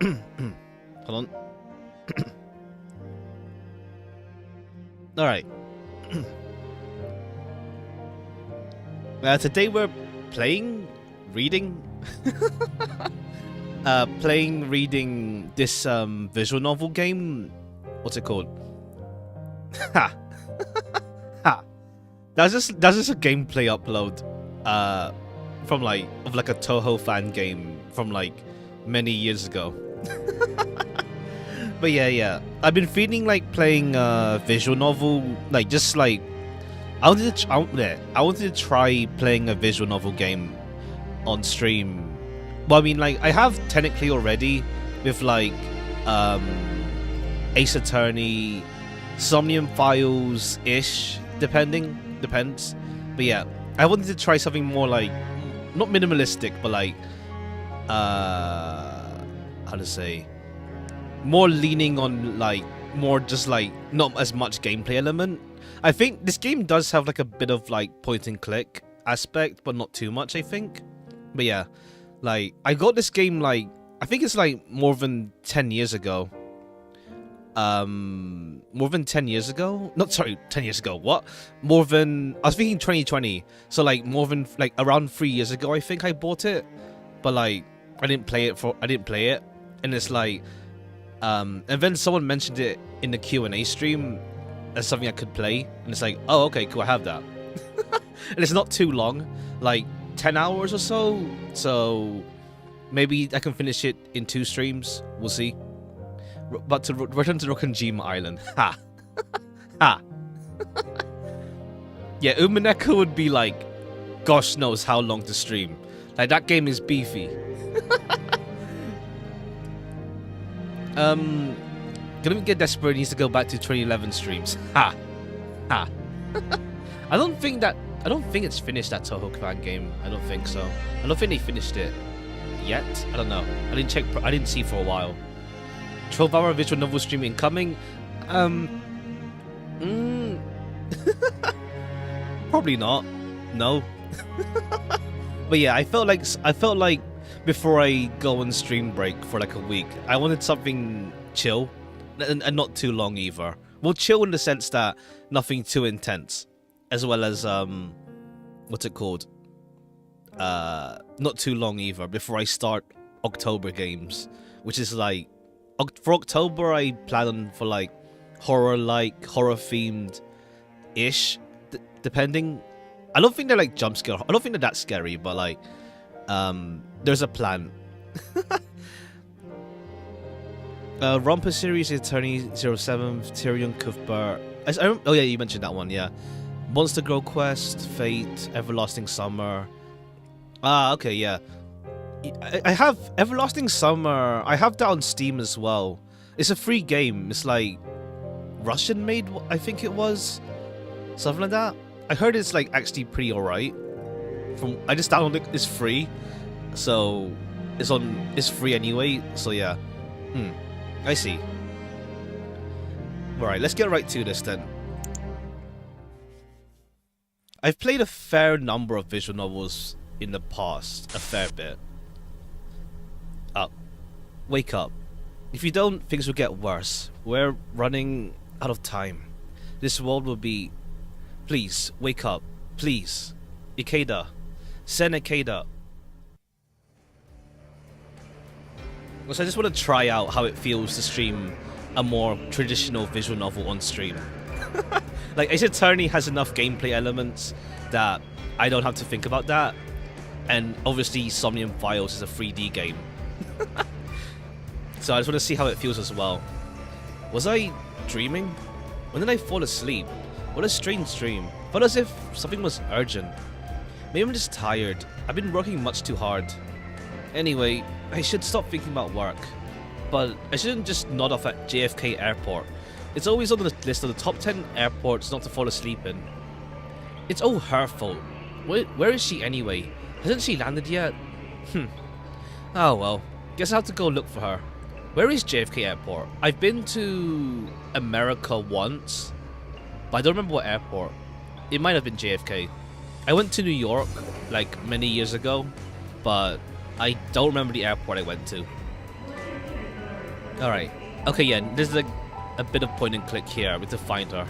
Hold on. Alright. Today we're reading reading this visual novel game. What's it called? Ha! Ha! That's just a gameplay upload from like a Toho fan game from like many years ago. But yeah, I've been feeling like playing a visual novel, like just like I wanted to try playing a visual novel game on stream. Well, I mean, like I have technically already with like Ace Attorney, Somnium Files ish, depends. But yeah, I wanted to try something more like not minimalistic, but like how to say, more leaning on like more just like not as much gameplay element. I think this game does have like a bit of like point and click aspect, but not too much, I think. But yeah, like I got this game like I think it's like more than 10 years ago. More than 10 years ago? Not sorry, 10 years ago. What? More than I was thinking 2020. So like more than like around 3 years ago I think I bought it. But like I didn't play it. And it's like and then someone mentioned it in the Q&A stream as something I could play, and it's like, oh okay, cool, I have that. And it's not too long, like 10 hours or so, so maybe I can finish it in 2 streams, we'll see. But to return to Rokanjima Island, ha. Ha. Yeah, Umaneko would be like gosh knows how long to stream. Like that game is beefy. Gonna get desperate, needs to go back to 2011 streams. Ha! Ha! I don't think it's finished, that Toho fan game. I don't think so. I don't think they finished it yet. I don't know. I didn't check. I didn't see for a while. 12-hour visual novel stream incoming. Probably not. No. But yeah, I felt like before I go on stream break for like a week, I wanted something chill and not too long either. Well, chill in the sense that nothing too intense, as well as what's it called? Not too long either before I start October games, which is like for October I plan on for like horror themed ish, depending. I don't think they're like jump scare. I don't think they're that scary, but like there's a plan. Romper series, Attorney 07, Tyrion Cuthbert. Oh yeah, you mentioned that one, yeah. Monster Girl Quest, Fate, Everlasting Summer. Ah, okay, yeah. I have Everlasting Summer. I have that on Steam as well. It's a free game. It's like Russian made, I think it was. Something like that. I heard it's like actually pretty alright. I just downloaded it. It's free, so it's free anyway. So yeah. I see. Alright, let's get right to this then. I've played a fair number of visual novels in the past, a fair bit. Wake up. If you don't, things will get worse. We're running out of time. This world will be... Please, wake up. Please. Ikeda. Sen Ikeda. So I just want to try out how it feels to stream a more traditional visual novel on stream. Like Ace Attorney has enough gameplay elements that I don't have to think about that, and obviously Somnium Files is a 3D game. So I just want to see how it feels as well. Was I dreaming? When did I fall asleep? What a strange dream. Felt as if something was urgent. Maybe I'm just tired. I've been working much too hard. Anyway, I should stop thinking about work. But I shouldn't just nod off at JFK Airport. It's always on the list of the top 10 airports not to fall asleep in. It's all her fault. Where is she anyway? Hasn't she landed yet? Oh well, guess I'll have to go look for her. Where is JFK Airport? I've been to America once, but I don't remember what airport. It might have been JFK. I went to New York like many years ago, but I don't remember the airport I went to. Alright. Okay, yeah, there's like a bit of point and click here. We have to find her.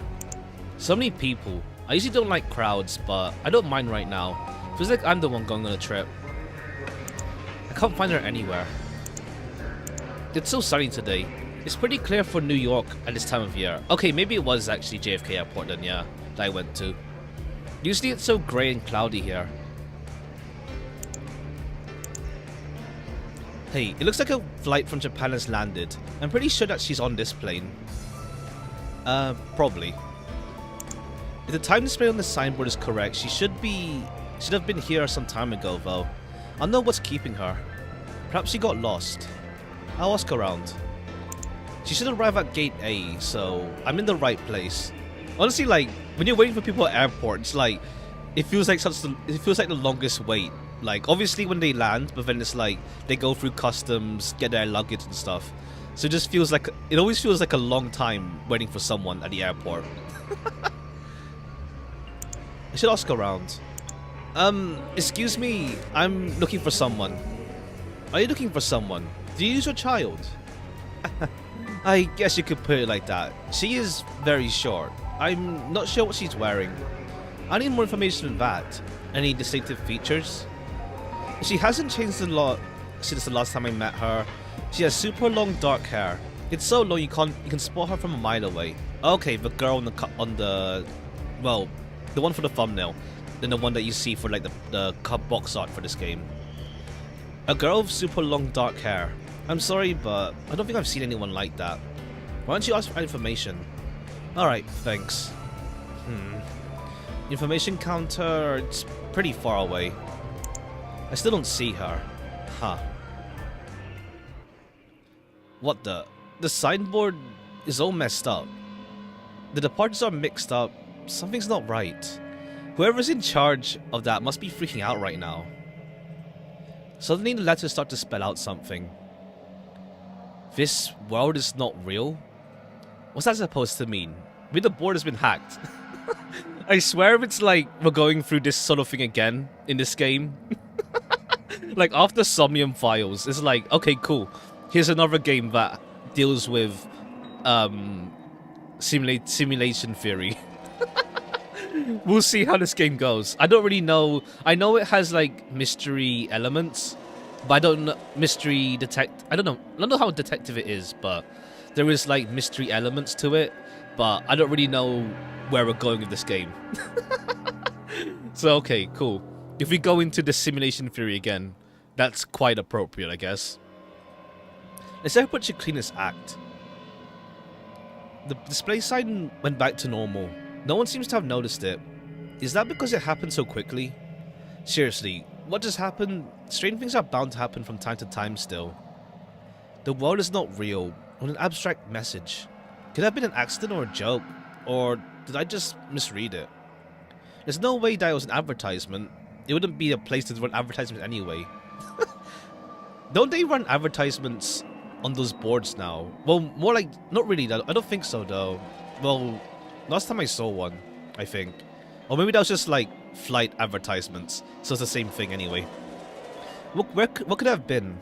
So many people. I usually don't like crowds, but I don't mind right now. Feels like I'm the one going on a trip. I can't find her anywhere. It's so sunny today. It's pretty clear for New York at this time of year. Okay, maybe it was actually JFK Airport then, yeah, that I went to. Usually it's so grey and cloudy here. Hey, it looks like a flight from Japan has landed. I'm pretty sure that she's on this plane. Probably. If the time display on the signboard is correct, she should have been here some time ago, though. I don't know what's keeping her. Perhaps she got lost. I'll ask around. She should arrive at gate A, so I'm in the right place. Honestly, like, when you're waiting for people at airports, like, it feels like the longest wait. Like, obviously when they land, but then it's like they go through customs, get their luggage and stuff. So it just feels like, it always feels like a long time waiting for someone at the airport. I should ask around. Excuse me, I'm looking for someone. Are you looking for someone? Do you use your child? I guess you could put it like that. She is very short. I'm not sure what she's wearing. I need more information than that. Any distinctive features? She hasn't changed a lot since the last time I met her. She has super long dark hair. It's so long you can spot her from a mile away. Okay, the girl on the well, the one for the thumbnail, then the one that you see for like the box art for this game. A girl with super long dark hair. I'm sorry, but I don't think I've seen anyone like that. Why don't you ask for information? Alright, thanks. Information counter, it's pretty far away. I still don't see her. Huh. What the? The signboard is all messed up. The departures are mixed up. Something's not right. Whoever's in charge of that must be freaking out right now. Suddenly the letters start to spell out something. This world is not real? What's that supposed to mean? Maybe the board has been hacked. I swear if it's like we're going through this sort of thing again in this game. Like after Somnium Files, it's like, okay, cool. Here's another game that deals with simulation theory. We'll see how this game goes. I don't really know. I know it has like mystery elements, but I don't know I don't know how detective it is, but there is like mystery elements to it, but I don't really know where we're going with this game. So okay, cool. If we go into the simulation theory again, that's quite appropriate, I guess. Let's everybody should clean this act. The display sign went back to normal. No one seems to have noticed it. Is that because it happened so quickly? Seriously, what just happened? Strange things are bound to happen from time to time still. The world is not real, or an abstract message. Could that have been an accident or a joke? Or did I just misread it? There's no way that it was an advertisement. It wouldn't be a place to run advertisements anyway. Don't they run advertisements on those boards now? Well, more like, not really, I don't think so though. Well, last time I saw one, I think. Or maybe that was just like flight advertisements. So it's the same thing anyway. What could it have been?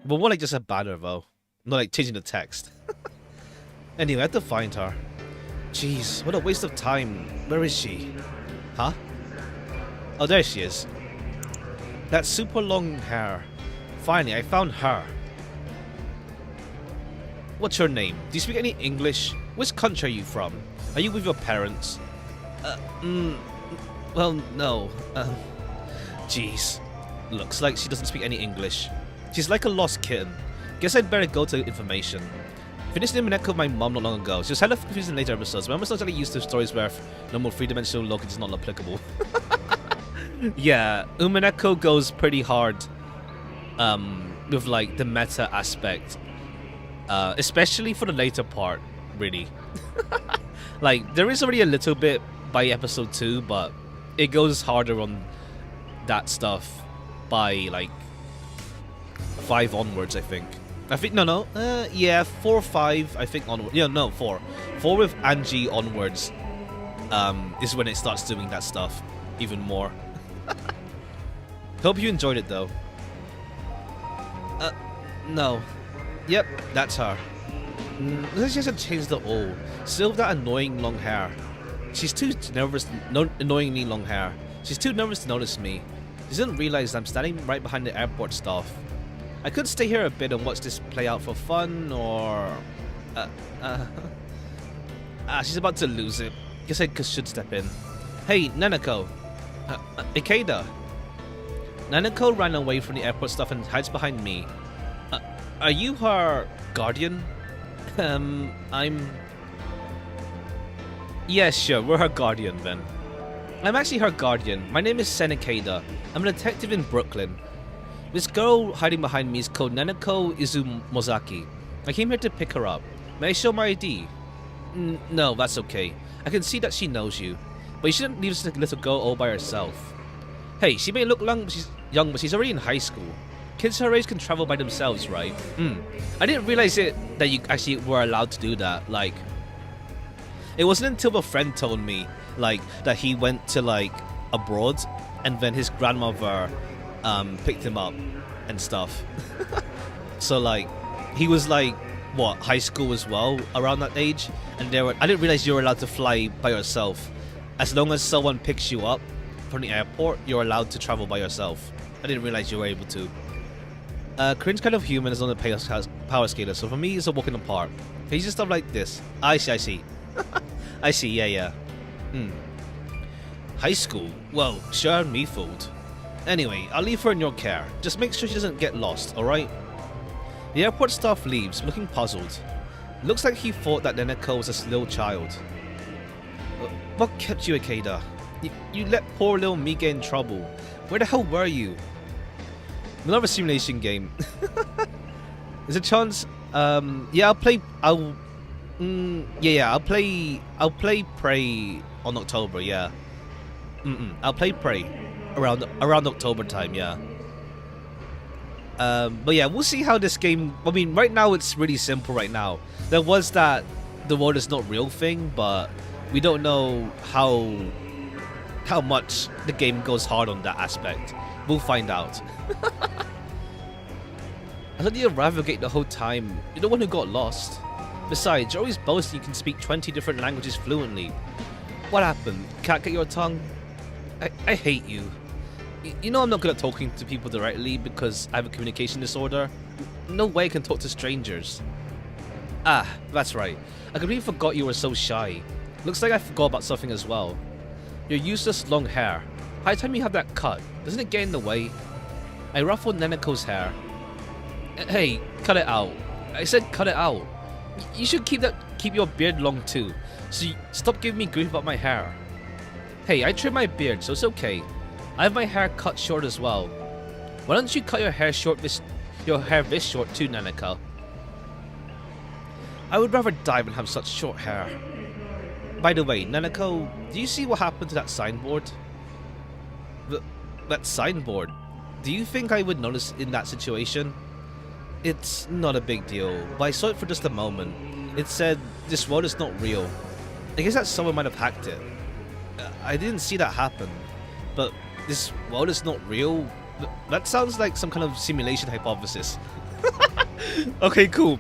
Well, more like just a banner though. Not like changing the text. Anyway, I have to find her. Jeez, what a waste of time. Where is she? Huh? Oh, there she is. That super long hair. Finally, I found her. What's your name? Do you speak any English? Which country are you from? Are you with your parents? Well, no. Jeez. Looks like she doesn't speak any English. She's like a lost kitten. Guess I'd better go to information. Finished the Umineko with my mom not long ago. She was hella confused in later episodes, but I'm still getting used to stories where normal three-dimensional logic is not applicable. Yeah, Umineko goes pretty hard with like the meta aspect. Especially for the later part, really. Like, there is already a little bit by episode 2, but it goes harder on that stuff by like 5 onwards, I think. Yeah, 4 or 5, I think onwards. Yeah, no, 4. 4 with Angie onwards is when it starts doing that stuff even more. Hope you enjoyed it though. No. Yep, that's her. Looks like she hasn't changed at all. Still with that annoying long hair. She's too nervous. Annoyingly long hair. She's too nervous to notice me. She doesn't realize I'm standing right behind the airport staff. I could stay here a bit and watch this play out for fun, or... she's about to lose it. Guess I should step in. Hey, Nanako. Ikeda. Nanako ran away from the airport staff and hides behind me. Are you her guardian? Yeah, sure, we're her guardian then. I'm actually her guardian. My name is Ikeda. I'm a detective in Brooklyn. This girl hiding behind me is called Nanako Izumozaki. I came here to pick her up. May I show my ID? No, that's okay. I can see that she knows you. But you shouldn't leave this little girl all by herself. Hey, she may look young, but she's already in high school. Kids her age can travel by themselves, right? I didn't realize that you actually were allowed to do that. Like, it wasn't until a friend told me, like, that he went to, like, abroad, and then his grandmother picked him up and stuff. So, like, he was, like, what, high school as well, around that age? And I didn't realize you were allowed to fly by yourself. As long as someone picks you up from the airport, you're allowed to travel by yourself. I didn't realize you were able to. Cringe kind of human is on the power scaler, so for me it's a walk in the park. Can you just stuff like this? I see. I see, yeah. High school? Well, sure, me fooled. Anyway, I'll leave her in your care. Just make sure she doesn't get lost, alright? The airport staff leaves, looking puzzled. Looks like he thought that Nanako was a slow child. What kept you, Ikeda? You let poor little me get in trouble. Where the hell were you? Another simulation game. There's a chance. Yeah, I'll play Prey on October. Yeah. I'll play Prey around October time. Yeah. But yeah, we'll see how this game. I mean, right now it's really simple. Right now, there was that the world is not real thing, but we don't know how much the game goes hard on that aspect. We'll find out. I thought you'd navigate the whole time. You're the one who got lost. Besides, you're always boasting you can speak 20 different languages fluently. What happened? Can't get your tongue? I hate you. You know I'm not good at talking to people directly because I have a communication disorder. No way I can talk to strangers. Ah, that's right. I completely forgot you were so shy. Looks like I forgot about something as well. Your useless long hair. By the time you have that cut, doesn't it get in the way? I ruffled Nanako's hair. Hey, cut it out. I said cut it out. You should keep your beard long too. So stop giving me grief about my hair. Hey, I trim my beard, so it's okay. I have my hair cut short as well. Why don't you cut your hair this short too, Nanako? I would rather die than have such short hair. By the way, Nanako, do you see what happened to that signboard? That signboard? Do you think I would notice in that situation? It's not a big deal, but I saw it for just a moment. It said, "This world is not real." I guess that someone might have hacked it. I didn't see that happen, but this world is not real? That sounds like some kind of simulation hypothesis. Okay, cool.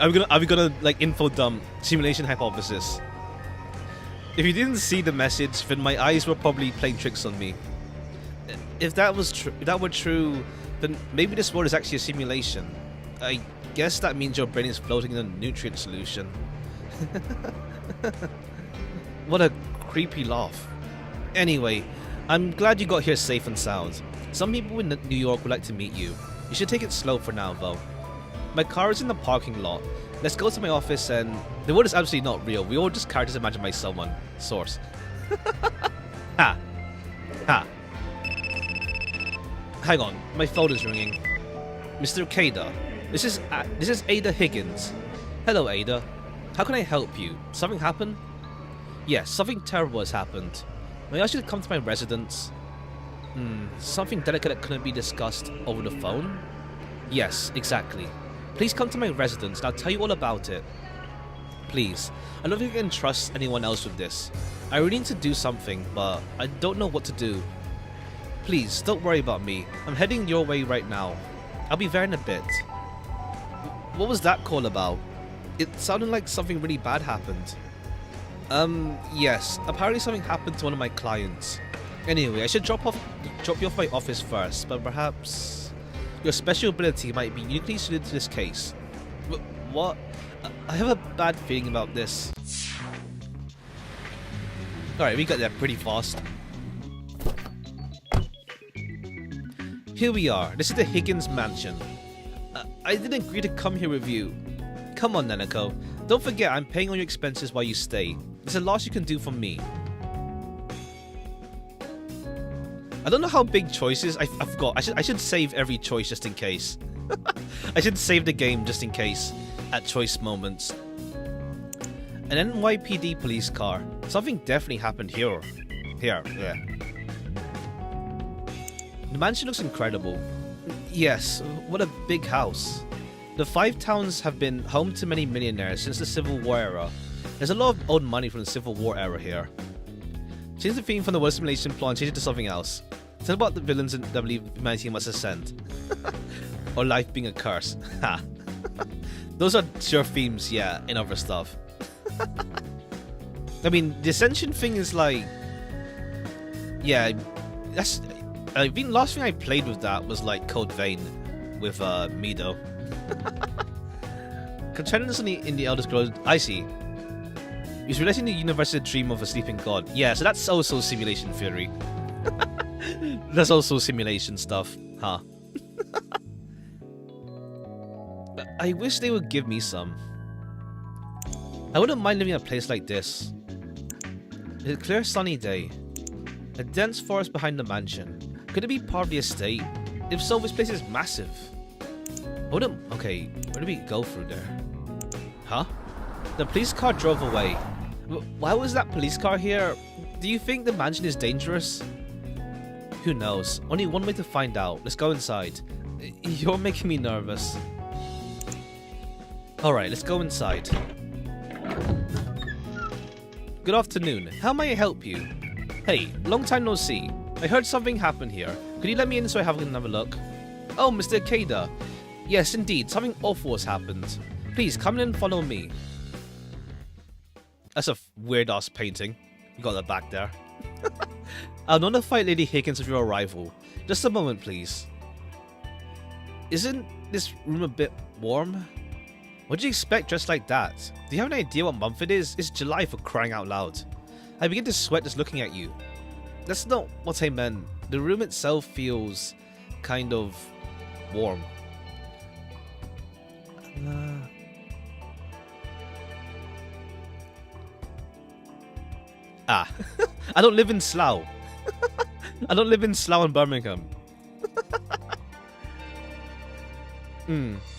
Are we gonna like info dump simulation hypothesis? If you didn't see the message, then my eyes were probably playing tricks on me. If that were true, then maybe this world is actually a simulation. I guess that means your brain is floating in a nutrient solution. What a creepy laugh. Anyway, I'm glad you got here safe and sound. Some people in New York would like to meet you. You should take it slow for now, though. My car is in the parking lot. Let's go to my office and... The world is absolutely not real. We all just characters imagined by someone. Source. Ha. Ha. Hang on, my phone is ringing. Mr. Ikeda, this is Ada Higgins. Hello, Ada. How can I help you? Something happened? Yes, something terrible has happened. May I ask you to come to my residence? Something delicate that couldn't be discussed over the phone? Yes, exactly. Please come to my residence and I'll tell you all about it. Please, I don't think I can trust anyone else with this. I really need to do something, but I don't know what to do. Please, don't worry about me. I'm heading your way right now. I'll be there in a bit. What was that call about? It sounded like something really bad happened. Yes. Apparently something happened to one of my clients. Anyway, I should drop you off my office first, but perhaps your special ability might be uniquely suited to this case. What? I have a bad feeling about this. Alright, we got there pretty fast. Here we are. This is the Higgins mansion. I didn't agree to come here with you. Come on, Nanako. Don't forget, I'm paying all your expenses while you stay. There's a lot you can do for me. I don't know how big choice is. I forgot. I should save every choice just in case. I should save the game just in case at choice moments. An NYPD police car. Something definitely happened here. Yeah. The mansion looks incredible. Yes, what a big house. The 5 towns have been home to many millionaires since the Civil War era. There's a lot of old money from the Civil War era here. Change the theme from the world simulation plot and change it to something else. Tell about the villains that believe humanity must ascend. Or life being a curse. Ha. Those are sure themes, yeah, in other stuff. I mean, the ascension thing is like... Yeah, that's... I think last thing I played with that was like Code Vein with Mido. Contenders in the Elder Scrolls, I see. He's relating the universal dream of a sleeping god. Yeah, so that's also simulation theory. That's also simulation stuff, huh? I wish they would give me some. I wouldn't mind living in a place like this. It's a clear sunny day. A dense forest behind the mansion. Could it be part of the estate? If so, this place is massive. Okay, where do we go through there? Huh? The police car drove away. Why was that police car here? Do you think the mansion is dangerous? Who knows? Only one way to find out. Let's go inside. You're making me nervous. Alright, let's go inside. Good afternoon. How may I help you? Hey, long time no see. I heard something happened here. Could you let me in so I have another look? Oh, Mr. Akeda. Yes, indeed. Something awful has happened. Please, come in and follow me. That's a weird-ass painting. You got that back there. I'll notify Lady Higgins of your arrival. Just a moment, please. Isn't this room a bit warm? What do you expect dressed like that? Do you have an idea what month it is? It's July, for crying out loud. I begin to sweat just looking at you. That's not what I meant. The room itself feels kind of warm. I don't live in Slough. I don't live in Slough and Birmingham.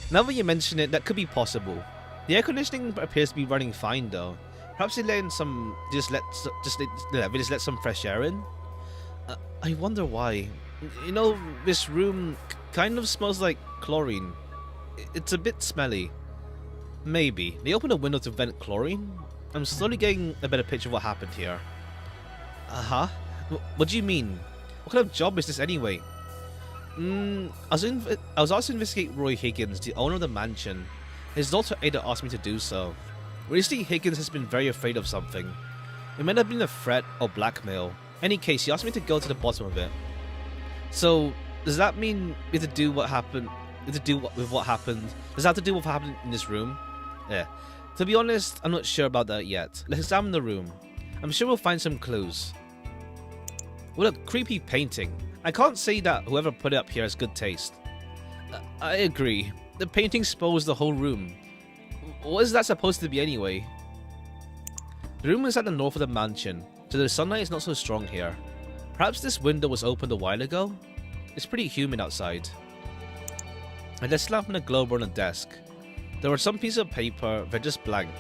Now that you mention it, that could be possible. The air conditioning appears to be running fine though. Perhaps they let in some, they just let some fresh air in. I wonder why. You know, this room kind of smells like chlorine. It's a bit smelly. Maybe. They opened a window to vent chlorine? I'm slowly getting a better picture of what happened here. Uh-huh. What do you mean? What kind of job is this anyway? I was asked to investigate Roy Higgins, the owner of the mansion. His daughter Ada asked me to do so. Recently, Higgins has been very afraid of something. It might have been a threat or blackmail. Any case, he asked me to go to the bottom of it. So, does that mean we have to do what happened? Does that have to do with what happened in this room? Yeah. To be honest, I'm not sure about that yet. Let's examine the room. I'm sure we'll find some clues. What a creepy painting. I can't say that whoever put it up here has good taste. I agree. The painting spoils the whole room. What is that supposed to be anyway? The room is at the north of the mansion, so the sunlight is not so strong here. Perhaps this window was opened a while ago? It's pretty humid outside. And there's a lamp and a globe on the desk. There were some pieces of paper, they're just blank.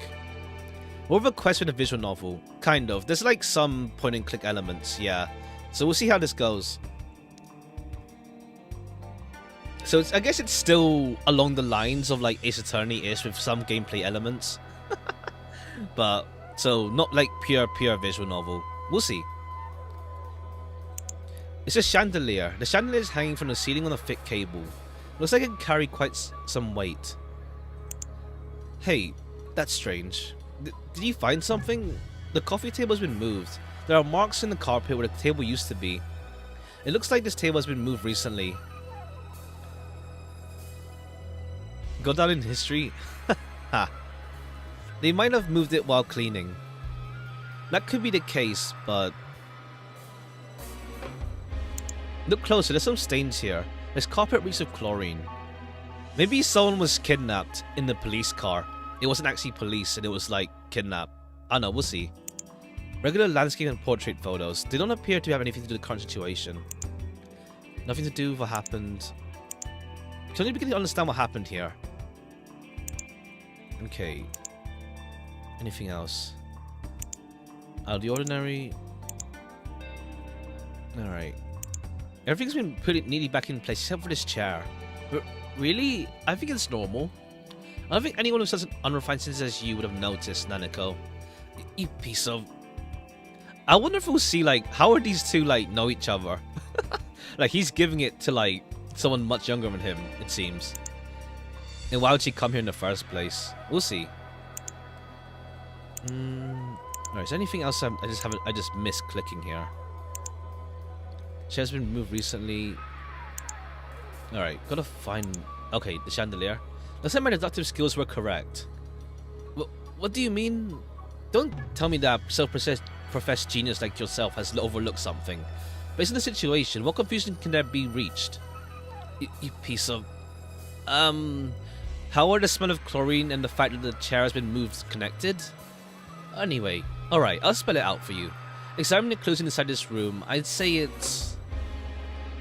More of a quest for the visual novel. Kind of. There's like some point and click elements, yeah. So we'll see how this goes. So I guess it's still along the lines of like Ace Attorney-ish with some gameplay elements. But, so not like pure visual novel. We'll see. It's a chandelier. The chandelier is hanging from the ceiling on a thick cable. Looks like it can carry quite some weight. Hey, That's strange. Did you find something? The coffee table has been moved. There are marks in the carpet where the table used to be. It looks like this table has been moved recently. Go down in history? Ha. They might have moved it while cleaning. That could be the case, but... Look closer, there's some stains here. There's carpet reeks of chlorine. Maybe someone was kidnapped in the police car. It wasn't actually police and it was like kidnapped. I don't know, we'll see. Regular landscape and portrait photos. They don't appear to have anything to do with the current situation. Nothing to do with what happened. Can only begin to understand what happened here. Okay. Anything else? Out of the ordinary. Alright. Everything's been put neatly back in place except for this chair. But really? I think it's normal. I don't think anyone who such an unrefined sense as you would have noticed, Nanako. You piece of... I wonder if we'll see, like, how are these two, like, know each other? Like, he's giving it to, like, someone much younger than him, it seems. And why would she come here in the first place? We'll see. Alright, is there anything else I just missed clicking here? Chair's been moved recently. Alright, gotta find... Okay, the chandelier. Looks like my deductive skills were correct. What do you mean? Don't tell me that self-professed genius like yourself has overlooked something. Based on the situation, what confusion can there be reached? You piece of... How are the smell of chlorine and the fact that the chair has been moved connected? Anyway, alright, I'll spell it out for you. Examining the clues inside this room, I'd say it's...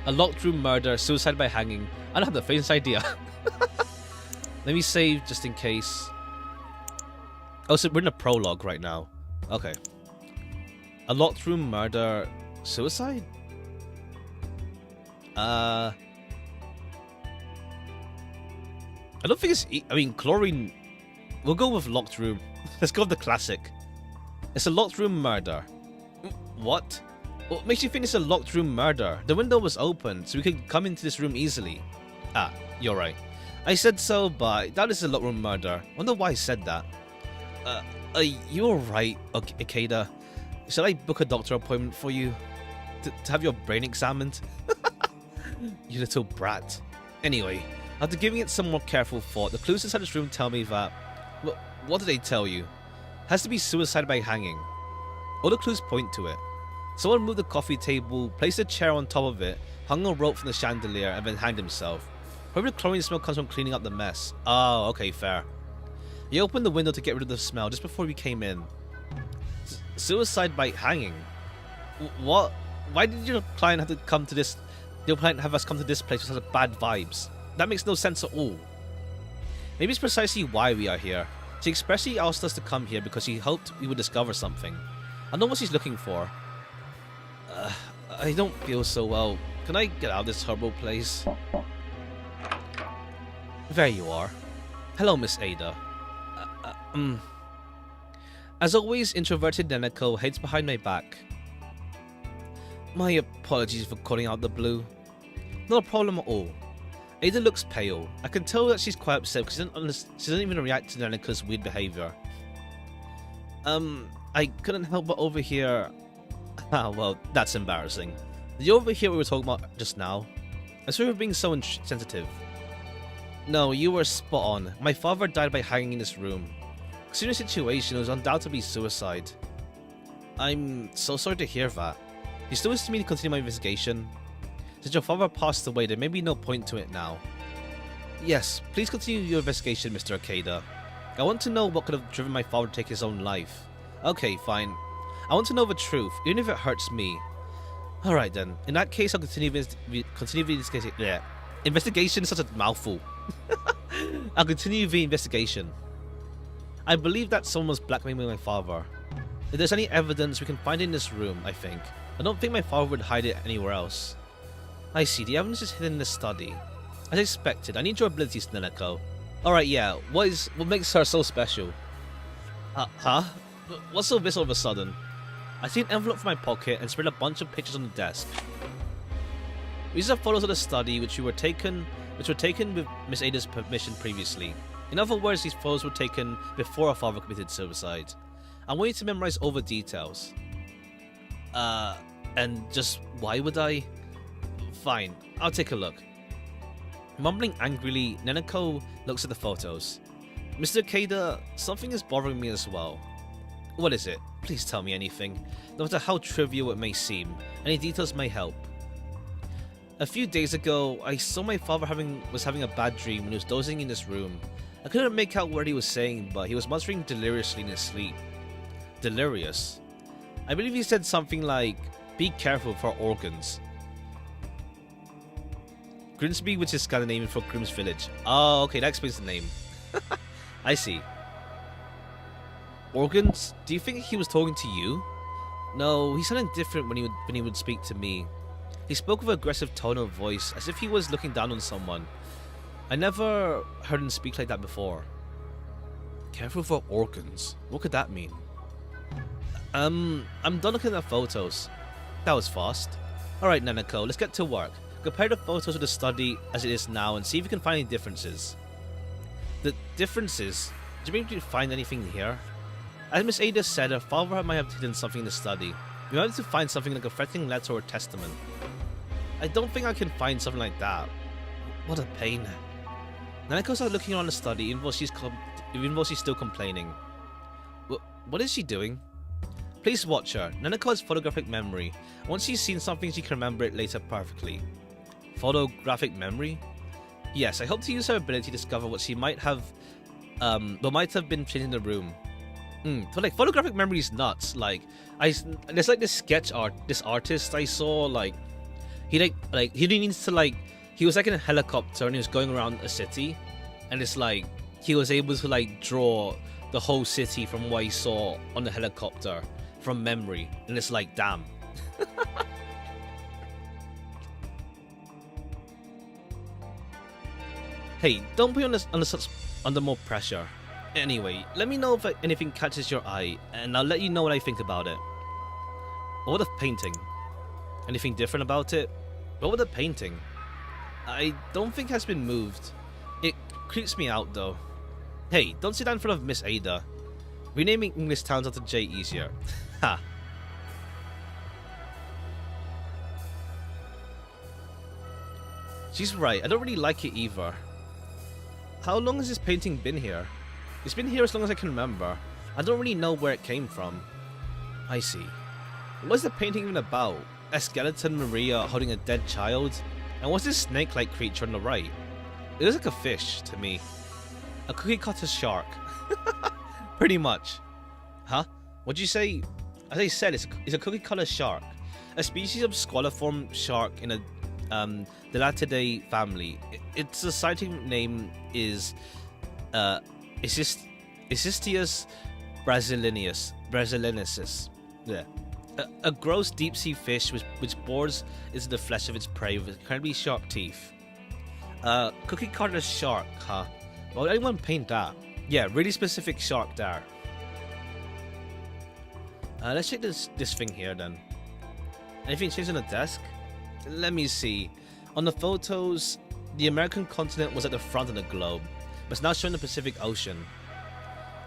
a locked room murder, suicide by hanging. I don't have the faintest idea. Let me save just in case. Oh, so we're in a prologue right now. Okay. A locked room murder, suicide? I don't think it's... I mean, chlorine... We'll go with locked room. Let's go with the classic. It's a locked room murder. What? What makes you think it's a locked room murder? The window was open, so we could come into this room easily. Ah, you're right. I said so, but that is a locked room murder. Wonder why I said that. You're right, Ikeda. Should I book a doctor appointment for you? To have your brain examined? You little brat. Anyway, after giving it some more careful thought, the clues inside this room tell me that... What did they tell you? Has to be suicide by hanging. All the clues point to it. Someone moved the coffee table, placed a chair on top of it, hung a rope from the chandelier, and then hanged himself. Probably the chlorine smell comes from cleaning up the mess. Oh, okay, fair. He opened the window to get rid of the smell just before we came in. Suicide by hanging? What? Why did your client have to come to this... Your client have us come to this place with such bad vibes? That makes no sense at all. Maybe it's precisely why we are here. She expressly asked us to come here because she hoped we would discover something. I know what she's looking for. I don't feel so well. Can I get out of this horrible place? There you are. Hello, Miss Ada. As always, introverted Nanako hides behind my back. My apologies for calling out the blue. Not a problem at all. Ada looks pale. I can tell that she's quite upset because she doesn't even react to Nanako's weird behavior. I couldn't help but overhear... Ah, well, that's embarrassing. Did you overhear what we were talking about just now? I saw you were being so insensitive. No, you were spot on. My father died by hanging in this room. Considering the situation, it was undoubtedly suicide. I'm so sorry to hear that. You still wish me to continue my investigation? Since your father passed away, there may be no point to it now. Yes, please continue your investigation, Mr. Ikeda. I want to know what could have driven my father to take his own life. Okay, fine. I want to know the truth, even if it hurts me. Alright then. In that case, I'll continue the investigation. Yeah. Investigation is such a mouthful. I'll continue the investigation. I believe that someone was blackmailing my father. If there's any evidence, we can find it in this room, I think. I don't think my father would hide it anywhere else. I see, the evidence is hidden in the study. As expected, I need your abilities, Nanako. Alright, yeah, what makes her so special? Huh? What's so this all of a sudden? I see an envelope from my pocket and spread a bunch of pictures on the desk. These are photos of the study which were taken with Miss Ada's permission previously. In other words, these photos were taken before our father committed suicide. I want you to memorize all the details. And just why would I? Fine, I'll take a look. Mumbling angrily, Neneko looks at the photos. Mr. Ikeda, something is bothering me as well. What is it? Please tell me anything. No matter how trivial it may seem, any details may help. A few days ago, I saw my father was having a bad dream when he was dozing in his room. I couldn't make out what he was saying, but he was muttering deliriously in his sleep. Delirious? I believe he said something like, "Be careful for organs." Grimsby, which is Scandinavian for Grimm's village. Oh, okay, that explains the name. I see. Organs? Do you think he was talking to you? No, he sounded different when he would speak to me. He spoke with an aggressive tone of voice, as if he was looking down on someone. I never heard him speak like that before. Careful for organs? What could that mean? I'm done looking at the photos. That was fast. Alright, Nanako, let's get to work. Compare the photos with the study as it is now and see if you can find any differences. The differences? Did you maybe find anything here? As Miss Ada said, her father might have hidden something in the study. We might have to find something like a threatening letter or testament. I don't think I can find something like that. What a pain. Nanako started looking around the study even though she's still complaining. What is she doing? Please watch her. Nanako has photographic memory. Once she's seen something, she can remember it later perfectly. Photographic memory? Yes, I hope to use her ability to discover what might have been changed in the room. But like photographic memory is nuts. There's like this artist I saw, he was like in a helicopter and he was going around a city, and it's like he was able to like draw the whole city from what he saw on the helicopter from memory, and it's like, damn. Hey, don't be under more pressure. Anyway, let me know if anything catches your eye, and I'll let you know what I think about it. What about the painting? Anything different about it? What about the painting? I don't think it has been moved. It creeps me out though. Hey, don't sit down in front of Miss Ada. Renaming English towns after J easier. Ha. She's right, I don't really like it either. How long has this painting been here? It's been here as long as I can remember. I don't really know where it came from. I see. What's the painting even about? A skeleton Maria holding a dead child? And what's this snake-like creature on the right? It looks like a fish to me. A cookie-cutter shark. Pretty much. Huh? What'd you say? As I said, it's a cookie-cutter shark. A species of squaliform shark in a Delatidae family. Its scientific name is Isistius brasilensis. Yeah. A gross deep-sea fish which bores into the flesh of its prey with incredibly sharp teeth. Cookie cutter shark, huh? Why would anyone paint that? Yeah, really specific shark there. Let's check this thing here then. Anything changed on the desk? Let me see. On the photos, the American continent was at the front of the globe, but it's now showing the Pacific Ocean.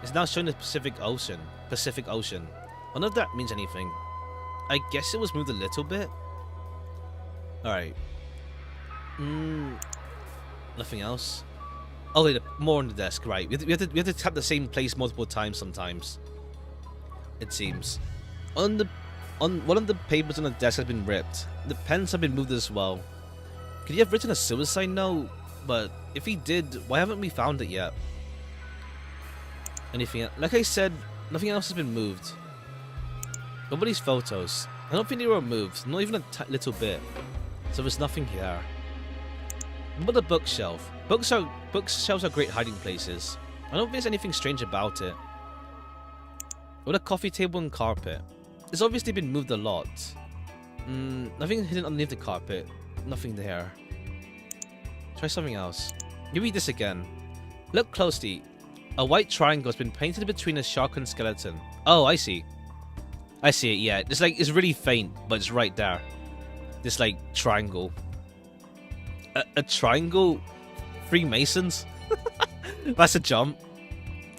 It's now showing the Pacific Ocean. I wonder if that means anything. I guess it was moved a little bit. Alright. Nothing else. Oh wait, more on the desk, right. We have to tap the same place multiple times sometimes. It seems. One of the papers on the desk has been ripped. The pens have been moved as well. Could he have written a suicide note? But if he did, why haven't we found it yet? Anything else? Like I said, nothing else has been moved. What about these photos? I don't think they were moved, not even a little bit. So there's nothing here. What about the bookshelf? Bookshelves are great hiding places. I don't think there's anything strange about it. What about a coffee table and carpet? It's obviously been moved a lot. Nothing hidden underneath the carpet. Nothing there. Try something else. Maybe this again. Look closely. A white triangle has been painted between a shark and skeleton. Oh, I see. I see it, yeah. It's really faint, but it's right there. This triangle. A triangle? Freemasons? That's a jump.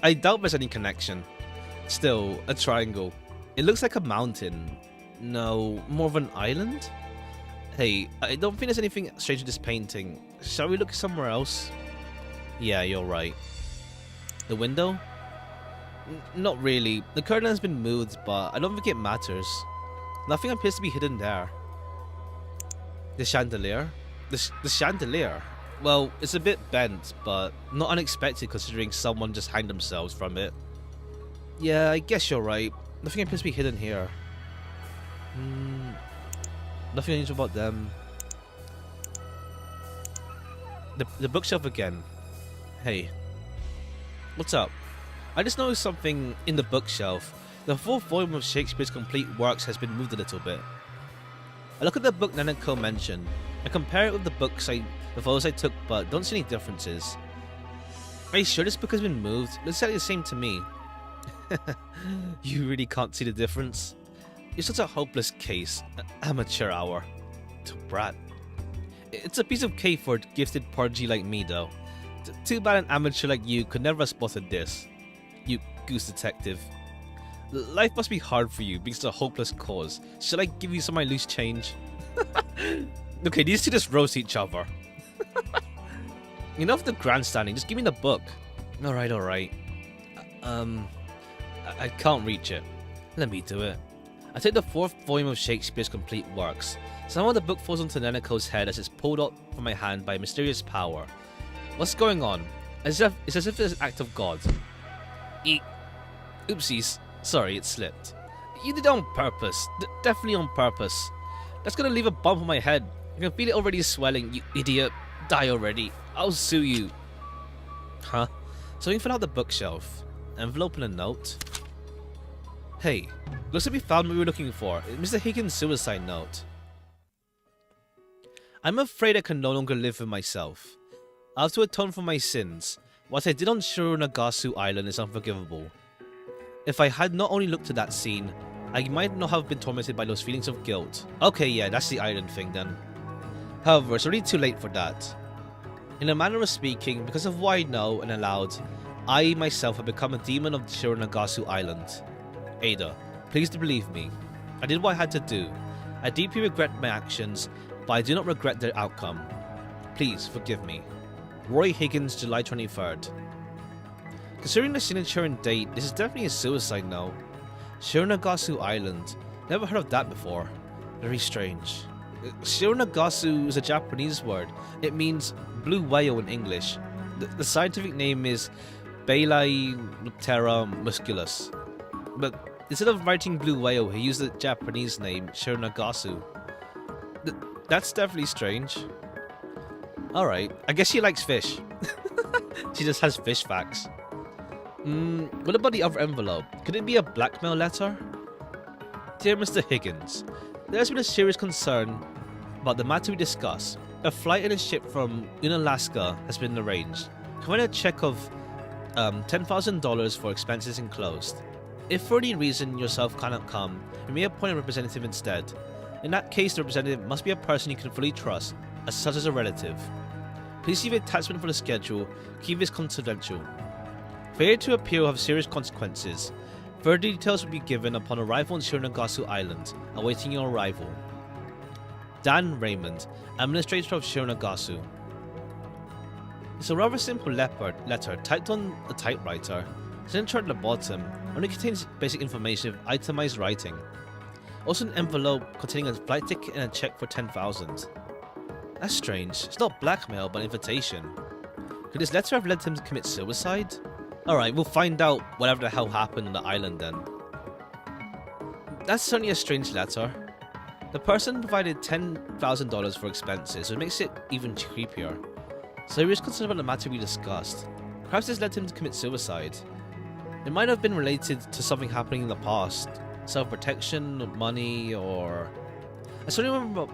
I doubt there's any connection. Still, a triangle. It looks like a mountain. No, more of an island? Hey, I don't think there's anything strange in this painting. Shall we look somewhere else? Yeah, you're right. The window? Not really. The curtain has been moved, but I don't think it matters. Nothing appears to be hidden there. The chandelier? The chandelier? Well, it's a bit bent, but not unexpected considering someone just hanged themselves from it. Yeah, I guess you're right. Nothing appears to be hidden here. Nothing unusual about them. The bookshelf again. Hey. What's up? I just noticed something in the bookshelf. The full volume of Shakespeare's complete works has been moved a little bit. I look at the book Nanako mentioned. I compare it with the photos I took, but don't see any differences. Are you sure this book has been moved? It looks exactly the same to me. You really can't see the difference? You're such a hopeless case. Amateur hour. Brat. It's a piece of cake for a gifted prodigy like me, though. Too bad an amateur like you could never have spotted this. You goose detective. Life must be hard for you because it's a hopeless cause. Should I give you some of my loose change? Okay, these two just roast each other. Enough of the grandstanding, just give me the book. Alright. I can't reach it. Let me do it. I take the 4th volume of Shakespeare's complete works. Somehow the book falls onto Neneko's head as it's pulled out from my hand by a mysterious power. What's going on? It's as if it's an act of God. Oopsies. Sorry, it slipped. You did it on purpose. Definitely on purpose. That's gonna leave a bump on my head. I can feel it already swelling. You idiot. Die already. I'll sue you. Huh? Something fell out the bookshelf. Envelope and a note. Hey, looks like we found what we were looking for. Mr. Higgins' suicide note. I'm afraid I can no longer live for myself. I have to atone for my sins. What I did on Shironagasu Island is unforgivable. If I had not only looked at that scene, I might not have been tormented by those feelings of guilt. Okay, yeah, that's the island thing then. However, it's already too late for that. In a manner of speaking, because of what I know and allowed, I myself have become a demon of Shironagasu Island. Ada, please believe me. I did what I had to do. I deeply regret my actions, but I do not regret their outcome. Please forgive me. Roy Higgins, July 23rd. Considering the signature and date, this is definitely a suicide note. Shironagasu Island. Never heard of that before. Very strange. Shironagasu is a Japanese word. It means blue whale in English. The scientific name is Baileyoptera musculus. But instead of writing blue whale, he used the Japanese name Shironagasu. That's definitely strange. Alright, I guess she likes fish. She just has fish facts. What about the other envelope? Could it be a blackmail letter? Dear Mr. Higgins, there has been a serious concern about the matter we discuss. A flight in a ship from Unalaska has been arranged. Can I a check of $10,000 for expenses enclosed? If for any reason yourself cannot come, you may appoint a representative instead. In that case, the representative must be a person you can fully trust, such as a relative. Please see the attachment for the schedule. Keep this confidential. Failure to appear will have serious consequences. Further details will be given upon arrival on Shironagasu Island, awaiting your arrival. Dan Raymond, Administrator of Shironagasu. It's a rather simple letter typed on a typewriter. Signature at the bottom only contains basic information with itemized writing. Also an envelope containing a flight ticket and a check for $10,000. That's strange. It's not blackmail but invitation. Could this letter have led him to commit suicide? Alright, we'll find out whatever the hell happened on the island then. That's certainly a strange letter. The person provided $10,000 for expenses, so it makes it even creepier. So he was concerned about the matter we discussed. Perhaps this led him to commit suicide. It might have been related to something happening in the past. Self-protection, money, or... I suddenly remember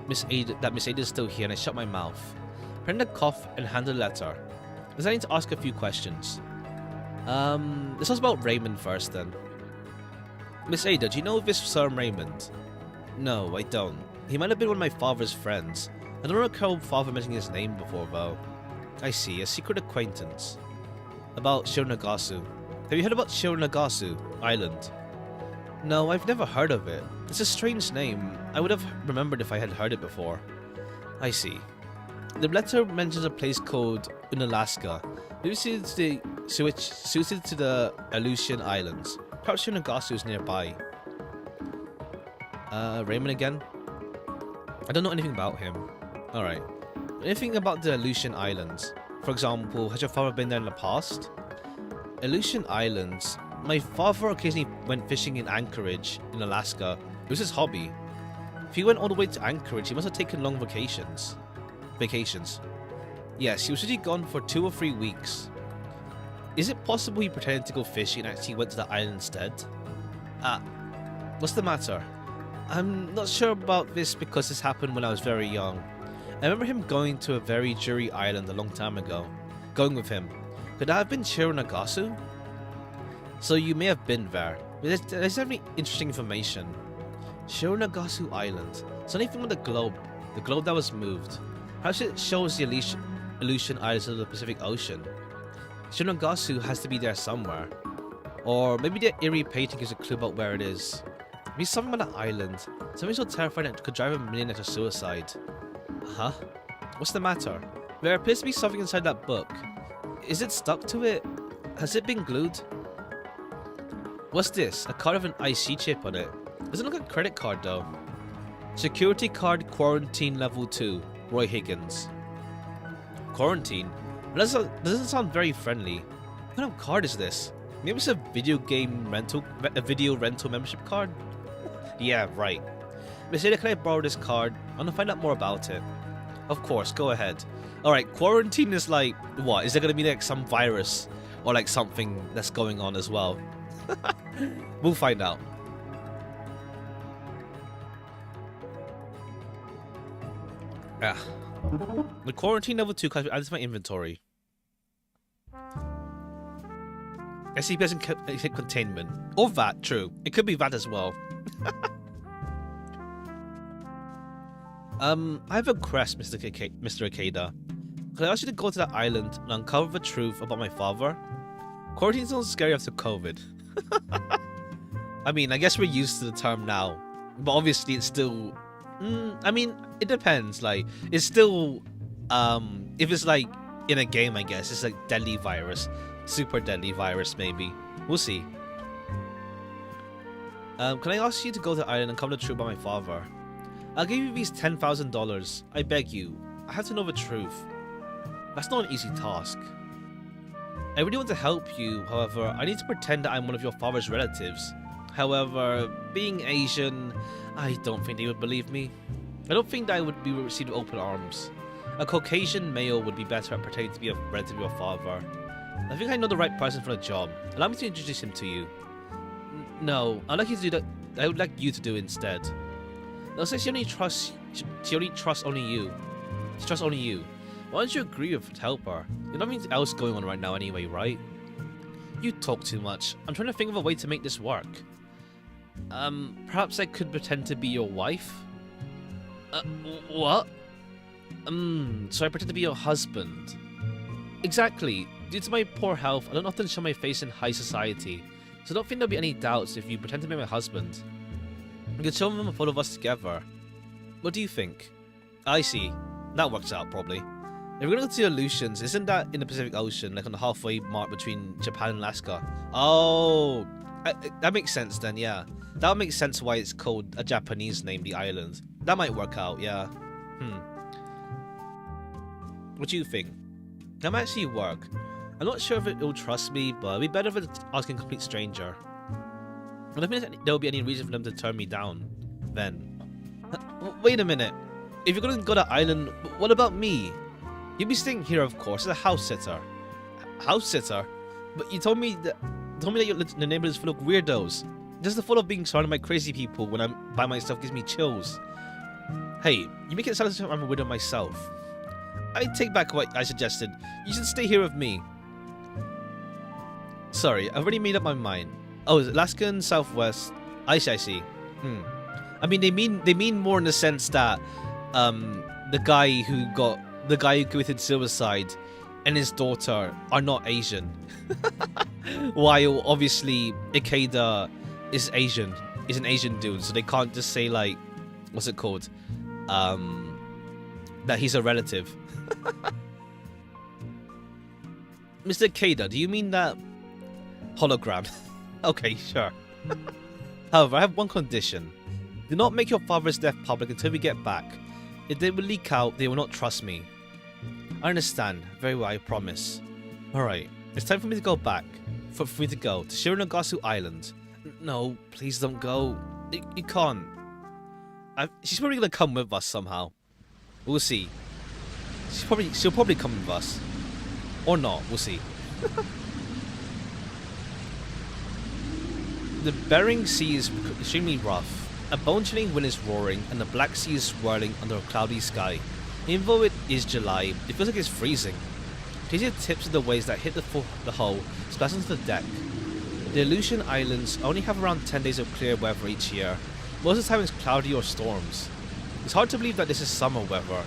that Miss Ada is still here and I shut my mouth. Pretend to cough and hand the letter. Because I need to ask a few questions. Let's talk about Raymond first then. Miss Ada, do you know this Sir Raymond? No, I don't. He might have been one of my father's friends. I don't recall father mentioning his name before though. I see, a secret acquaintance. about Shironagasu. Have you heard about Shironagasu Island? No, I've never heard of it. It's a strange name. I would have remembered if I had heard it before. I see. The letter mentions a place called Unalaska, suited to the Aleutian Islands. Perhaps Shironagasu is nearby. Raymond again? I don't know anything about him. Alright. Anything about the Aleutian Islands? For example, has your father been there in the past? Aleutian Islands? My father occasionally went fishing in Anchorage, in Alaska. It was his hobby. If he went all the way to Anchorage, he must have taken long vacations. Yes, he was usually gone for 2 or 3 weeks. Is it possible he pretended to go fishing and actually went to the island instead? What's the matter? I'm not sure about this because this happened when I was very young. I remember him going to a very dreary island a long time ago. Going with him. Could that have been Shironagasu? So you may have been there. There's definitely interesting information. Shironagasu Island. It's anything on the globe. The globe that was moved. Perhaps it shows the Aleutian Islands of the Pacific Ocean. Shironagasu has to be there somewhere. Or maybe the eerie painting gives a clue about where it is. Maybe something on an island. Something so terrifying that could drive a millionaire to suicide. Huh? What's the matter? There appears to be something inside that book. Is it stuck to it? Has it been glued? What's this? A card with an IC chip on it. Doesn't look like a credit card though. Security card quarantine level 2. Roy Higgins. Quarantine? That doesn't sound very friendly. What kind of card is this? Maybe it's a video rental membership card? Yeah, right. Miss Ada, can I borrow this card? I want to find out more about it. Of course, go ahead. Alright, quarantine is like, what? Is there going to be like some virus? Or like something that's going on as well? We'll find out. The quarantine level 2 can add to my inventory. SCP doesn't containment. Or that, true. It could be that as well. I have a request, Mr. Akeda. Can I ask you to go to that island and uncover the truth about my father? Quarantine sounds scary after COVID. I mean, I guess we're used to the term now. But obviously it's still... I mean, it depends. Like, it's still... if it's like in a game, I guess. It's like deadly virus. Super deadly virus, maybe. We'll see. Can I ask you to go to the island and cover the truth about my father? I'll give you these $10,000. I beg you. I have to know the truth. That's not an easy task. I really want to help you, however, I need to pretend that I'm one of your father's relatives. However, being Asian, I don't think they would believe me. I don't think that I would be received with open arms. A Caucasian male would be better at pretending to be a relative of your father. I think I know the right person for the job. Allow me to introduce him to you. No, I'd like you to do that. I would like you to do it instead. Now, since she only trusts only you. She trusts only you. Why don't you agree with to help her? There's nothing else going on right now anyway, right? You talk too much. I'm trying to think of a way to make this work. Perhaps I could pretend to be your wife? What? So I pretend to be your husband. Exactly. Due to my poor health, I don't often show my face in high society, so I don't think there'll be any doubts if you pretend to be my husband. You could show them a photo of us together. What do you think? I see. That works out, probably. If we're gonna go to the Aleutians, isn't that in the Pacific Ocean, like on the halfway mark between Japan and Alaska? Oh, that makes sense then, yeah. That would make sense why it's called a Japanese name, the island. That might work out, yeah. What do you think? That might actually work. I'm not sure if it'll trust me, but it'd be better if it's asking a complete stranger. I don't think there will be any reason for them to turn me down, then. Wait a minute. If you're gonna go to the island, what about me? You'll be staying here, of course, as a house sitter. House sitter? But you told me that the neighborhood is full of weirdos. Just the thought of being surrounded by crazy people when I'm by myself gives me chills. Hey, you make it sound as if I'm a widow myself. I take back what I suggested. You should stay here with me. Sorry, I've already made up my mind. Oh, is it Alaska and Southwest? I see. I mean, they mean more in the sense that the guy who committed suicide and his daughter are not Asian. While obviously Ikeda is Asian, is an Asian dude, so they can't just say like, what's it called? That he's a relative. Mr. Ikeda, do you mean that hologram? Okay, sure. However, I have one condition. Do not make your father's death public until we get back. If they will leak out, they will not trust me. I understand. Very well, I promise. Alright, it's time for me to go back. For me to go to Shironagasu Island. No, please don't go. You can't. She's probably gonna come with us somehow. We'll see. She'll probably come with us. Or not, we'll see. The Bering Sea is extremely rough. A bone-chilling wind is roaring, and the Black Sea is swirling under a cloudy sky. Even though it is July, it feels like it's freezing. Occasional tips of the waves that hit the hull splash onto the deck. The Aleutian Islands only have around 10 days of clear weather each year. Most of the time it's cloudy or storms. It's hard to believe that this is summer weather.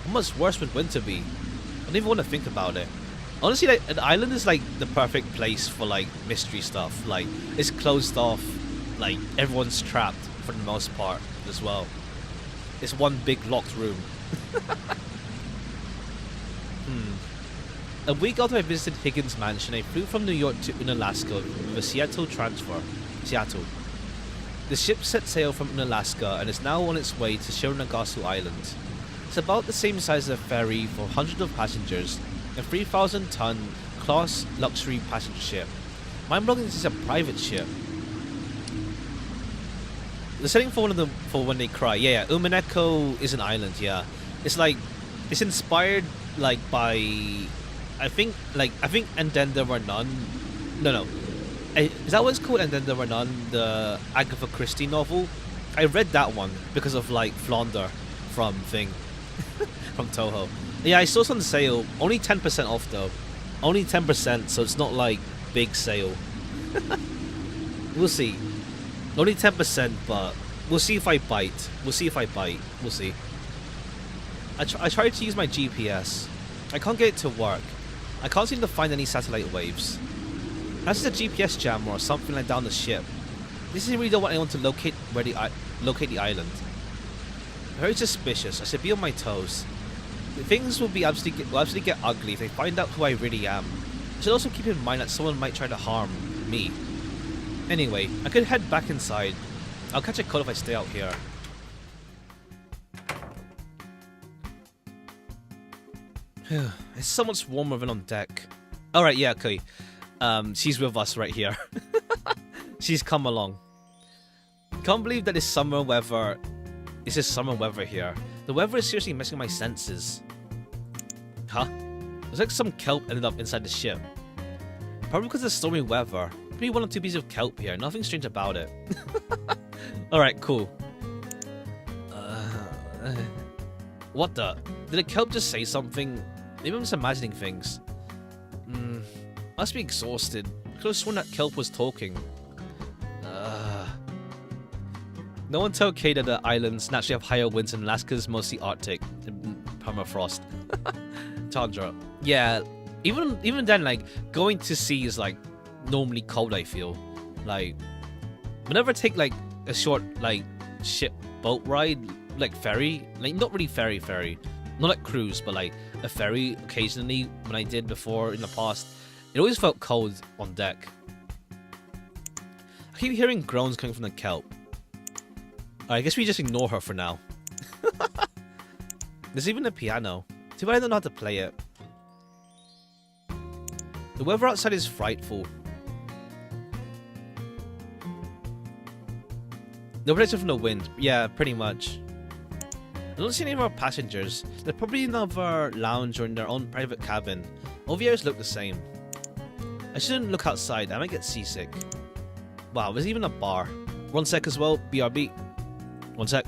How much worse would winter be? I don't even want to think about it. Honestly, like, an island is like the perfect place for like mystery stuff. Like, it's closed off. Like, everyone's trapped for the most part as well. It's one big locked room. A week after I visited Higgins' mansion, I flew from New York to Unalaska with a Seattle transfer. Seattle. The ship set sail from Unalaska and is now on its way to Shironagasu Island. It's about the same size as a ferry for hundreds of passengers, a 3,000-ton class luxury passenger ship. Mind-blowing, this is a private ship. The setting for when they cry. Yeah, Umineko is an island. Yeah, it's like it's inspired like by I think And Then There Were None. No. Is that what it's called? And Then There Were None, the Agatha Christie novel. I read that one because of like Flounder from from Toho. Yeah, I saw it's on sale. Only 10% off though. Only 10%, so it's not like big sale. We'll see. Only 10%, but we'll see if I bite. We'll see. I tried to use my GPS. I can't get it to work. I can't seem to find any satellite waves. That's just a GPS jam or something like down the ship. This is really don't want anyone to locate the island. Very suspicious. I should be on my toes. Things will absolutely get ugly if they find out who I really am. I should also keep in mind that someone might try to harm me. Anyway, I could head back inside. I'll catch a cold if I stay out here. It's so much warmer than on deck. Alright, yeah, okay. She's with us right here. She's come along. Can't believe that it's summer weather. It's just summer weather here. The weather is seriously messing my senses. Huh? Looks like some kelp ended up inside the ship. Probably because of the stormy weather. Maybe one or two pieces of kelp here. Nothing strange about it. Alright, cool. What the? Did the kelp just say something? Maybe I'm just imagining things. Must be exhausted. Could have sworn that kelp was talking. No one tell Kay that the islands naturally have higher winds and Alaska's mostly Arctic. Permafrost. Tundra. Yeah, even then, like, going to sea is, like, normally cold, I feel. Like, whenever I take, like, a short, like, ship boat ride, like, ferry, like, not really ferry. Not like cruise, but, like, a ferry occasionally when I did before in the past. It always felt cold on deck. I keep hearing groans coming from the kelp. I guess we just ignore her for now. There's even a piano. Too bad I don't know how to play it. The weather outside is frightful. No protection from the wind. Yeah, pretty much. I don't see any of our passengers. They're probably in another lounge or in their own private cabin. All the areas look the same. I shouldn't look outside. I might get seasick. Wow, there's even a bar. 1 sec as well. BRB. 1 sec.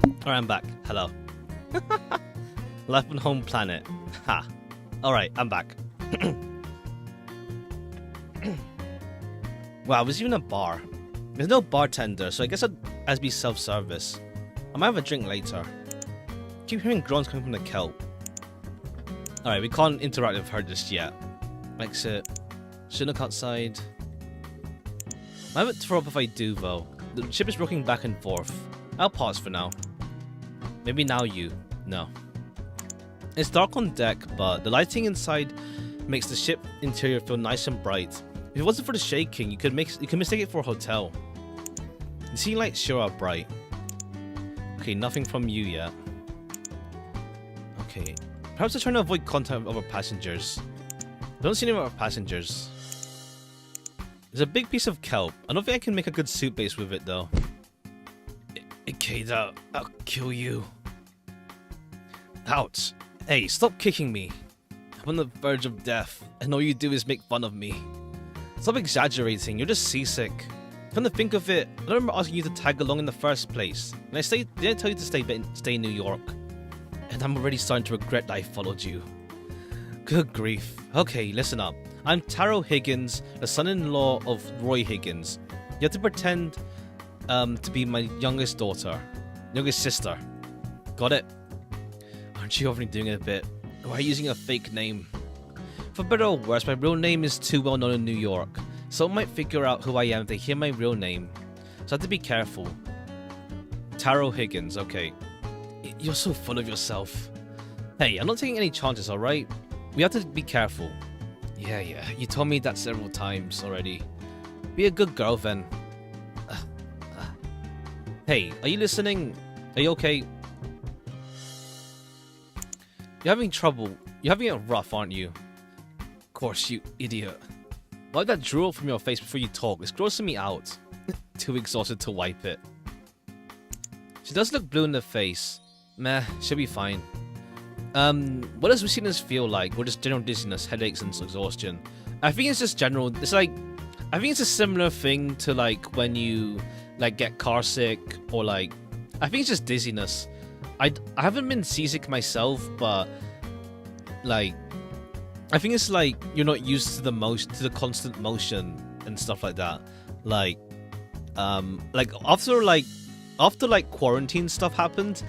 Alright, I'm back. Hello. Life on home planet. Ha. Alright, I'm back. Wow, there's even a bar. There's no bartender, so I guess I'd be self-service. I might have a drink later. Keep hearing groans coming from the kelp. Alright, we can't interact with her just yet. Exit. Shouldn't look outside. I might throw up if I do, though. The ship is rocking back and forth. I'll pause for now. Maybe now you. No. It's dark on deck, but the lighting inside makes the ship interior feel nice and bright. If it wasn't for the shaking, you could mistake it for a hotel. The ceiling lights sure are bright. Okay, nothing from you yet. Okay. Perhaps they're trying to avoid contact with other passengers. I don't see any other passengers. There's a big piece of kelp. I don't think I can make a good soup base with it, though. Ikeda, I'll kill you. Ouch. Hey, stop kicking me. I'm on the verge of death, and all you do is make fun of me. Stop exaggerating, you're just seasick. Come to think of it, I don't remember asking you to tag along in the first place. And didn't tell you to stay in New York. And I'm already starting to regret that I followed you. Good grief. Okay, listen up. I'm Taro Higgins, the son-in-law of Roy Higgins. You have to pretend to be my youngest sister. Got it? Aren't you already doing it a bit? Why are you using a fake name? For better or worse, my real name is too well known in New York. Someone might figure out who I am if they hear my real name. So I have to be careful. Taro Higgins, okay. You're so full of yourself. Hey, I'm not taking any chances, alright? We have to be careful. Yeah, you told me that several times already. Be a good girl then. Hey, are you listening? Are you okay? You're having trouble. You're having it rough, aren't you? Of course, you idiot. Wipe that drool from your face before you talk. It's grossing me out. Too exhausted to wipe it. She does look blue in the face. Meh, she'll be fine. What does weakness feel like? Or just general dizziness, headaches, and exhaustion? I think it's just general. It's like, I think it's a similar thing to like when you like get car sick or like, I think it's just dizziness. I haven't been seasick myself, but like, I think it's like you're not used to the constant motion and stuff like that. Like after quarantine stuff happened,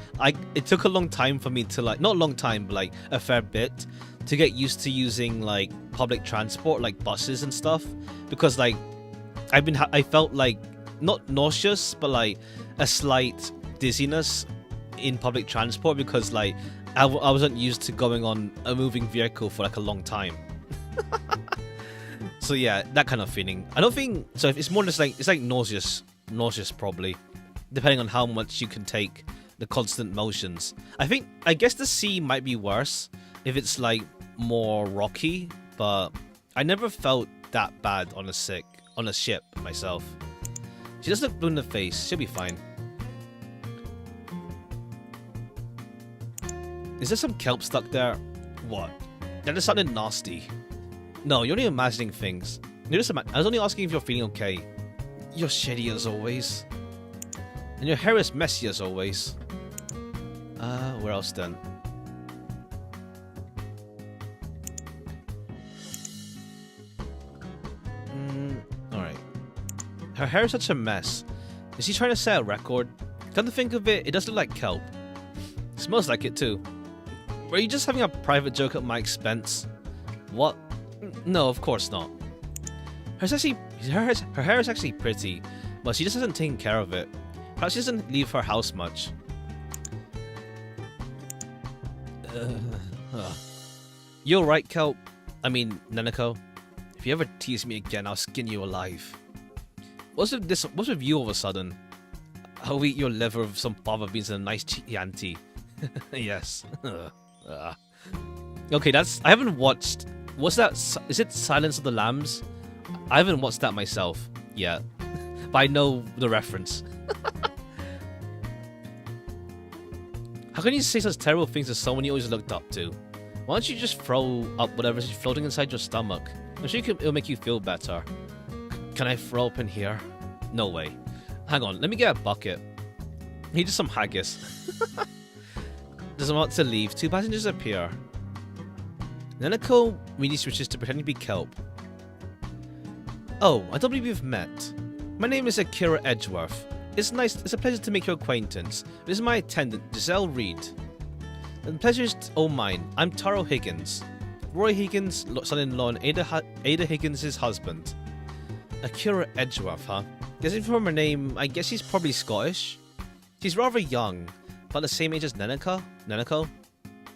it took a long time for me to like, not a long time, but like a fair bit to get used to using like public transport, like buses and stuff, because like I felt like not nauseous, but like a slight dizziness in public transport because like I wasn't used to going on a moving vehicle for like a long time. So yeah, that kind of feeling. I don't think so. It's more just like, it's like nauseous probably, depending on how much you can take the constant motions. I guess the sea might be worse if it's like more rocky, but I never felt that bad on a ship myself. She doesn't look blue in the face. She'll be fine. Is there some kelp stuck there? What? That just sounded nasty. No, you're only imagining things. I was only asking if you're feeling okay. You're shitty as always. And your hair is messy as always. Where else then? Alright. Her hair is such a mess. Is she trying to set a record? Come to think of it, it does look like kelp. It smells like it too. Were you just having a private joke at my expense? What? No, of course not. Her hair is actually pretty, but she just hasn't taken care of it. Perhaps she doesn't leave her house much. You alright, Kelp? I mean, Nanako. If you ever tease me again, I'll skin you alive. What's with you all of a sudden? I'll eat your liver with some fava beans and a nice Chianti. Yes. Okay, I haven't watched. What's that? Is it Silence of the Lambs? I haven't watched that myself yet, but I know the reference. How can you say such terrible things to someone you always looked up to? Why don't you just throw up whatever's floating inside your stomach? I'm sure it'll make you feel better. Can I throw up in here? No way. Hang on, let me get a bucket. He just some haggis. Doesn't want to leave. 2 passengers appear. Nanako immediately switches to pretending to be Kelp. Oh, I don't believe we've met. My name is Akira Edgeworth. It's a pleasure to make your acquaintance. This is my attendant, Giselle Reed. The pleasure's all mine. I'm Taro Higgins. Roy Higgins' son-in-law and Ada Higgins' husband. Akira Edgeworth, huh? Guessing from her name, I guess she's probably Scottish. She's rather young, about the same age as Nanako.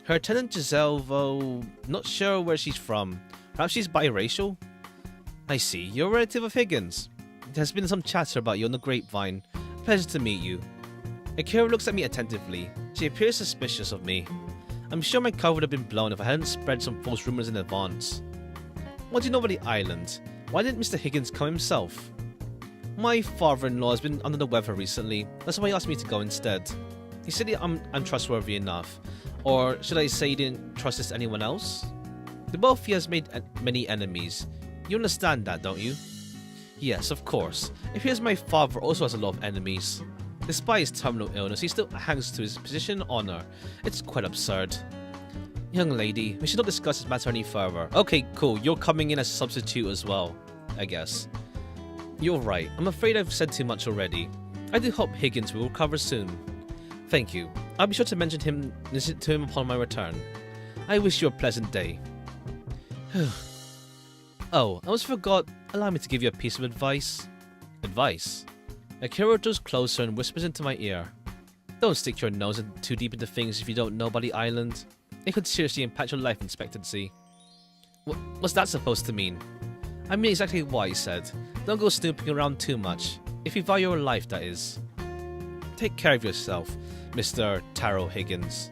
Her attendant Giselle, though, not sure where she's from. Perhaps she's biracial? I see, you're a relative of Higgins. There's been some chatter about you on the grapevine. Pleasure to meet you. Akira looks at me attentively. She appears suspicious of me. I'm sure my cover would have been blown if I hadn't spread some false rumors in advance. What do you know about the island? Why didn't Mr. Higgins come himself? My father-in-law has been under the weather recently. That's why he asked me to go instead. He said I'm trustworthy enough. Or should I say he didn't trust this to anyone else? The wealthy has made many enemies. You understand that, don't you? Yes, of course. It appears my father also has a lot of enemies. Despite his terminal illness, he still hangs to his position of honor. It's quite absurd. Young lady, we should not discuss this matter any further. Okay, cool. You're coming in as a substitute as well, I guess. You're right. I'm afraid I've said too much already. I do hope Higgins will recover soon. Thank you. I'll be sure to mention to him upon my return. I wish you a pleasant day. Oh, I almost forgot. Allow me to give you a piece of advice. Advice? Akira draws closer and whispers into my ear. Don't stick your nose too deep into things if you don't know about the island. It could seriously impact your life expectancy. What's that supposed to mean? I mean exactly what I said. Don't go snooping around too much. If you value your life, that is. Take care of yourself, Mr. Taro Higgins.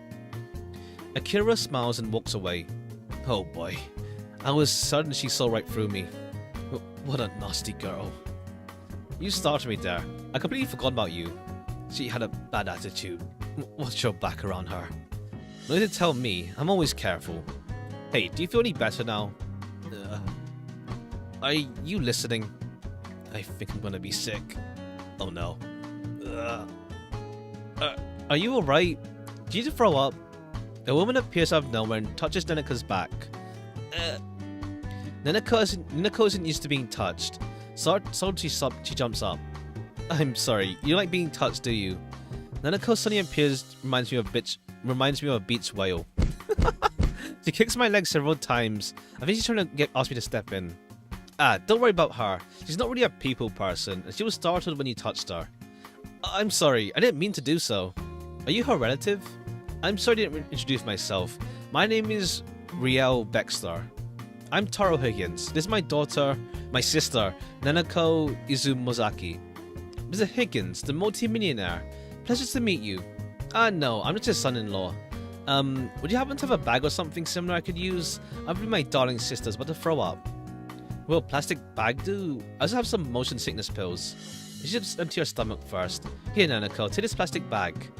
Akira smiles and walks away. Oh boy. I was certain she saw right through me. What a nasty girl. You startled me there. I completely forgot about you. She had a bad attitude. Watch your back around her. No need to tell me. I'm always careful. Hey, do you feel any better now? Are you listening? I think I'm gonna be sick. Oh no. Are you alright? Do you need to throw up? A woman appears out of nowhere and touches Nanako's back. Nanako isn't used to being touched. So she jumps up. I'm sorry, you don't like being touched, do you? Nanako suddenly appears, reminds me of a beach whale. She kicks my leg several times. I think she's trying to ask me to step in. Don't worry about her. She's not really a people person, and she was startled when you touched her. I'm sorry, I didn't mean to do so. Are you her relative? I'm sorry I didn't introduce myself. My name is Riel Bexter. I'm Taro Higgins. This is my sister, Nanako Izumozaki. Mr. Higgins, the multi-millionaire. Pleasure to meet you. No, I'm just his son-in-law. Would you happen to have a bag or something similar I could use? I'll be my darling sister's about to throw up. Will a plastic bag do? I also have some motion sickness pills. You should just empty your stomach first. Here, Nanako, take this plastic bag.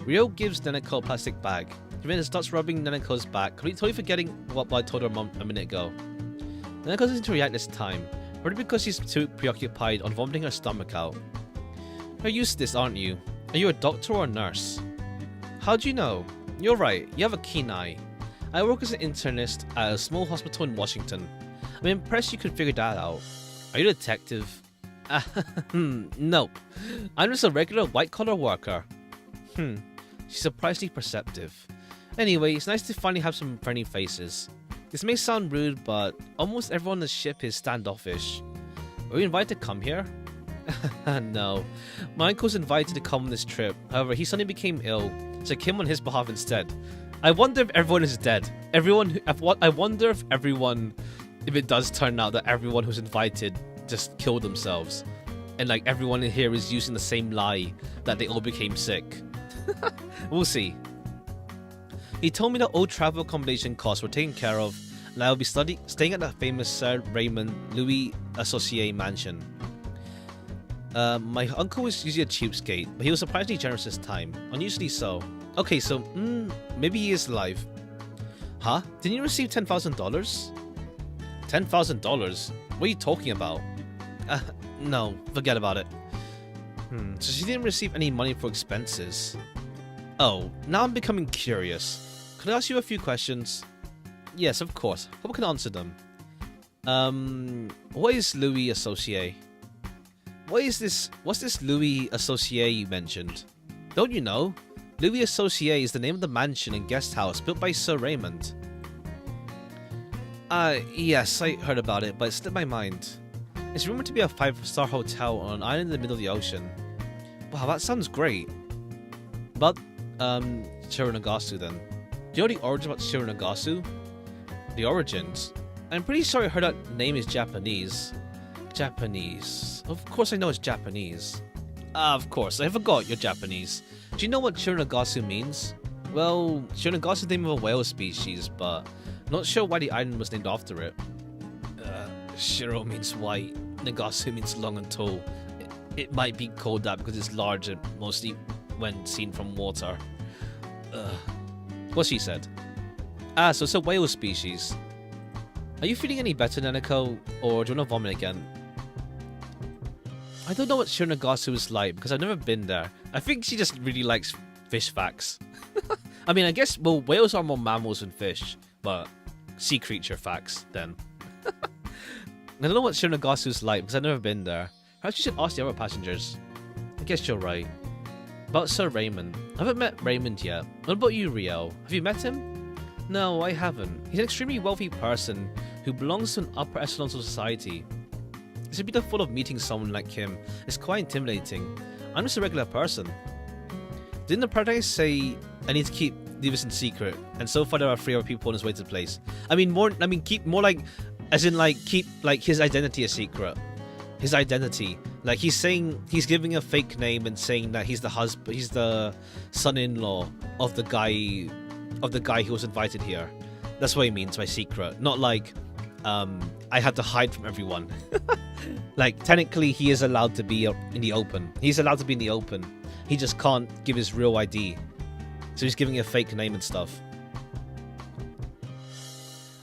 Ryo gives Nanako a plastic bag. He then starts rubbing Nanako's back, totally forgetting what I told her mom a minute ago. Nanako doesn't react this time, probably because she's too preoccupied on vomiting her stomach out. You're used to this, aren't you? Are you a doctor or a nurse? How do you know? You're right, you have a keen eye. I work as an internist at a small hospital in Washington. I'm impressed you could figure that out. Are you a detective? Nope. I'm just a regular white-collar worker. She's surprisingly perceptive. Anyway, it's nice to finally have some friendly faces. This may sound rude, but almost everyone on the ship is standoffish. Were you invited to come here? No. My uncle's invited to come on this trip. However, he suddenly became ill, so I came on his behalf instead. I wonder if everyone is dead. I wonder if if it does turn out that everyone who's invited just killed themselves. And like everyone in here is using the same lie that they all became sick. We'll see. He told me that all travel accommodation costs were taken care of, and I will be staying at the famous Sir Raymond Louis Associé mansion. My uncle was usually a cheapskate, but he was surprisingly generous this time. Unusually so. Okay, so, maybe he is alive. Huh? Didn't you receive $10,000? $10,000? What are you talking about? No, forget about it. So she didn't receive any money for expenses. Oh, now I'm becoming curious. Could I ask you a few questions? Yes, of course. Hope I can answer them. What is Louis Associé? What's this Louis Associé you mentioned? Don't you know? Louis Associé is the name of the mansion and guest house built by Sir Raymond. Yes, I heard about it, but it slipped my mind. It's rumored to be a 5-star hotel on an island in the middle of the ocean. Wow, that sounds great. But, Shironagasu then. Do you know the origin about Shironagasu? The origins? I'm pretty sure I heard that name is Japanese. Japanese. Of course I know it's Japanese. Of course, I forgot you're Japanese. Do you know what Shironagasu means? Well, Shironagasu is the name of a whale species, but not sure why the island was named after it. Shiro means white, Nagasu means long and tall. It might be called that because it's large and mostly when seen from water. What she said. So it's a whale species. Are you feeling any better, Nanako, or do you want to vomit again? I don't know what Shironagasu is like because I've never been there. I think she just really likes fish facts. I mean, I guess, well, whales are more mammals than fish, but sea creature facts then. I don't know what Shironagasu is like because I've never been there. Perhaps you should ask the other passengers. I guess you're right. About Sir Raymond. I haven't met Raymond yet. What about you, Rio? Have you met him? No, I haven't. He's an extremely wealthy person who belongs to an upper echelon of society. It's a bit full of meeting someone like him. It's quite intimidating. I'm just a regular person. Didn't the paradise say I need to keep this in secret? And so far there are 3 other people on his way to the place. Keep more like, as in like keep like his identity a secret. His identity, like he's saying, he's giving a fake name and saying that he's the husband, he's the son-in-law of the guy who was invited here. That's what he means by secret. Not like, I had to hide from everyone. Like technically, he is allowed to be in the open. He's allowed to be in the open. He just can't give his real ID. So he's giving a fake name and stuff.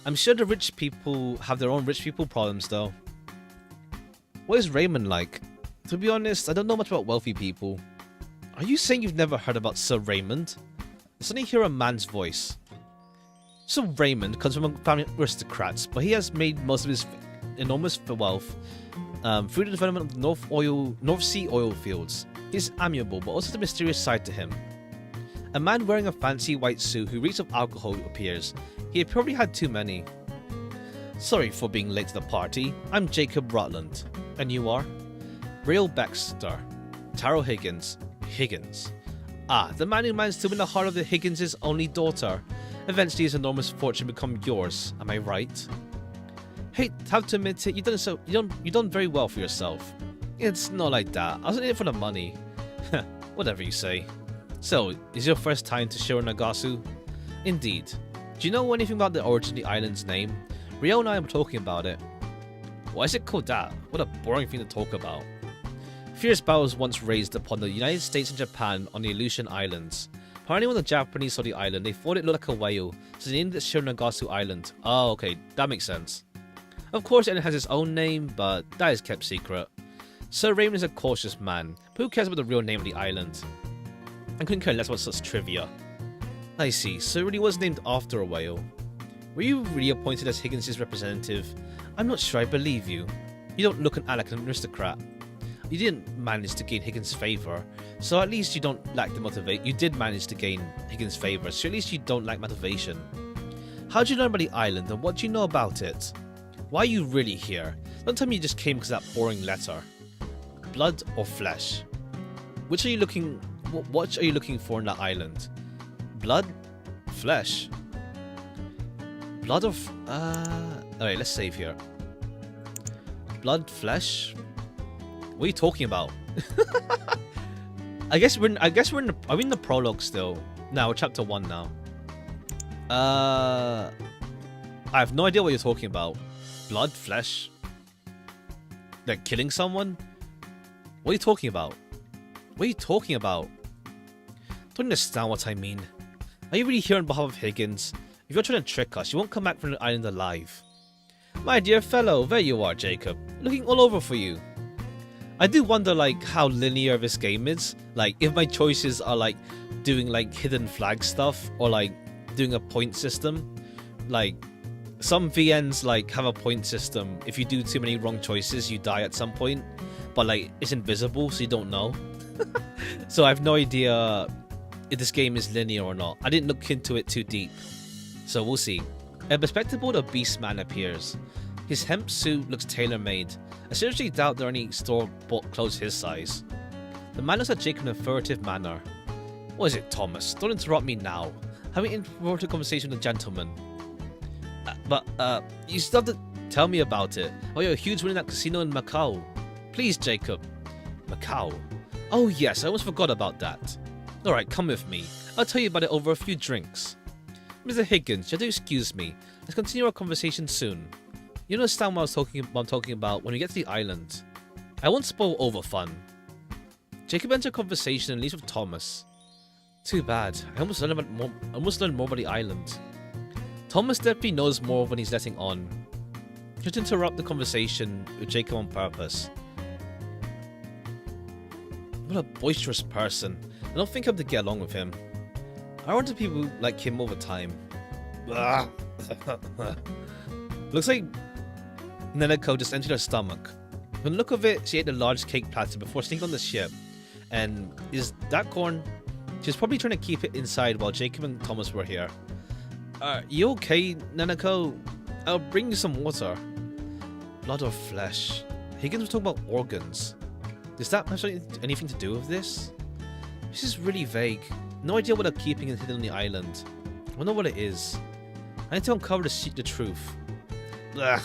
I'm sure the rich people have their own rich people problems though. What is Raymond like? To be honest, I don't know much about wealthy people. Are you saying you've never heard about Sir Raymond? I suddenly hear a man's voice. Sir Raymond comes from a family of aristocrats, but he has made most of his enormous wealth through the development of the North Sea oil fields. He's amiable, but also the mysterious side to him. A man wearing a fancy white suit who reeks of alcohol appears. He had probably had too many. Sorry for being late to the party. I'm Jacob Rutland. And you are? Real Baxter. Taro Higgins. Higgins. Ah, the man who managed to win the heart of the Higgins' only daughter. Eventually his enormous fortune become yours. Am I right? Hey, have to admit it, you've done very well for yourself. It's not like that. I was in it for the money. Whatever you say. So, is your first time to Shironagasu? Indeed. Do you know anything about the origin of the island's name? Rio and I were talking about it. Why is it called that? What a boring thing to talk about. Fierce battles once raised upon the United States and Japan on the Aleutian Islands. Apparently when the Japanese saw the island, they thought it looked like a whale, so they named it Shironagasu Island. Oh, okay, that makes sense. Of course, it has its own name, but that is kept secret. Sir Raymond is a cautious man, but who cares about the real name of the island? I couldn't care less about such trivia. I see, so it really was named after a whale. Were you really appointed as Higgins' representative? I'm not sure I believe you. You don't look and act like an aristocrat. You didn't manage to gain Higgins' favour, so at least you don't lack the motivation. You did manage to gain Higgins' favour, so at least you don't lack motivation. How did you learn about the island and what do you know about it? Why are you really here? Don't tell me you just came because of that boring letter. Blood or flesh? What are you looking for in that island? Blood? Flesh? Blood of... Alright, let's save here. Blood, flesh? What are you talking about? I guess we're in the prologue still. No, we're chapter 1 now. I have no idea what you're talking about. Blood, flesh? Like killing someone? What are you talking about? What are you talking about? Don't understand what I mean. Are you really here on behalf of Higgins? If you're trying to trick us, you won't come back from the island alive. My dear fellow, there you are, Jacob. Looking all over for you. I do wonder like how linear this game is. Like if my choices are like doing like hidden flag stuff or like doing a point system. Like some VNs like have a point system. If you do too many wrong choices, you die at some point. But like it's invisible, so you don't know. So I have no idea if this game is linear or not. I didn't look into it too deep. So we'll see. A bespectacled Beastman appears. His hemp suit looks tailor-made. I seriously doubt there are any store-bought clothes his size. The man looks at Jacob in a furtive manner. What is it, Thomas? Don't interrupt me now. Having an important conversation with a gentleman. But you still have to tell me about it. Oh, you're a huge winner in that casino in Macau. Please, Jacob. Macau? Oh yes, I almost forgot about that. Alright, come with me. I'll tell you about it over a few drinks. Mr. Higgins, you have to excuse me. Let's continue our conversation soon. You understand what I'm talking about when we get to the island. I won't spoil over fun. Jacob enters a conversation and leaves with Thomas. Too bad. I almost learned more about the island. Thomas definitely knows more when he's letting on. Just interrupt the conversation with Jacob on purpose. What a boisterous person. I don't think I'm to get along with him. I run to people like him all the time. Looks like Neneko just emptied her stomach. From the look of it, she ate a large cake platter before sneaking on the ship. And is that corn? She's probably trying to keep it inside while Jacob and Thomas were here. You okay, Neneko? I'll bring you some water. Blood or flesh? Higgins was talking about organs. Does that have anything to do with this? This is really vague. No idea what they're keeping hidden on the island. I wonder what it is. I need to uncover the truth. I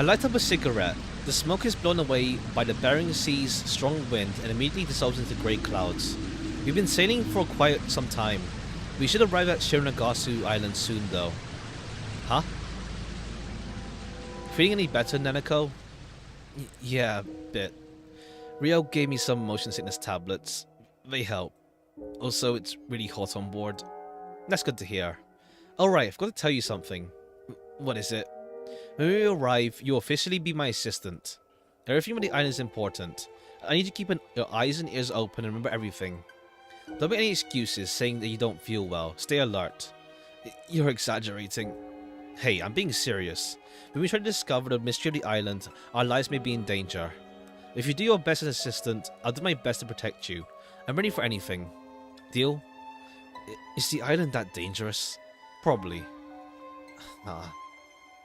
light up a cigarette. The smoke is blown away by the Bering Sea's strong wind and immediately dissolves into grey clouds. We've been sailing for quite some time. We should arrive at Shironagasu Island soon though. Huh? Feeling any better, Neneko? Yeah, a bit. Rio gave me some motion sickness tablets. They help. Also, it's really hot on board. That's good to hear. Alright, I've got to tell you something. What is it? When we arrive, you'll officially be my assistant. Everything on the island is important. I need you to keep your eyes and ears open and remember everything. Don't make any excuses saying that you don't feel well. Stay alert. You're exaggerating. Hey, I'm being serious. When we try to discover the mystery of the island, our lives may be in danger. If you do your best as assistant, I'll do my best to protect you. I'm ready for anything. Deal? Is the island that dangerous? Probably.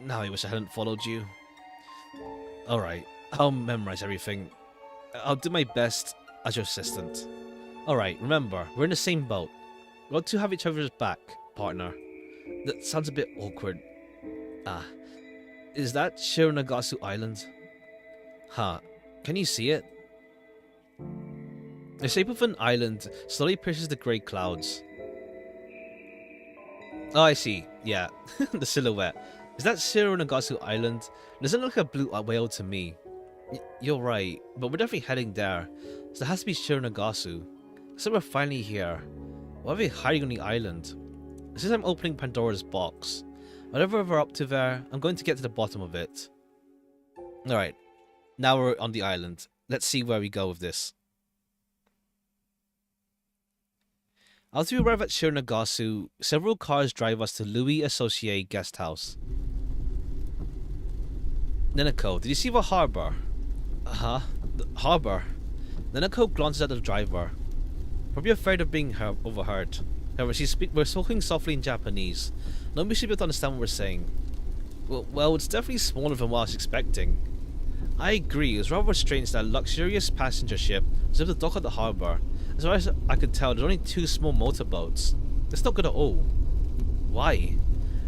Now I wish I hadn't followed you. Alright, I'll memorize everything. I'll do my best as your assistant. Alright, remember, we're in the same boat. We ought to have each other's back, partner. That sounds a bit awkward. Is that Shironagasu Island? Huh, can you see it? The shape of an island slowly pierces the grey clouds. Oh, I see. Yeah, the silhouette. Is that Shironagasu Island? It doesn't look like a blue whale to me. You're right, but we're definitely heading there. So it has to be Shironagasu. So we're finally here. Why are they hiding on the island? Since I'm opening Pandora's box, whatever we're up to there, I'm going to get to the bottom of it. Alright, now we're on the island. Let's see where we go with this. As we arrive at Shironagasu, several cars drive us to Louis Associé Guest House. Neneko, did you see the harbour? The harbour? Neneko glances at the driver. Probably afraid of being overheard. However, we're talking softly in Japanese. Nobody should be able to understand what we're saying. Well, it's definitely smaller than what I was expecting. I agree, it was rather strange that a luxurious passenger ship was able to dock at the harbour. As far as I could tell, there's only 2 small motorboats. That's not good at all. Why?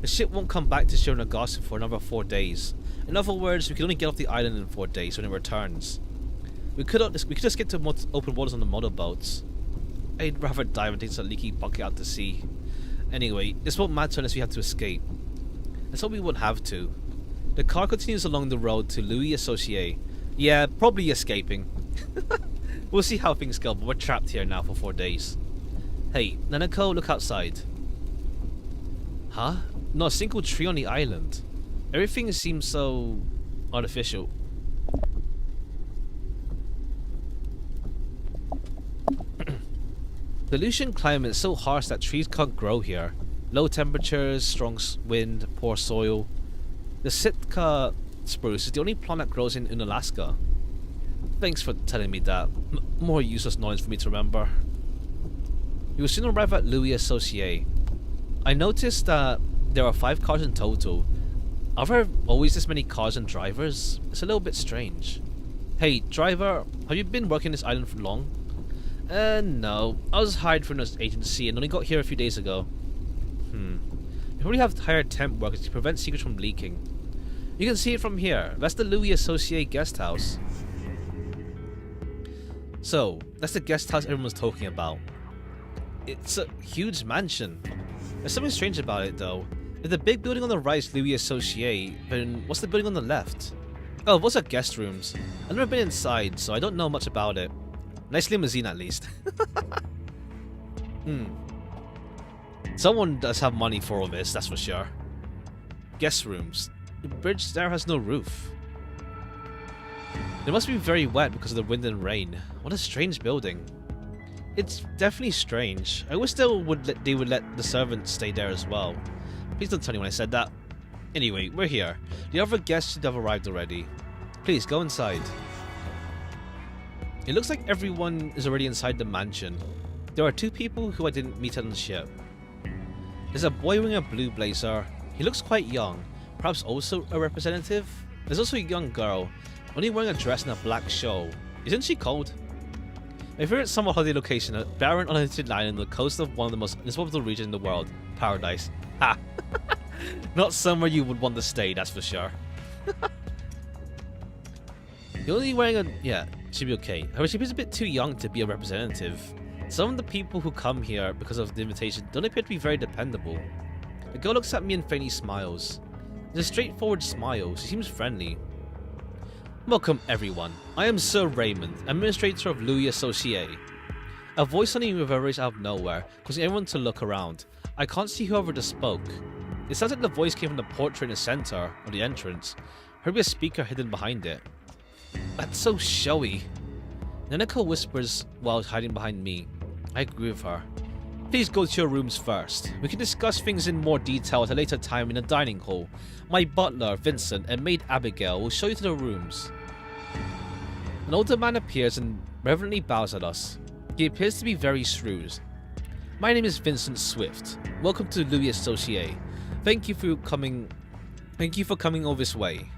The ship won't come back to Shironagasu for another 4 days. In other words, we can only get off the island in 4 days when it returns. We could just get to open waters on the motorboats. I'd rather dive and take a leaky bucket out to sea. Anyway, this won't matter unless we have to escape. Let's hope we won't have to. The car continues along the road to Louis Associé. Yeah, probably escaping. We'll see how things go, but we're trapped here now for 4 days. Hey, Neneko, look outside. Huh? not a single tree on the island. Everything seems so artificial. The Lucian climate is so harsh that trees can't grow here. Low temperatures, strong wind, poor soil. The Sitka spruce is the only plant that grows in Alaska. Thanks for telling me that. More useless knowledge for me to remember. You will soon arrive at Louis Associé. I noticed that there are 5 cars in total. Are there always this many cars and drivers? It's a little bit strange. Hey, driver, have you been working this island for long? No. I was hired from an agency and only got here a few days ago. You probably have hired temp workers to prevent secrets from leaking. You can see it from here. That's the Louis Associé guest house. So, that's the guest house everyone's talking about. It's a huge mansion. There's something strange about it though. If the big building on the right is Louis Associé, then what's the building on the left? Oh, those are guest rooms. I've never been inside, so I don't know much about it. Nice limousine at least. Someone does have money for all this, that's for sure. Guest rooms. The bridge there has no roof. It must be very wet because of the wind and rain. What a strange building. It's definitely strange. I wish they would let the servants stay there as well. Please don't tell anyone I said that. Anyway, we're here. The other guests should have arrived already. Please, go inside. It looks like everyone is already inside the mansion. There are 2 people who I didn't meet on the ship. There's a boy wearing a blue blazer. He looks quite young. Perhaps also a representative? There's also a young girl, only wearing a dress and a black shawl. Isn't she cold? My favorite summer holiday location, a barren uninhabited island on the coast of one of the most inhospitable regions in the world. Paradise. Ha! Not somewhere you would want to stay, that's for sure. You're only wearing a... yeah, she'll be okay. However, she's a bit too young to be a representative. Some of the people who come here because of the invitation don't appear to be very dependable. The girl looks at me and faintly smiles. It's a straightforward smile, she seems friendly. Welcome everyone. I am Sir Raymond, administrator of Louis Associé. A voice suddenly reverberates out of nowhere, causing everyone to look around. I can't see whoever just spoke. It sounds like the voice came from the portrait in the center of the entrance. Probably a speaker hidden behind it. That's so showy. Nanako whispers while hiding behind me. I agree with her. Please go to your rooms first. We can discuss things in more detail at a later time in the dining hall. My butler, Vincent, and maid Abigail will show you to the rooms. An older man appears and reverently bows at us. He appears to be very shrewd. My name is Vincent Swift. Welcome to Louis Associé. Thank you for coming all this way.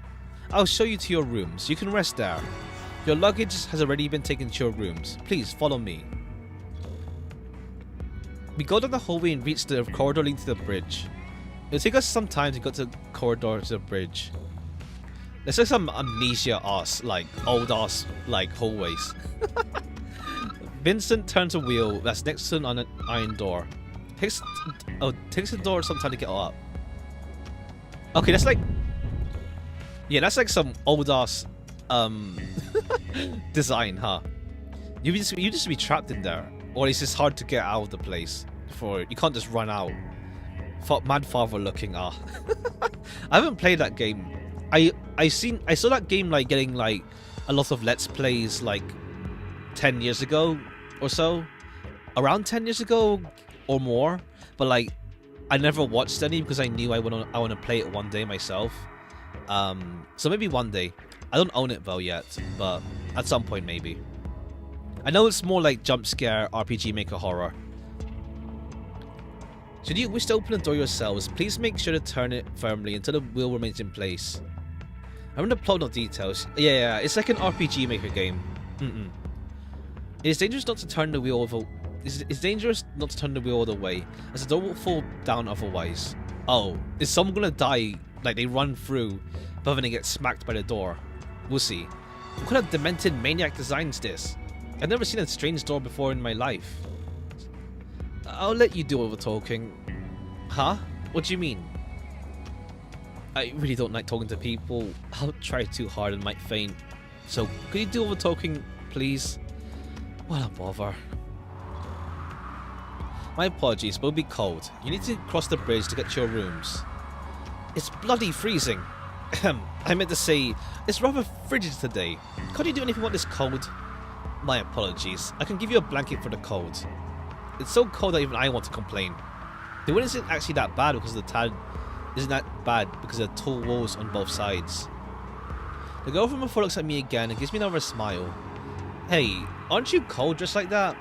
I'll show you to your rooms. You can rest there. Your luggage has already been taken to your rooms. Please follow me. We go down the hallway and reach the corridor leading to the bridge. It'll take us some time to go to the corridor to the bridge. There's like some amnesia ass, like old ass, like hallways. Vincent turns a wheel that's next to an iron door. Takes the door some time to get up. Okay, that's like, yeah, that's like some old ass design, huh? You just be trapped in there, or it's just hard to get out of the place. You can't just run out. Mad father looking. I haven't played that game. I saw that game like getting like a lot of let's plays like 10 years ago or so, around 10 years ago or more. But like I never watched any because I knew I want to play it one day myself. So maybe one day. I don't own it though yet, but at some point maybe. I know it's more like jump scare, RPG Maker horror. Should you wish to open the door yourselves, please make sure to turn it firmly until the wheel remains in place. I haven't uploaded no details. Yeah, it's like an RPG Maker game. It is dangerous not to turn the wheel over. It's dangerous not to turn the wheel all the way, as the door will fall down otherwise. Oh, is someone gonna die? Like they run through, but then they get smacked by the door. We'll see. What kind of demented maniac designs this? I've never seen a strange door before in my life. I'll let you do all the talking. Huh? What do you mean? I really don't like talking to people. I'll try too hard and might faint. So, could you do all the talking, please? What a bother. My apologies, but it'll be cold. You need to cross the bridge to get to your rooms. It's bloody freezing. I meant to say, it's rather frigid today. Can't you do anything about this cold? My apologies. I can give you a blanket for the cold. It's so cold that even I want to complain. The wind isn't actually that bad because of the because of the tall walls on both sides. The girl from before looks at me again and gives me another smile. Hey, aren't you cold just like that?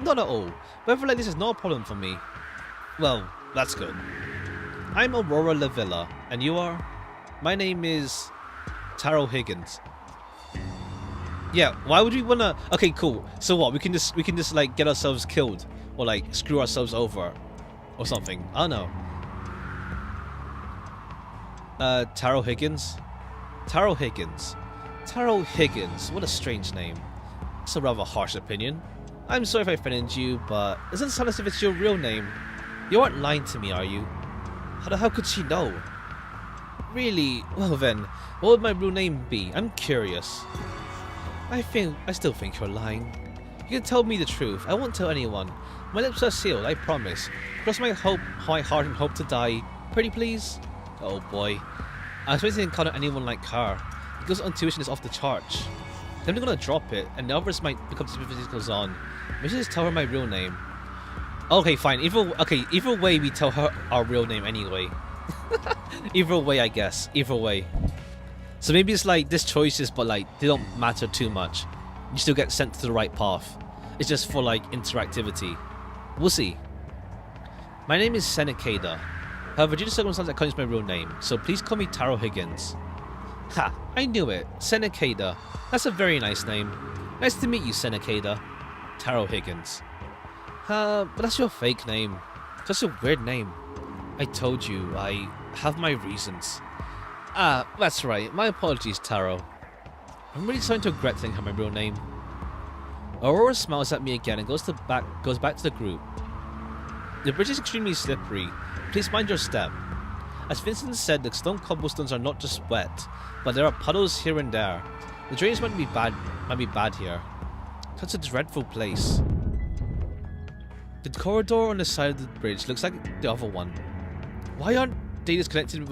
Not at all. Weather like this is not a problem for me. Well, that's good. I'm Aurora Lavilla, and you are? My name is Taro Higgins. Yeah, why would we wanna? Okay, cool. So what? We can just like get ourselves killed or like screw ourselves over or something. I don't know. Taro Higgins. Taro Higgins. Taro Higgins. What a strange name. It's a rather harsh opinion. I'm sorry if I offended you, but it doesn't sound as if it's your real name. You aren't lying to me, are you? How the hell could she know? Really? Well then, what would my real name be? I'm curious. I still think you're lying. You can tell me the truth. I won't tell anyone. My lips are sealed, I promise. Cross my heart and hope to die. Pretty please? Oh boy. I was waiting to encounter anyone like her. Because intuition is off the charts. I'm gonna drop it, and the others might become suspicious as it goes on. Maybe just tell her my real name. Okay, fine. Either way, we tell her our real name anyway. Either way, I guess. Either way. So maybe it's like this choices, but like they don't matter too much. You still get sent to the right path. It's just for like interactivity. We'll see. My name is Senekada. However, due to circumstances, I can't use my real name, so please call me Taro Higgins. Ha! I knew it. Senekada. That's a very nice name. Nice to meet you, Senekada. Taro Higgins. But that's your fake name. Just a weird name. I told you, I have my reasons. Ah, that's right. My apologies, Taro. I'm really starting to regret saying my real name. Aurora smiles at me again and goes back to the group. The bridge is extremely slippery. Please mind your step. As Vincent said, the stone cobblestones are not just wet, but there are puddles here and there. The drainage might be bad here. Such a dreadful place. The corridor on the side of the bridge looks like the other one. Why aren't they just connected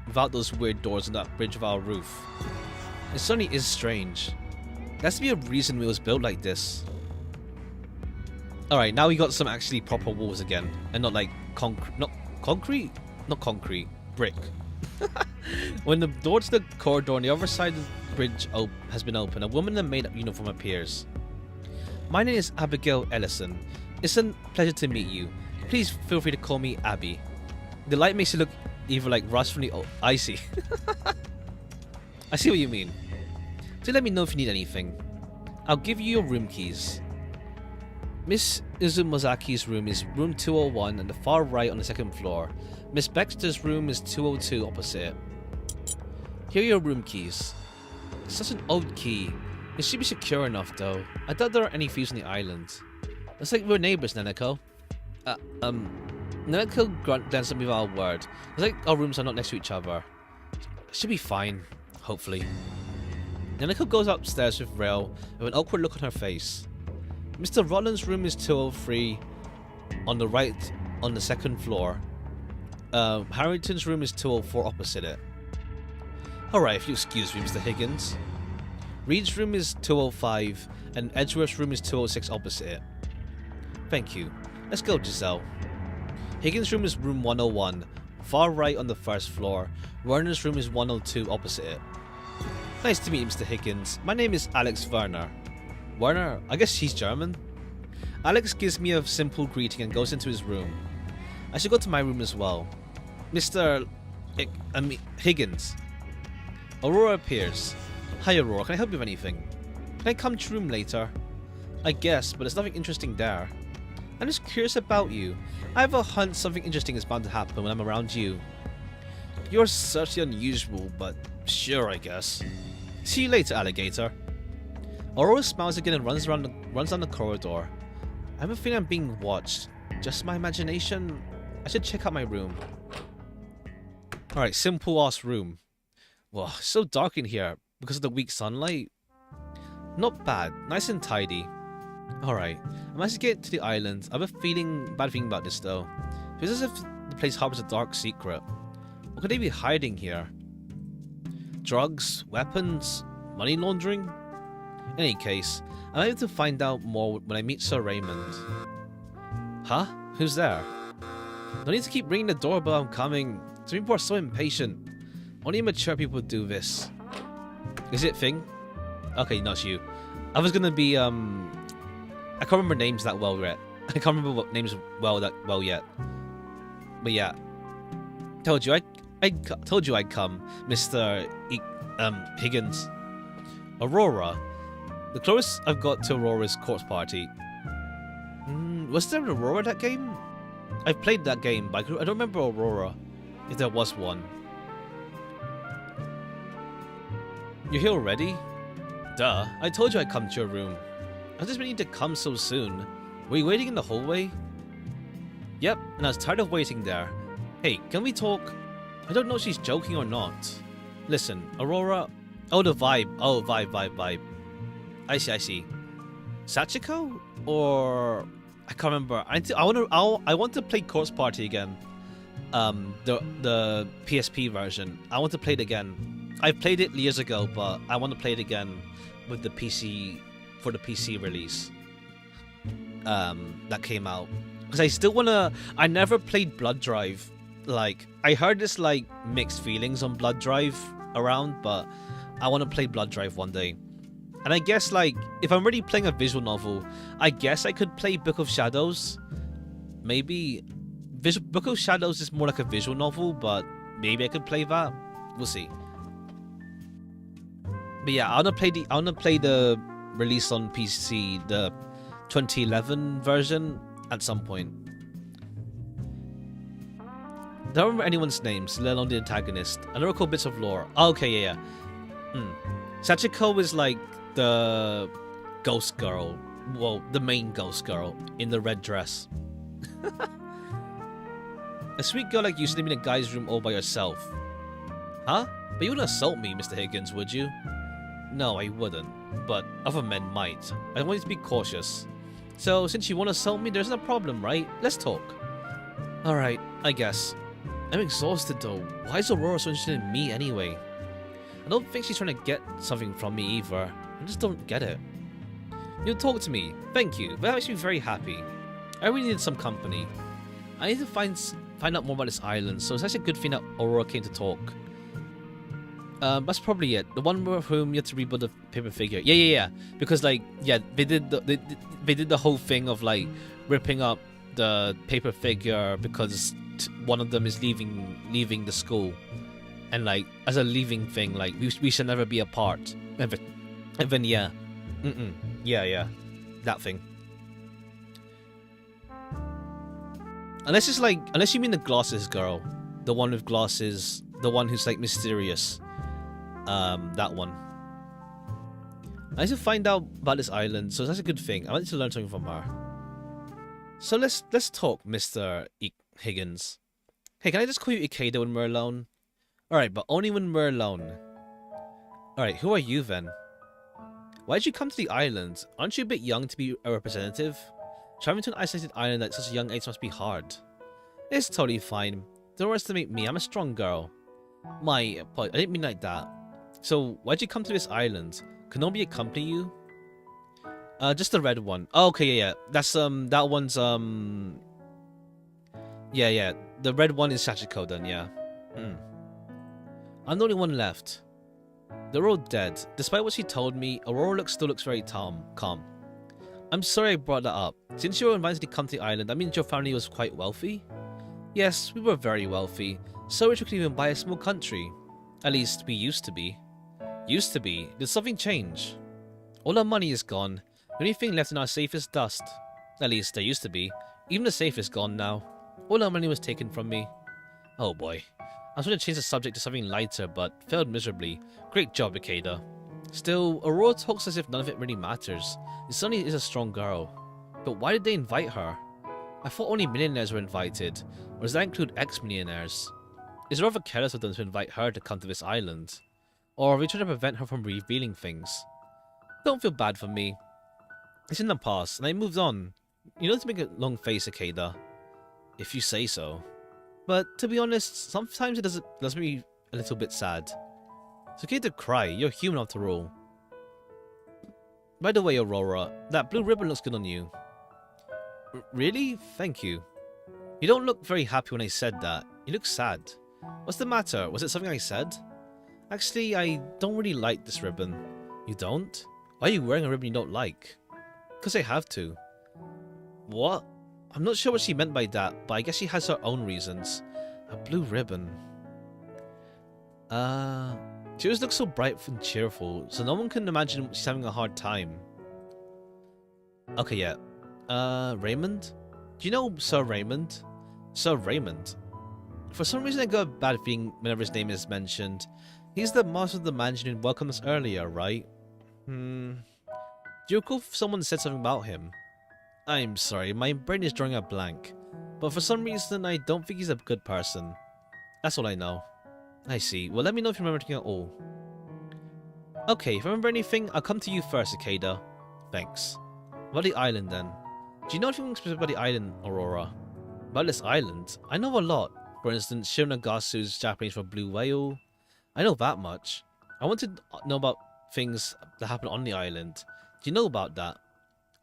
without those weird doors on that bridge of our roof? It certainly is strange. There has to be a reason it was built like this. Alright, now we got some actually proper walls again, and not like concrete, brick. When the door to the corridor on the other side of the bridge has been opened, a woman in a made-up uniform appears. My name is Abigail Ellison. It's a pleasure to meet you. Please feel free to call me Abby. The light makes you look either like rust from the icy. I see what you mean. Do let me know if you need anything. I'll give you your room keys. Miss Uzumazaki's room is room 201 on the far right on the second floor. Miss Baxter's room is 202 opposite. Here are your room keys. It's such an old key. It should be secure enough though. I doubt there are any thieves on the island. Looks like we're neighbors, Nanako. Nanako glanced at me without a word. Looks like our rooms are not next to each other. It should be fine, hopefully. Nanako goes upstairs with Rail with an awkward look on her face. Mr. Rollins' room is 203 on the right on the second floor. Harrington's room is 204 opposite it. Alright, if you excuse me, Mr. Higgins. Reed's room is 205 and Edgeworth's room is 206 opposite it. Thank you. Let's go, Giselle. Higgins' room is room 101, far right on the first floor. Werner's room is 102 opposite it. Nice to meet you, Mr. Higgins. My name is Alex Werner. Werner? I guess he's German? Alex gives me a simple greeting and goes into his room. I should go to my room as well. Mr. Higgins. Aurora appears. Hi Aurora, can I help you with anything? Can I come to your room later? I guess, but there's nothing interesting there. I'm just curious about you. I have a hunch something interesting is bound to happen when I'm around you. You're certainly unusual, but sure, I guess. See you later, alligator. Aurora smiles again and runs down the corridor. I have a feeling I'm being watched. Just my imagination? I should check out my room. Alright, simple ass room. Whoa, so dark in here because of the weak sunlight. Not bad, nice and tidy. Alright, I managed to get to the island. I have a bad feeling about this though. It feels as if the the place harbors a dark secret. What could they be hiding here? Drugs? Weapons? Money laundering? In any case, I'm able to find out more when I meet Sir Raymond. Huh? Who's there? No need to keep ringing the doorbell, I'm coming. Some people are so impatient. Only mature people do this. Is it Thing? Okay, not you. I was gonna be, I can't remember names that well yet. I can't remember what names that well yet. But yeah. Told you told you I'd come, Mr. Higgins. Aurora. The closest I've got to Aurora's corpse party. Was there an Aurora that game? I've played that game, but I don't remember Aurora, if there was one. You're here already? Duh, I told you I'd come to your room. I just meant you to come so soon. Were you waiting in the hallway? Yep, and I was tired of waiting there. Hey, can we talk? I don't know if she's joking or not. Listen, Aurora... Oh, the vibe. Oh, vibe. I see. Sachiko? Or... I can't remember. I want to play Corpse Party again. The PSP version. I want to play it again. I played it years ago, but I want to play it again with the PC... for the PC release. That came out. Because I still want to... I never played Blood Drive. Like, I heard this, like, mixed feelings on Blood Drive around, but I want to play Blood Drive one day. And I guess, like, if I'm already playing a visual novel, I guess I could play Book of Shadows. Maybe... Book of Shadows is more like a visual novel, but maybe I could play that. We'll see. But yeah, I want to play the release on PC, the 2011 version, at some point. I don't remember anyone's names, let alone the antagonist. I don't recall bits of lore. Oh, okay, yeah. Sachiko is like the ghost girl. Well, the main ghost girl in the red dress. A sweet girl like you sleeping in a guy's room all by yourself. Huh? But you wouldn't assault me, Mr. Higgins, would you? No, I wouldn't. But other men might. I want you to be cautious. So, since you won't assault me, there's no problem, right? Let's talk. Alright, I guess. I'm exhausted though. Why is Aurora so interested in me anyway? I don't think she's trying to get something from me either. I just don't get it. You'll talk to me. Thank you. That makes me very happy. I really need some company. I need to find out more about this island, so it's actually a good thing that Aurora came to talk. That's probably it. The one with whom you have to rebuild the paper figure. Yeah. Because like, yeah, they did the whole thing of like ripping up the paper figure because one of them is leaving the school, and like as a leaving thing, like we should never be apart. And then yeah, yeah, that thing. Unless you mean the glasses girl, the one with glasses, the one who's like mysterious. That one. I need to find out about this island, so that's a good thing. I want to learn something from her. So let's talk, Mr. Higgins. Hey, can I just call you Ikeda when we're alone? Alright, but only when we're alone. Alright, who are you then? Why'd you come to the island? Aren't you a bit young to be a representative? Traveling to an isolated island at such a young age must be hard. It's totally fine. Don't underestimate me, I'm a strong girl. I didn't mean like that. So, why'd you come to this island? Can nobody accompany you? Just the red one. Oh, okay, yeah. That's, that one's, yeah. The red one is Sachiko then, yeah. I'm the only one left. They're all dead. Despite what she told me, Aurora still looks very calm. I'm sorry I brought that up. Since you were invited to come to the island, that means your family was quite wealthy? Yes, we were very wealthy. So rich we could even buy a small country. At least, we used to be. Used to be? Did something change? All our money is gone. The only thing left in our safe is dust. At least, there used to be. Even the safe is gone now. All our money was taken from me. Oh boy. I was going to change the subject to something lighter, but failed miserably. Great job, Ikeda. Still, Aurora talks as if none of it really matters. It certainly is a strong girl. But why did they invite her? I thought only millionaires were invited. Or does that include ex-millionaires? It's rather careless of them to invite her to come to this island. Or are we trying to prevent her from revealing things? Don't feel bad for me. It's in the past, and I moved on. You don't have to make a long face, Ikeda. If you say so. But to be honest, sometimes it does make me a little bit sad. It's okay to cry, you're human after all. By the way, Aurora, that blue ribbon looks good on you. Really? Thank you. You don't look very happy when I said that. You look sad. What's the matter? Was it something I said? Actually, I don't really like this ribbon. You don't? Why are you wearing a ribbon you don't like? Because I have to. What? I'm not sure what she meant by that, but I guess she has her own reasons. A blue ribbon. She always looks so bright and cheerful, so no one can imagine she's having a hard time. Okay, yeah. Raymond? Do you know Sir Raymond? Sir Raymond. For some reason I got a bad feeling whenever his name is mentioned. He's the master of the mansion who welcomed us earlier, right? Do you recall if someone said something about him? I'm sorry, my brain is drawing a blank. But for some reason I don't think he's a good person. That's all I know. I see. Well, let me know if you remember anything at all. Okay, if I remember anything, I'll come to you first, Ikeda. Thanks. About the island, then. Do you know anything specific about the island, Aurora? About this island? I know a lot. For instance, Shironagasu is Japanese for blue whale. I know that much. I want to know about things that happen on the island. Do you know about that?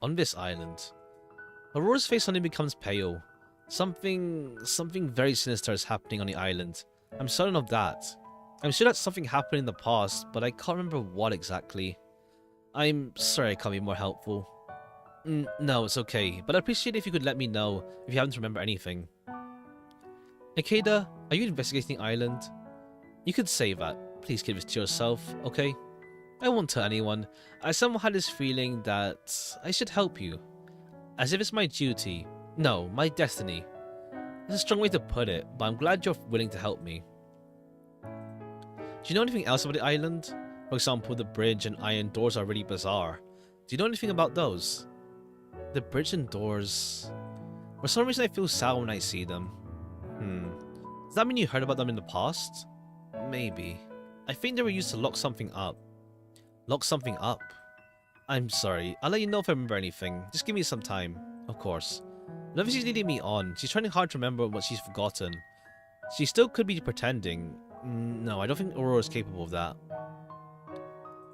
On this island. Aurora's face suddenly becomes pale. Something very sinister is happening on the island. I'm certain of that. I'm sure that something happened in the past, but I can't remember what exactly. I'm sorry I can't be more helpful. No, it's okay, but I'd appreciate it if you could let me know if you happen to remember anything. Ikeda, are you investigating the island? You could say that. Please keep this to yourself, okay? I won't tell anyone. I somehow had this feeling that I should help you. As if it's my duty. No, my destiny. That's a strong way to put it, but I'm glad you're willing to help me. Do you know anything else about the island? For example, the bridge and iron doors are really bizarre. Do you know anything about those? The bridge and doors... For some reason I feel sad when I see them. Does that mean you heard about them in the past? Maybe. I think they were used to lock something up. Lock something up? I'm sorry. I'll let you know if I remember anything. Just give me some time. Of course. Whenever she's leading me on, she's trying hard to remember what she's forgotten. She still could be pretending. No, I don't think Aurora is capable of that.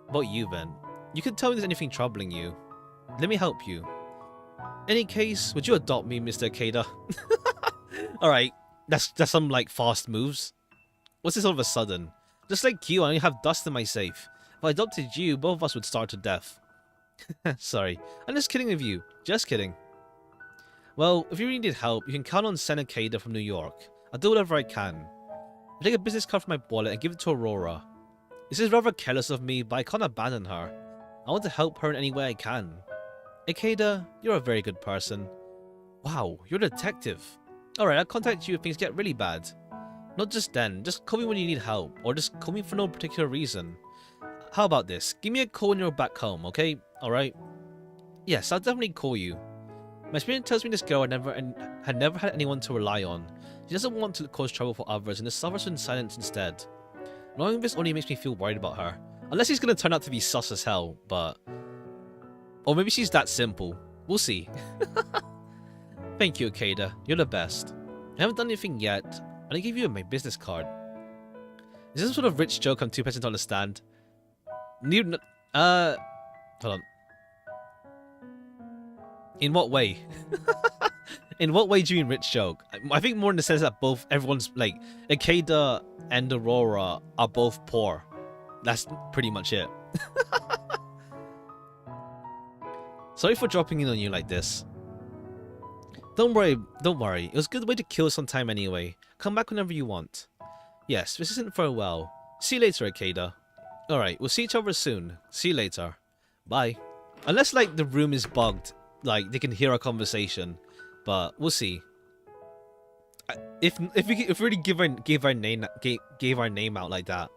About you then. You can tell me if there's anything troubling you. Let me help you. Any case, would you adopt me, Mr. Ikeda? Alright, that's some like fast moves. What's this all of a sudden? Just like you, I only have dust in my safe. If I adopted you, both of us would starve to death. Sorry, I'm just kidding with you. Just kidding. Well, if you really need help, you can count on Sen Ikeda from New York. I'll do whatever I can. I'll take a business card from my wallet and give it to Aurora. This is rather careless of me, but I can't abandon her. I want to help her in any way I can. Ikeda, you're a very good person. Wow, you're a detective. Alright, I'll contact you if things get really bad. Not just then, just call me when you need help, or just call me for no particular reason. How about this? Give me a call when you're back home, okay? Alright? Yes, I'll definitely call you. My experience tells me this girl had never had anyone to rely on. She doesn't want to cause trouble for others and just suffers in silence instead. Knowing this only makes me feel worried about her. Unless she's gonna turn out to be sus as hell, but... Or maybe she's that simple. We'll see. Thank you, Ikeda. You're the best. I haven't done anything yet. I'm gonna give you my business card. Is this some sort of rich joke I'm too patient to understand? Hold on. In what way? In what way do you mean rich joke? I think more in the sense that everyone's like, Ikeda and Aurora are both poor. That's pretty much it. Sorry for dropping in on you like this. Don't worry. It was a good way to kill some time anyway. Come back whenever you want. Yes, this isn't farewell. See you later, Ikeda. Alright, we'll see each other soon. See you later. Bye. Unless, like, the room is bugged. Like, they can hear our conversation. But, we'll see. If we really gave our name out like that,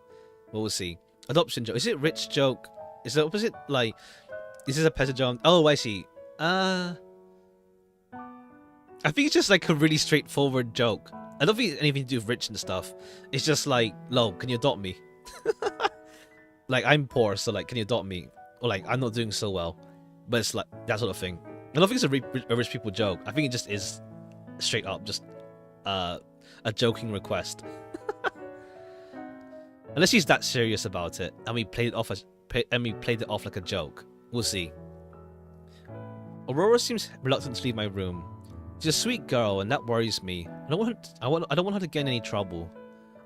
we'll see. Adoption joke. Is it rich joke? Is it opposite, like... Is this a peasant joke? Oh, I see. I think it's just, like, a really straightforward joke. I don't think it's anything to do with rich and stuff. It's just like, "Lo, can you adopt me?" Like, I'm poor, so like, can you adopt me? Or like, I'm not doing so well. But it's like, that sort of thing. I don't think it's a rich people joke. I think it just is straight up, just, a joking request. Unless she's that serious about it, and we played it off like a joke. We'll see. Aurora seems reluctant to leave my room. She's a sweet girl, and that worries me. I don't want her to get in any trouble.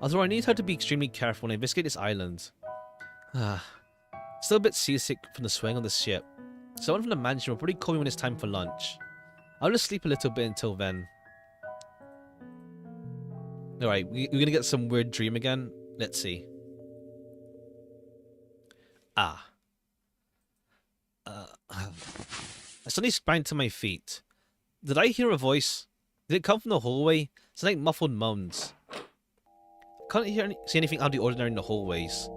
Although I need her to be extremely careful when I investigate this island. Still a bit seasick from the swing on the ship. Someone from the mansion will probably call me when it's time for lunch. I'll just sleep a little bit until then. Alright, we're gonna get some weird dream again. Let's see. I suddenly sprang to my feet. Did I hear a voice? Did it come from the hallway? It's like muffled moans. Can't see anything out of the ordinary in the hallways.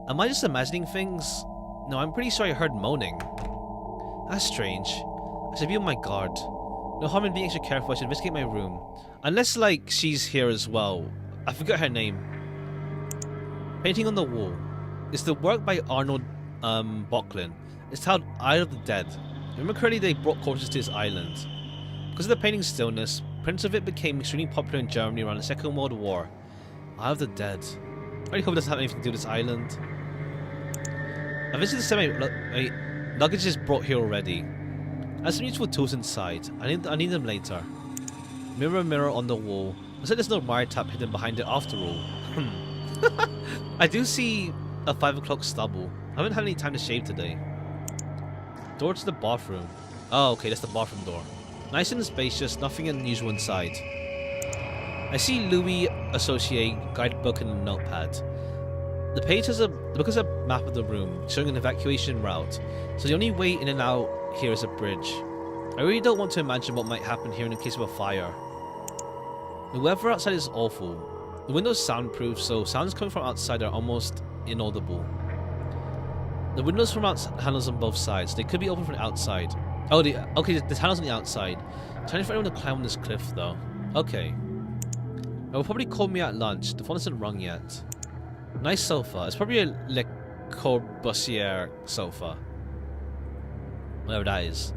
Am I just imagining things? No, I'm pretty sure I heard moaning. That's strange. I should be on my guard. No harm in being extra careful. I should investigate my room. Unless, like, she's here as well. I forgot her name. Painting on the wall. It's the work by Arnold Böcklin. It's titled Isle of the Dead. Remember correctly, they brought corpses to this island. Because of the painting's stillness, prints of it became extremely popular in Germany around the Second World War. Isle of the Dead. I really hope it doesn't have anything to do with this island. I visited my luggage is brought here already. I have some useful tools inside. I need them later. Mirror on the wall. Looks like there's no wiretap hidden behind it after all. I do see a 5 o'clock stubble. I haven't had any time to shave today. Door to the bathroom. Oh, okay, that's the bathroom door. Nice and spacious, nothing unusual inside. I see Louis Associate guidebook and a notepad. The page has a map of the room showing an evacuation route, so the only way in and out here is a bridge. I really don't want to imagine what might happen here in the case of a fire. The weather outside is awful. The window's soundproof, so sounds coming from outside are almost inaudible. The windows from outside handles on both sides. They could be open from the outside. Oh, okay, there's handles on the outside. Trying to find anyone to climb on this cliff, though. Okay. They will probably call me at lunch. The phone isn't rung yet. Nice sofa. It's probably a Le Corbusier sofa. Whatever that is.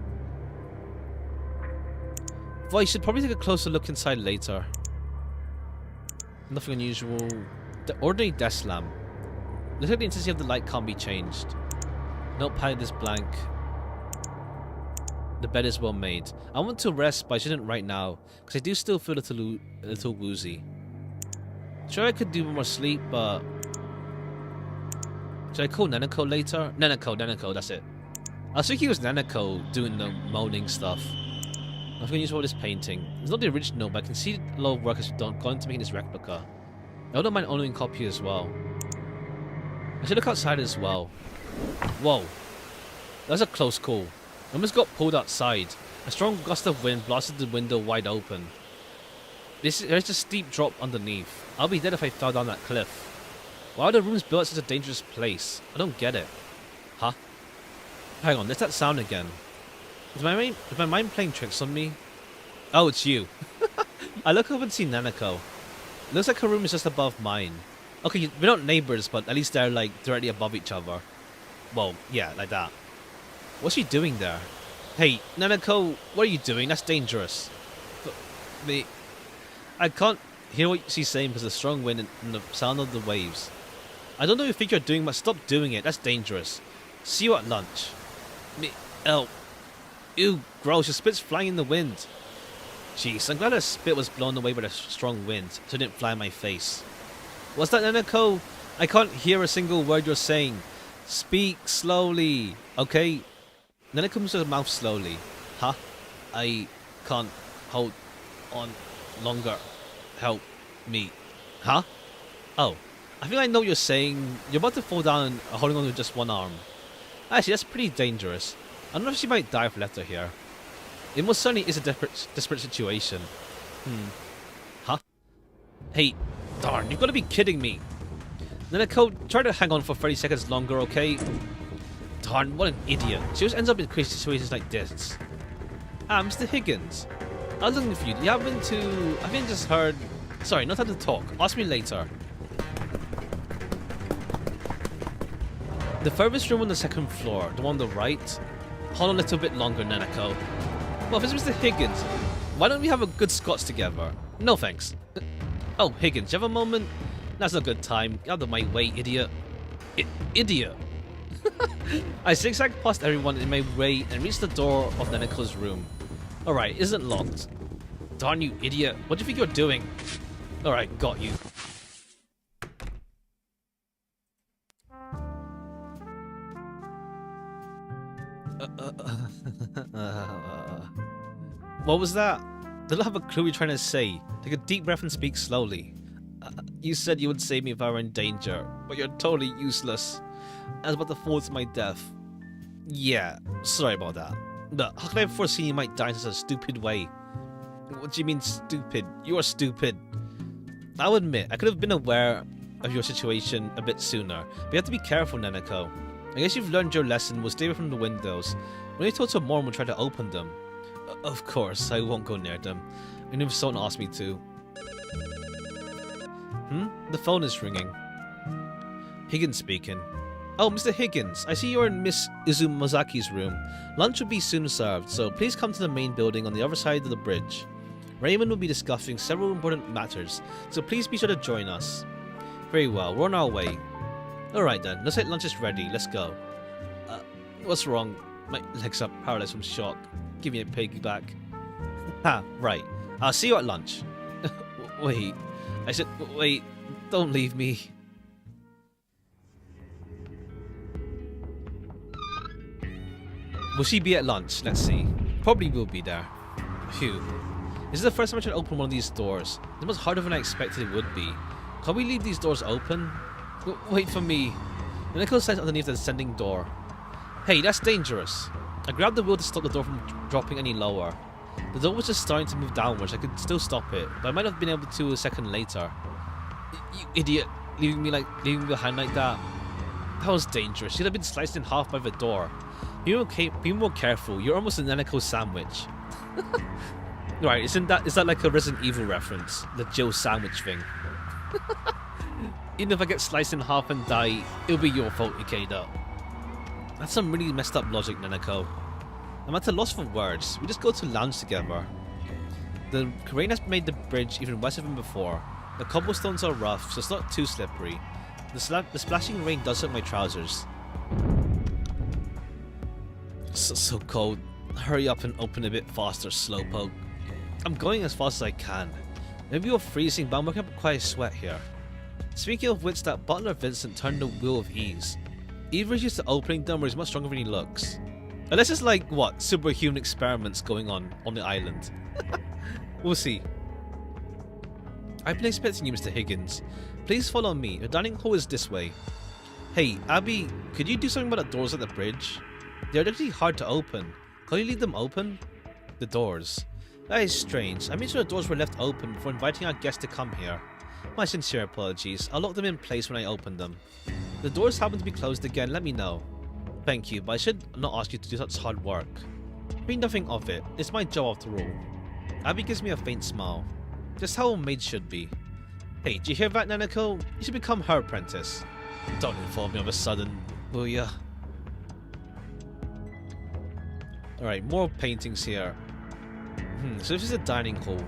Well, you should probably take a closer look inside later. Nothing unusual. The ordinary desk lamp. Looks like the intensity of the light can't be changed. Notepad is blank. The bed is well made. I want to rest, but I shouldn't right now, because I do still feel a little woozy. Sure, I could do more sleep, but... Should I call Nanako later? Nanako, that's it. I was thinking it was Nanako doing the moaning stuff. I'm going to use all this painting. It's not the original, but I can see a lot of work has gone into making this replica. I wouldn't mind owning a copy as well. I should look outside as well. Whoa. That was a close call. I almost got pulled outside. A strong gust of wind blasted the window wide open. There's a steep drop underneath. I'll be dead if I fell down that cliff. Why are the rooms built at such a dangerous place? I don't get it. Huh? Hang on, there's that sound again. Is my mind playing tricks on me? Oh, it's you. I look up and see Nanako. Looks like her room is just above mine. Okay, we're not neighbors, but at least they're like directly above each other. Well, yeah, like that. What's she doing there? Hey, Nanako, what are you doing? That's dangerous. I can't hear what she's saying because of the strong wind and the sound of the waves. I don't know if you think you're doing much. Stop doing it. That's dangerous. See you at lunch. Ew, gross. Your spit's flying in the wind. Jeez, I'm glad her spit was blown away by the strong wind, so it didn't fly in my face. What's that, Nanako? I can't hear a single word you're saying. Speak slowly, okay? Nanako moves her mouth slowly. Huh? I can't hold on longer. Help me. Huh? Oh, I think I know what you're saying. You're about to fall down and holding on with just one arm. Actually, that's pretty dangerous. I don't know if she might die if left her here. It most certainly is a desperate situation. Huh? Hey, darn, you've got to be kidding me. Nanako, try to hang on for 30 seconds longer, okay? Darn, what an idiot. She always ends up in crazy situations like this. Ah, Mr. Higgins. I was looking for you. Do you happen to... I think I just heard... Sorry, not time to talk. Ask me later. The furthest room on the second floor, the one on the right. Hold on a little bit longer, Nanako. Well, if it's Mr. Higgins, why don't we have a good scotch together? No thanks. Oh, Higgins, you have a moment? That's a good time. Get out of my way, idiot. Idiot. I zigzag past everyone in my way and reach the door of Neneko's room. Alright, isn't locked. Darn you, idiot. What do you think you're doing? Alright, got you. What was that? They don't have a clue what you're trying to say. Take a deep breath and speak slowly. You said you would save me if I were in danger, but you're totally useless. I was about to fall to my death. Yeah, sorry about that. But how could I have foreseen you might die in such a stupid way? What do you mean stupid? You are stupid. I'll admit, I could have been aware of your situation a bit sooner, but you have to be careful, Neneko. I guess you've learned your lesson. We'll stay away from the windows. When you talk to Mom, we'll try to open them. Of course, I won't go near them. Even if someone asks me to. The phone is ringing. Higgins speaking. Oh, Mr. Higgins, I see you're in Miss Izumazaki's room. Lunch will be soon served, so please come to the main building on the other side of the bridge. Raymond will be discussing several important matters, so please be sure to join us. Very well, we're on our way. Alright then, looks like lunch is ready, let's go. What's wrong? My legs are paralyzed from shock. Give me a piggyback. Ha, right. I'll see you at lunch. Wait. I said, wait, don't leave me. Will she be at lunch? Let's see. Probably will be there. Phew. This is the first time I tried to open one of these doors. It's much harder than I expected it would be. Can we leave these doors open? Wait for me. Neneko stands underneath the descending door. Hey, that's dangerous. I grabbed the wheel to stop the door from dropping any lower. The door was just starting to move downwards. I could still stop it, but I might have been able to a second later. You idiot, leaving me behind like that. That was dangerous. You'd have been sliced in half by the door. Be more careful. You're almost a Neneko sandwich. Right, is that like a Resident Evil reference? The Jill sandwich thing. Even if I get sliced in half and die, it'll be your fault, Ikeda. That's some really messed up logic, Neneko. I'm at a loss for words. We just go to lounge together. The rain has made the bridge even worse than before. The cobblestones are rough, so it's not too slippery. The splashing rain does hurt my trousers. So cold. Hurry up and open a bit faster, slowpoke. I'm going as fast as I can. Maybe you're freezing, but I'm working up quite a sweat here. Speaking of which, that butler Vincent turned the wheel of ease. Either he's used to opening them or he's much stronger than he looks. Unless it's like, what, superhuman experiments going on the island. We'll see. I've been expecting you, Mr. Higgins. Please follow me. The dining hall is this way. Hey, Abby, could you do something about the doors at the bridge? They're actually hard to open. Can you leave them open? The doors. That is strange. I made sure the doors were left open before inviting our guests to come here. My sincere apologies. I'll lock them in place when I open them. If the doors happen to be closed again, let me know. Thank you, but I should not ask you to do such hard work. Be nothing of it. It's my job after all. Abby gives me a faint smile. Just how a maid should be. Hey, do you hear that, Neneko? You should become her apprentice. Don't inform me of a sudden, will ya? Alright, more paintings here. So this is a dining hall.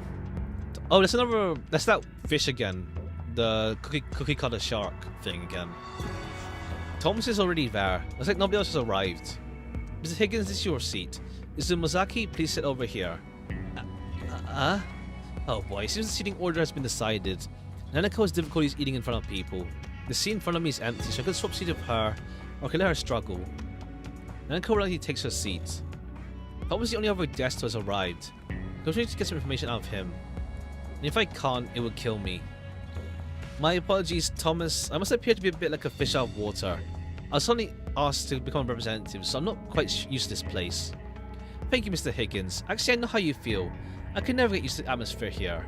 Oh, that's that fish again. The cookie cutter shark thing again. Thomas is already there. Looks like nobody else has arrived. Mr. Higgins, this is your seat. Izumazaki, please sit over here. Oh boy, it seems the seating order has been decided. Neneko has difficulties eating in front of people. The seat in front of me is empty, so I could swap seat with her, or I could let her struggle. Neneko reluctantly takes her seat. Thomas is the only other guest who has arrived. I'm trying to get some information out of him. And if I can't, it would kill me. My apologies, Thomas. I must appear to be a bit like a fish out of water. I was suddenly asked to become a representative, so I'm not quite used to this place. Thank you, Mr. Higgins. Actually, I know how you feel. I can never get used to the atmosphere here.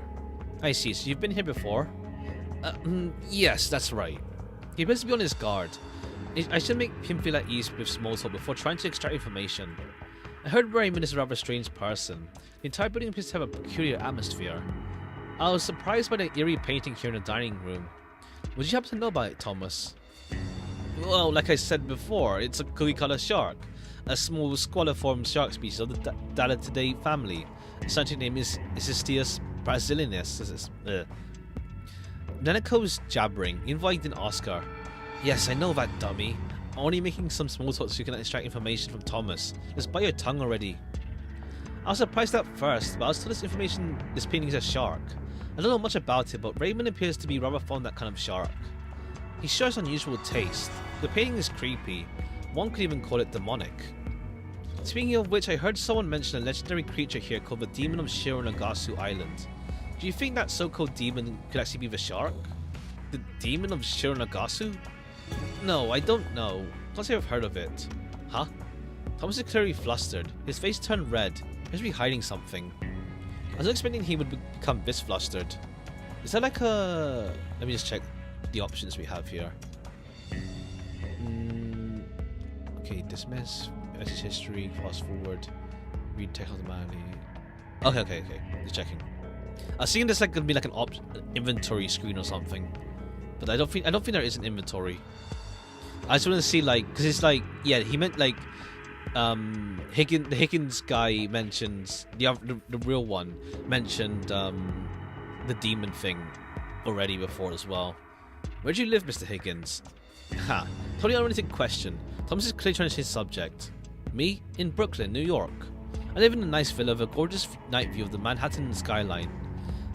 I see, so you've been here before? Yes, that's right. He appears to be on his guard. I should make him feel at ease with small talk before trying to extract information. I heard Raymond is a rather strange person. The entire building appears to have a peculiar atmosphere. I was surprised by the eerie painting here in the dining room. Would you happen to know about it, Thomas? Well, like I said before, it's a cookie cutter shark. A small squaliform shark species of the Dalatidae family. Its scientific name is Isistius brasilinus. Neneko's jabbering, inviting Oscar. Yes, I know that, dummy. Only making some small talk so you can extract information from Thomas. Just bite your tongue already. I was surprised at first, but I was told this painting is a shark. I don't know much about it, but Raymond appears to be rather fond of that kind of shark. He shows unusual taste. The painting is creepy. One could even call it demonic. Speaking of which, I heard someone mention a legendary creature here called the Demon of Shironagasu Island. Do you think that so-called demon could actually be the shark? The Demon of Shironagasu? No, I don't know. Can't say I've heard of it. Huh? Thomas is clearly flustered. His face turned red. He must be hiding something. I was not expecting he would become this flustered. Is that like a... Let me just check the options we have here. Okay, dismiss, exit history, fast forward, read text automatically. Okay. Just checking. I was thinking there's like gonna be like an inventory screen or something, but I don't think there is an inventory. I just want to see like, because it's like, yeah, he meant like, the Higgins guy mentions the real one mentioned the demon thing already before as well. Where do you live, Mr. Higgins? Ha! Totally unrelated question. Thomas is clearly trying to change the subject. Me? In Brooklyn, New York. I live in a nice villa with a gorgeous night view of the Manhattan skyline.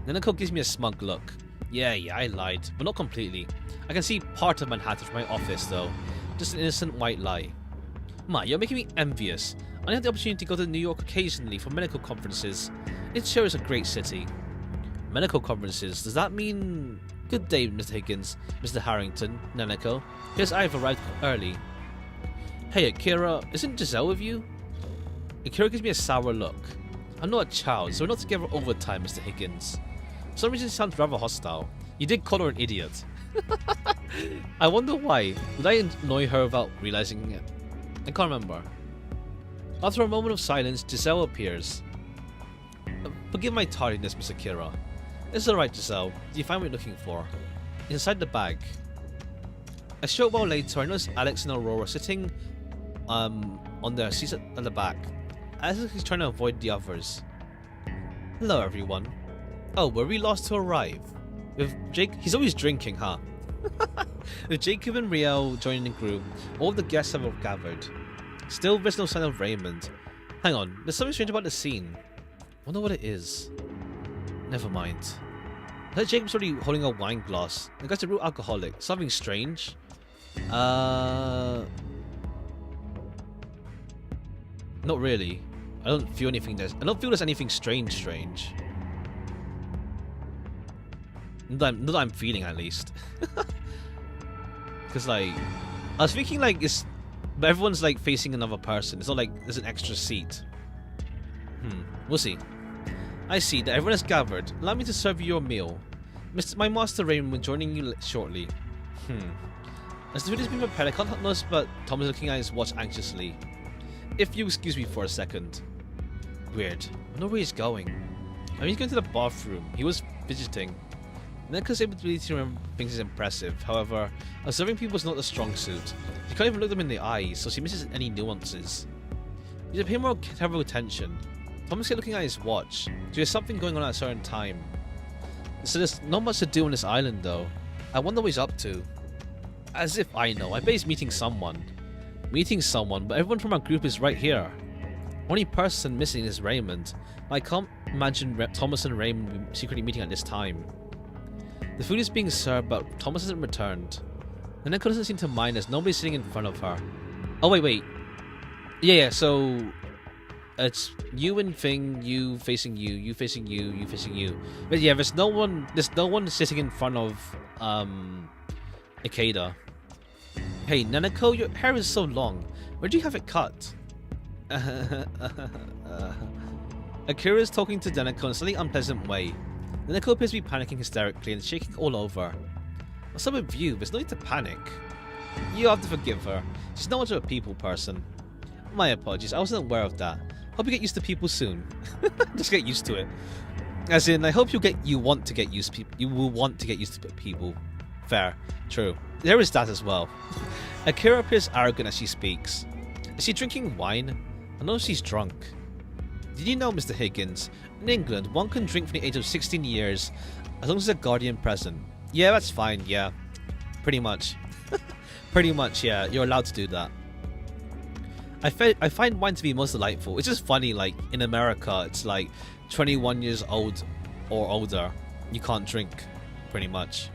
Neneko gives me a smug look. Yeah, I lied, but not completely. I can see part of Manhattan from my office, though. Just an innocent white lie. Ma, you're making me envious. I have the opportunity to go to New York occasionally for medical conferences. It sure is a great city. Medical conferences? Does that mean... Good day, Mr. Higgins, Mr. Harrington, Neneko. Yes, I have arrived early. Hey, Akira, isn't Giselle with you? Akira gives me a sour look. I'm not a child, so we're not together all the time, Mr. Higgins. For some reason, it sounds rather hostile. You did call her an idiot. I wonder why. Would I annoy her without realizing it? I can't remember. After a moment of silence, Giselle appears. Forgive my tardiness, Miss Akira. It's alright, Giselle. Do you find what you're looking for? Inside the bag. A short while later, I noticed Alex and Aurora sitting on their seats at the back. Alex is trying to avoid the others. Hello, everyone. Oh, were we lost to arrive? With Jake, he's always drinking, huh? With Jacob and Riel joining the group, all the guests have gathered. Still, there's no sign of Raymond. Hang on, there's something strange about the scene. Wonder what it is. Never mind. I heard Jacob's already holding a wine glass. The guy's a real alcoholic. Something strange. Not really. I don't feel anything there's anything strange. Not that I'm feeling, at least. Because like, I was thinking like but everyone's like facing another person. It's not like there's an extra seat. We'll see. I see that everyone has gathered. Allow me to serve you your meal. My master Raymond will be joining you shortly. As the food has been prepared, I can't help notice but Tom is looking at his watch anxiously. If you excuse me for a second. Weird. I know where he's going. I mean, he's going to the bathroom. He was fidgeting. Neko's ability to remember things is impressive. However, observing people is not a strong suit. You can't even look them in the eyes, so she misses any nuances. You should pay more careful attention. Thomas kept looking at his watch. So there's something going on at a certain time. So there's not much to do on this island, though. I wonder what he's up to. As if I know. I bet he's meeting someone. But everyone from our group is right here. Only person missing is Raymond. I can't imagine Thomas and Raymond secretly meeting at this time. The food is being served, but Thomas hasn't returned. Neneko doesn't seem to mind as nobody's sitting in front of her. Oh, wait. Yeah, so... It's you and Thing, you facing you, you facing you, you facing you. But yeah, there's no one sitting in front of Ikeda. Hey, Neneko, your hair is so long. Where'd you have it cut? Akira is talking to Neneko in a slightly unpleasant way. Neneko appears to be panicking hysterically and shaking all over. What's up with you? There's no need to panic. You have to forgive her. She's not much of a people person. My apologies, I wasn't aware of that. Hope you get used to people soon. Just get used to it. As in, I hope you will want to get used to people. Fair. True. There is that as well. Akira appears arrogant as she speaks. Is she drinking wine? I know she's drunk. Did you know, Mr. Higgins, in England, one can drink from the age of 16 years as long as there's a guardian present. Yeah, that's fine, yeah. Pretty much. Pretty much, yeah. You're allowed to do that. I find wine to be most delightful. It's just funny, like, in America, it's like 21 years old or older, you can't drink, pretty much.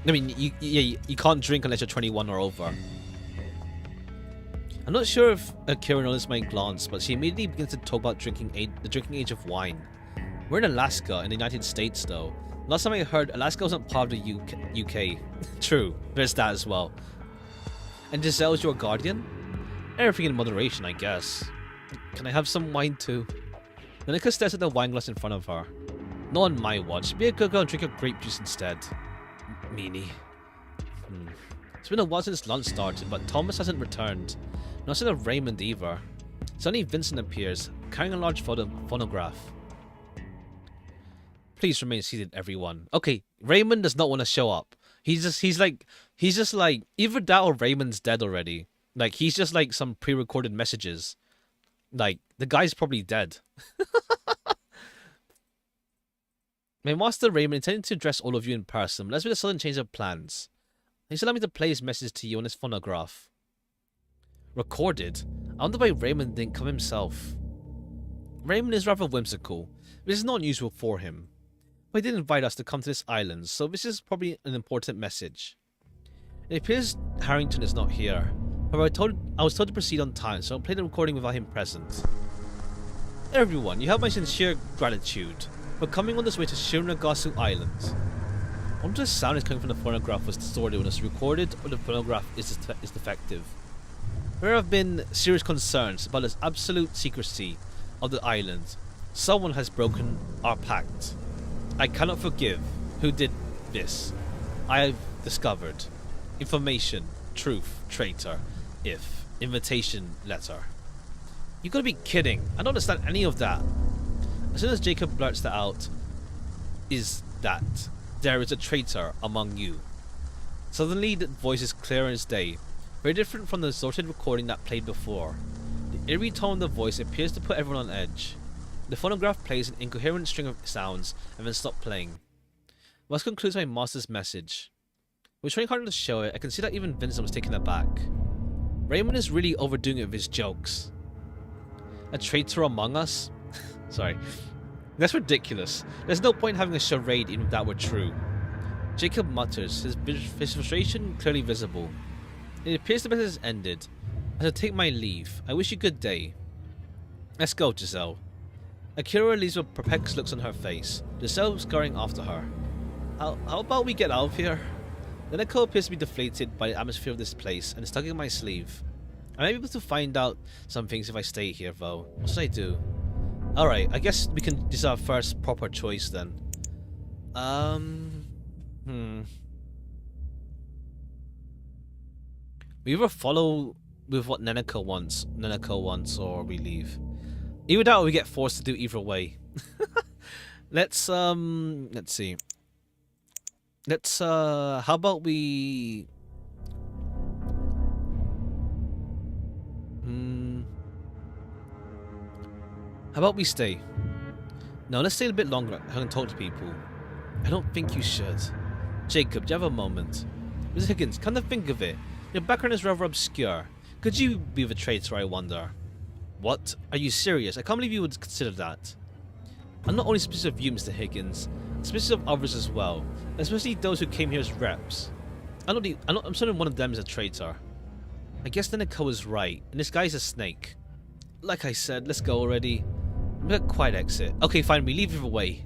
I mean, you can't drink unless you're 21 or over. I'm not sure if Akira noticed my glance, but she immediately begins to talk about the drinking age of wine. We're in Alaska, in the United States, though. Last time I heard, Alaska wasn't part of the UK. True, there's that as well. And Giselle's your guardian? Everything in moderation, I guess. Can I have some wine too? Nanika stares at the wine glass in front of her. Not on my watch. Be a good girl and drink your grape juice instead. Meanie. It's been a while since lunch started, but Thomas hasn't returned. Not seen of Raymond either. Suddenly Vincent appears, carrying a large phonograph. Please remain seated, everyone. Okay, Raymond does not want to show up. He's just like either that or Raymond's dead already. Like, he's just like some pre-recorded messages. Like, the guy's probably dead. My master Raymond intended to address all of you in person, but let's with a sudden change of plans. He's allowed me to play his message to you on his phonograph. Recorded? I wonder why Raymond didn't come himself. Raymond is rather whimsical, which is not unusual for him. But he did invite us to come to this island, so this is probably an important message. It appears Harrington is not here. However, I was told to proceed on time, so I'll play the recording without him present. Everyone, you have my sincere gratitude for coming on this way to Shironagasu Island. I wonder if the sound is coming from the phonograph was distorted when it's recorded, or the phonograph is defective. There have been serious concerns about the absolute secrecy of the island. Someone has broken our pact. I cannot forgive who did this. I have discovered. Information, truth, traitor, if, invitation, letter. You gotta be kidding. I don't understand any of that. As soon as Jacob blurts that out, is that there is a traitor among you. Suddenly the voice is clear as day, very different from the distorted recording that played before. The eerie tone of the voice appears to put everyone on edge. The phonograph plays an incoherent string of sounds and then stops playing. Thus concludes my master's message. We're trying harder to show it. I can see that even Vincent was taken aback. Raymond is really overdoing it with his jokes. A traitor among us? Sorry. That's ridiculous. There's no point in having a charade even if that were true. Jacob mutters, his frustration clearly visible. It appears the message has ended. As I take my leave, I wish you good day. Let's go, Giselle. Akira leaves with perplexed looks on her face. Giselle scurrying after her. How about we get out of here? Neneko appears to be deflated by the atmosphere of this place and is tugging my sleeve. I may be able to find out some things if I stay here, though. What should I do? Alright, I guess we can. This is our first proper choice then. We either follow with what Neneko wants, or we leave. Either that or we get forced to do either way. Let's see. How about we How about we stay? No, let's stay a bit longer. I can talk to people. I don't think you should. Jacob, do you have a moment? Ms. Higgins, come to think of it, your background is rather obscure. Could you be the traitor, I wonder? What? Are you serious? I can't believe you would consider that. I'm not only suspicious of you, Mr. Higgins. I'm suspicious of others as well, especially those who came here as reps. I'm certain one of them is a traitor. I guess Neneko is right, and this guy's a snake. Like I said, let's go already. We got quite exit. Okay, fine, we leave either way.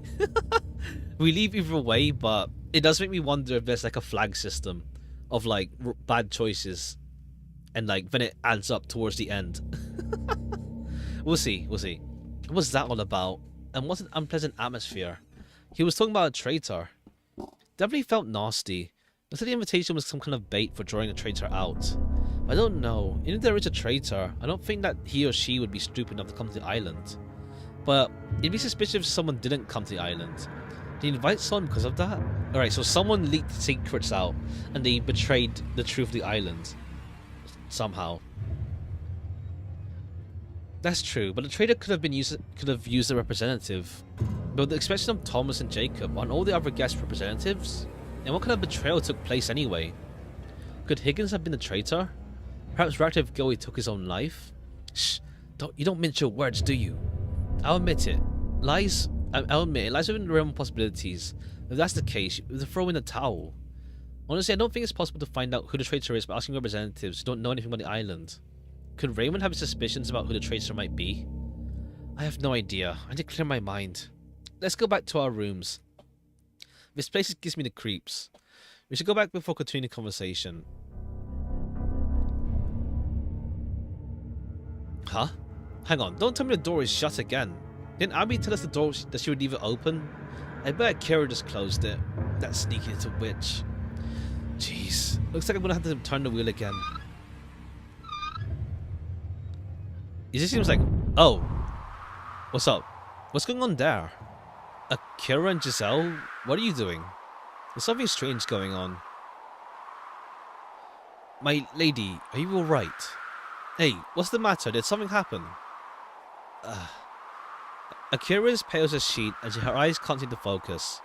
We leave either way, but it does make me wonder if there's like a flag system of like bad choices, and like then it adds up towards the end. We'll see. What was that all about? And what's an unpleasant atmosphere? He was talking about a traitor. Definitely felt nasty. I said the invitation was some kind of bait for drawing a traitor out. I don't know. Even if there is a traitor, I don't think that he or she would be stupid enough to come to the island. But it'd be suspicious if someone didn't come to the island. Did he invite someone because of that? Alright, so someone leaked secrets out and they betrayed the truth of the island. Somehow. That's true, but the traitor could have used a representative. But with the exception of Thomas and Jacob, aren't all the other guest representatives? And what kind of betrayal took place anyway? Could Higgins have been the traitor? Perhaps Reactive Gilly took his own life? Shh, you don't mince your words, do you? I'll admit it. I'll admit it lies within the realm of possibilities. If that's the case, you have to throw in the towel. Honestly, I don't think it's possible to find out who the traitor is by asking representatives who don't know anything about the island. Could Raymond have suspicions about who the traitor might be? I have no idea. I need to clear my mind. Let's go back to our rooms. This place gives me the creeps. We should go back before continuing the conversation. Huh? Hang on, don't tell me the door is shut again. Didn't Abby tell us the door that she would leave it open? I bet Kira just closed it. That sneaky little witch. Jeez, looks like I'm gonna have to turn the wheel again. It just seems like... Oh. What's up? What's going on there? Kira and Giselle? What are you doing? There's something strange going on. My lady, are you alright? Hey, what's the matter? Did something happen? Akira is pale as a sheet and her eyes can't seem to focus.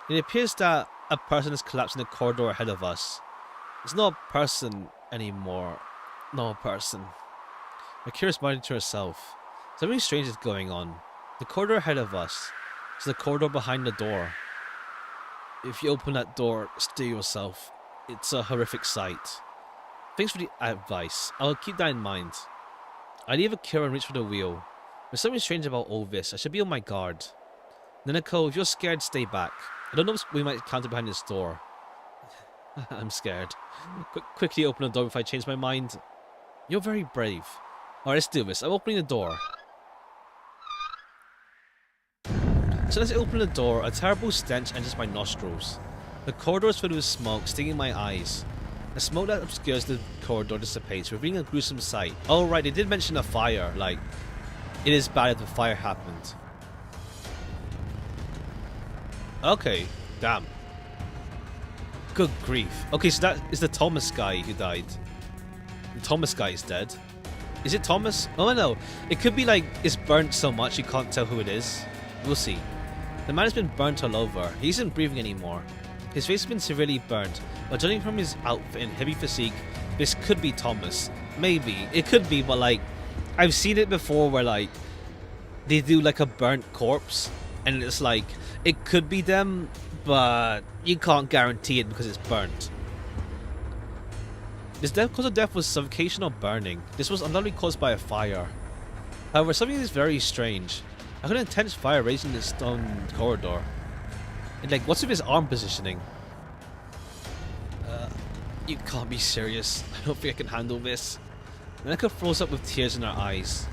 It appears that a person has collapsed in the corridor ahead of us. It's not a person anymore. No person. Akira's muttering to herself. Something strange is going on. The corridor ahead of us. It's the corridor behind the door. If you open that door, steer yourself. It's a horrific sight. Thanks for the advice. I'll keep that in mind. I leave Akira and reach for the wheel. There's something strange about all this. I should be on my guard. Nanako, if you're scared, stay back. I don't know if we might encounter behind this door. I'm scared. Quickly open the door if I change my mind. You're very brave. Alright, let's do this. I'm opening the door. So as I open the door, a terrible stench enters my nostrils. The corridor is filled with smoke, stinging my eyes. The smoke that obscures the corridor dissipates, revealing a gruesome sight. Oh right, they did mention a fire, like, it is bad if the fire happened. Okay, damn. Good grief. Okay, so that is the Thomas guy who died. The Thomas guy is dead. Is it Thomas? Oh no, it could be like, it's burnt so much you can't tell who it is. We'll see. The man has been burnt all over. He isn't breathing anymore. His face has been severely burnt, but judging from his outfit and heavy physique, this could be Thomas. Maybe. It could be, but like, I've seen it before where like, they do like a burnt corpse, and it's like, it could be them, but you can't guarantee it because it's burnt. This cause of death was suffocation or burning. This was undoubtedly caused by a fire. However, something is very strange. I heard an intense fire raging in the stone corridor. And like, what's with his arm positioning? You can't be serious. I don't think I can handle this. Nanako froze up with tears in her eyes.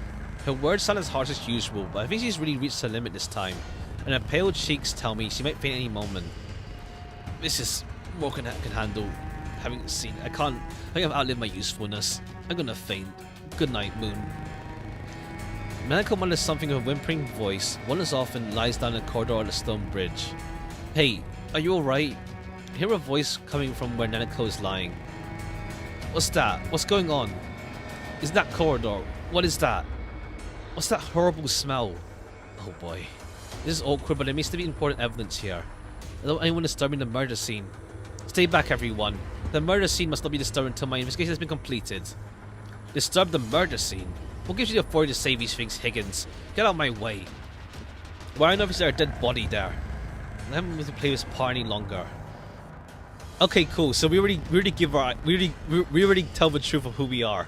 Her words sound as harsh as usual, but I think she's really reached her limit this time. And her pale cheeks tell me she might faint any moment. This is more than I can handle. Having seen it, I think I've outlived my usefulness. I'm gonna faint. Good night, Moon. Nanako mutters something with a whimpering voice, wanders off and lies down in the corridor on the stone bridge. Hey, are you alright? I hear a voice coming from where Nanako is lying. What's that? What's going on? Is that corridor? What is that? What's that horrible smell? Oh boy. This is awkward, but there needs to be important evidence here. I don't want anyone disturbing the murder scene. Stay back, everyone. The murder scene must not be disturbed until my investigation has been completed. Disturb the murder scene? What gives you the authority to say these things, Higgins? Get out of my way. Well, I know if there's a dead body there. I haven't been able to play this part any longer. Okay, cool. So we already tell the truth of who we are.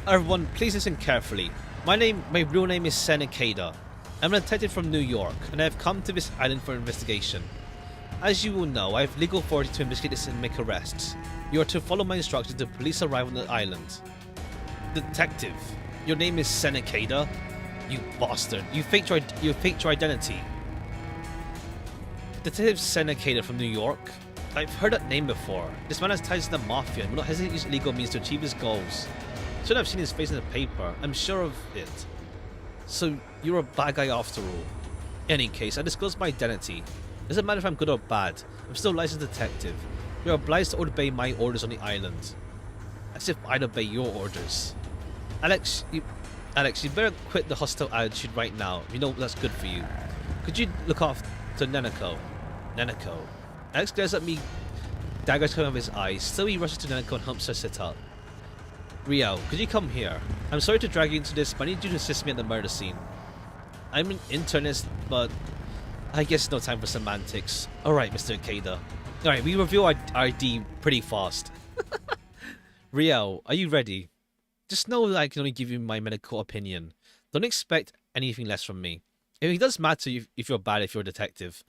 Everyone, please listen carefully. My real name is Senekada. I'm a detective from New York, and I have come to this island for investigation. As you will know, I have legal authority to investigate this and make arrests. You are to follow my instructions until police arrive on the island. Detective, your name is Senekada? You bastard. You faked your identity. Detective Senekada from New York? I've heard that name before. This man has ties to the Mafia and will not hesitate to use illegal means to achieve his goals. Should have seen his face in the paper. I'm sure of it. So, you're a bad guy after all. In any case, I disclosed my identity. Doesn't matter if I'm good or bad. I'm still a licensed detective. You're obliged to obey my orders on the island. As if I'd obey your orders. Alex, you better quit the hostile attitude right now. You know that's good for you. Could you look after Nanako? Nanako. Alex glares at me, daggers coming out of his eyes. Still, he rushes to Nanako and helps her sit up. Rio, could you come here? I'm sorry to drag you into this, but I need you to assist me at the murder scene. I'm an internist, but I guess no time for semantics. Alright, Mr. Ikeda. Alright, we reveal our ID pretty fast. Rio, are you ready? Just know that I can only give you my medical opinion. Don't expect anything less from me. It does matter if you're bad if you're a detective.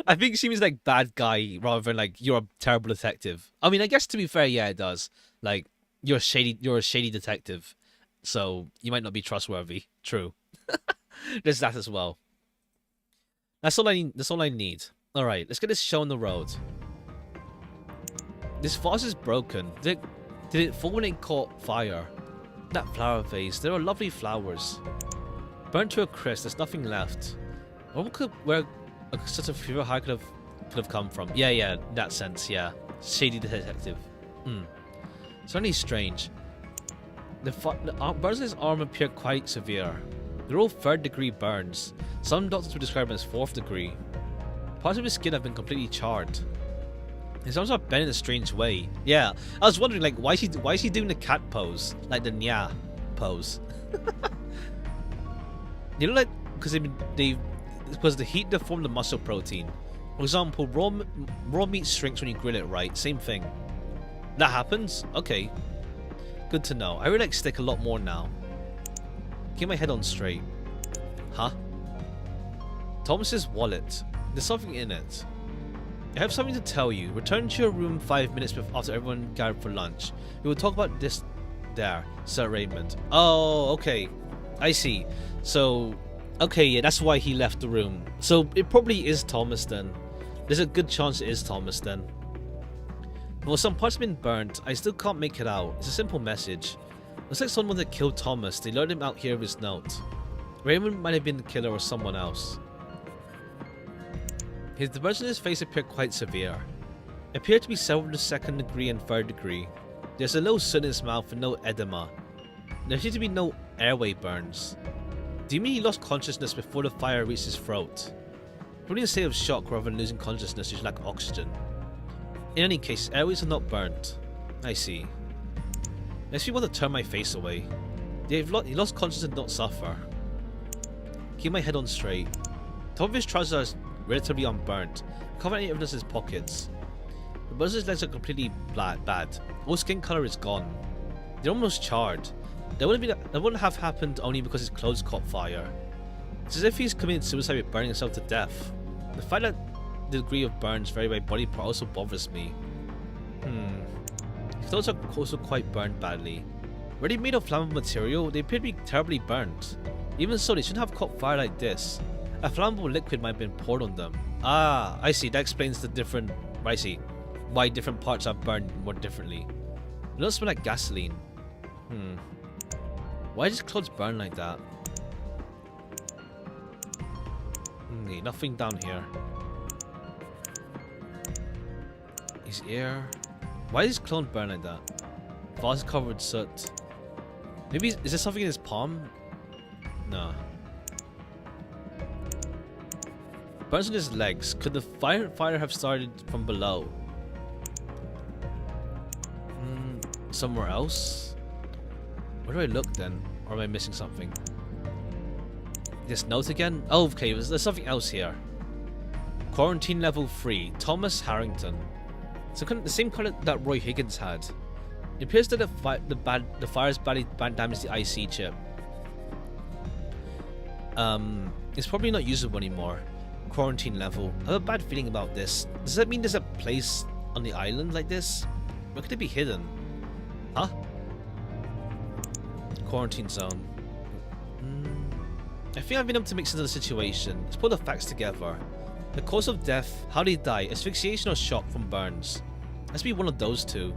I think she means like bad guy rather than like you're a terrible detective. I mean, I guess to be fair, yeah, it does. Like you're a shady detective, so you might not be trustworthy. True. There's that as well. That's all I need. That's all I need. All right, let's get this show on the road. This vase is broken. Did it fall when it caught fire? That flower vase. There are lovely flowers. Burnt to a crisp. There's nothing left. What could where such a fever high could have come from? Yeah, in that sense, yeah. Shady detective. Certainly strange. The burns on his arm appear quite severe. They're all 3rd degree burns. Some doctors would describe them as 4th degree. Parts of his skin have been completely charred. His arms are bent in a strange way. Yeah, I was wondering like why is he doing the cat pose, like the nya pose? They look like because the heat deformed the muscle protein. For example, raw meat shrinks when you grill it right. Same thing. That happens? Okay. Good to know. I really like steak a lot more now. Keep my head on straight. Huh? Thomas's wallet. There's something in it. I have something to tell you. Return to your room 5 minutes after everyone gathered for lunch. We will talk about this there, Sir Raymond. Oh, okay. I see. So, okay, yeah, that's why he left the room. So, it probably is Thomas then. There's a good chance it is Thomas then. Well, some parts have been burnt. I still can't make it out. It's a simple message. Looks like someone that killed Thomas. They lured him out here with his note. Raymond might have been the killer or someone else. The burns on his face appear quite severe. Appear to be several in the 2nd degree and 3rd degree. There's a little soot in his mouth and no edema. There seem to be no airway burns. Do you mean he lost consciousness before the fire reached his throat? Probably in a state of shock rather than losing consciousness due to lack of oxygen. In any case, his airways are not burnt. I see. Makes me want to turn my face away. He lost consciousness and not suffer. Keep my head on straight. Top of his trousers are relatively unburnt, covering any evidence in his pockets. The burns on his legs are completely bad. All skin color is gone. They're almost charred. That wouldn't have happened only because his clothes caught fire. It's as if he's committed suicide by burning himself to death. The fact that the degree of burns vary by body part also bothers me. His clothes are also quite burned badly. Were they made of flammable material? They appear to be terribly burnt. Even so, they shouldn't have caught fire like this. A flammable liquid might have been poured on them. Ah, I see. That explains the different... I see. Why different parts are burned more differently. It doesn't smell like gasoline. Why does clothes burn like that? Nothing down here. His ear. Why does his clothes burn like that? Vase covered with soot. Maybe is there something in his palm? No. Burns on his legs. Could the fire have started from below? Somewhere else? Where do I look then? Or am I missing something? This note again? Oh, okay, there's something else here. Quarantine level 3. Thomas Harrington. So the same color that Roy Higgins had. It appears that the fire's badly damaged the IC chip. It's probably not usable anymore. Quarantine level. I have a bad feeling about this. Does that mean there's a place on the island like this? Where could it be hidden? Huh? Quarantine zone. I think I've been able to make sense of the situation. Let's put the facts together. The cause of death, how did he die? Asphyxiation or shock from burns? Let's be one of those two.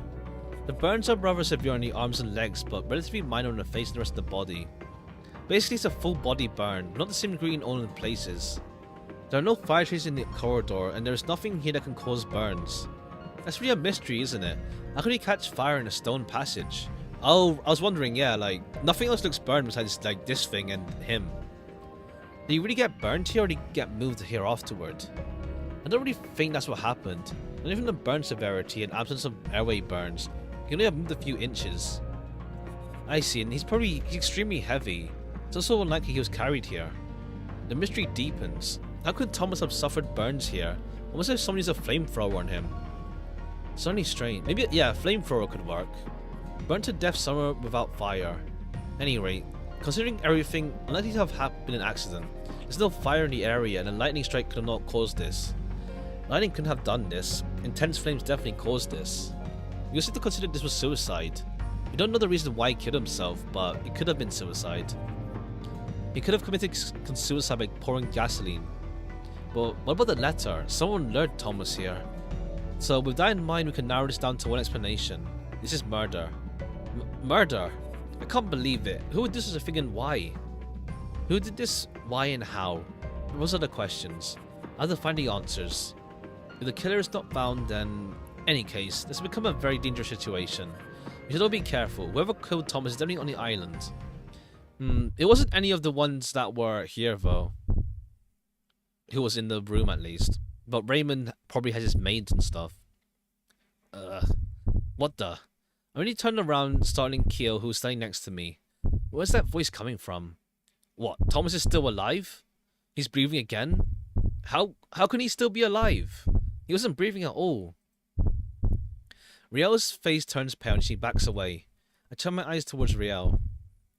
The burns are rather severe on the arms and legs, but relatively minor on the face and the rest of the body. Basically, it's a full body burn, not the same degree in all the places. There are no fire traces in the corridor, and there is nothing here that can cause burns. That's really a mystery, isn't it? How could he catch fire in a stone passage? Oh, I was wondering, yeah, like, nothing else looks burned besides, like, this thing and him. Did he really get burned here, or did he get moved here afterward? don't really think that's what happened. Not even the burn severity and absence of airway burns. He only have moved a few inches. I see, and he's extremely heavy. It's also unlikely he was carried here. The mystery deepens. How could Thomas have suffered burns here? Almost as if someone used a flamethrower on him. It's only strange. Maybe, yeah, a flamethrower could work. Burnt to death somewhere without fire. Any rate, considering everything, unlikely to have been an accident. There's no fire in the area, and a lightning strike could have not caused this. Lightning couldn't have done this. Intense flames definitely caused this. We also have to consider this was suicide. We don't know the reason why he killed himself, but it could have been suicide. He could have committed suicide by pouring gasoline. But what about the letter? Someone lured Thomas here. So with that in mind, we can narrow this down to one explanation. This is murder. Murder? I can't believe it. Who would do such a thing and why? Who did this, why and how? Those are the questions. How to find the answers. If the killer is not found, then... any case, this has become a very dangerous situation. We should all be careful. Whoever killed Thomas is definitely on the island. It wasn't any of the ones that were here though. Who was in the room at least. But Raymond probably has his maids and stuff. What the? I only turned around, starting Keel, who was standing next to me. Where's that voice coming from? What? Thomas is still alive? He's breathing again? How can he still be alive? He wasn't breathing at all. Riel's face turns pale and she backs away. I turn my eyes towards Riel.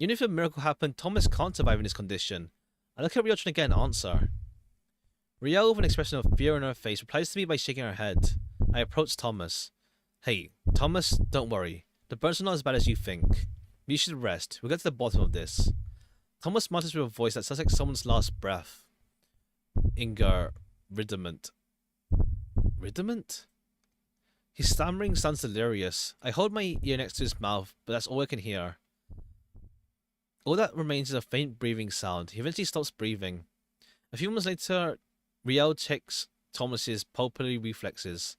Even if a miracle happened, Thomas can't survive in this condition. I look at Riel trying to get an answer. Riel, with an expression of fear on her face, replies to me by shaking her head. I approach Thomas. Hey, Thomas, don't worry. The burns are not as bad as you think. You should rest. We'll get to the bottom of this. Thomas mutters with a voice that sounds like someone's last breath. Ingar... Ridiment. Ridiment? His stammering sounds delirious. I hold my ear next to his mouth, but that's all I can hear. All that remains is a faint breathing sound. He eventually stops breathing. A few moments later, Riel checks Thomas's pulmonary reflexes.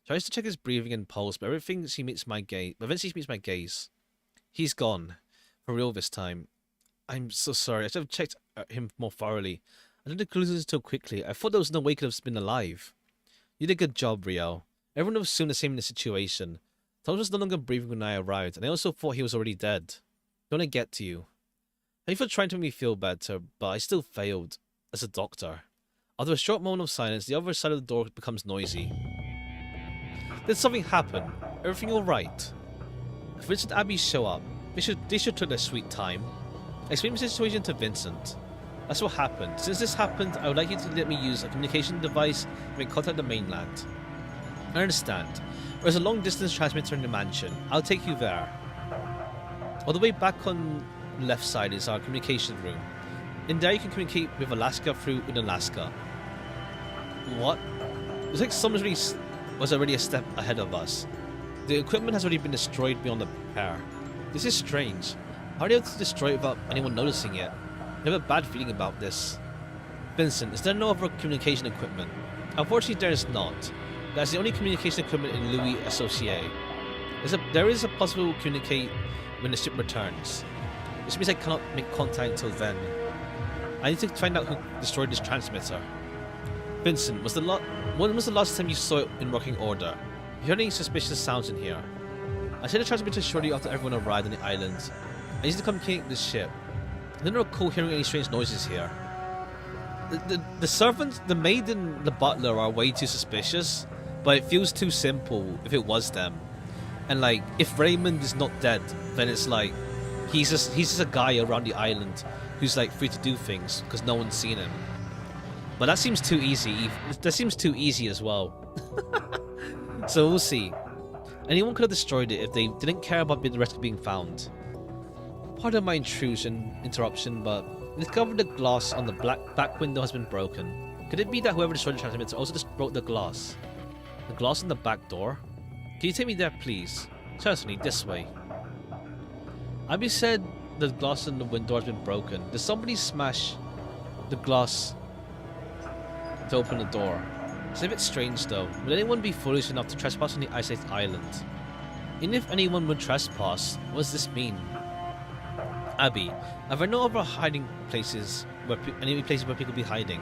Tries to check his breathing and pulse, but eventually she meets my gaze. He's gone. For real this time. I'm so sorry. I should have checked him more thoroughly. I didn't conclude this too quickly. I thought there was no way he could have been alive. You did a good job, Riel. Everyone was soon the same in the situation. Thomas was no longer breathing when I arrived, and I also thought he was already dead. I want to get to you. Thank you for trying to make me feel better, but I still failed. As a doctor. After a short moment of silence, the other side of the door becomes noisy. Did something happen? Everything alright? Vincent and Abby show up. They should take their sweet time. I explained the situation to Vincent. That's what happened. Since this happened, I would like you to let me use a communication device to make contact the mainland. I understand. There's a long distance transmitter in the mansion. I'll take you there. All the way back on the left side is our communication room. In there you can communicate with Alaska through Alaska. What? It's like someone was already a step ahead of us. The equipment has already been destroyed beyond the repair. This is strange. How are they able to destroy it without anyone noticing it? I have a bad feeling about this. Vincent, is there no other communication equipment? Unfortunately, there is not. That's the only communication equipment in Louis Associé. There is a possible communicate when the ship returns. This means I cannot make contact until then. I need to find out who destroyed this transmitter. Vincent, when was the last time you saw it in working order? Have you heard any suspicious sounds in here? I sent the transmitter shortly after everyone arrived on the island. I need to communicate with this ship. I didn't recall hearing any strange noises here. The servants, the maid and the butler are way too suspicious, but it feels too simple if it was them. And like, if Raymond is not dead, then it's like, he's just a guy around the island who's like free to do things because no one's seen him. But that seems too easy. That seems too easy as well. So we'll see. Anyone could have destroyed it if they didn't care about the rest being found. Pardon my interruption, but we discovered the glass on the back window has been broken. Could it be that whoever destroyed the transmitter also just broke the glass? The glass on the back door? Can you take me there, please? Certainly, this way. Abby said the glass on the window has been broken. Did somebody smash the glass to open the door? It's a bit strange though. Would anyone be foolish enough to trespass on the isolated island? Even if anyone would trespass, what does this mean? Abby, are there no other hiding places any places where people be hiding?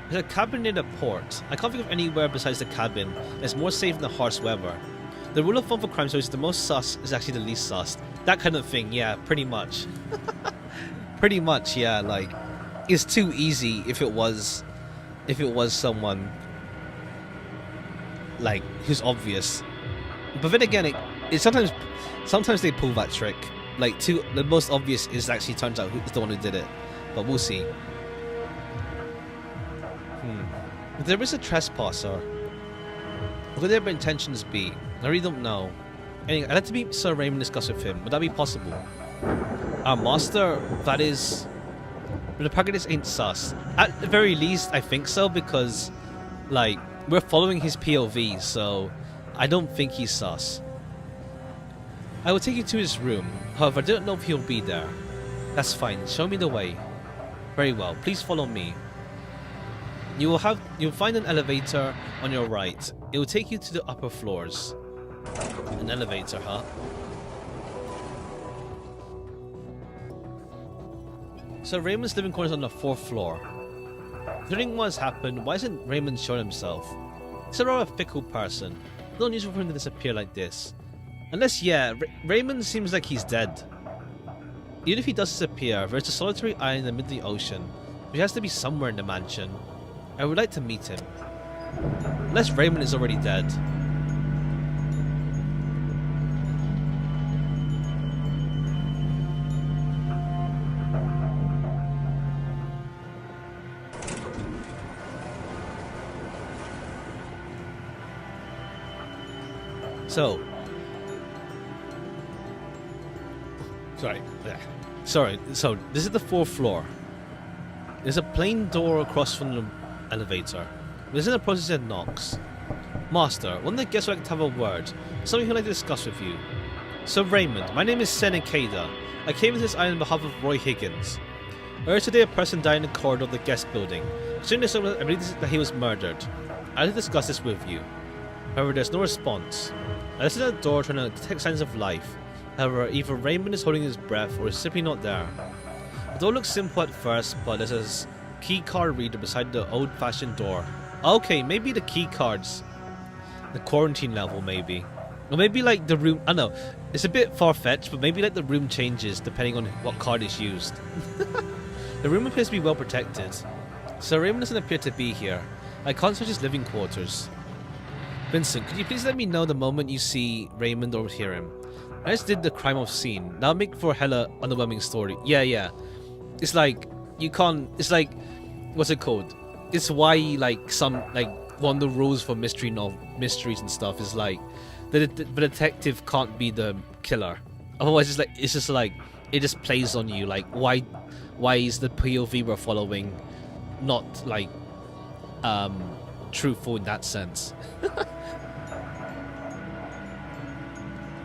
There's a cabin near the port. I can't think of anywhere besides the cabin that's more safe in the harsh weather. The rule of thumb for crime stories is the most sus is actually the least sus. That kind of thing, yeah, pretty much. Pretty much, yeah, like, it's too easy if it was someone, like, who's obvious. But then again, it sometimes they pull that trick. Like, the most obvious is actually turns out who's the one who did it. But we'll see. If there is a trespasser, what could their intentions be? I really don't know. Anyway, I'd like to meet Sir Raymond and discuss with him. Would that be possible? Our master, that is... But the protagonist ain't sus. At the very least, I think so, because, like, we're following his POV, so I don't think he's sus. I will take you to his room. However, I don't know if he'll be there. That's fine. Show me the way. Very well. Please follow me. You'll find an elevator on your right. It will take you to the upper floors. An elevator, huh? So Raymond's living quarters on the 4th floor. Considering what has happened, why isn't Raymond showing himself? He's a rather fickle person. No unusual for him to disappear like this. Unless, yeah, Raymond seems like he's dead. Even if he does disappear, there's a solitary island in the middle of the ocean, which has to be somewhere in the mansion. I would like to meet him. Unless Raymond is already dead. So, so this is the 4th floor. There's a plain door across from the elevator. There's in the process it knocks. Master, one of the guests would like to have a word. Something he'd like to discuss with you. So Raymond, my name is Senekada. I came to this island on behalf of Roy Higgins. Earlier today a person died in the corridor of the guest building. Soon I believe that he was murdered. I'd like to discuss this with you. However, there's no response. I listen at the door trying to detect signs of life. However, either Raymond is holding his breath or is simply not there. The door looks simple at first, but there's a key card reader beside the old-fashioned door. Okay, maybe the key cards. The quarantine level, maybe. Or maybe like the room... I don't know. It's a bit far-fetched, but maybe like the room changes depending on what card is used. The room appears to be well protected. So Raymond doesn't appear to be here. I can't search his living quarters. Vincent, could you please let me know the moment you see Raymond or hear him? I just did the crime of scene. That'll make for a hella underwhelming story. Yeah. It's like, you can't... It's like... What's it called? It's why, like, one of the rules for mysteries and stuff is, like, the detective can't be the killer. Otherwise, it's just like, it just plays on you. Like, why is the POV we're following not, like, truthful in that sense?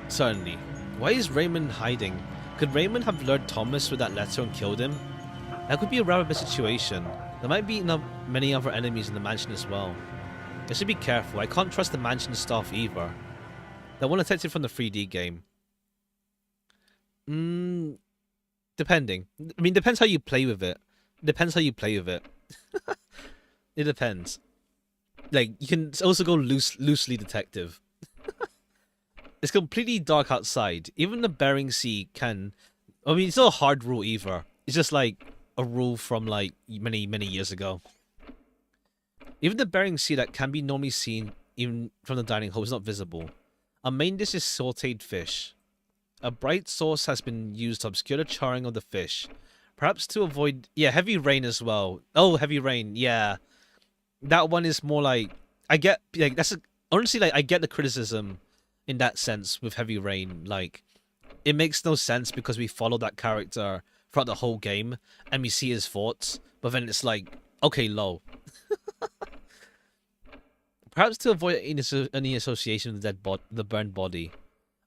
Certainly. Why is Raymond hiding? Could Raymond have lured Thomas with that letter and killed him? That could be a rather bad situation. There might be many other enemies in the mansion as well. I should be careful. I can't trust the mansion staff either. That one detective from the 3D game. Depending. I mean, depends how you play with it. It depends. Like, you can also go loosely detective. It's completely dark outside. Even the Bering Sea can... I mean, it's not a hard rule either. It's just like a rule from like many years ago. Even the Bering Sea that can be normally seen even from the dining hall is not visible. Our main dish is sautéed fish. A bright sauce has been used to obscure the charring of the fish. Perhaps to avoid... Yeah, heavy rain as well. Oh, heavy rain. Yeah. That one is more like... I get... Like, that's... Honestly, like, I get the criticism in that sense with heavy rain. Like, it makes no sense because we follow that character throughout the whole game and we see his thoughts. But then it's like, okay, low. Perhaps to avoid any association with the burned body.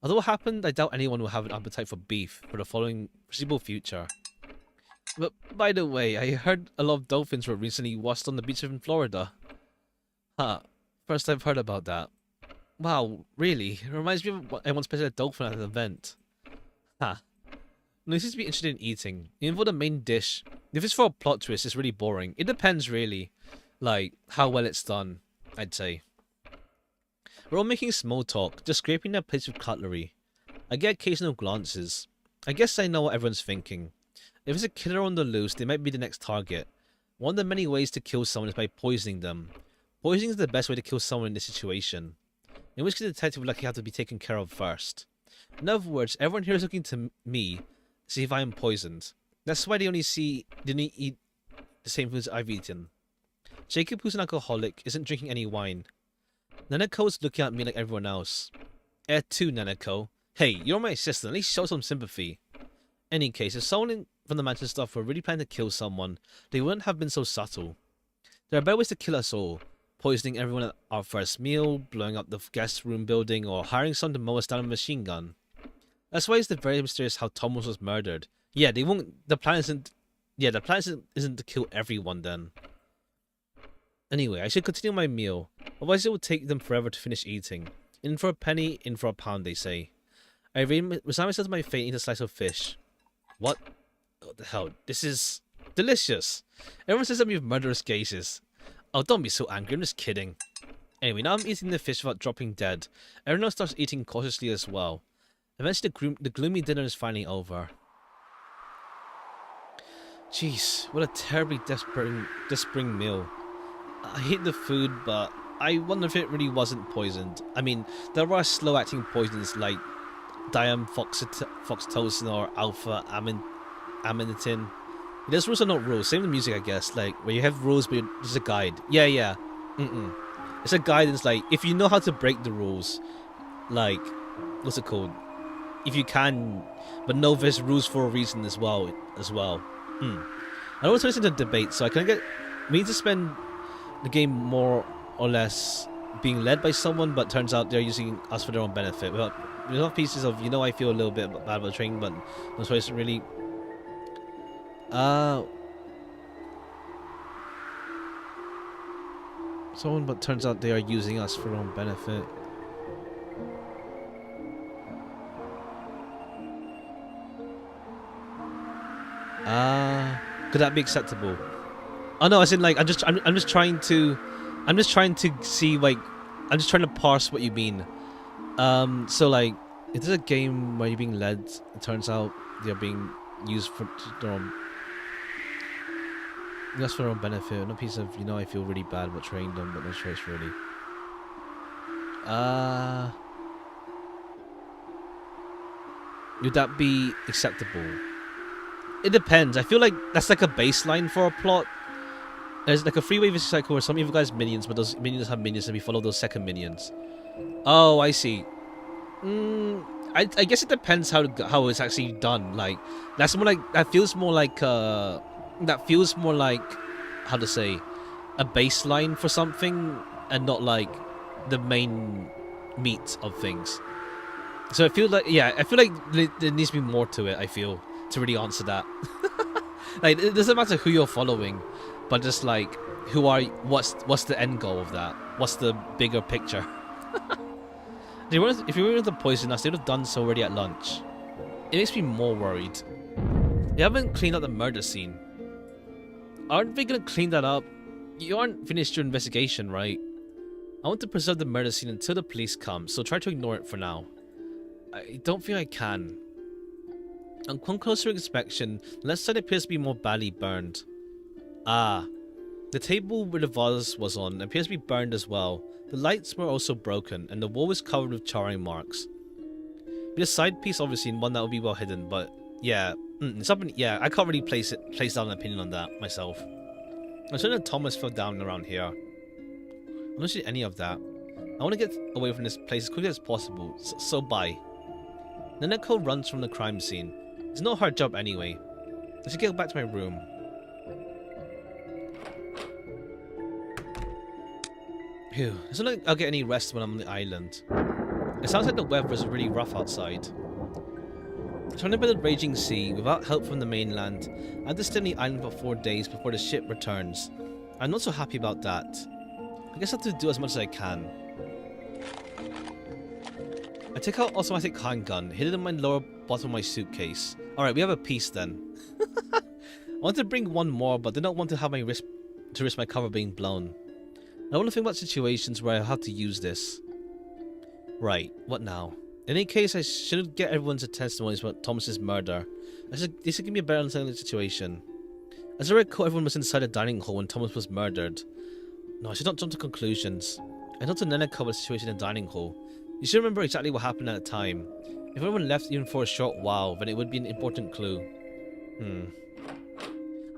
Although what happened, I doubt anyone will have an appetite for beef for the foreseeable future. But by the way, I heard a lot of dolphins were recently washed on the beach in Florida. Huh. First I've heard about that. Wow, really? It reminds me of I once spotted a dolphin at an event. Huh. No, this seems to be interested in eating. Even for the main dish, if it's for a plot twist, it's really boring. It depends, really. Like, how well it's done, I'd say. We're all making small talk, just scraping their plates with cutlery. I get occasional glances. I guess I know what everyone's thinking. If it's a killer on the loose, they might be the next target. One of the many ways to kill someone is by poisoning them. Poisoning is the best way to kill someone in this situation. In which case the detective would likely have to be taken care of first. In other words, everyone here is looking to me to see if I am poisoned. That's why they only eat the same foods I've eaten. Jacob, who's an alcoholic, isn't drinking any wine. Nanako is looking at me like everyone else. Too, Nanako. Hey, you're my assistant, at least show some sympathy. Any case, if someone from the mansion staff were really planning to kill someone, they wouldn't have been so subtle. There are better ways to kill us all. Poisoning everyone at our first meal, blowing up the guest room building, or hiring someone to mow us down with a machine gun. That's why it's very mysterious how Thomas was murdered. Yeah, they won't. The plan isn't to kill everyone then. Anyway, I should continue my meal. Otherwise, it will take them forever to finish eating. In for a penny, in for a pound, they say. I resign myself to my fate and eat a slice of fish. What the hell? This is delicious. Everyone says that we have murderous gazes. Oh, don't be so angry. I'm just kidding. Anyway, now I'm eating the fish without dropping dead. Everyone else starts eating cautiously as well. Eventually, the gloomy dinner is finally over. Jeez, what a terribly despairing meal. I hate the food, but I wonder if it really wasn't poisoned. I mean, there are slow-acting poisons like diamfoxytocin or alpha-amanitin. There's rules are not rules. Same with music, I guess. Like, where you have rules, but there's a guide. Yeah. It's a guide that's like, if you know how to break the rules, like, what's it called? If you can, but know there's rules for a reason as well. I don't want to listen to debate, so we need to spend the game more or less being led by someone, but turns out they're using us for their own benefit. There's enough pieces of, I feel a little bit bad about training, but that's why it's really... Someone, but turns out they are using us for their own benefit. Could that be acceptable? Oh no, as in like I'm just trying to see, like, I'm just trying to parse what you mean. So like, if there's a game where you're being led, it turns out they're being used for their own, that's for their own benefit. No piece of, I feel really bad about training them, but no choice really. Would that be acceptable? It depends. I feel like that's like a baseline for a plot. There's like a freeway vicious cycle where some of you guys have minions, but those minions have minions and we follow those second minions. Oh, I see. I guess it depends how it's actually done. Like, that's more like, that feels more like how to say, a baseline for something and not like the main meat of things. So I feel like, there needs to be more to it, I feel, to really answer that. Like, it doesn't matter who you're following, but just like, what's the end goal of that? What's the bigger picture? If you were to poison us, they would have done so already at lunch. It makes me more worried. They haven't cleaned up the murder scene. Aren't they gonna clean that up? You aren't finished your investigation, right? I want to preserve the murder scene until the police come, so try to ignore it for now. I don't think I can. On closer inspection, the left side appears to be more badly burned. Ah. The table where the vase was on appears to be burned as well. The lights were also broken, and the wall was covered with charring marks. Be a side piece, obviously, and one that will be well hidden, but yeah. I can't really place down an opinion on that myself. I'm certain that Thomas fell down around here. I'm not sure any of that. I want to get away from this place as quickly as possible, so bye. Nanako runs from the crime scene. It's not her job anyway. I should get back to my room. Phew, it's not like I'll get any rest when I'm on the island. It sounds like the weather is really rough outside. Surrounded by the raging sea, without help from the mainland, I have to stay on the island for 4 days before the ship returns. I'm not so happy about that. I guess I have to do as much as I can. I take out automatic handgun, hid it in my lower bottom of my suitcase. Alright, we have a piece then. I want to bring one more, but did not want to have my wrist to risk my cover being blown. I don't want to think about situations where I have to use this. Right, what now? In any case, I shouldn't get everyone's testimonies about Thomas's murder. This should give me a better understanding of the situation. As I recall, everyone was inside the dining hall when Thomas was murdered. No, I should not jump to conclusions. I know to Neneko about the situation in the dining hall. You should remember exactly what happened at the time. If everyone left even for a short while, then it would be an important clue.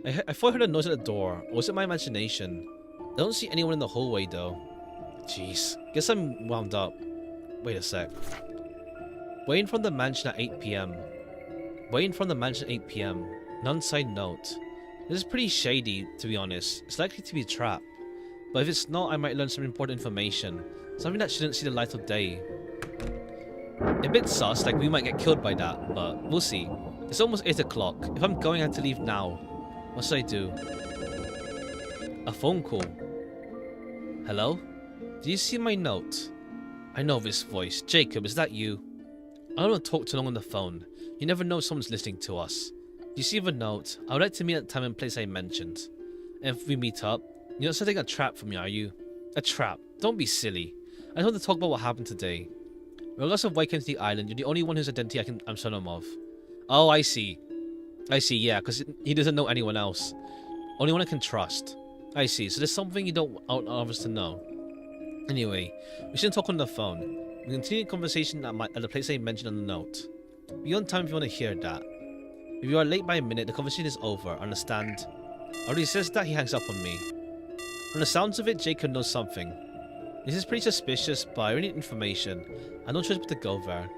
I thought I heard a noise at the door, or was it my imagination? I don't see anyone in the hallway though. Jeez, guess I'm wound up. Wait a sec. Waiting from the mansion at 8 PM. Waiting from the mansion at 8 PM. Non-side note. This is pretty shady, to be honest. It's likely to be a trap. But if it's not, I might learn some important information. Something that shouldn't see the light of day. A bit sus, like we might get killed by that, but we'll see. It's almost 8 o'clock. If I'm going, I have to leave now. What should I do? A phone call. Hello? Do you see my note? I know this voice. Jacob, is that you? I don't want to talk too long on the phone. You never know if someone's listening to us. Do you see the note? I would like to meet at the time and place I mentioned. And if we meet up, you're not setting a trap for me, are you? A trap? Don't be silly. I just want to talk about what happened today. Regardless of why I came to the island, you're the only one whose identity I'm certain of. Oh, I see. Yeah, because he doesn't know anyone else. Only one I can trust. I see, so there's something you don't want others to know. Anyway, we shouldn't talk on the phone. We continue the conversation at the place I mentioned on the note. Be on time if you want to hear that. If you are late by a minute, the conversation is over, understand? Already says that, he hangs up on me. From the sounds of it, Jacob knows something. This is pretty suspicious, but I really need information. I have no choice but to go there.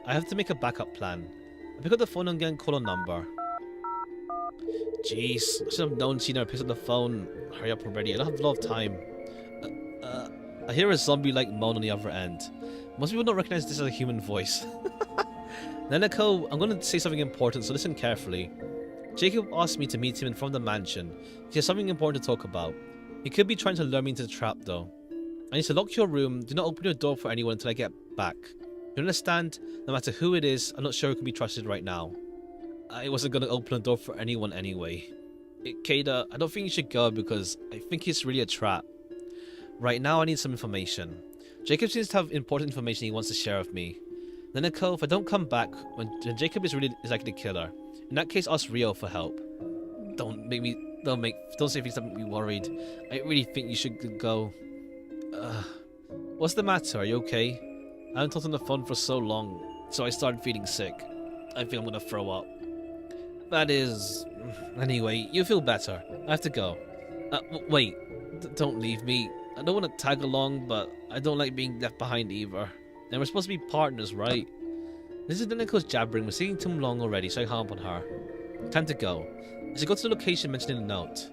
I have to make a backup plan. I pick up the phone and again call a number. Jeez, I should have known Cena picks up the phone. Hurry up already, I don't have a lot of time. I hear a zombie-like moan on the other end. Most people don't recognize this as a human voice. Neneko, I'm going to say something important, so listen carefully. Jacob asked me to meet him in front of the mansion. He has something important to talk about. He could be trying to lure me into the trap, though. I need to lock your room. Do not open your door for anyone until I get back. You understand? No matter who it is, I'm not sure who can be trusted right now. I wasn't going to open the door for anyone anyway. Keita, I don't think you should go because I think it's really a trap. Right now, I need some information. Jacob seems to have important information he wants to share with me. Neneko, if I don't come back, when Jacob is likely the killer. In that case, ask Rio for help. Don't say things that make me worried. I really think you should go. What's the matter? Are you okay? I haven't talked on the phone for so long, so I started feeling sick. I think I'm gonna throw up. That is... Anyway, you feel better. I have to go. Wait. Don't leave me. I don't want to tag along, but I don't like being left behind either. And we're supposed to be partners, right? This is Neneko's jabbering. We're sitting too long already, so I hung up on her. Time to go. I should go to the location mentioned in the note.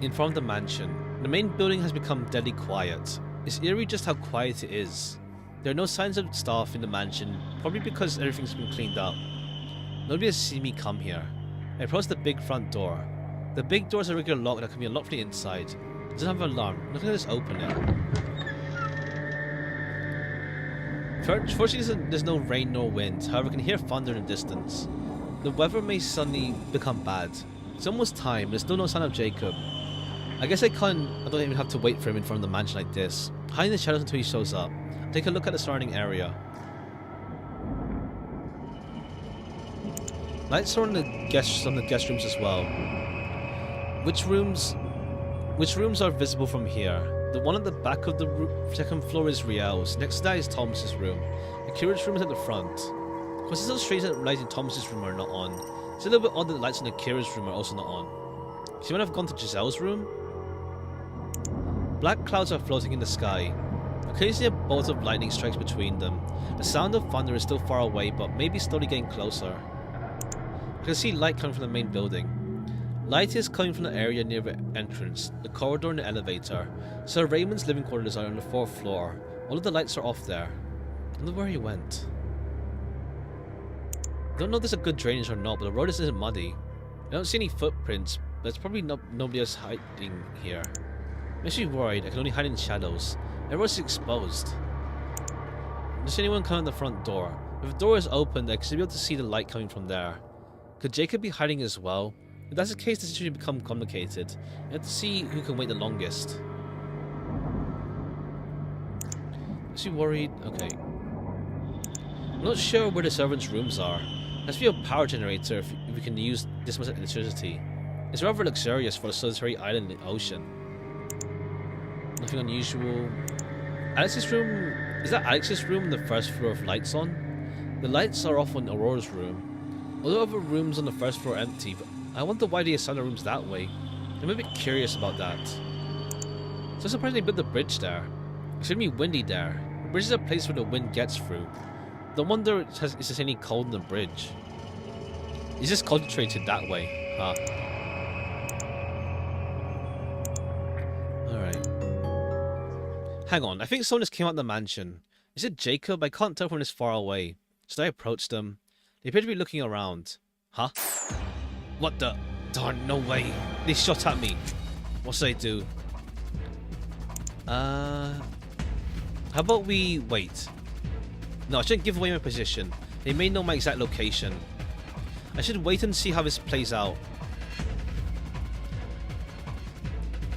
In front of the mansion. The main building has become deadly quiet. It's eerie just how quiet it is. There are no signs of staff in the mansion, probably because everything's been cleaned up. Nobody has seen me come here. I approach the big front door. The big door is a regular lock that can be unlocked from the inside. It doesn't have an alarm. I'm not going to just open it. Fortunately, there's no rain nor wind. However, I can hear thunder in the distance. The weather may suddenly become bad. It's almost time. There's still no sign of Jacob. I guess I don't even have to wait for him in front of the mansion like this. Hide in the shadows until he shows up. Take a look at the surrounding area. Lights are on the guest rooms as well. Which rooms are visible from here? The one at the back of the second floor is Riel's. Next to that is Thomas's room. The curator's room is at the front. Of course, it's so strange that the lights in Thomas's room are not on. It's a little bit odd that the lights in the curator's room are also not on. She might have gone to Giselle's room? Black clouds are floating in the sky. Occasionally a bolt of lightning strikes between them. The sound of thunder is still far away, but maybe slowly getting closer. I can see light coming from the main building. Light is coming from the area near the entrance, the corridor and the elevator. Sir Raymond's living quarters are on the 4th floor. All of the lights are off there. I wonder where he went. I don't know if there's a good drainage or not, but the road isn't muddy. I don't see any footprints, but there's probably nobody else hiding here. Makes me worried. I can only hide in shadows. Everyone's exposed. Does anyone come in the front door? If the door is opened, I should be able to see the light coming from there. Could Jacob be hiding as well? If that's the case, the situation become complicated. You have to see who can wait the longest. Is he worried? Okay. I'm not sure where the servants' rooms are. There has to be a power generator if we can use this much electricity. It's rather luxurious for a solitary island in the ocean. Nothing unusual. Alex's room... Is that Alex's room on the first floor with lights on? The lights are off in Aurora's room. All the other rooms on the first floor are empty, but I wonder why they assign the rooms that way. I'm a bit curious about that. So surprised they built the bridge there. It's gonna be windy there. The bridge is a place where the wind gets through. No wonder it's any cold in the bridge. It's just concentrated that way, huh? Alright. Hang on, I think someone just came out of the mansion. Is it Jacob? I can't tell from this far away. Should I approach them? They appear to be looking around. Huh? What the? Darn, no way. They shot at me. What should I do? How about we wait? No, I shouldn't give away my position. They may know my exact location. I should wait and see how this plays out.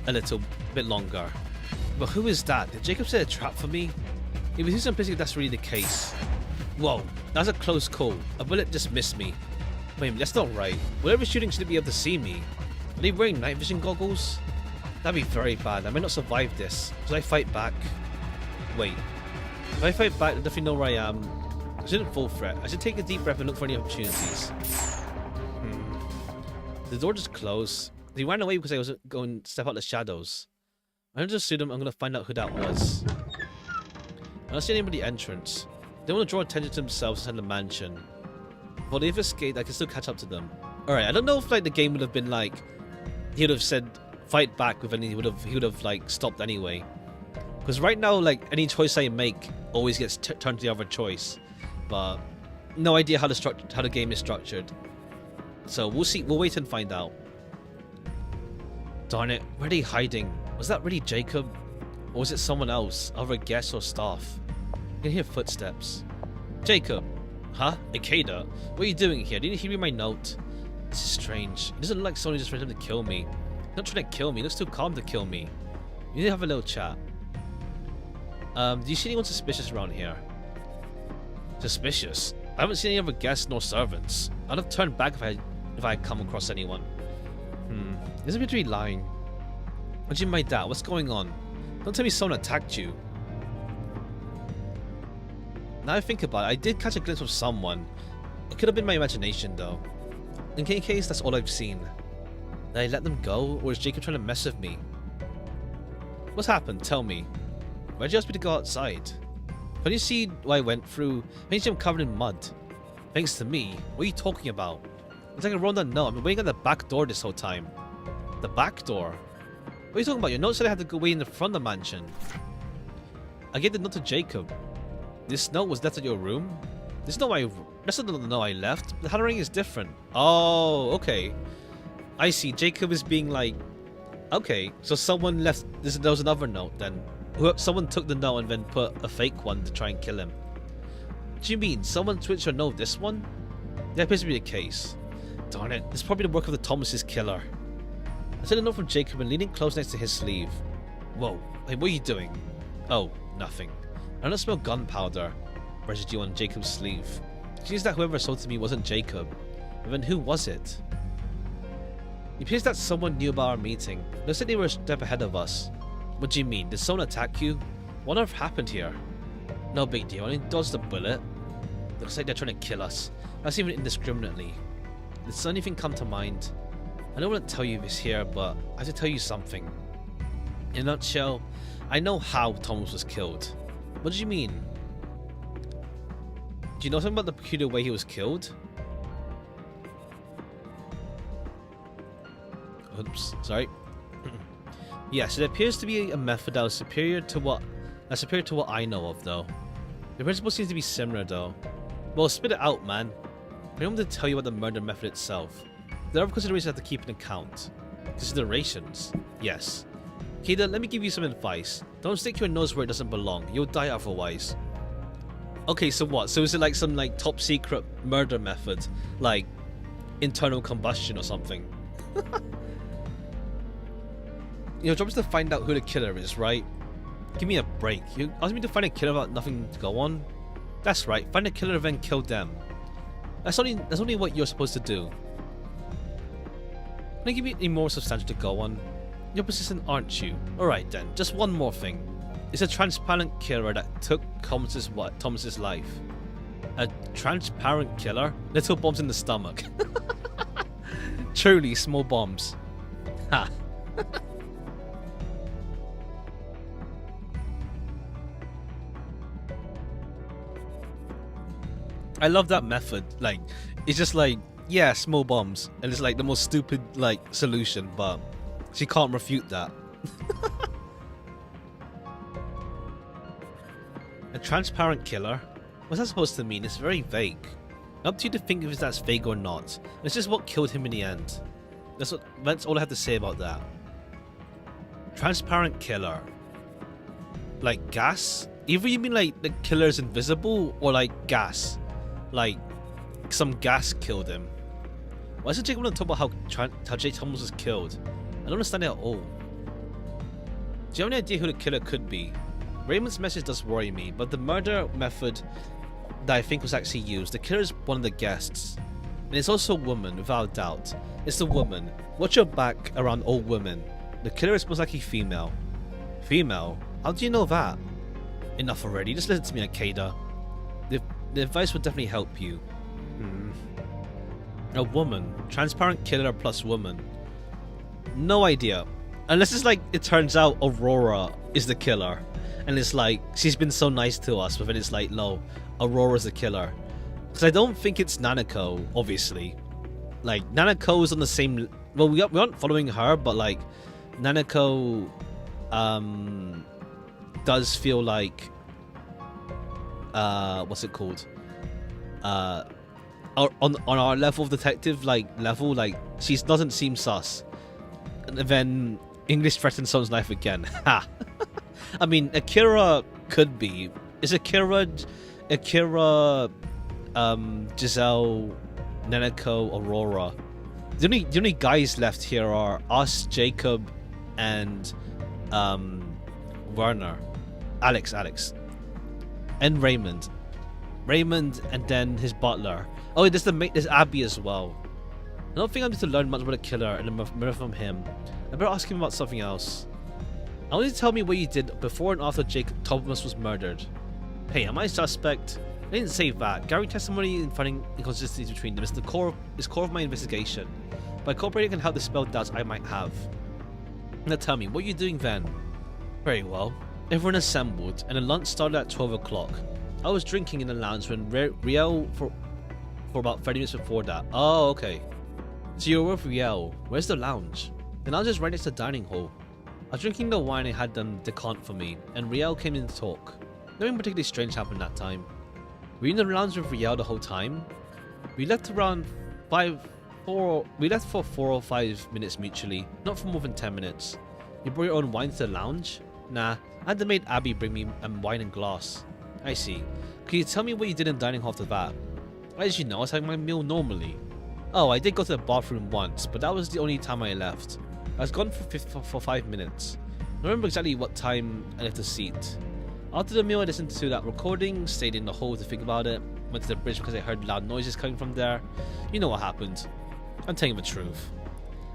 A little bit longer. But who is that? Did Jacob set a trap for me? If it's simplistic, that's really the case. Whoa, that's a close call. A bullet just missed me. Wait, that's not right. Whatever shooting should be able to see me. Are they wearing night vision goggles? That'd be very bad. I might not survive this. Should I fight back? Wait. If I fight back, they'll definitely know where I am. I shouldn't full threat. I should take a deep breath and look for any opportunities. The door just closed. He ran away because I was going to step out the shadows. I understood him. I'm going to find out who that was. I don't see anybody entrance. They want to draw attention to themselves inside the mansion. But they've escaped, I can still catch up to them. Alright, I don't know if like the game would have been like... He would have said fight back with any... He would have like stopped anyway. Because right now, like, any choice I make always gets turned to the other choice. But no idea how the game is structured. So we'll see. We'll wait and find out. Darn it, where are they hiding? Was that really Jacob? Or was it someone else? Other guests or staff? I can hear footsteps. Jacob! Huh? Ikeda? What are you doing here? Didn't you read my note? This is strange. It doesn't look like someone just tried to kill me. He's not trying to kill me. He looks too calm to kill me. We need to have a little chat. Do you see anyone suspicious around here? Suspicious? I haven't seen any other guests nor servants. I'd have turned back if I had come across anyone. This appears to be lying. What do you mean by that? What's going on? Don't tell me someone attacked you. Now I think about it, I did catch a glimpse of someone. It could have been my imagination though. In any case, that's all I've seen. Did I let them go, or is Jacob trying to mess with me? What's happened? Tell me. Why'd you ask me to go outside? Can you see what I went through? Makes I'm covered in mud. Thanks to me? What are you talking about? It's like a road unknown. I've been waiting at the back door this whole time. The back door? What are you talking about? Your note said I had to go wait in the front of the mansion. I gave the note to Jacob. This note was left at your room? That's not the note I left. The handwriting is different. Oh, okay. I see. Jacob is being like... Okay, so someone left... There was another note then. Someone took the note and then put a fake one to try and kill him. What do you mean? Someone switched your note this one? That appears to be the case. Darn it. This is probably the work of the Thomas's killer. I took a note from Jacob and leaning close next to his sleeve. Whoa. Hey, what are you doing? Oh, nothing. I don't smell gunpowder residue on Jacob's sleeve. It seems that whoever assaulted me wasn't Jacob. But then who was it? It appears that someone knew about our meeting. Looks like they were a step ahead of us. What do you mean? Did someone attack you? What on earth happened here? No big deal. I only dodged a bullet. Looks like they're trying to kill us. That's even indiscriminately. Does anything come to mind? I don't want to tell you this here, but I have to tell you something. In a nutshell, I know how Thomas was killed. What do you mean? Do you know something about the peculiar way he was killed? Oops, sorry. Yes, it appears to be a method that was superior to what I know of, though. The principle seems to be similar, though. Well, spit it out, man. I don't want to tell you about the murder method itself. There are considerations I have to keep in account. Considerations? Yes. Kida, let me give you some advice. Don't stick your nose where it doesn't belong. You'll die otherwise. Okay, so what? So is it like some like top secret murder method? Like internal combustion or something. Your job is to find out who the killer is, right? Give me a break. You asked me to find a killer without nothing to go on? That's right, find a killer and then kill them. That's only what you're supposed to do. Can I give you any more substantial to go on? You're persistent, aren't you? Alright then, just one more thing. It's a transparent killer that took Thomas's life. A transparent killer? Little bombs in the stomach. Truly, small bombs. Ha. I love that method. Like, it's just like, yeah, small bombs. And it's like the most stupid, like, solution, but she can't refute that. A transparent killer? What's that supposed to mean? It's very vague. Up to you to think if that's vague or not. It's just what killed him in the end. That's all I have to say about that. Transparent killer. Like gas? Either you mean like the killer's invisible or like gas. Like some gas killed him. Why does Jake want to talk about how Jake Thomas was killed? I don't understand it at all. Do you have any idea who the killer could be? Raymond's message does worry me, but the murder method that I think was actually used, the killer is one of the guests. And it's also a woman, without doubt. It's the woman. Watch your back around old women. The killer is most likely female. Female? How do you know that? Enough already, just listen to me, Akeda. The advice would definitely help you. A woman. Transparent killer plus woman. No idea. Unless it's like, it turns out Aurora is the killer. And it's like, she's been so nice to us, but then it's like, no, Aurora's the killer. Because I don't think it's Nanako, obviously. Like, Nanako is on the same... Well, we aren't following her, but like, Nanako does feel like... what's it called? On our level of detective, like, she doesn't seem sus. And then English threatens someone's life again. Ha! I mean, Akira could be. Is Akira, Giselle, Nanako, Aurora? The only guys left here are us, Jacob, and Werner, Alex, and Raymond, and then his butler. Oh, there's Abby as well. I don't think I need to learn much about the killer and the murder from him. I better ask him about something else. I want you to tell me what you did before and after Jake Thomas was murdered. Hey, am I a suspect? I didn't say that. Gary testimony and finding inconsistencies between them is the core of my investigation. By cooperating can help dispel doubts I might have. Now tell me, what are you doing then? Very well. Everyone assembled, and the lunch started at 12 o'clock. I was drinking in the lounge when Riel for about 30 minutes before that. Oh, okay. So you were with Riel. Where's the lounge? The lounge is right next to the dining hall. I was drinking the wine I had them decant for me, and Riel came in to talk. Nothing particularly strange happened that time. Were you in the lounge with Riel the whole time? We left around we left for 4 or 5 minutes mutually, not for more than 10 minutes. You brought your own wine to the lounge? Nah, I had the maid Abby bring me wine and glass. I see. Can you tell me what you did in the dining hall after that? As you know, I was having my meal normally. Oh, I did go to the bathroom once, but that was the only time I left. I was gone for 5 minutes. I don't remember exactly what time I left the seat. After the meal, I listened to that recording, stayed in the hall to think about it, went to the bridge because I heard loud noises coming from there. You know what happened. I'm telling you the truth.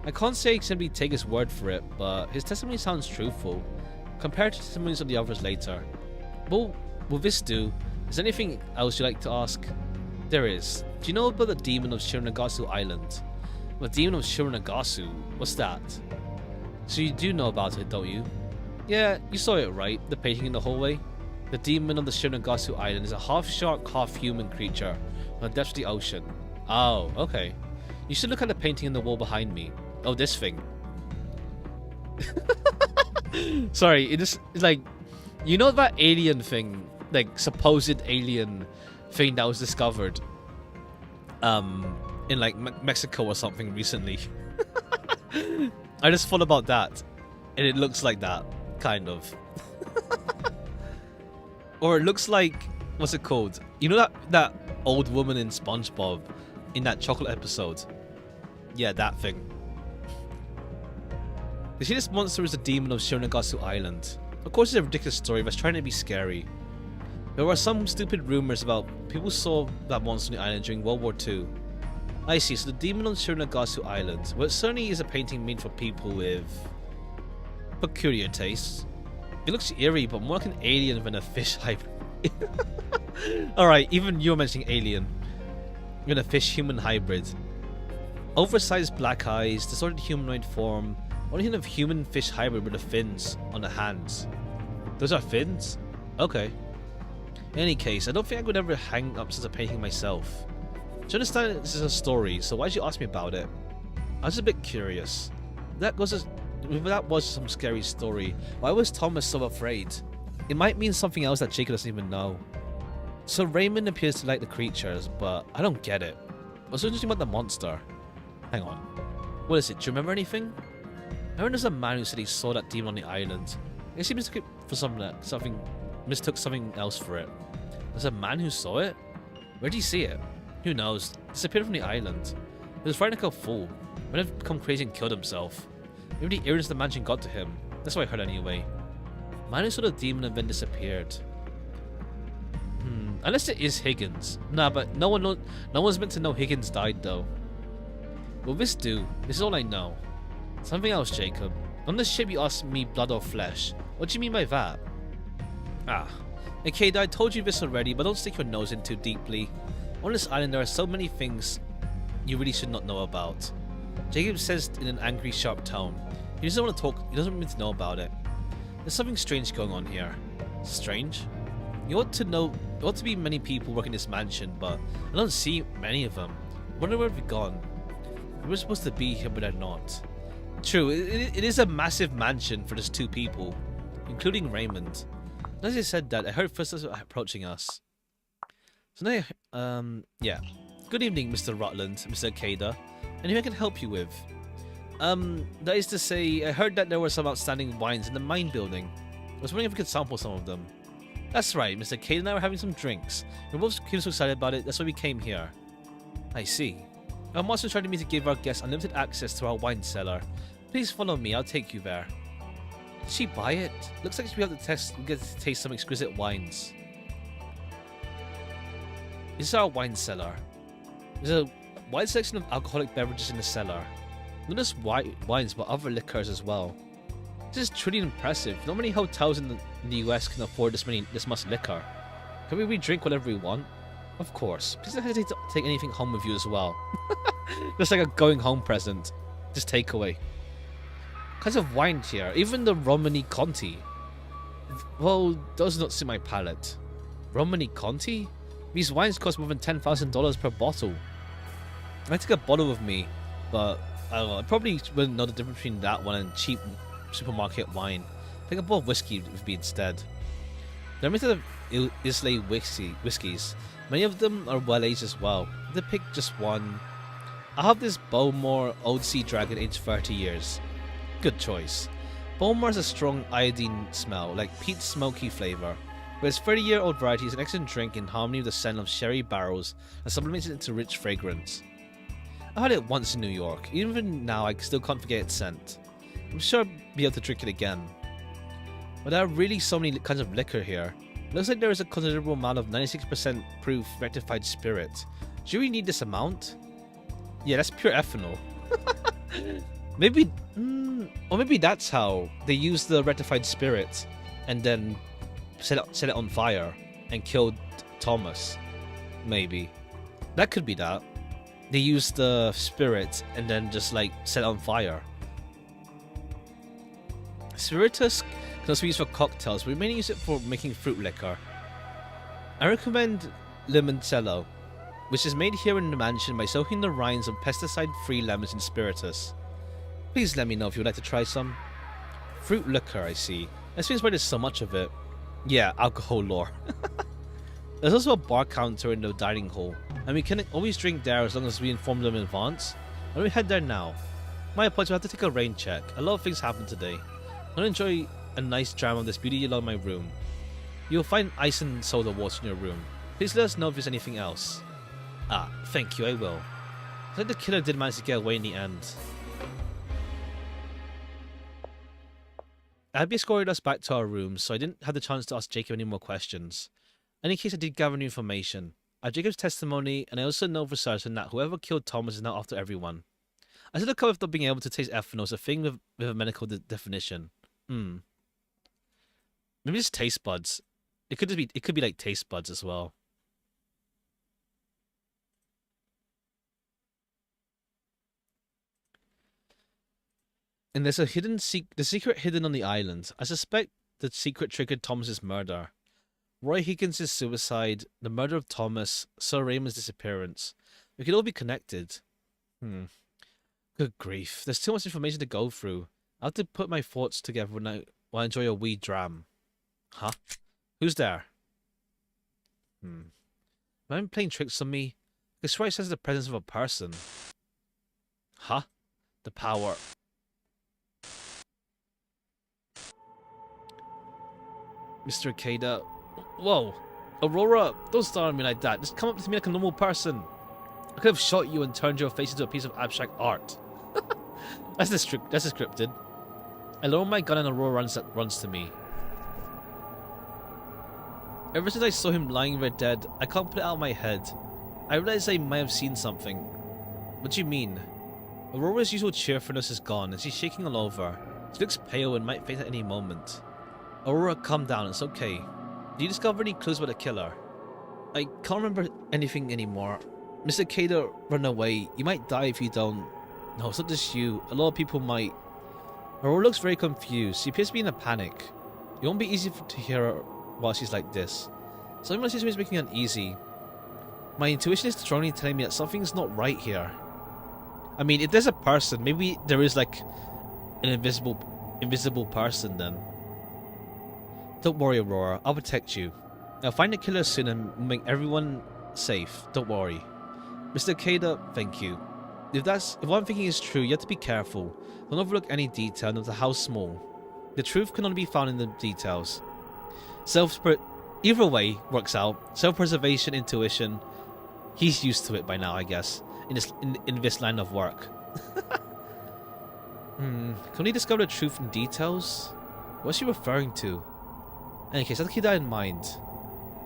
I can't say I simply take his word for it, but his testimony sounds truthful, compared to testimonies of the others later. Well, will this do? Is there anything else you'd like to ask? There is. Do you know about the demon of Shironagasu Island? The demon of Shironagasu? What's that? So you do know about it, don't you? Yeah, you saw it right, the painting in the hallway. The demon of the Shironagasu Island is a half-shark, half-human creature on the depths of the ocean. Oh, okay. You should look at the painting in the wall behind me. Oh, this thing. Sorry, it's like, you know that alien thing, like supposed alien thing that was discovered in like Mexico or something recently. I just thought about that, and it looks like that, kind of. Or it looks like, what's it called? You know that old woman in SpongeBob in that chocolate episode? Yeah, that thing. They say this monster is a demon of Shironagasu Island. Of course, it's a ridiculous story, but it's trying to be scary. There were some stupid rumors about people saw that monster on the island during World War II. I see, so the demon on Shironagasu Island. Well, it certainly is a painting made for people with peculiar tastes. It looks eerie, but more like an alien than a fish hybrid. Alright, even you're mentioning alien. Than a fish-human hybrid. Oversized black eyes, distorted humanoid form, only kind of human-fish hybrid with the fins on the hands. Those are fins? Okay. In any case, I don't think I could ever hang up such a painting myself. Do you understand this is a story, so why'd you ask me about it? I was just a bit curious. That was some scary story. Why was Thomas so afraid? It might mean something else that Jacob doesn't even know. So Raymond appears to like the creatures, but I don't get it. What's so interesting about the monster? Hang on. What is it? Do you remember anything? I remember there's a man who said he saw that demon on the island. I guess he mistook it for mistook something else for it. There's a man who saw it? Where did he see it? Who knows? Disappeared from the island. He was fighting like a fool. Might have become crazy and killed himself. Maybe the earnest of the mansion got to him. That's what I heard anyway. Man who saw the demon and then disappeared. Unless it is Higgins. Nah, but no one's meant to know Higgins died though. Will this do? This is all I know. Something else, Jacob. On this ship you asked me blood or flesh. What do you mean by that? Okay, I told you this already, but don't stick your nose in too deeply. On this island there are so many things you really should not know about. Jacob says in an angry, sharp tone. He doesn't want to talk, he doesn't want me to know about it. There's something strange going on here. Strange? You ought to know, there ought to be many people working this mansion, but I don't see many of them. I wonder where they've gone. They were supposed to be here, but they're not. True, it is a massive mansion for just 2 people, including Raymond. As I said that, I heard footsteps approaching us. So now, yeah. Good evening, Mr. Rutland, Mr. Akeda. Anything I can help you with? That is to say, I heard that there were some outstanding wines in the mine building. I was wondering if we could sample some of them. That's right, Mr. Akeda and I were having some drinks. We both came so excited about it, that's why we came here. I see. Our master tried me to give our guests unlimited access to our wine cellar. Please follow me, I'll take you there. Did she buy it? Looks like we get to taste some exquisite wines. This is our wine cellar. There's a wide selection of alcoholic beverages in the cellar. Not just wines, but other liquors as well. This is truly impressive. Not many hotels in the US can afford this much liquor. Can we drink whatever we want? Of course. Please don't hesitate to take anything home with you as well. Just like a going home present. Just takeaway. Kinds of wine here. Even the Romani Conti. Well, those do not suit my palate. Romani Conti? These wines cost more than $10,000 per bottle. I took a bottle with me, but I don't know, I probably wouldn't know the difference between that one and cheap supermarket wine. Take a bottle of whiskey with me instead. There are many of Islay whiskies. Many of them are well aged as well. They pick just one. I'll have this Bowmore Old Sea Dragon aged 30 years. Good choice. Bowmore has a strong iodine smell, like peat smoky flavour. But its 30-year-old variety is an excellent drink in harmony with the scent of sherry barrels and sublimates it into rich fragrance. I had it once in New York. Even now, I still can't forget its scent. I'm sure I'll be able to drink it again. But there are really so many kinds of liquor here. It looks like there is a considerable amount of 96% proof rectified spirit. Do you really need this amount? Yeah, that's pure ethanol. Maybe, or maybe that's how they used the rectified spirit and then set it on fire and killed Thomas. Maybe. That could be that. They used the spirit and then just like set it on fire. Spiritus can also be used for cocktails, but we mainly use it for making fruit liquor. I recommend limoncello, which is made here in the mansion by soaking the rinds of pesticide-free lemons in spiritus. Please let me know if you would like to try some. Fruit liquor, I see. That seems why there's so much of it. Yeah, alcohol lore. There's also a bar counter in the dining hall, and we can always drink there as long as we inform them in advance. Why don't we head there now? My apologies, I have to take a rain check. A lot of things happened today. I want to enjoy a nice dram of this beauty along my room. You'll find ice and soda water in your room. Please let us know if there's anything else. Ah, thank you, I will. I think the killer did manage to get away in the end. I had escorted us back to our rooms, so I didn't have the chance to ask Jacob any more questions. In any case, I did gather new information. I have Jacob's testimony, and I also know for certain that whoever killed Thomas is now after everyone. I still come with not being able to taste ethanol is a thing with a medical definition. Maybe it's taste buds. It could be like taste buds as well. And there's the secret hidden on the island. I suspect the secret triggered Thomas's murder. Roy Higgins' suicide, the murder of Thomas, Sir Raymond's disappearance. We could all be connected. Good grief. There's too much information to go through. I have to put my thoughts together when I enjoy a wee dram. Huh? Who's there? Am I playing tricks on me? I swear it says the presence of a person. Huh? The power. Mr. Akeda. Whoa. Aurora, don't stare at me like that. Just come up to me like a normal person. I could have shot you and turned your face into a piece of abstract art. That's scripted. I lower my gun and Aurora runs to me. Ever since I saw him lying there dead, I can't put it out of my head. I realize I might have seen something. What do you mean? Aurora's usual cheerfulness is gone and she's shaking all over. She looks pale and might faint at any moment. Aurora, calm down, it's okay. Did you discover any clues about the killer? I can't remember anything anymore. Mr. Akeda ran away. You might die if you don't. No, it's not just you. A lot of people might. Aurora looks very confused. She appears to be in a panic. It won't be easy to hear her while she's like this. Something my system is making uneasy. My intuition is strongly telling me that something's not right here. I mean, if there's a person, maybe there is like an invisible person then. Don't worry, Aurora. I'll protect you. I'll find the killer soon and make everyone safe. Don't worry. Mr. Akeda, thank you. If what I'm thinking is true, you have to be careful. Don't overlook any detail, no matter how small. The truth can only be found in the details. Either way works out. Self-preservation, intuition. He's used to it by now, I guess. In this line of work. Can we discover the truth in details? What's she referring to? In any case, I'll keep that in mind.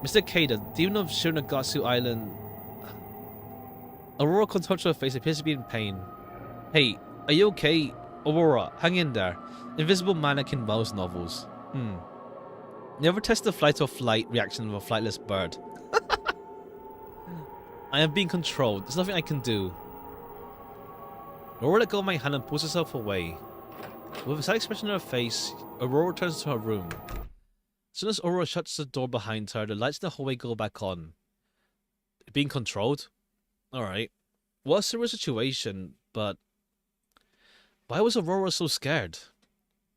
Mr. Akeda, demon of Shironagasu Island. Aurora contorts her face, appears to be in pain. Hey, are you okay? Aurora, hang in there. Invisible mannequin Wells novels. Never test the flight or flight reaction of a flightless bird. I am being controlled. There's nothing I can do. Aurora let go of my hand and pulls herself away. With a sad expression on her face, Aurora returns to her room. As soon as Aurora shuts the door behind her, the lights in the hallway go back on. Being controlled? Alright. Well, a serious situation, but why was Aurora so scared?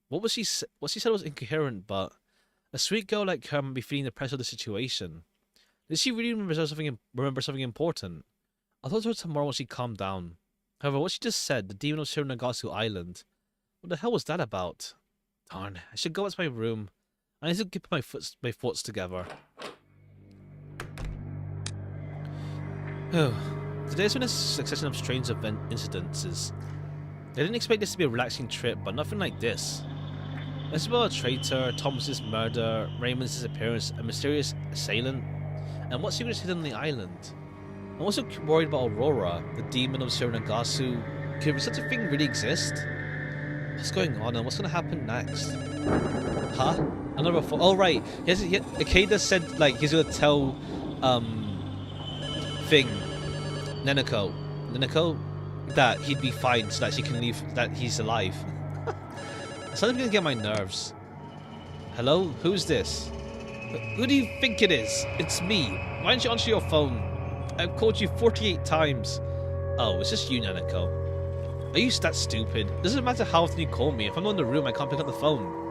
What she said was incoherent, but a sweet girl like her might be feeling the pressure of the situation. Did she really remember something important? I thought her tomorrow when she calmed down. However, what she just said, the demon of Shironagasu Island, what the hell was that about? Darn, I should go back to my room. I need to get my thoughts together. Oh, today's been a succession of strange incidences. I didn't expect this to be a relaxing trip, but nothing like this. It's about a traitor, Thomas's murder, Raymond's disappearance, a mysterious assailant, and what secrets hidden on the island. I'm also worried about Aurora, the demon of Shironagasu. Could such a thing really exist? What's going on and what's going to happen next? Huh? Another oh right, Akeda said like he's going to tell Neneko that he'd be fine so that she can leave, that he's alive. Something's going to get my nerves. Hello? Who's this? Who do you think it is? It's me. Why don't you answer your phone? I've called you 48 times. Oh, it's just you, Neneko. Are you that stupid? Doesn't matter how often you call me. If I'm not in the room, I can't pick up the phone.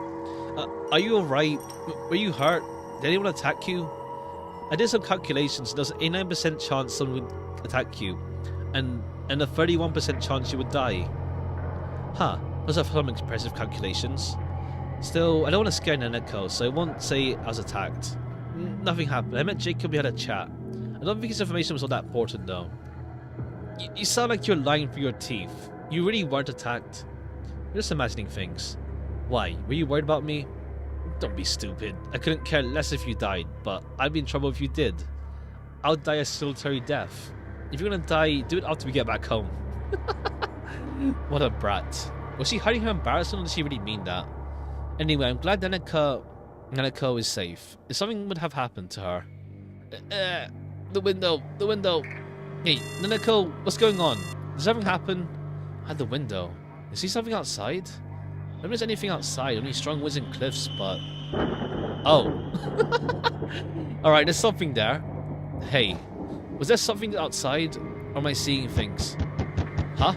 Are you alright? Were you hurt? Did anyone attack you? I did some calculations. There's an 89% chance someone would attack you, and a 31% chance you would die. Huh. Those are some impressive calculations. Still, I don't want to scare Neneko, so I won't say I was attacked. Nothing happened. I met Jacob, we had a chat. I don't think his information was all that important, though. You sound like you're lying through your teeth. You really weren't attacked. You're just imagining things. Why? Were you worried about me? Don't be stupid. I couldn't care less if you died, but I'd be in trouble if you did. I'll die a solitary death. If you're gonna die, do it after we get back home. What a brat. Was she hiding her embarrassment, or did she really mean that? Anyway, I'm glad Nanako is safe. If something would have happened to her. The window. Hey, Nanako, what's going on? Did something happen? At the window. Is there something outside? I don't know if there's anything outside, only strong winds and cliffs, but... Oh. Alright, there's something there. Hey, was there something outside? Or am I seeing things? Huh?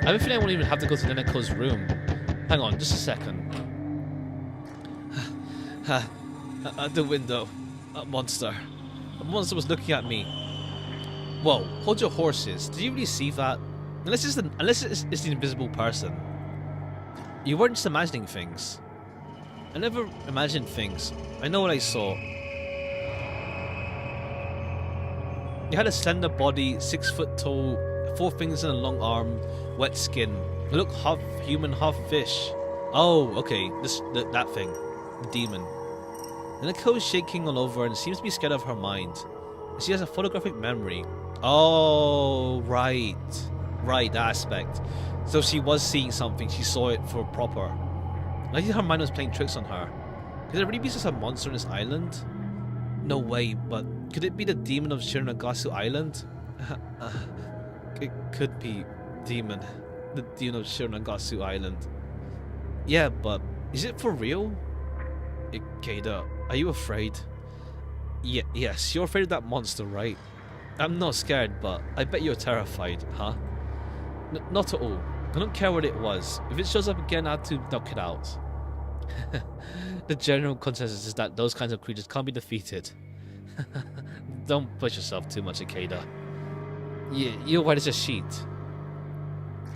I have a feeling I won't even have to go to Nanako's room. Hang on, just a second. At the window. A monster. A monster was looking at me. Whoa, hold your horses. Did you really see that? Unless it's the invisible person. You weren't just imagining things. I never imagined things. I know what I saw. You had a slender body, 6 foot tall, 4 fingers and a long arm, wet skin. You look half human, half fish. Oh, okay, that thing. The demon. And the coat is shaking all over and seems to be scared of her mind. She has a photographic memory. Oh, right. Right, that aspect. So she was seeing something, she saw it for proper. I think her mind was playing tricks on her. Could there really be such a monster on this island? No way, but could it be the demon of Shironagasu Island? It could be demon. The demon of Shironagasu Island. Yeah, but is it for real? Ikeda, are you afraid? Yes, you're afraid of that monster, right? I'm not scared, but I bet you're terrified, huh? Not at all. I don't care what it was. If it shows up again, I have to knock it out. The general consensus is that those kinds of creatures can't be defeated. Don't push yourself too much, Ikeda. Yeah, you're white as a sheet.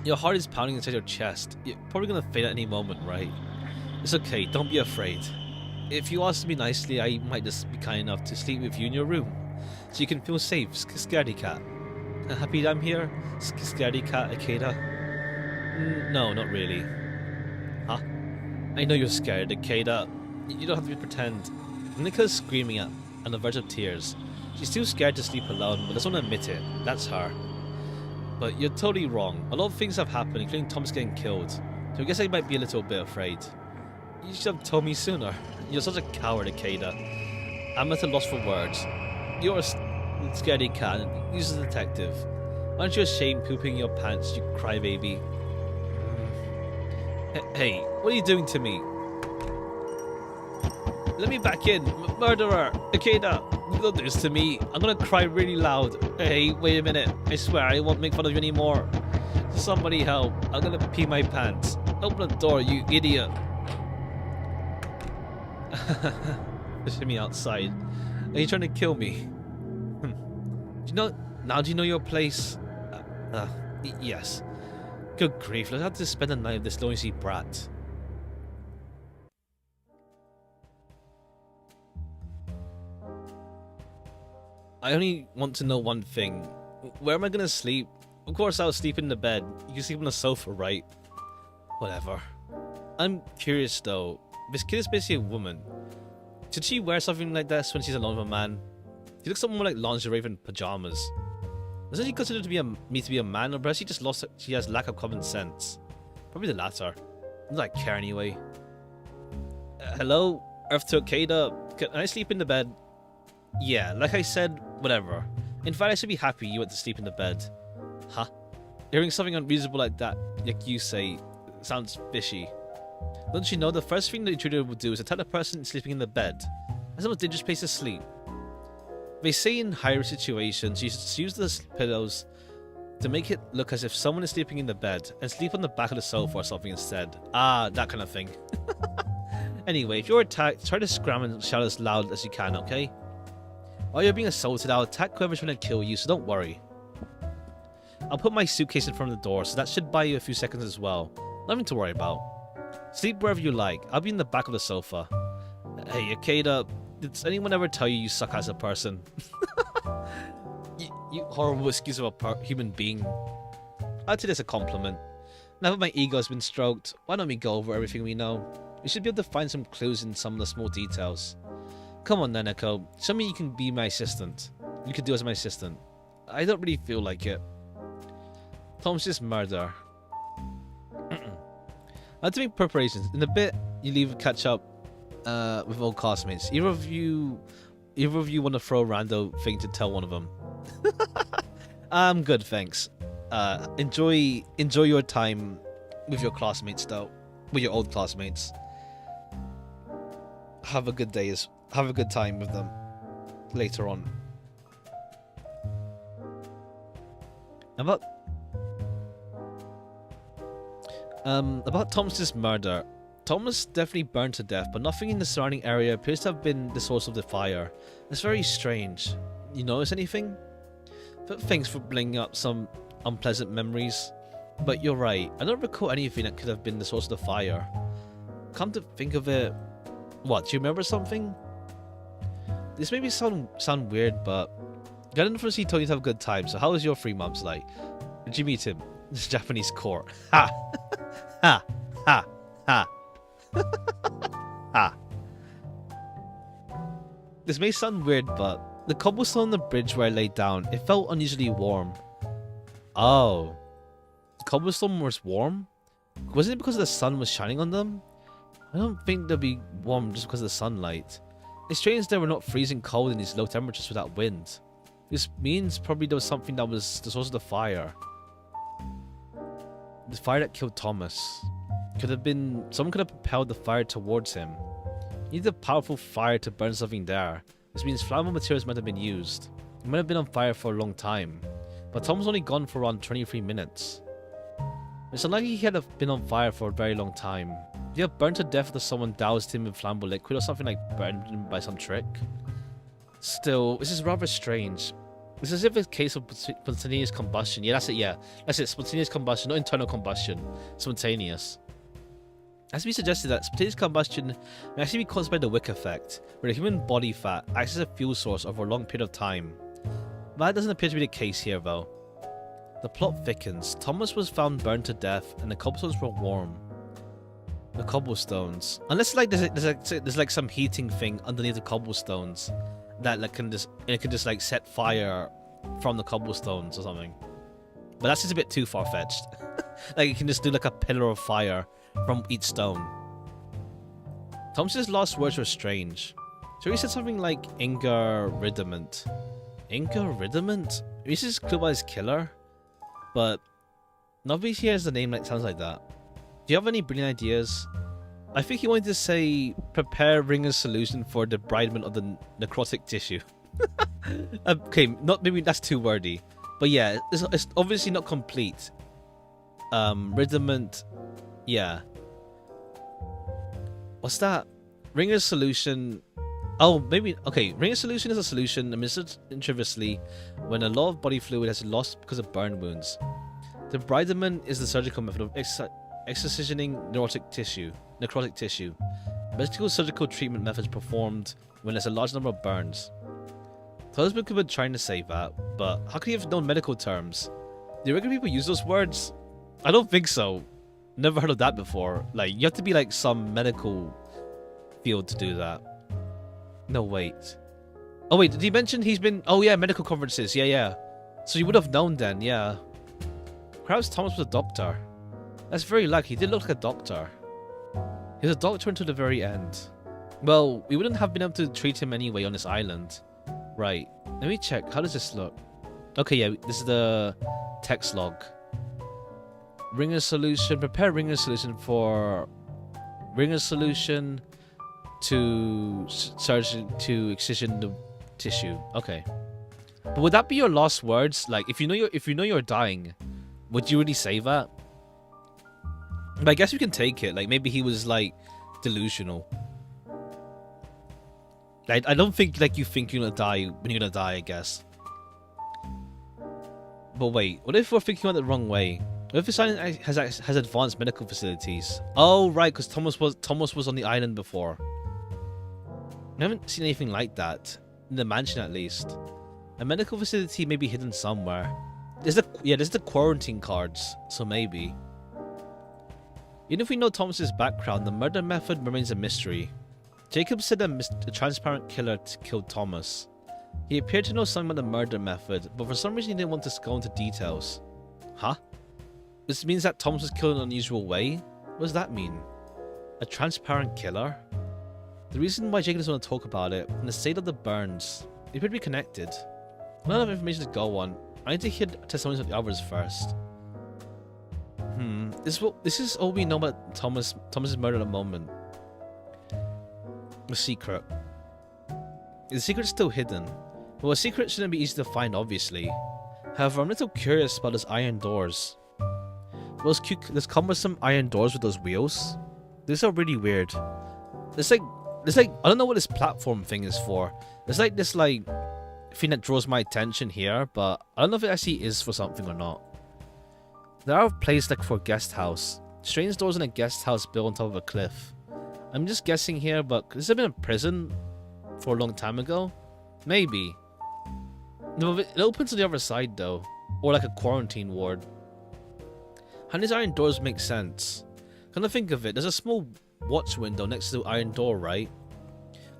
Your heart is pounding inside your chest. You're probably gonna faint at any moment, right? It's okay, don't be afraid. If you ask me nicely, I might just be kind enough to sleep with you in your room, so you can feel safe, scaredy cat. Happy I'm here, scaredy cat, Ikeda? No, not really. Huh? I know you're scared, Ikeda. You don't have to pretend. Nika's screaming on the verge of tears. She's too scared to sleep alone, but doesn't want to admit it. That's her. But you're totally wrong. A lot of things have happened, including Thomas getting killed. So I guess I might be a little bit afraid. You should have told me sooner. You're such a coward, Ikeda. I'm at a loss for words. You're a scaredy cat, and you're a detective. Aren't you ashamed pooping your pants, you crybaby? Hey, what are you doing to me? Let me back in, murderer! Ikeda, don't do this to me. I'm gonna cry really loud. Hey, wait a minute. I swear I won't make fun of you anymore. Somebody help. I'm gonna pee my pants. Open the door, you idiot. Pushing me outside. Are you trying to kill me? Do you know? Now do you know your place? Yes. Good grief, let's have to spend the night with this noisy brat. I only want to know one thing. Where am I gonna sleep? Of course I'll sleep in the bed. You can sleep on the sofa, right? Whatever. I'm curious though. This kid is basically a woman. Should she wear something like this when she's alone with a man? She looks something more like lingerie than pajamas. Doesn't she consider me to be a man, or perhaps she has lack of common sense? Probably the latter. Not that I care anyway. Hello? Earth to Ikeda? Can I sleep in the bed? Yeah, like I said, whatever. In fact, I should be happy you went to sleep in the bed. Huh? Hearing something unreasonable like that, like you say, sounds fishy. Don't you know the first thing the intruder will do is attack the person sleeping in the bed? That's the most dangerous place to sleep. They say in higher situations you should use the pillows to make it look as if someone is sleeping in the bed and sleep on the back of the sofa or something instead. Ah, that kind of thing. Anyway, if you're attacked, try to scram and shout as loud as you can, okay? While you're being assaulted, I'll attack whoever's trying to kill you, so don't worry. I'll put my suitcase in front of the door, so that should buy you a few seconds as well. Nothing to worry about. Sleep wherever you like. I'll be in the back of the sofa. Hey, Ikeda, did anyone ever tell you you suck as a person? You horrible excuse of a human being. I'd say that's a compliment. Now that my ego has been stroked, why don't we go over everything we know? We should be able to find some clues in some of the small details. Come on then, Echo. Show me you can be my assistant. You could do as my assistant. I don't really feel like it. Thomas's murder. I had to make preparations. In a bit, you leave and catch up with old classmates. Either of you want to throw a rando thing to tell one of them? I'm good, thanks. Enjoy your time with your classmates, though. With your old classmates. Have a good day. Have a good time with them later on. About Thomas's murder. Thomas definitely burned to death, but nothing in the surrounding area appears to have been the source of the fire. It's very strange. You notice anything? But thanks for bringing up some unpleasant memories. But you're right. I don't recall anything that could have been the source of the fire. Come to think of it, what? Do you remember something? This may be sound weird, but I didn't foresee Tony to have a good time. So how was your 3 months like? Did you meet him? This Japanese court. Ha! Ha! Ha! Ha! Ha! This may sound weird, but the cobblestone on the bridge where I laid down, it felt unusually warm. Oh. The cobblestone was warm? Wasn't it because the sun was shining on them? I don't think they'll be warm just because of the sunlight. It's strange they were not freezing cold in these low temperatures without wind. This means probably there was something that was the source of the fire. The fire that killed Thomas. Someone could have propelled the fire towards him. You need a powerful fire to burn something there. This means flammable materials might have been used. It might have been on fire for a long time. But Tom was only gone for around 23 minutes. It's unlikely he had been on fire for a very long time. He had burned to death after someone doused him in flammable liquid or something, like burned him by some trick. Still, this is rather strange. It's as if it's a case of spontaneous combustion. Yeah, that's it, yeah. That's it, spontaneous combustion, not internal combustion. Spontaneous. It has to be suggested that spontaneous combustion may actually be caused by the wick effect, where the human body fat acts as a fuel source over a long period of time. But that doesn't appear to be the case here, though. The plot thickens. Thomas was found burned to death, and the cobblestones were warm. The cobblestones. Unless like there's like some heating thing underneath the cobblestones that like can just like set fire from the cobblestones or something. But that's just a bit too far fetched. Like you can just do like a pillar of fire from each stone. Thomas's last words were strange. So he said something like Inga Ridiment. Inga Ridiment? Is this clue by his killer? But nobody here has the name that sounds like that. Do you have any brilliant ideas? I think he wanted to say prepare Ringer's solution for debridement of the necrotic tissue. Okay, maybe that's too wordy. But yeah, it's obviously not complete. Ridiment, yeah. What's that? Ringer's solution. Oh, maybe, okay. Ringer's solution is a solution administered intravenously when a lot of body fluid has been lost because of burn wounds. Debridement is the surgical method of excisioning necrotic tissue. Medical surgical treatment methods performed when there's a large number of burns. So husband could have been trying to say that, but how could he have known medical terms? Do regular people use those words? I don't think so. Never heard of that before. Like, you have to be like some medical field to do that. No, wait. Oh wait, did he mention he's been... Oh yeah, medical conferences. Yeah. So you would have known then, yeah. Perhaps Thomas was a doctor. That's very likely. He did look like a doctor. He was a doctor until the very end. Well, we wouldn't have been able to treat him anyway on this island. Right. Let me check. How does this look? Okay, yeah. This is the text log. Ringer's solution. Prepare Ringer's solution for... Ringer's solution to excision the tissue. Okay. But would that be your last words? Like, if you know you're dying, would you really say that? But I guess you can take it. Like, maybe he was, like, delusional. I don't think, like, you think you're gonna die when you're gonna die, I guess. But wait, what if we're thinking about it the wrong way? What if this island has advanced medical facilities? Oh, right, because Thomas was on the island before. I haven't seen anything like that. In the mansion, at least. A medical facility may be hidden somewhere. There's the quarantine cards, so maybe. Even if we know Thomas's background, the murder method remains a mystery. Jacob said that a transparent killer killed Thomas. He appeared to know something about the murder method, but for some reason he didn't want to go into details. Huh? This means that Thomas was killed in an unusual way? What does that mean? A transparent killer? The reason why Jacob doesn't want to talk about it, and the state of the burns, they appear to be connected. Not enough information to go on. I need to hear testimonies of the others first. This is all we know about Thomas's murder at the moment. A secret. The secret's still hidden. Well, a secret shouldn't be easy to find, obviously. However, I'm a little curious about those iron doors. Those cumbersome iron doors with those wheels. These are really weird. It's like I don't know what this platform thing is for. It's like this thing that draws my attention here, but I don't know if it actually is for something or not. There are places like for a guest house. Strange doors in a guest house built on top of a cliff. I'm just guessing here, but could this have been a prison for a long time ago? Maybe. No, it opens to the other side though, or like a quarantine ward. How these iron doors make sense? Kind of think of it, there's a small watch window next to the iron door, right?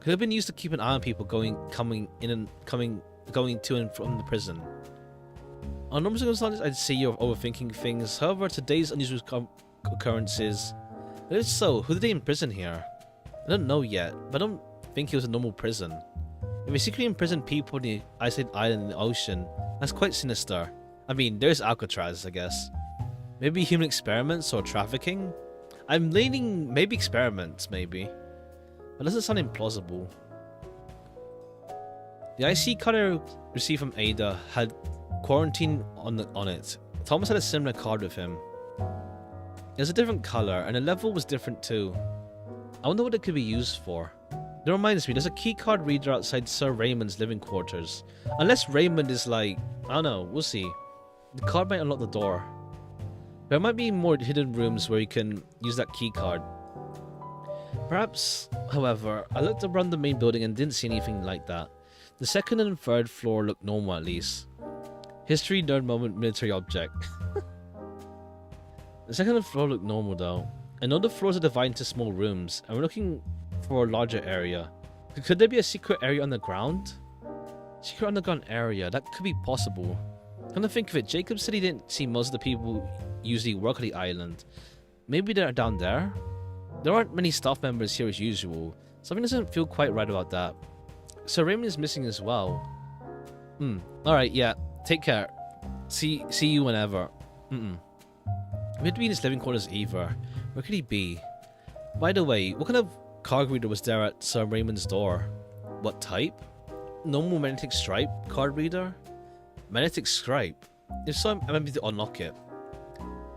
Could have been used to keep an eye on people going to and from the prison. On normal circumstances, I'd say you're overthinking things. However, today's unusual occurrences. If so, who did they imprison here? I don't know yet, but I don't think it was a normal prison. If we secretly imprison people in the isolated island in the ocean, that's quite sinister. I mean, there's Alcatraz, I guess. Maybe human experiments or trafficking? I'm leaning maybe experiments, maybe. But doesn't sound implausible. The IC card I received from Ada had quarantine on it. Thomas had a similar card with him. It was a different color, and the level was different too. I wonder what it could be used for. It reminds me, there's a keycard reader outside Sir Raymond's living quarters. Unless Raymond is like, I don't know, we'll see. The card might unlock the door. There might be more hidden rooms where you can use that keycard. Perhaps, however, I looked around the main building and didn't see anything like that. The second and third floor looked normal at least. History nerd moment military object. The second floor looked normal though. I know the floors are divided into small rooms, and we're looking for a larger area. Could there be a secret area on the ground? Secret underground area, that could be possible. Come to think of it, Jacob said he didn't see most of the people usually work on the island. Maybe they're down there? There aren't many staff members here as usual. Something doesn't feel quite right about that. So Raymond is missing as well. Alright, yeah. Take care. See you whenever. We had to be in his living quarters either. Where could he be? By the way, what kind of card reader was there at Sir Raymond's door? What type? Normal magnetic stripe card reader? Magnetic stripe? If so, I might be to unlock it.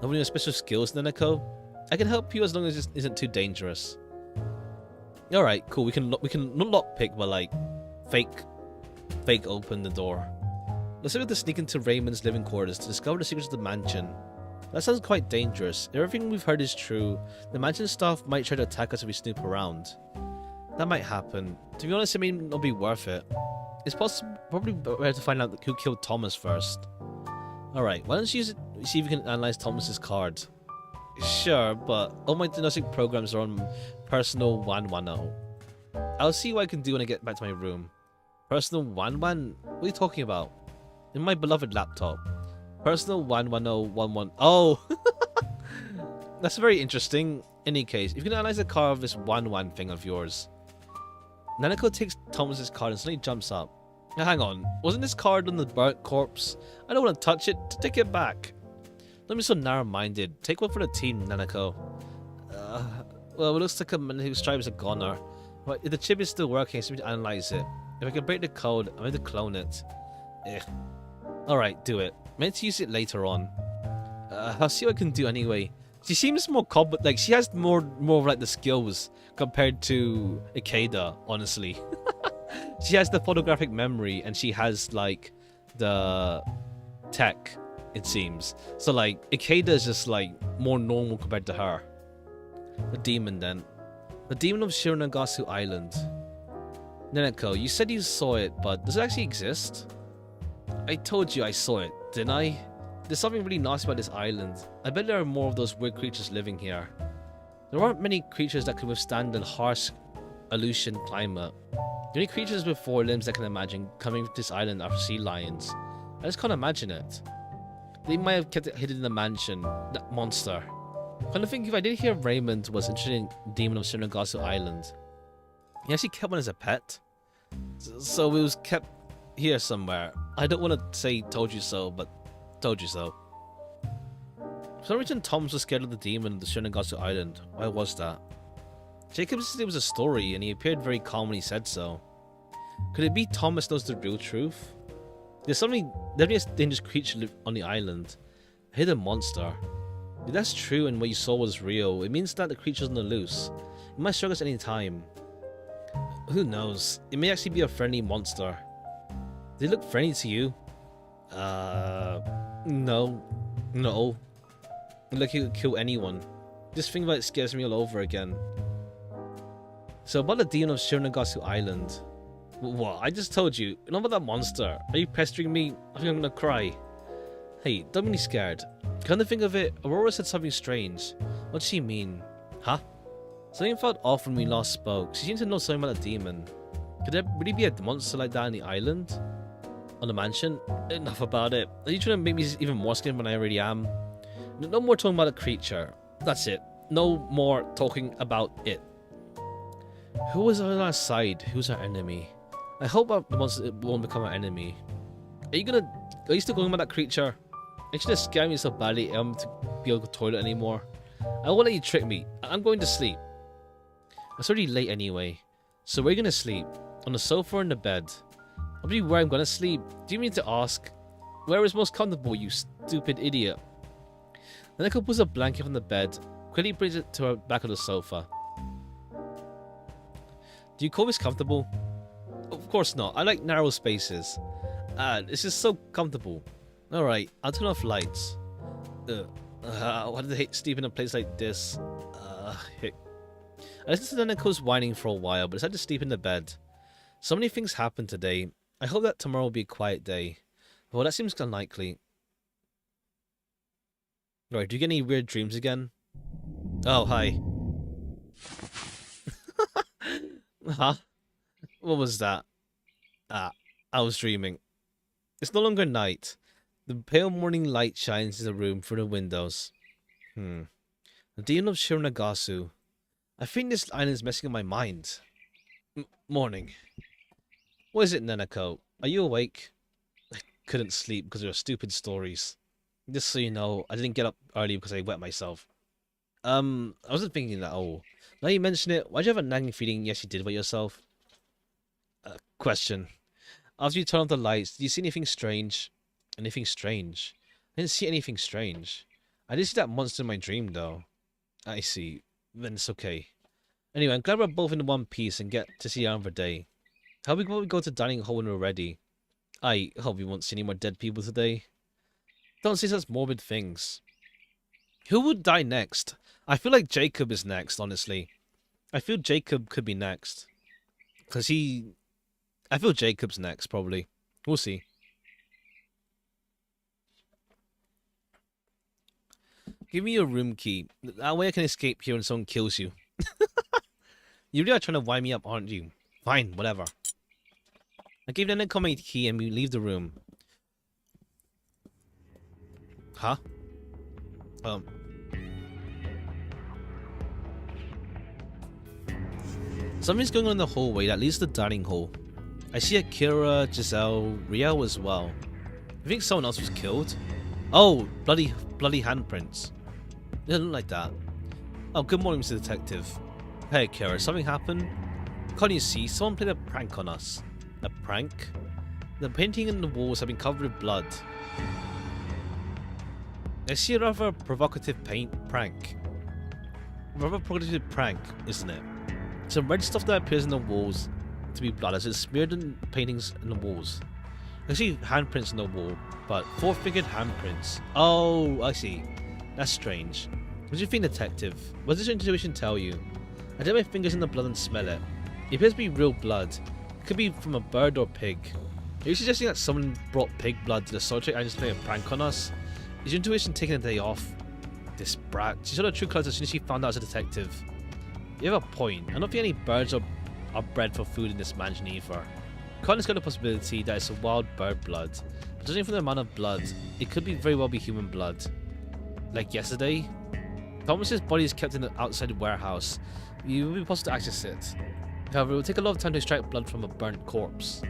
Nobody has special skills, Neneko? I can help you as long as it isn't too dangerous. Alright, cool. We can not lockpick, but like fake open the door. Let's see if we have to sneak into Raymond's living quarters to discover the secrets of the mansion. That sounds quite dangerous. If everything we've heard is true, the mansion staff might try to attack us if we snoop around. That might happen. To be honest, it may not be worth it. It's probably better to find out who killed Thomas first. Alright, why don't you see if you can analyze Thomas's card? Sure, but all my diagnostic programs are on Personal 110. I'll see what I can do when I get back to my room. Personal 110? What are you talking about? In my beloved laptop. Personal 11011. Oh! That's very interesting. In any case, if you can analyze the card of this 1-1 thing of yours. Nanako takes Thomas's card and suddenly jumps up. Now hang on, wasn't this card on the burnt corpse? I don't want to touch it. Take it back. Don't be so narrow-minded. Take one for the team, Nanako. Well, it looks like a man whose tribe is a goner. But if the chip is still working, I need to analyze it. If I can break the code, I'm going to clone it. Alright, do it. I meant to use it later on. I'll see what I can do anyway. She seems more like she has more of like the skills compared to Ikeda, honestly. She has the photographic memory and she has like the tech, it seems. So like Ikeda is just like more normal compared to her. The demon then. The demon of Shironagasu Island. Neneko, you said you saw it, but does it actually exist? I told you I saw it, didn't I? There's something really nasty about this island. I bet there are more of those weird creatures living here. There aren't many creatures that could withstand the harsh Aleutian climate. The only creatures with 4 limbs I can imagine coming to this island are sea lions. I just can't imagine it. They might have kept it hidden in the mansion. That monster. Kind of think if I did hear Raymond was interested in Demon of Shironagasu Island. He actually kept one as a pet. So it was kept here somewhere. I don't want to say told you so, but told you so. For some reason Tom was scared of the demon of the Shironagasu Island. Why was that? Jacob said it was a story and he appeared very calm when he said so. Could it be Thomas knows the real truth? There's definitely a dangerous creature on the island. A hidden monster. If that's true and what you saw was real, it means that the creature's on the loose. It might strike us any time. Who knows? It may actually be a friendly monster. They look friendly to you? No. No. Like he could kill anyone. This thing about it scares me all over again. So about the demon of Shironagasu Island. What? I just told you. Not about that monster. Are you pestering me? I think I'm gonna cry. Hey, don't be scared. Come to think of it, Aurora said something strange. What did she mean? Huh? Something felt off when we last spoke. She seemed to know something about a demon. Could there really be a monster like that on the island? On the mansion? Enough about it. Are you trying to make me even more scared than I already am? No more talking about a creature. That's it. No more talking about it. Who was on our side? Who's our enemy? I hope the monster won't become our enemy. Are you still going about that creature? It should have scared me so badly I don't to be able to go to the toilet anymore. I won't let you trick me. I'm going to sleep. It's already late anyway. So where are you going to sleep? On the sofa or in the bed? I'll be where I'm going to sleep. Do you mean to ask? Where is most comfortable, you stupid idiot? Then Neko pulls a blanket from the bed, quickly brings it to her back of the sofa. Do you call this comfortable? Of course not. I like narrow spaces. This is so comfortable. Alright, I'll turn off lights. Why do they hate sleeping in a place like this? Hick. I listened to Neko's whining for a while, but decided to sleep in the bed. So many things happened today. I hope that tomorrow will be a quiet day. Well, that seems unlikely. Alright, do you get any weird dreams again? Oh, hi. Huh? What was that? I was dreaming. It's no longer night. The pale morning light shines in the room through the windows. The demon of Shironagasu. I think this island is messing up my mind. Morning. What is it, Nanako? Are you awake? I couldn't sleep because of your stupid stories. Just so you know, I didn't get up early because I wet myself. I wasn't thinking that. Oh, now you mention it, why'd you have a nagging feeling yes you did wet yourself? Question. After you turned off the lights, did you see anything strange? Anything strange? I didn't see anything strange. I did see that monster in my dream though. I see. Then it's okay. Anyway, I'm glad we're both in one piece and get to see another day. How about we go to dining hall when we're ready? I hope we won't see any more dead people today. Don't say such morbid things. Who would die next? I feel like Jacob is next, honestly. I feel Jacob could be next. I feel Jacob's next, probably. We'll see. Give me your room key. That way I can escape here when someone kills you. You really are trying to wind me up, aren't you? Fine, whatever. I gave Neneko my key and we leave the room. Huh? Something's going on in the hallway that leads to the dining hall. I see Akira, Giselle, Riel as well. I think someone else was killed. Oh, bloody handprints. They don't look like that. Oh, good morning, Mr. Detective. Hey, Akira, something happened? Can't you see? Someone played a prank on us. A prank? The painting in the walls have been covered with blood. I see a rather provocative prank. Rather provocative prank, isn't it? Some red stuff that appears in the walls to be blood as it's smeared in paintings in the walls. I see handprints on the wall, but four-fingered handprints. Oh, I see. That's strange. What do you think, Detective? What does your intuition tell you? I dip my fingers in the blood and smell it. It appears to be real blood. It could be from a bird or pig. Are you suggesting that someone brought pig blood to the Soultrek and just playing a prank on us? Is your intuition taking a day off? This brat. She saw the true colours as soon as she found out as a detective. You have a point. I don't think any birds are bred for food in this mansion either. Can't discount the possibility that it's a wild bird blood. But judging from the amount of blood, it could very well be human blood. Like yesterday? Thomas's body is kept in the outside warehouse. It will be possible to access it. However, it will take a lot of time to extract blood from a burnt corpse.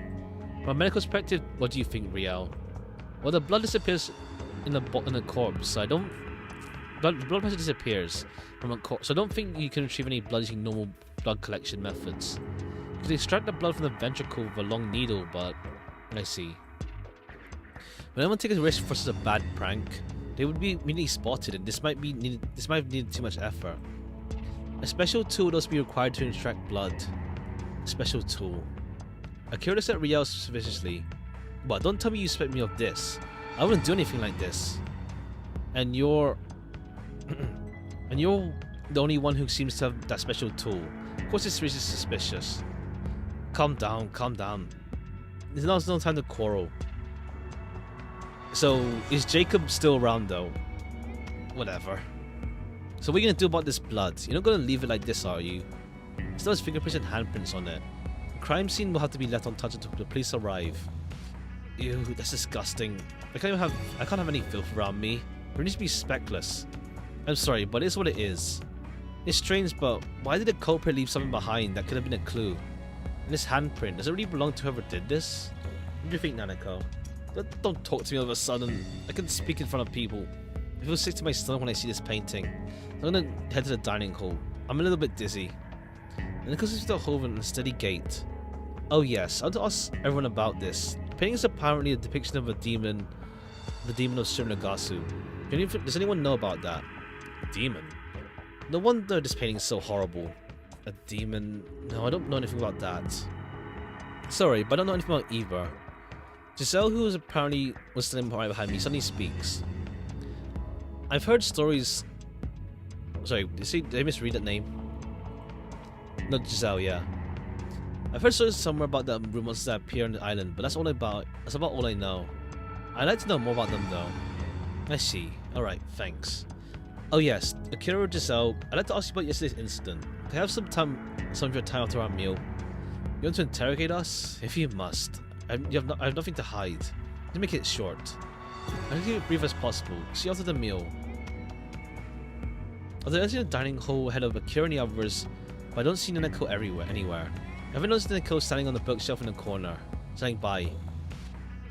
From a medical perspective, what do you think, Riel? Well, the blood disappears in the corpse, so I don't... Blood pressure disappears from a corpse, so I don't think you can retrieve any blood using normal blood collection methods. You can extract the blood from the ventricle with a long needle, but... I see. When anyone takes a risk for such a bad prank, they would be immediately spotted, and this might have needed too much effort. A special tool would also be required to extract blood. A special tool. Akira looked at Riel suspiciously. Well, don't tell me you suspect me of this. I wouldn't do anything like this. And you're... and you're the only one who seems to have that special tool. Of course this is suspicious. Calm down, calm down. There's no time to quarrel. So, is Jacob still around though? Whatever. So what are you gonna do about this blood? You're not gonna leave it like this, are you? It still has fingerprints and handprints on it. The crime scene will have to be left untouched until the police arrive. Ew, that's disgusting. I can't have any filth around me. It needs to be speckless. I'm sorry, but it's what it is. It's strange, but why did the culprit leave something behind that could have been a clue? And this handprint, does it really belong to whoever did this? What do you think, Nanako? Don't talk to me all of a sudden. I can speak in front of people. I feel sick to my stomach when I see this painting. So I'm gonna head to the dining hall. I'm a little bit dizzy. And it goes to the hall in a steady gait. Oh yes, I want to ask everyone about this. The painting is apparently a depiction of a demon, the demon of Shironagasu. Does anyone know about that? Demon? No wonder this painting is so horrible. A demon? No, I don't know anything about that. Sorry, but I don't know anything about either. Giselle, who was apparently standing right behind me, suddenly speaks. I've heard stories... Sorry, did I misread that name? Not Giselle, yeah. I've heard stories somewhere about the rumors that appear on the island, but that's about all I know. I'd like to know more about them though. I see. Alright, thanks. Oh yes, Akira or Giselle, I'd like to ask you about yesterday's incident. Can I have some of your time after our meal? You want to interrogate us? If you must. I have nothing to hide. Let's make it short. I'll keep it brief as possible. See you after the meal. Although I see the dining hall ahead of Akira and the others, but I don't see Nanako anywhere. I haven't noticed Nanako standing on the bookshelf in the corner, saying bye.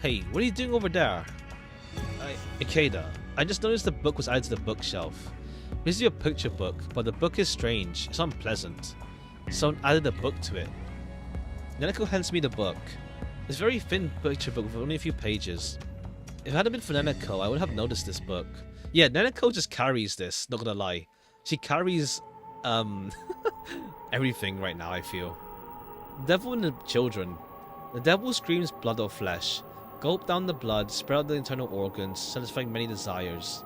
Hey, what are you doing over there? Ikeda, I just noticed the book was added to the bookshelf. This is your picture book, but the book is strange. It's unpleasant. Someone added a book to it. Nanako hands me the book. It's a very thin picture book with only a few pages. If it hadn't been for Nanako, I would have noticed this book. Yeah, Nanako just carries this, not gonna lie. She carries, everything right now, I feel. Devil and the children. The devil screams blood or flesh. Gulp down the blood, spread out the internal organs, satisfying many desires.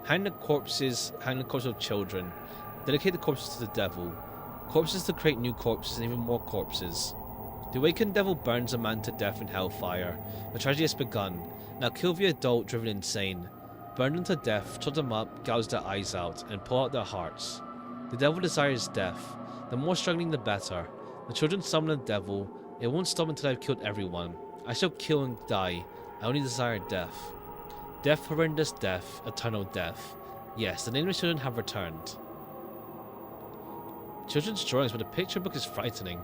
Hang the corpses of children. Dedicate the corpses to the devil. Corpses to create new corpses and even more corpses. The awakened devil burns a man to death in hellfire. The tragedy has begun. Now kill the adult driven insane. Burn them to death, chop them up, gouge their eyes out, and pull out their hearts. The devil desires death. The more struggling the better. The children summon the devil. It won't stop until I've killed everyone. I shall kill and die. I only desire death. Death, horrendous death, eternal death. Yes, the nameless children have returned. Children's drawings, but the picture book is frightening.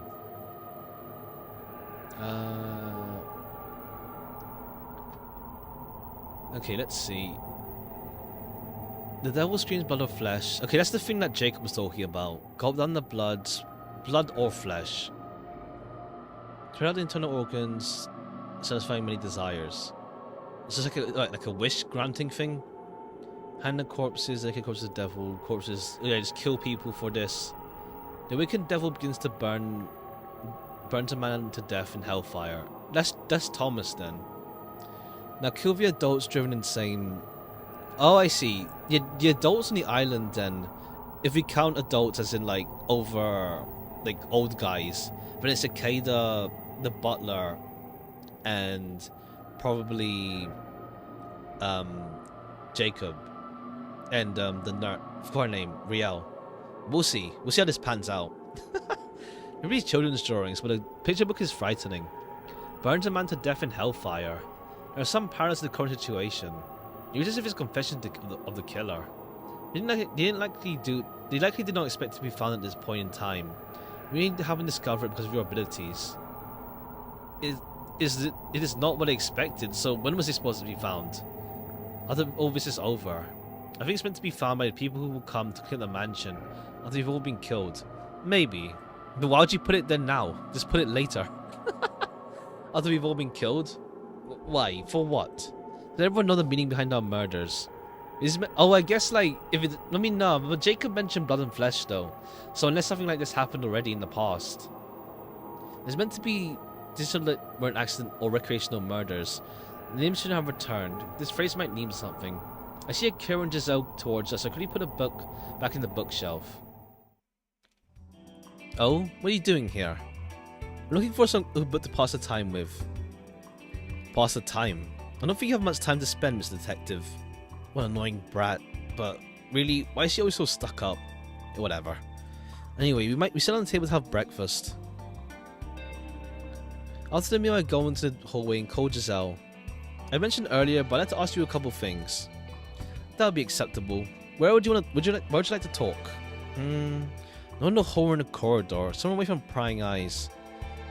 Okay, let's see. The devil screams blood or flesh. Okay, that's the thing that Jacob was talking about. Gulp down the blood or flesh. Spread out the internal organs, satisfying many desires. It's just like a wish granting thing. Hand the corpses, like a corpse of the devil. Corpses, yeah, just kill people for this. The wicked devil begins to burns a man to death in hellfire. That's Thomas then. Now kill the adults driven insane. Oh, I see. The adults on the island then, if we count adults as in like over, like old guys, but it's Ikeda, the butler, and probably Jacob and the nerd, forgot her name, Riel. We'll see. We'll see how this pans out. It reads children's drawings, but the picture book is frightening. Burns a man to death in hellfire. There are some parallels to the current situation. It was as if his confession of the killer. They likely did not expect to be found at this point in time. We haven't discovered it because of your abilities. It is not what I expected, so when was it supposed to be found? After all this is over. I think it's meant to be found by the people who will come to clear the mansion after we've all been killed. Maybe. But why would you put it then now? Just put it later. After we've all been killed? Why? For what? Did everyone know the meaning behind our murders? Oh, I guess like, if it... I mean, no, but Jacob mentioned blood and flesh though. So unless something like this happened already in the past. It's meant to be... These weren't accident or recreational murders. The name shouldn't have returned. This phrase might mean something. I see Akira and Giselle towards us, so could you put a book back in the bookshelf? Oh, what are you doing here? I'm looking for some book to pass the time with. Pass the time? I don't think you have much time to spend, Mr. Detective. What an annoying brat. But really, why is she always so stuck up? Whatever. Anyway, we sit on the table to have breakfast. After the meal, I go into the hallway and call Giselle. I mentioned earlier, but I'd like to ask you a couple things. That would be acceptable. Where would you like to talk? Not in the hole in the corridor, somewhere away from prying eyes.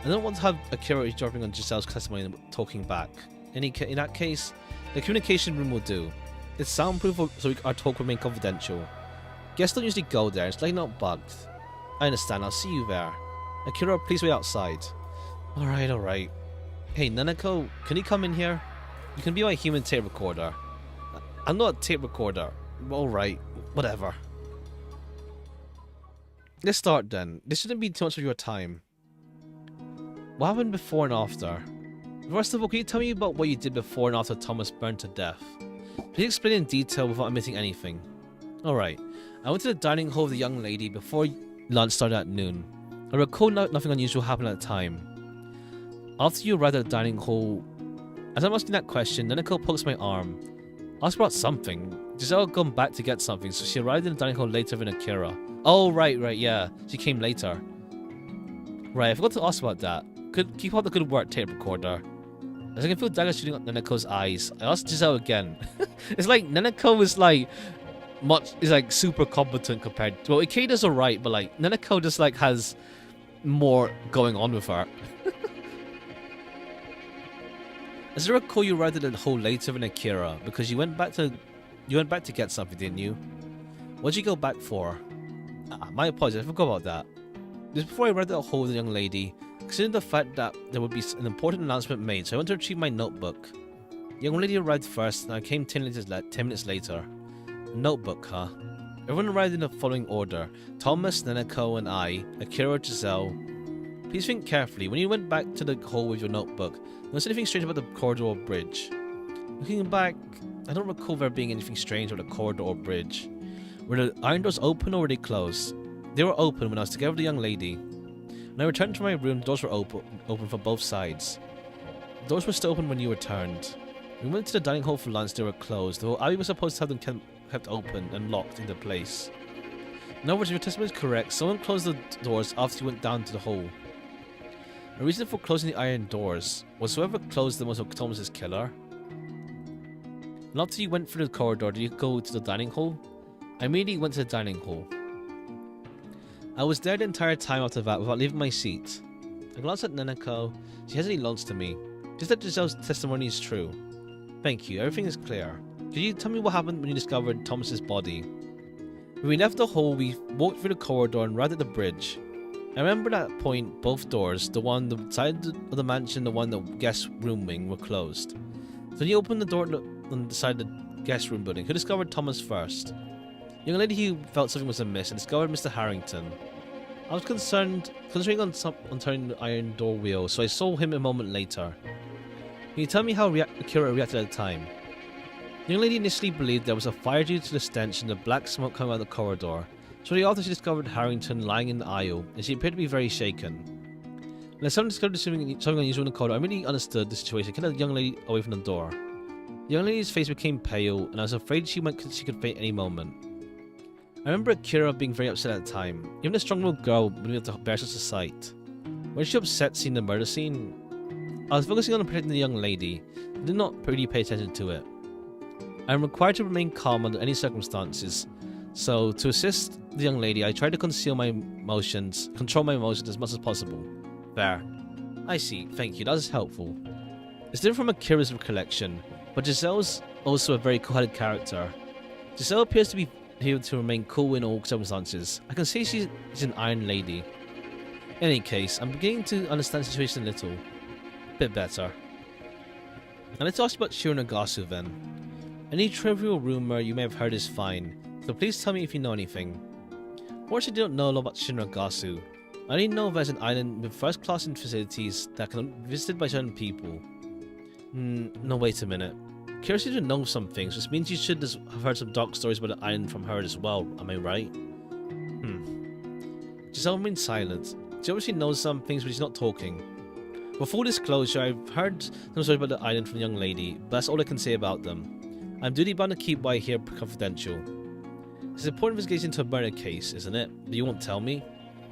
I don't want to have Akira dropping on Giselle's testimony and talking back. In that case, the communication room will do. It's soundproof, so our talk will remain confidential. Guests don't usually go there, it's like not bugged. I understand, I'll see you there. Akira, please wait outside. Alright. Hey, Nanako, can you come in here? You can be my human tape recorder. I'm not a tape recorder. Alright, whatever. Let's start then. This shouldn't be too much of your time. What happened before and after? First of all, can you tell me about what you did before and after Thomas burned to death? Please explain in detail without omitting anything. Alright. I went to the dining hall of the young lady before lunch started at noon. I recall nothing unusual happened at the time. After you arrived at the dining hall, as I'm asking that question, Nanako pokes my arm. Asked about something. Giselle had gone back to get something, so she arrived in the dining hall later than Akira. Oh, right, yeah. She came later. Right, I forgot to ask about that. Keep up the good work, tape recorder. As I can feel daggers shooting at Nanako's eyes, I asked Giselle again. It's like Nanako is like super competent compared. Well, Ikeda's alright, but like Nanako just like has more going on with her. As I recall, you arrived at the hall later than Akira because you went back to get something, didn't you? What did you go back for? My apologies, I forgot about that. Just before I arrived at the hall with the young lady, considering the fact that there would be an important announcement made, so I went to retrieve my notebook. The young lady arrived first, and I came 10 minutes later. Notebook, huh? Everyone arrived in the following order: Thomas, Nanako, and I, Akira, Giselle. Please think carefully. When you went back to the hall with your notebook, was anything strange about the corridor or bridge? Looking back, I don't recall there being anything strange about the corridor or bridge. Were the iron doors open or were they closed? They were open when I was together with the young lady. When I returned to my room, the doors were open for both sides. The doors were still open when you returned. When we went to the dining hall for lunch, they were closed, though I was supposed to have them kept open and locked into place. In other words, if your testimony is correct, someone closed the doors after you went down to the hole. The reason for closing the iron doors was whoever closed them was Thomas's killer. And after you went through the corridor, did you go to the dining hall? I immediately went to the dining hall. I was there the entire time after that without leaving my seat. I glanced at Nanako. She hesitantly nods to me. Just that Giselle's testimony is true. Thank you, everything is clear. Could you tell me what happened when you discovered Thomas's body? When we left the hall, we walked through the corridor and arrived at the bridge. I remember at that point, both doors, the one on the side of the mansion, the one the guest room wing, were closed. So when you opened the door on the side of the guest room building, who discovered Thomas first? The young lady who felt something was amiss and discovered Mr. Harrington. I was concentrating on turning the iron door wheel, so I saw him a moment later. Can you tell me how Akira reacted at the time? The young lady initially believed there was a fire due to the stench and the black smoke coming out of the corridor. Shortly after, she discovered Harrington lying in the aisle, and she appeared to be very shaken. When someone discovered something unusual in the corridor, I really understood the situation. Kept the young lady away from the door. The young lady's face became pale, and I was afraid she could faint any moment. I remember Akira being very upset at the time. Even a strong-willed girl would be able to bear such a sight. When she upset seeing the murder scene, I was focusing on protecting the young lady, and did not really pay attention to it. I am required to remain calm under any circumstances, so to assist the young lady, I tried to control my emotions as much as possible. There. I see, thank you, that is helpful. It's different from Akira's recollection, but Giselle's also a very cool-headed character. Giselle appears to be able to remain cool in all circumstances. I can see she's an iron lady. In any case, I'm beginning to understand the situation a little. Bit better. Now let's ask about Shironagasu then. Any trivial rumor you may have heard is fine, so please tell me if you know anything. Of course I don't know a lot about Shironagasu. I only know there's an island with first-class facilities that can be visited by certain people. No, wait a minute. Curiosity to know some things, which means you should have heard some dark stories about the island from her as well, am I right? Giselle remained silent. She obviously knows some things, but she's not talking. For full disclosure, I've heard some stories about the island from the young lady, but that's all I can say about them. I'm duty bound to keep what I hear confidential. It's an important investigation into a murder case, isn't it? But you won't tell me?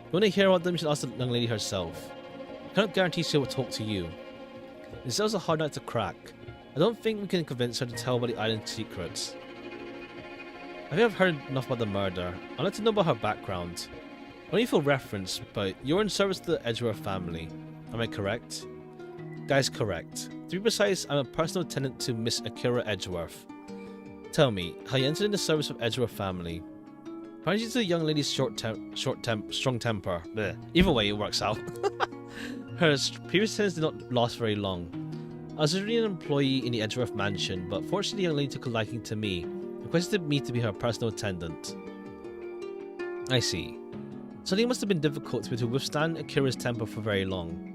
If you want to hear about them, you should ask the young lady herself. I cannot guarantee she will talk to you. Giselle's a hard nut to crack. I don't think we can convince her to tell about the island's secrets. I think I've heard enough about the murder. I'd like to know about her background. Only for reference, but you're in service to the Edgeworth family. Am I correct? That is correct. To be precise, I'm a personal attendant to Miss Akira Edgeworth. Tell me, how you entered in the service of Edgeworth family? Apparently to the young lady's strong temper. Blech. Either way, it works out. Her previous tenants did not last very long. I was originally an employee in the Edgeworth mansion, but fortunately the young lady took a liking to me and requested me to be her personal attendant. I see. Something must have been difficult to withstand Akira's temper for very long.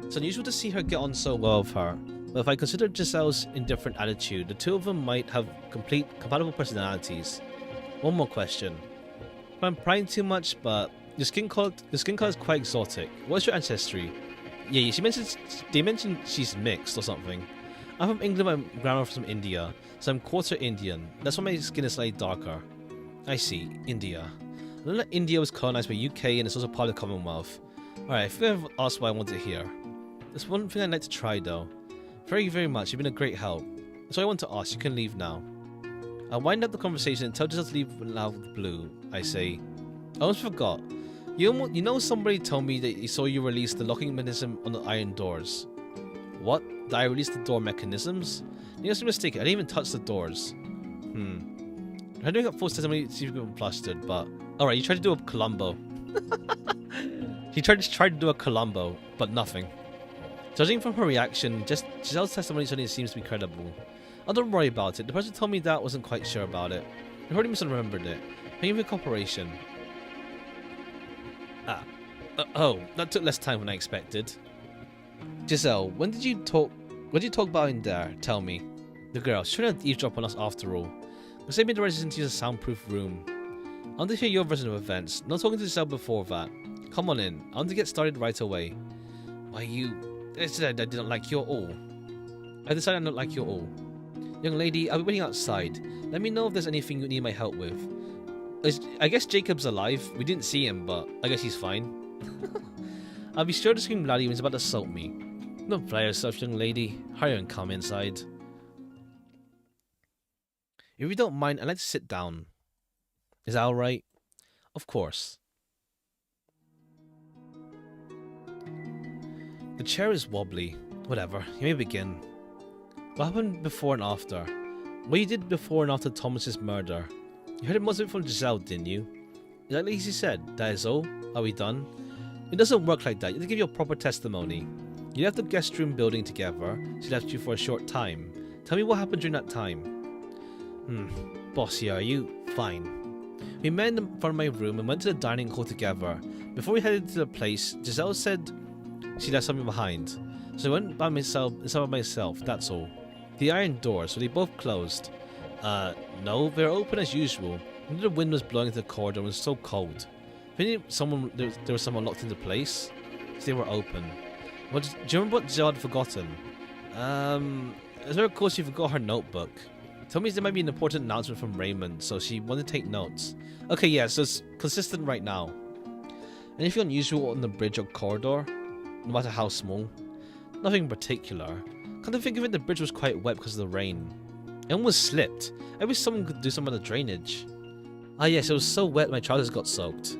It's unusual to see her get on so well with her, but if I consider Giselle's indifferent attitude, the two of them might have compatible personalities. One more question. I'm prying too much, but your skin color is quite exotic. What's your ancestry? Yeah, they mentioned she's mixed or something. I'm from England, my grandma's from India, so I'm quarter Indian. That's why my skin is slightly darker. I see, India. I know that India was colonized by UK and it's also part of the Commonwealth. Alright, I think I've asked what I want to hear. There's one thing I'd like to try though. Very, very much, you've been a great help. That's all I want to ask, you can leave now. I'll wind up the conversation and tell Giselle to leave out of the blue. I say, I almost forgot. You know somebody told me that you saw you release the locking mechanism on the iron doors. What? Did I release the door mechanisms? You must be mistaken, I didn't even touch the doors. I tried doing up full testimony to see if you got plastered, but... Alright, you tried to do a Columbo. He tried to do a Columbo, but nothing. Judging from her reaction, Giselle's testimony certainly seems to be credible. Oh, don't worry about it, the person who told me that wasn't quite sure about it. I already misremembered it. Thank you for your cooperation. Oh, that took less time than I expected. Giselle, when did you talk about in there? Tell me. The girl, she shouldn't eavesdrop on us after all. We saved me the residence to use a soundproof room. I want to hear your version of events, not talking to Giselle before that. Come on in, I want to get started right away. Why I said I didn't like you at all. I decided I don't like you at all. Young lady, I'll be waiting outside. Let me know if there's anything you need my help with. I guess Jacob's alive. We didn't see him, but I guess he's fine. I'll be sure to scream loudly when he's about to assault me. Don't fly yourself, young lady. Hurry and come inside. If you don't mind, I'd like to sit down. Is that alright? Of course. The chair is wobbly. Whatever, you may begin. What happened before and after? What you did before and after Thomas's murder? You heard most of it from Giselle, didn't you? Exactly as he said. That is all? Are we done? It doesn't work like that. You have to give your proper testimony. You left the guest room building together. She left you for a short time. Tell me what happened during that time. Bossy, are you? Fine. We met in front of my room and went to the dining hall together. Before we headed to the place, Giselle said she left something behind. So I went by myself, that's all. The iron doors, were they both closed? No, they were open as usual. The wind was blowing into the corridor and it was so cold. Maybe there was someone locked into place. So they were open. Do you remember what Jill had forgotten? As I recall, she forgot her notebook. Tell me there might be an important announcement from Raymond, so she wanted to take notes. Okay, yeah, so it's consistent right now. Anything unusual on the bridge or corridor? No matter how small? Nothing in particular. Come to think of it, the bridge was quite wet because of the rain. It almost slipped. I wish someone could do some of the drainage. Ah yes, it was so wet my trousers got soaked.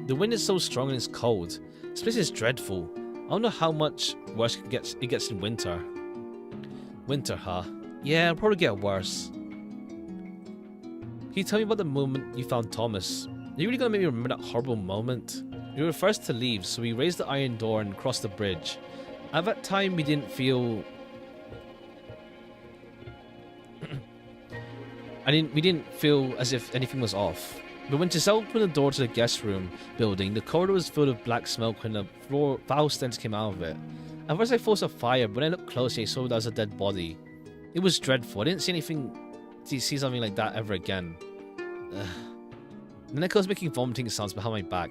The wind is so strong and it's cold. This place is dreadful. I don't know how much worse it gets in winter. Winter, huh? Yeah, it'll probably get worse. Can you tell me about the moment you found Thomas? Are you really gonna make me remember that horrible moment? We were first to leave, so we raised the iron door and crossed the bridge. At that time, we didn't feel... we didn't feel as if anything was off. But when Giselle opened the door to the guest room building, the corridor was filled with black smoke and a foul stench came out of it. At first I thought it was a fire, but when I looked closely I saw that was a dead body. It was dreadful. I didn't see something like that ever again. Nanako was making vomiting sounds behind my back.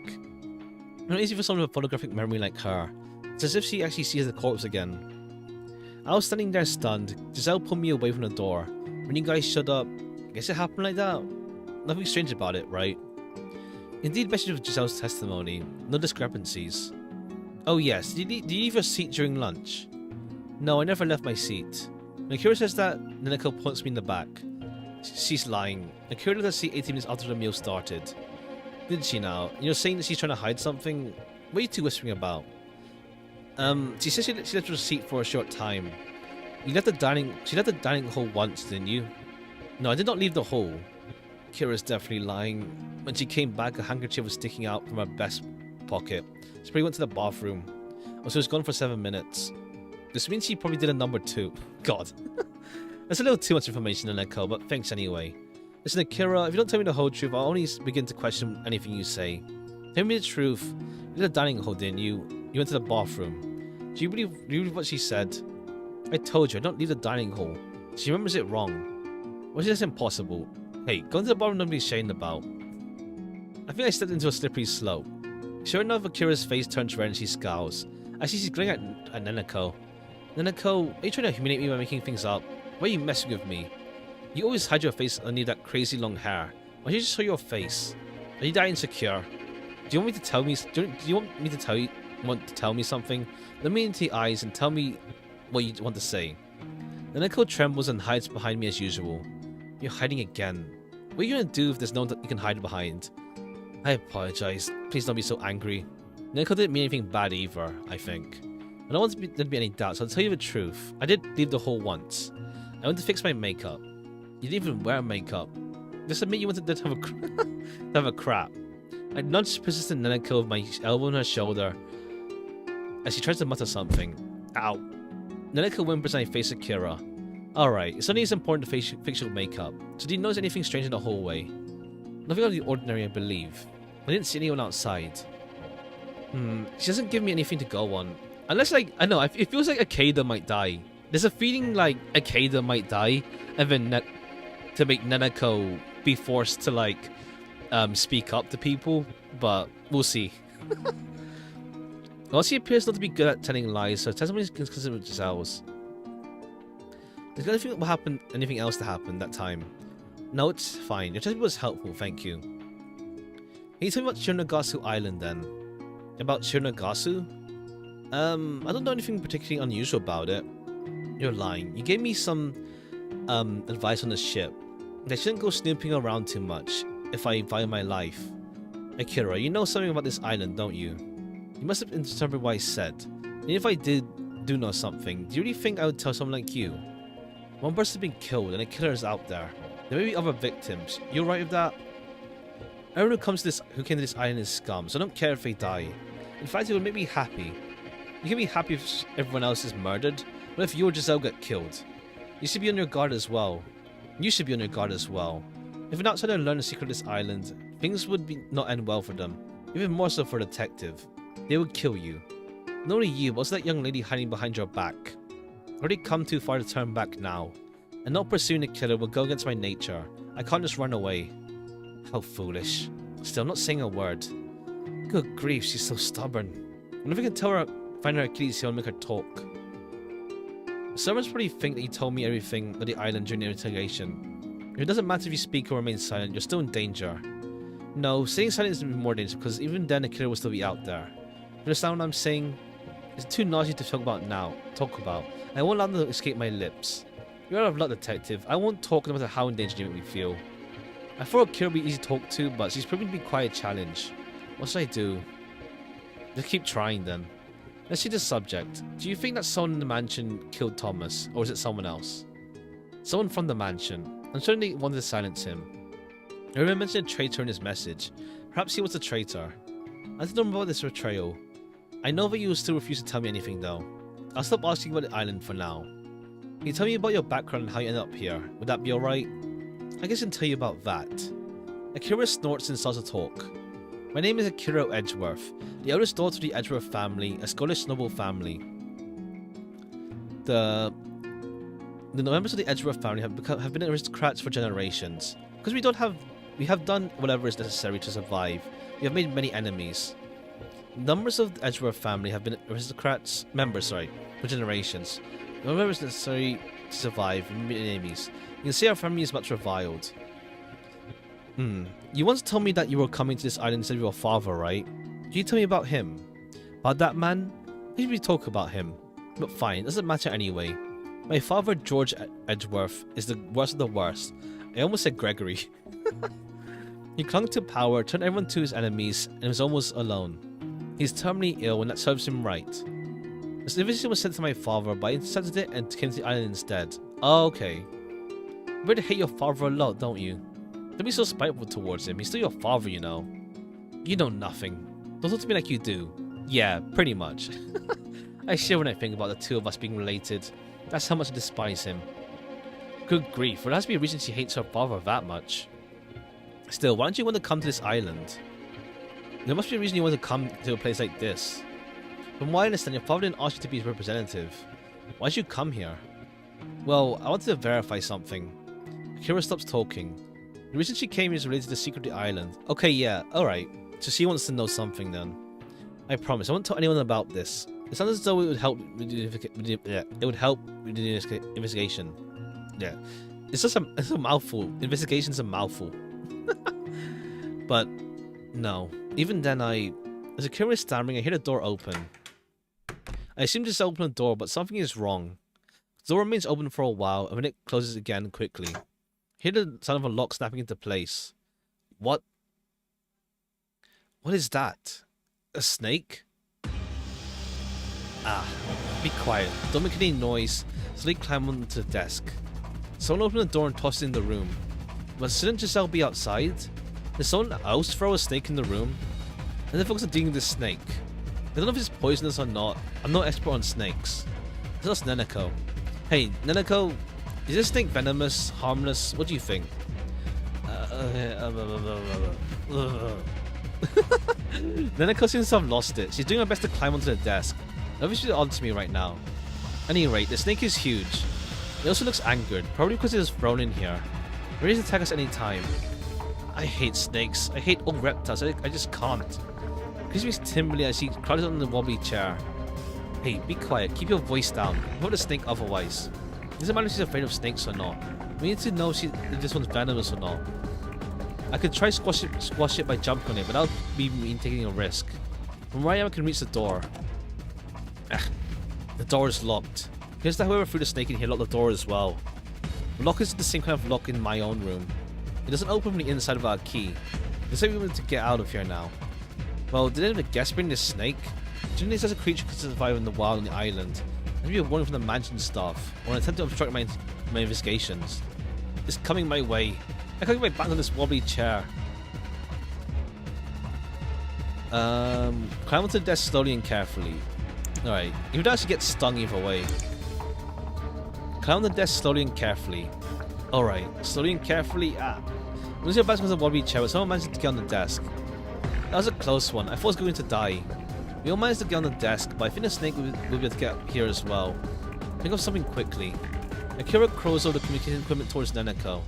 Not easy for someone with a photographic memory like her. It's as if she actually sees the corpse again. I was standing there stunned. Giselle pulled me away from the door. When you guys shut up, I guess it happened like that. Nothing strange about it, right? Indeed, message with Giselle's testimony. No discrepancies. Oh yes, did you leave your seat during lunch? No, I never left my seat. Nakira says that Nanako points me in the back. She's lying. Nakira left the seat 18 minutes after the meal started. Did she now? You're saying that she's trying to hide something? What are you two whispering about? She says she left her seat for a short time. She left the dining hall once, didn't you? No, I did not leave the hall. Kira's definitely lying. When she came back, a handkerchief was sticking out from her vest pocket. She probably went to the bathroom. Also, she was gone for 7 minutes. This means she probably did a number 2. God. That's a little too much information in Echo, but thanks anyway. Listen, Akira, if you don't tell me the whole truth, I'll only begin to question anything you say. Tell me the truth. You did a dining hall, didn't you? You went to the bathroom. Do you believe what she said? I told you, I don't leave the dining hall. She remembers it wrong. Well, that's impossible. Hey, going to the bathroom don't be ashamed about. I think I stepped into a slippery slope. Sure enough, Akira's face turns red and she scowls. I see she's grinning at Nanako. Nanako, are you trying to humiliate me by making things up? Why are you messing with me? You always hide your face under that crazy long hair. Why don't you just show your face? Are you that insecure? Do you want me to tell me? Do you want me to tell you? Want to tell me something? Look me into the eyes and tell me what you want to say. Nanako trembles and hides behind me as usual. You're hiding again. What are you gonna do if there's no one that you can hide behind? I apologize. Please don't be so angry. Nanako didn't mean anything bad either, I think. I don't want there to be any doubts, so I'll tell you the truth. I did leave the hall once. I went to fix my makeup. You didn't even wear makeup. Just admit you wanted to have a crap. I nudged persistent Nanako with my elbow on her shoulder as she tries to mutter something. Ow. Nanako whimpers and I face Akira. Alright, it's only as important to fix your makeup. So do you notice anything strange in the hallway? Nothing out of the ordinary, I believe. I didn't see anyone outside. She doesn't give me anything to go on. Unless, like, I know, it feels like Akeda might die. There's a feeling like Akeda might die, and then to make Nanako be forced to, like, speak up to people, but we'll see. Well, she appears not to be good at telling lies, so testimony is consistent with Giselle's. There's anything else to happen that time? No, it's fine. Your testimony was helpful, thank you. Can you tell me about Shironagasu Island then? About Shironagasu? I don't know anything particularly unusual about it. You're lying. You gave me some advice on the ship. I shouldn't go snooping around too much if I value my life. Akira, you know something about this island, don't you? You must have interpreted what I said. And if I do know something, do you really think I would tell someone like you? One person's been killed and a killer is out there. There may be other victims. You're right with that? Everyone who came to this island is scum, so I don't care if they die. In fact, it would make me happy. You can be happy if everyone else is murdered, but if you or Giselle get killed, you should be on your guard as well. You should be on your guard as well. If an outsider learned the secret of this island, things would not end well for them. Even more so for a detective. They would kill you. Not only you, but also that young lady hiding behind your back. I've already come too far to turn back now. And not pursuing a killer will go against my nature. I can't just run away. How foolish. Still, I'm not saying a word. Good grief, she's so stubborn. I wonder if I can tell her, find her Achilles heel and make her talk. The servants probably think that you told me everything about the island during the interrogation. If it doesn't matter if you speak or remain silent, you're still in danger. No, staying silent is more dangerous because even then the killer will still be out there. You understand what I'm saying? It's too naughty to talk about now. I won't allow them to escape my lips. You're out of luck, detective. I won't talk no matter how in danger you make me feel. I thought Kira would be easy to talk to, but she's proving to be quite a challenge. What should I do? Just keep trying then. Let's see the subject. Do you think that someone in the mansion killed Thomas, or is it someone else? Someone from the mansion. I'm certain they wanted to silence him. I remember mentioning a traitor in his message. Perhaps he was a traitor. I don't know about this betrayal. I know that you will still refuse to tell me anything though. I'll stop asking about the island for now. Can you tell me about your background and how you ended up here? Would that be alright? I guess I can tell you about that. Akira snorts and starts to talk. My name is Akira Edgeworth, the eldest daughter of the Edgeworth family, a Scottish noble family. The members of the Edgeworth family have been aristocrats for generations. Because we have done whatever is necessary to survive. We have made many enemies. Numbers of the Edgeworth family have been members for generations. Whatever is necessary to survive and meet enemies. You can see our family is much reviled. You once told me that you were coming to this island instead of your father, right? Can you tell me about him? About that man? Maybe we talk about him. But fine, it doesn't matter anyway. My father, George Edgeworth, is the worst of the worst. I almost said Gregory. He clung to power, turned everyone to his enemies, and was almost alone. He's terminally ill and that serves him right. This invitation was sent to my father, but I intercepted it and came to the island instead. Oh, okay. You really hate your father a lot, don't you? Don't be so spiteful towards him. He's still your father, you know. You know nothing. Don't talk to me like you do. Yeah, pretty much. I shiver when I think about the two of us being related. That's how much I despise him. Good grief, there has to be a reason she hates her father that much. Still, why don't you want to come to this island? There must be a reason you want to come to a place like this. From what I understand, your father didn't ask you to be his representative. Why'd you come here? Well, I wanted to verify something. Akira stops talking. The reason she came is related to the secret of the island. Okay, yeah, alright. So she wants to know something then. I promise, I won't tell anyone about this. It sounds as though it would help with the investigation. Yeah. It's a mouthful. Investigation's a mouthful. But no. Even then as Akira is stammering, I hear the door open. I assume just open the door, but something is wrong. The door remains open for a while, and then it closes again quickly. I hear the sound of a lock snapping into place. What? What is that? A snake? Ah, be quiet. Don't make any noise. Slowly climb onto the desk. Someone opened the door and tossed it in the room. But shouldn't Giselle be outside? Did someone else throw a snake in the room? And then focus on dealing with this snake. I don't know if it's poisonous or not. I'm not expert on snakes. So that's Neneko. Hey, Neneko, is this snake venomous, harmless? What do you think? Neneko seems to have lost it. She's doing her best to climb onto the desk. Obviously on to me right now. At any rate, the snake is huge. It also looks angered, probably because it was thrown in here. Ready to attack us any time. I hate snakes. I hate all reptiles. I just can't. Gives me timidly as she crouches on the wobbly chair. Hey, be quiet. Keep your voice down. Put the snake otherwise. It doesn't matter if she's afraid of snakes or not. We need to know if this one's venomous or not. I could try squash it by jumping on it without me taking a risk. From where I am, I can reach the door. The door is locked. Here's that whoever threw the snake in here locked the door as well. The lock is the same kind of lock in my own room. It doesn't open from the inside of our key. Looks like we want to get out of here now. Well, did anyone guess bring this snake? Generally, such a creature could survive in the wild on the island. Maybe a warning from the mansion staff, or an attempt to obstruct my investigations. It's coming my way. I can't get my back on this wobbly chair. Climb onto the desk slowly and carefully. Alright, you would actually get stung either way. Climb on the desk slowly and carefully. Alright, slowly and carefully. Once your back on the wobbly chair, but someone managed to get on the desk. That was a close one. I thought I was going to die. We all managed to get on the desk, but I think the snake will be able to get up here as well. Think of something quickly. Akira crawls over the communication equipment towards Neneko.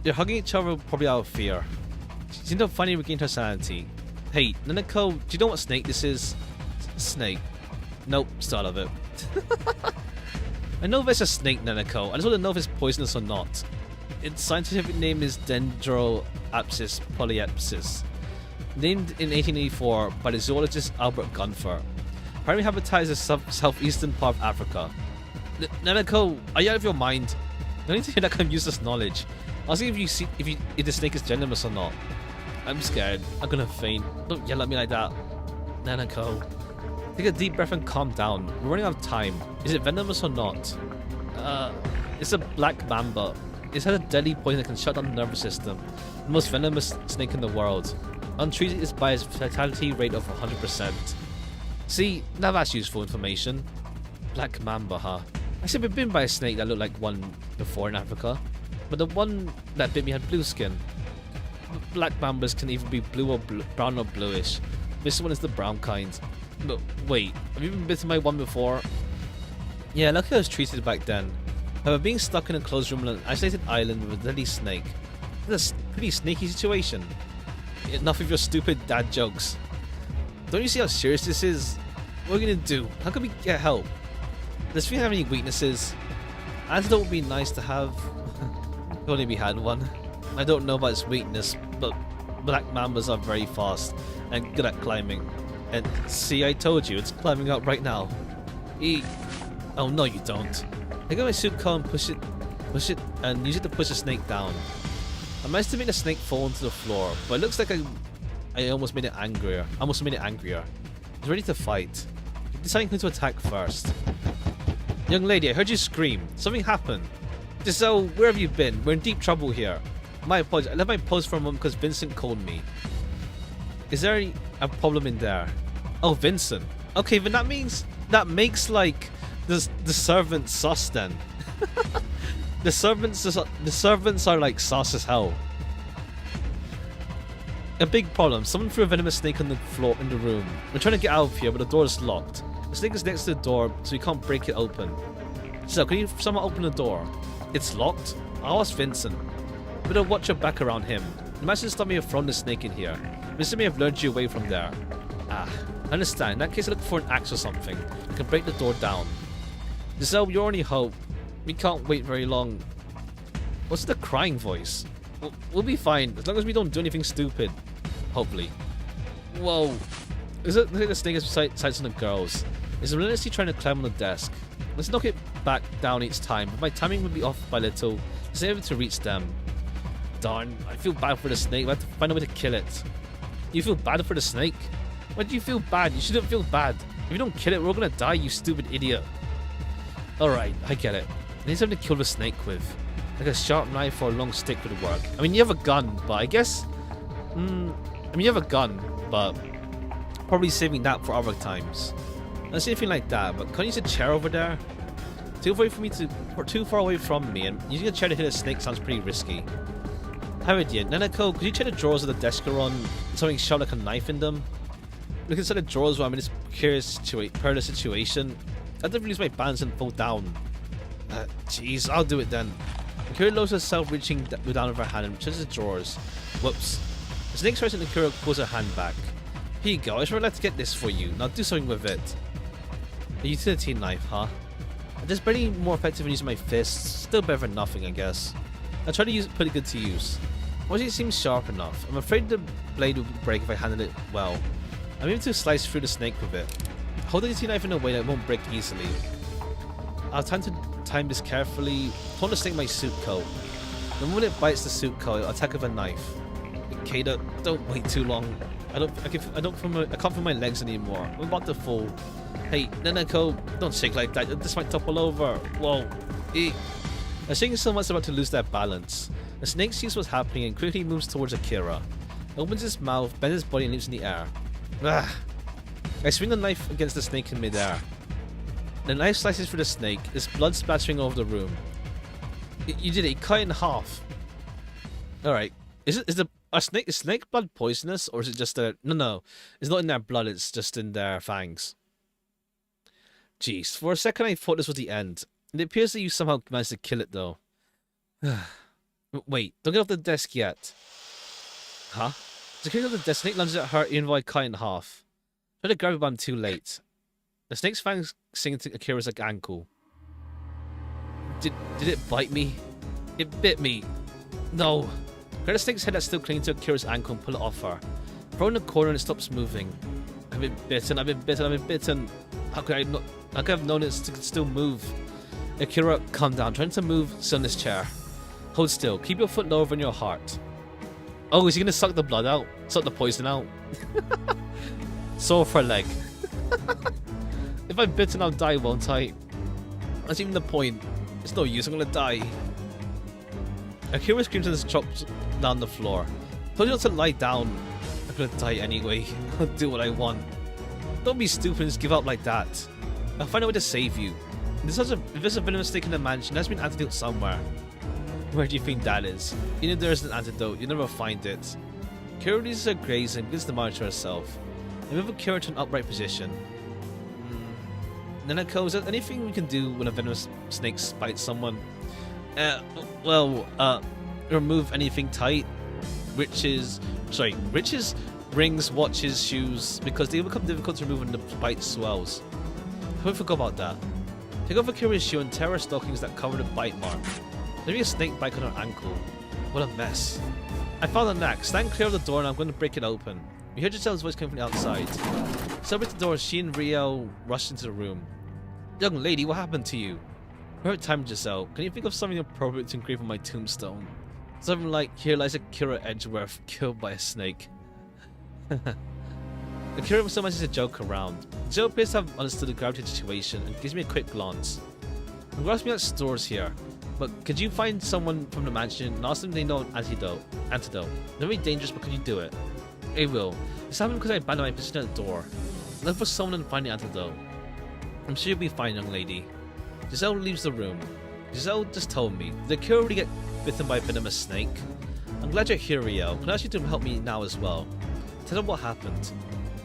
They're hugging each other probably out of fear. She seemed to have finally regained her sanity. Hey, Nanako, do you know what snake this is? Snake. Nope, still out of it. I know if it's a snake, Nanako. I just want to know if it's poisonous or not. Its scientific name is Dendroapsis polyepsis. Named in 1884 by the zoologist Albert Gunfer. Primary habitat is the southeastern part of Africa. Nanako, are you out of your mind? No need to hear that kind of useless knowledge. Asking if the snake is venomous or not. I'm scared. I'm gonna faint. Don't yell at me like that. Nanako. Take a deep breath and calm down. We're running out of time. Is it venomous or not? It's a black mamba. It's had a deadly poison that can shut down the nervous system. The most venomous snake in the world. Untreated is by its fatality rate of 100%. See, now that's useful information. Black mamba, huh? I said I've been bitten by a snake that looked like one before in Africa. But the one that bit me had blue skin. Black mambas can either be blue or brown or bluish. This one is the brown kind. But wait, have you been bitten by one before? Yeah, luckily I was treated back then. However, being stuck in a closed room on an isolated island with a deadly snake. That's a pretty sneaky situation. Enough of your stupid dad jokes. Don't you see how serious this is? What are we gonna do? How can we get help? Does we have any weaknesses? Antidote would be nice to have. If only we had one. I don't know about its weakness, but black mambas are very fast and good at climbing. And see, I told you, it's climbing up right now. Oh no, you don't. I got my suit coat and push it, and use it to push the snake down. I managed to make the snake fall onto the floor, but it looks like I almost made it angrier. It's ready to fight. Deciding who to attack first. Young lady, I heard you scream. Something happened. Giselle, where have you been? We're in deep trouble here. My apologies. I left my post for a moment because Vincent called me. Is there a problem in there? Oh, Vincent. Okay, then that makes like the servants sus then. The servants are like sus as hell. A big problem. Someone threw a venomous snake on the floor in the room. We're trying to get out of here, but the door is locked. The snake is next to the door, so we can't break it open. So, can you someone open the door? It's locked? I'll ask Vincent. Better watch your back around him. Imagine stop me have thrown the snake in here. Vincent may have lured you away from there. I understand. In that case, look for an axe or something. You can break the door down. Giselle, your only hope. We can't wait very long. What's the crying voice? We'll be fine, as long as we don't do anything stupid. Hopefully. Whoa. Is it the snake is sights on the girls? Is relentlessly trying to climb on the desk. Let's knock it back down each time, but my timing would be off by little. It's able to reach them. Darn, I feel bad for the snake. I have to find a way to kill it. You feel bad for the snake? Why do you feel bad? You shouldn't feel bad. If you don't kill it, we're all gonna die, you stupid idiot. Alright, I get it. I need something to kill the snake with. Like a sharp knife or a long stick would work. I mean, you have a gun, but I guess... you have a gun, but... probably saving that for other times. I don't see anything like that, but can I use a chair over there? Too far away from me, and using a chair to hit a snake sounds pretty risky. How idea. Nanako, could you check the drawers of the desk are on? Something sharp like a knife in them? Look inside the drawers while I'm in this perilous situation. I don't lose my balance and fall down. Jeez, I'll do it then. Akira lowers herself, reaching down with her hand and touches the drawers. Whoops. The snake tries and Akira pulls her hand back. Here you go, I just would like to get this for you. Now do something with it. A utility knife, huh? It's barely more effective than using my fists. Still better than nothing, I guess. I try to put it good to use. Once it seems sharp enough. I'm afraid the blade would break if I handled it well. I'm able to slice through the snake with it. Hold the utility knife in a way that it won't break easily. I'll have time to time this carefully. Pull the snake in my suit coat. The moment it bites the suit coat, I'll attack with a knife. Kada, don't wait too long. I can't feel my legs anymore. I'm about to fall. Hey, Nanako, don't shake like that. This might topple over. Whoa. I'm shaking so much about to lose their balance. The snake sees what's happening and quickly moves towards Akira. It opens its mouth, bends its body and leaps in the air. Ugh. I swing the knife against the snake in midair. The knife slices through the snake, its blood splattering over the room. You did it, you cut it in half. Alright. Is snake blood poisonous, or is it just their... No. It's not in their blood, it's just in their fangs. Jeez, for a second I thought this was the end. It appears that you somehow managed to kill it, though. Wait, don't get off the desk yet. Huh? To kick the snake lunges at her even though I cut in half. Try to grab it but I'm too late. The snake's fangs sink into Akira's ankle. Did it bite me? It bit me. No. Grab the snake's head that's still clinging to Akira's ankle and pull it off her. Throw in the corner and it stops moving. I've been bitten, I've been bitten, I've been bitten. How could I have known it could still move? Akira, calm down. Trying to move, sit on this chair. Hold still. Keep your foot lower than your heart. Oh, is he gonna suck the blood out? Suck the poison out? Sore for a leg. If I'm bitten, I'll die, won't I? That's even the point. It's no use, I'm gonna die. Akira screams and chops down the floor. Told you not to lie down. I'm gonna die anyway. I'll do what I want. Don't be stupid and just give up like that. I'll find a way to save you. If there's a venomous snake in the mansion, there's been an antidote somewhere. Where do you think that is? Even if there is an antidote, you'll never find it. Kira releases her graze and begins to monitor herself. I move Akira to an upright position. Nanako, is there anything we can do when a venomous snake bites someone? Remove anything tight. Riches, rings, watches, shoes, because they become difficult to remove when the bite swells. I forgot about that. Take off Akira's shoe and tear her stockings that cover the bite mark. Maybe a snake bite on her ankle. What a mess. I found a knack. Stand clear of the door and I'm going to break it open. We heard Giselle's voice coming from the outside. Celebrate the door as she and Riel rushed into the room. Young lady, what happened to you? Perfect time, Giselle. Can you think of something appropriate to engrave on my tombstone? Something like, here lies Akira Edgeworth, killed by a snake. Akira so much as a joke around. Joe appears to have understood the gravity of the situation and gives me a quick glance. I'm grasping at stores here, but could you find someone from the mansion and ask them if they know an antidote? Not very dangerous, but could you do it? I will. This happened because I abandoned my position at the door. Look for someone and find the antidote. I'm sure you'll be fine, young lady. Giselle leaves the room. Giselle just told me. Did Akira really get bitten by a venomous snake? I'm glad you're here, Riel. Can I ask you to help me now as well? Tell them what happened.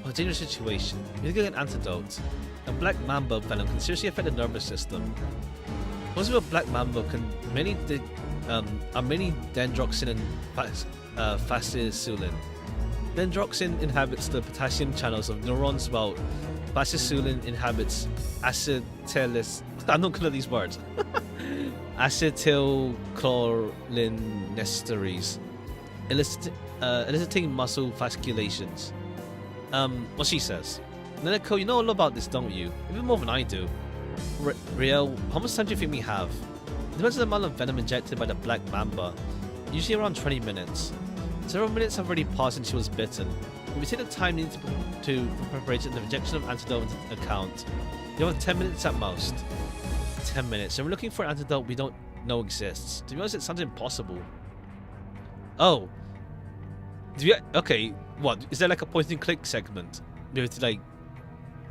What a dangerous situation. We need to get an antidote. A black mamba venom can seriously affect the nervous system. Most of a black mamba can many dendroxin and fasciculin. Dendroxin inhabits the potassium channels of neurons, while fasciculin inhabits I'm not good at these words. Acetylcholinesterase, eliciting muscle fasciculations. What she says. Nanako, you know a lot about this, don't you? Even more than I do. Riel, how much time do you think we have? It depends on the amount of venom injected by the black mamba. Usually around 20 minutes. Several minutes have already passed since she was bitten. If we take the time needed to preparation and the injection of antidote into account, you have 10 minutes at most. 10 minutes, and we're looking for an antidote we don't know exists. To be honest, it sounds impossible. Oh. Okay, what? Is there like a point and click segment? Maybe it's like...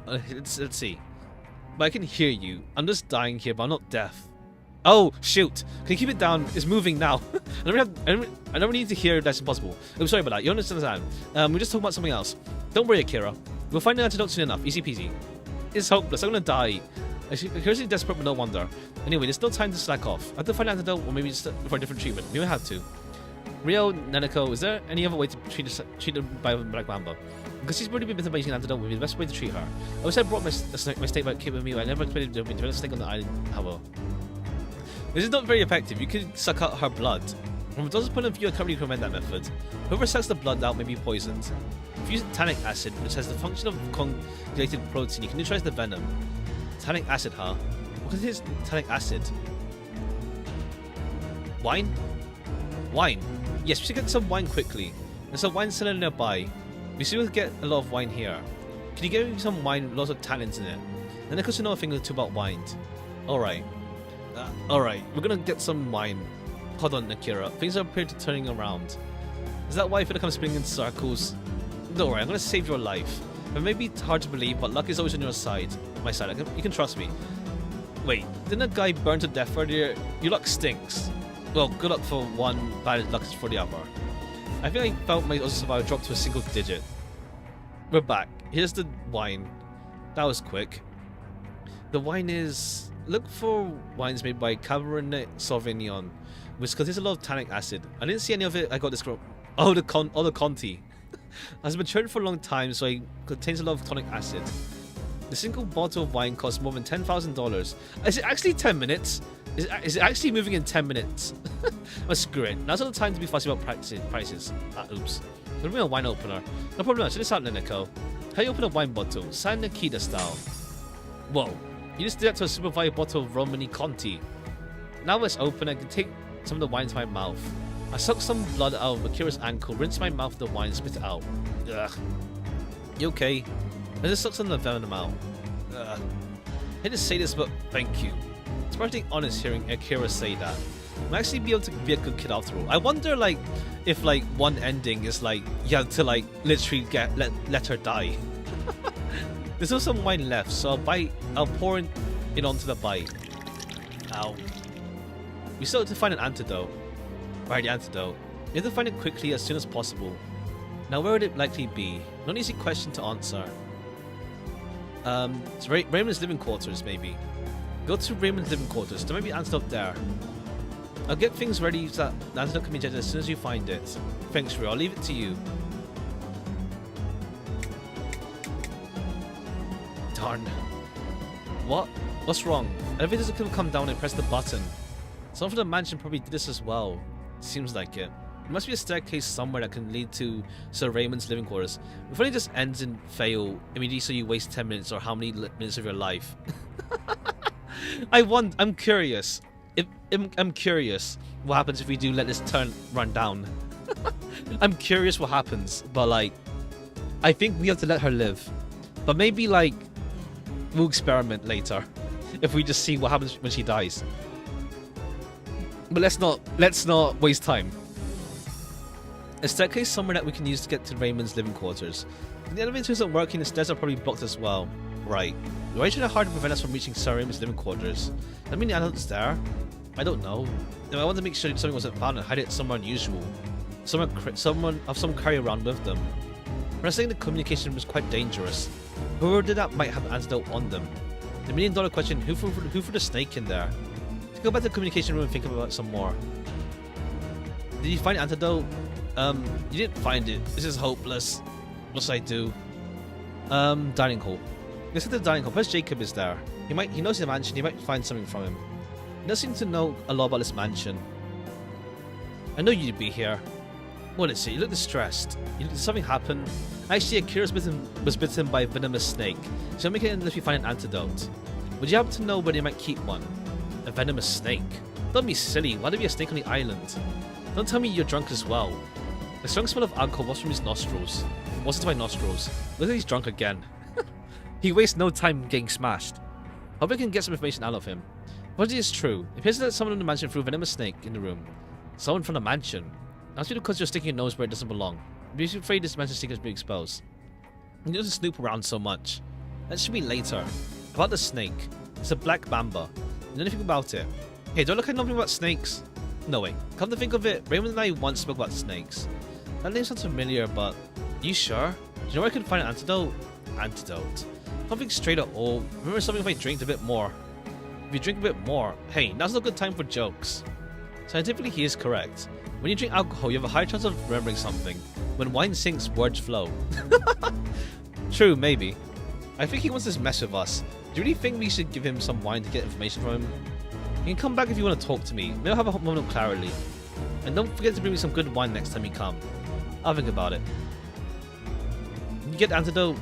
let's see. But I can hear you. I'm just dying here, but I'm not deaf. Oh, shoot. Can you keep it down? It's moving now. I don't need to hear that's impossible. I'm sorry about that. You understand? We're just talking about something else. Don't worry, Akira. We'll find an antidote soon enough. Easy peasy. It's hopeless. I'm gonna die. Akira's desperate, but no wonder. Anyway, there's no time to slack off. I have to find an antidote, or maybe just for a different treatment. We will have to. Rio, Nanako, is there any other way to treat her by Black Mamba? Because she's already been bitten by using an antidote, would be the best way to treat her. I wish I brought my snake bite kit with me, but I never expected to develop a snake on the island, however. This is not very effective. You could suck out her blood. From a dozen's point of view, I can't really recommend that method. Whoever sucks the blood out may be poisoned. If you use tannic acid, which has the function of coagulated protein, you can neutralize the venom. Tannic acid, huh? What is tannic acid? Wine? Wine. Yes, we should get some wine quickly. There's a wine cellar nearby. We should get a lot of wine here. Can you get me some wine with lots of tannins in it? Then I could know a thing or two about wine. Alright. Alright, we're gonna get some wine. Hold on, Akira. Things are appear to turning around. Is that why I feel like I'm spinning in circles? Don't worry, I'm gonna save your life. It may be hard to believe, but luck is always on your side. My side. You can trust me. Wait, didn't a guy burn to death earlier? Your luck stinks. Well, good luck for one, bad luck for the other. I think I felt my odds of survival drop to a single digit. We're back. Here's the wine. That was quick. The wine is... Look for wines made by Cabernet Sauvignon, which contains a lot of tannic acid. I didn't see any of it. I got this from... Oh, the Conti. Has matured for a long time, so it contains a lot of tonic acid. The single bottle of wine costs more than $10,000. Is it actually 10 minutes? Is it actually moving in 10 minutes? Oh, screw it. Now's not the time to be fussy about prices. Oops. Gonna bring a wine opener. No problem. Check this out, Neneko. How you open a wine bottle? San Nikita style. Whoa. You just did that to a super wide bottle of Romani Conti. Now let's open. I can take some of the wine to my mouth. I suck some blood out of Akira's ankle, rinse my mouth with the wine, spit it out. Ugh. You okay? I just suck some of the venom out. Ugh. I hate to say this, but thank you. It's pretty honest hearing Akira say that. I'm actually be able to be a good kid after all. I wonder, like, if like one ending is like you have to like literally let her die. There's still some wine left, so I'll pour it onto the bite. Ow. We still have to find an antidote. Right, the antidote. We have to find it quickly as soon as possible. Now, where would it likely be? Not an easy question to answer. It's Raymond's living quarters, maybe. Go to Raymond's living quarters. There might be an antidote there. I'll get things ready so that the antidote can be injected as soon as you find it. Thanks, Rio. I'll leave it to you. Darn. What? What's wrong? Elevators can come down and press the button. Someone from the mansion probably did this as well. Seems like it. There must be a staircase somewhere that can lead to Sir Raymond's living quarters. If it just ends in fail, immediately so you waste 10 minutes or how many minutes of your life. I'm curious. I'm curious what happens if we do let this turn run down. I'm curious what happens, but like, I think we have to let her live. But maybe like, we'll experiment later if we just see what happens when she dies. But let's not waste time. A staircase somewhere that we can use to get to Raymond's living quarters. If the elevator isn't working, the stairs are probably blocked as well. Right. Why should it hard to prevent us from reaching Sir Raymond's living quarters? That mean the antidote's there? I don't know. I want to make sure something wasn't found and hide it somewhere unusual. Someone of some carry around with them. When I was saying the communication room was quite dangerous. Whoever did that might have an antidote on them. The million-dollar question: who threw the snake in there? Let's go back to the communication room and think about it some more. Did you find an antidote? You didn't find it. This is hopeless. What should I do? Dining hall. Let's get to the dining hall. Where's Jacob is there? He knows the mansion. He might find something from him. He does seem to know a lot about this mansion. I know you'd be here. What is it? You look distressed. Did something happen? Actually, Akira was bitten by a venomous snake. So make it unless we find an antidote. Would you happen to know where they might keep one? A venomous snake? Don't be silly. Why would there be a snake on the island? Don't tell me you're drunk as well. The strong smell of alcohol was from his nostrils. What's into my nostrils? Look like he's drunk again. He wastes no time getting smashed. Hope we can get some information out of him. What is true? It appears that someone in the mansion threw a venomous snake in the room. Someone from the mansion. That's because you're sticking your nose where it doesn't belong. I'm afraid this mansion's secrets will be exposed. You don't snoop around so much. That should be later. About the snake. It's a black mamba. You know anything about it? Hey, don't look like nothing about snakes. No way. Come to think of it, Raymond and I once spoke about snakes. That name sounds familiar, but you sure? Do you know where I can find an antidote? Antidote. Nothing straight at all. Remember something if I drink a bit more. If you drink a bit more, hey, now's not a good time for jokes. Scientifically, he is correct. When you drink alcohol, you have a high chance of remembering something. When wine sinks, words flow. True, maybe. I think he wants to mess with us. Do you really think we should give him some wine to get information from him? You can come back if you want to talk to me. Maybe I'll have a moment of clarity. And don't forget to bring me some good wine next time you come. I'll think about it. You get the antidote?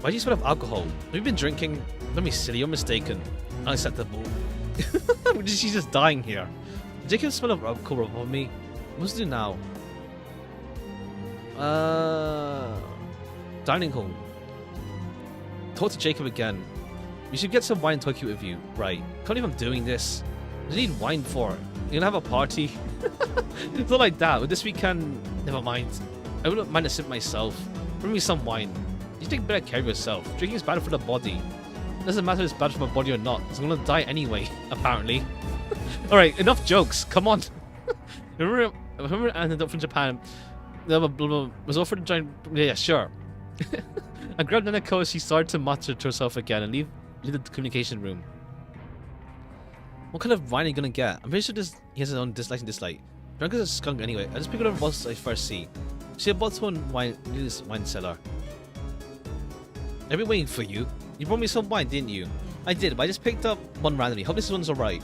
Why do you smell of alcohol? Have you been drinking? Don't be silly, you're mistaken. Unacceptable. She's just dying here. Jacob smell of alcohol on me. What's to do now? Dining hall. Talk to Jacob again. You should get some wine and talk with you. Right. Can't believe I'm doing this. What do you need wine for? You're gonna have a party? It's not like that. With this weekend, never mind. I wouldn't mind a sip myself. Bring me some wine. You take better care of yourself. Drinking is bad for the body. It doesn't matter if it's bad for my body or not. I'm gonna die anyway, apparently. Alright, enough jokes. Come on. remember an antidote from Japan was offered to join. Yeah, sure. I grabbed Nanako as she started to mutter to herself again and leave the communication room. What kind of wine are you gonna get? I'm pretty sure he has his own dislike and dislike. Drunk as a skunk anyway. I just pick whatever bottles I first see. See a bottle and wine in this wine cellar. I've been waiting for you. You brought me some wine, didn't you? I did, but I just picked up one randomly. Hope this one's alright.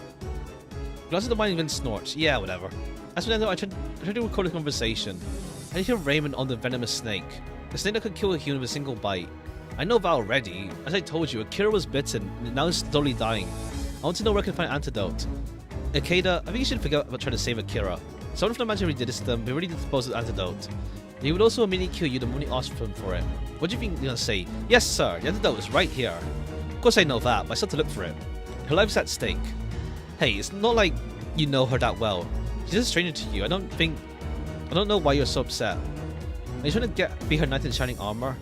Glass of the wine even snorts. Yeah, whatever. That's when I tried to record a conversation. I hear Raymond on the venomous snake. The snake that could kill a human with a single bite. I know that already. As I told you, Akira was bitten, and now is slowly dying. I want to know where I can find an antidote. Akeda, I think you should forget about trying to save Akira. Someone from the mansion already did this to them, but already disposed of the antidote. He would also immediately kill you the moment you asked for him for it. What do you think you're gonna say? Yes, sir, the antidote is right here. Of course I know that, but I still have to look for it. Her life's at stake. Hey, it's not like you know her that well. She's just a stranger to you. I don't know why you're so upset. Are you trying to be her knight in shining armor?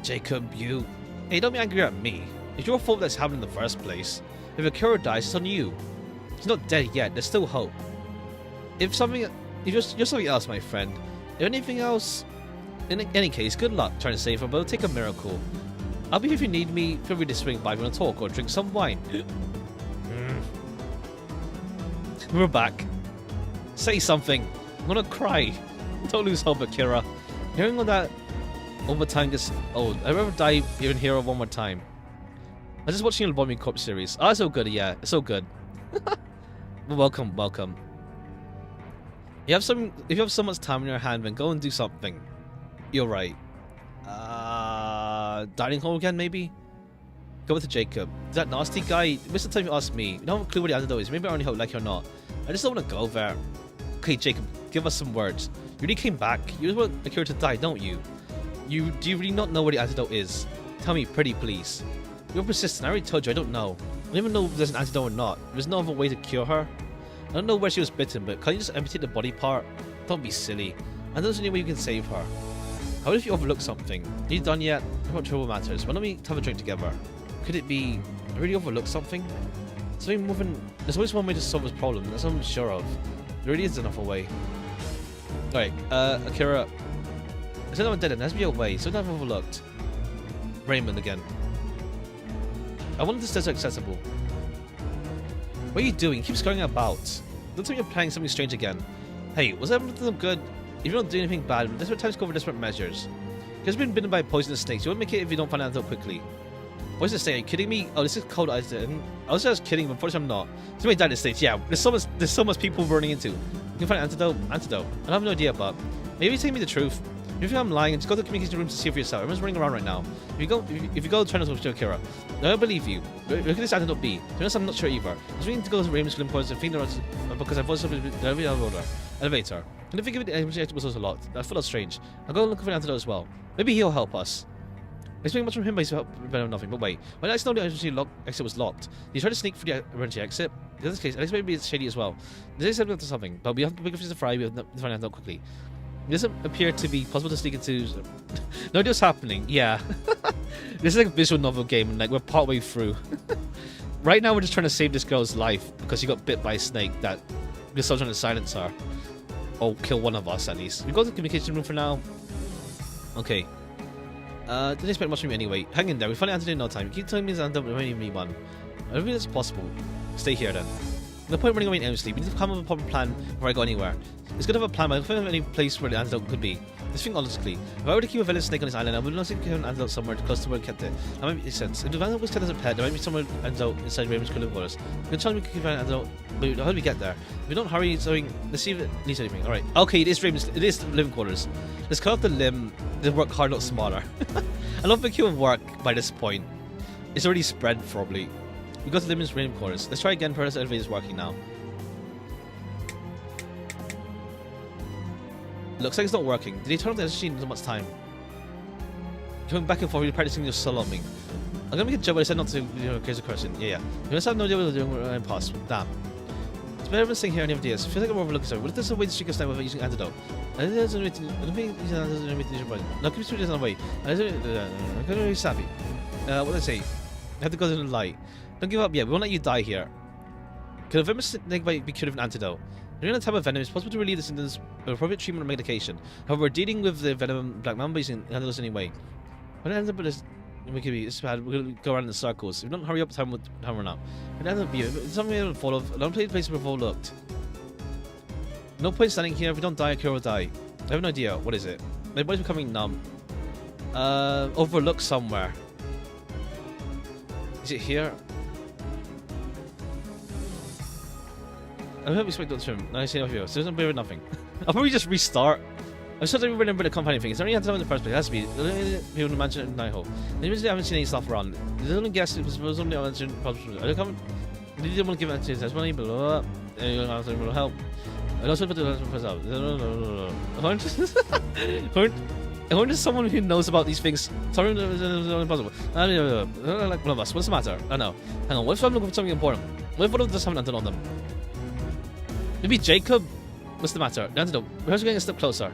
Jacob, you... Hey, don't be angry at me. It's your fault that's happened in the first place. If Akira dies, it's on you. She's not dead yet. There's still hope. If you're something else, my friend. If anything else... In any case, good luck trying to save her, but it'll take a miracle. I'll be here if you need me. Feel free to swing by if you want to talk or drink some wine. We're back. Say something. I'm gonna cry. Don't lose hope, Akira. Hearing all that over time gets old. I'd rather die even hear it one more time. I was just watching a Bombing Corp series. Oh, it's so good, yeah. It's so good. Welcome, welcome. If you have so much time in your hand, then go and do something. You're right. Dining hall again, maybe? Go with the Jacob. That nasty guy, Mr. Time you asked me. You don't have a clue what the antidote is. Maybe I only hope like it or not. I just don't want to go there. Okay, Jacob, give us some words. You really came back. You just want Akira to die, don't you? Do you really not know what the antidote is? Tell me, pretty please. You're persistent. I already told you, I don't know. I don't even know if there's an antidote or not. There's no other way to cure her. I don't know where she was bitten, but can you just amputate the body part? Don't be silly. I know there's any way you can save her. How if you overlook something? Are you done yet? What trouble matters? Why don't we have a drink together? Could it be I really overlooked something? There's always one way to solve this problem, that's what I'm sure of. There really is another way. Alright, Akira. I said I'm dead end, there has to be a way, so I've overlooked. Raymond again. I wanted this desert accessible. What are you doing? You keep scurrying about. Don't tell me you're planning something strange again. Hey, was everything good? If you don't do anything bad, desperate times call for desperate measures. You've been bitten by poisonous snakes. You won't make it if you don't find out quickly. Poisonous snake? Are you kidding me? Oh, this is cold ice. I was just kidding, but unfortunately I'm not. Somebody died in the States. Yeah, there's so much people running into. You can find an antidote. I have no idea, but maybe tell me the truth. If you think I'm lying, just go to the communication room to see for yourself. Everyone's running around right now. If you go try to talk to Akira, I don't believe you. Look at this antidote B. To be honest, I'm not sure either. I was waiting to go to Raymond's Glim Quarters and think because I've also been the elevator. I don't think it was also locked. I thought that was strange. I'll go look for an antidote as well. Maybe he'll help us. I expect much from him, but he's better than nothing. But wait, when I know the exit was locked, did you try to sneak through the emergency exit? In this case, I expect maybe it's shady as well. There's something to something, but we have to pick up the fry. We have to find out quickly. It doesn't appear to be possible to sneak into. No idea what's happening. Yeah, this is like a visual novel game, and like we're partway through. Right now, we're just trying to save this girl's life because she got bit by a snake that we're still trying to silence her. Or kill one of us at least. We go to the communication room for now. Okay. Didn't expect much from you anyway. Hang in there. We find an antidote in no time. You keep telling me there's an antidote, but you need one. I don't think that's possible. Stay here then. No point running away aimlessly. We need to come up with a proper plan before I go anywhere. It's good to have a plan, but I don't find any place where the antidote could be. Just think honestly. If I were to keep a village snake on this island, I would not think an antidote somewhere close to where I kept it. That might make sense. If the antidote was kept as a pet, there might be somewhere antidote inside Raymond's Glim Quarters. You can tell me we can keep an antidote, but how do we get there? If we don't hurry, let's see if it needs anything. Alright. Okay, it is living quarters. Let's cut off the limb, then work hard, not smarter. I don't think it will work by this point. It's already spread, probably. We got to Limb's living quarters. Let's try again. Perhaps the elevator is working now. Looks like it's not working. Did he turn off the energy in so much time? Going back and forth, you're practicing your soul on me. I'm gonna make a joke, but I said not to, crazy question. Yeah. You must have no idea what they're doing. We're impossible. Damn. It's better than sitting here and any ideas. I feel like I'm overlooking something. What if there's a way to streak us down without using antidote? I don't think using antidote is right. No, keep streaking this way. I'm gonna be savvy. What did I say? I have to go to the light. Don't give up yet. We won't let you die here. Could a venomous snake bite be cured with an antidote? During the time of venom, it's possible to relieve the symptoms with appropriate treatment or medication. However, we're dealing with the venom black mamba using antidotes anyway. When it ends up with this, we could be this bad. We're gonna go around in circles. If we don't hurry up, time will run out. It ends up being something we haven't thought of. I don't play the place we've overlooked. No point standing here. If we don't die, Akira will die. I have no idea. What is it? My body's becoming numb. Overlooked somewhere. Is it here? I hope we expect to swim. No, I see no view. So there's no nothing. I'll probably just restart. I'm sure I remember the company thing. Is there any answer in the first place? It has to be. People to mention it in Night-Hole. I haven't seen any stuff around. There's only guess it was only mentioned. I don't come. They didn't want to give it to testimony, blah blah blah. And you don't have to help. I also put the lesson for us out. I wonder someone who knows about these things. Sorry, it's impossible. Like one of us. What's the matter? I know. Hang on. What if I'm looking for something important? What if one of us haven't done on them? Maybe Jacob. What's the matter? The antidote. We're also getting a step closer.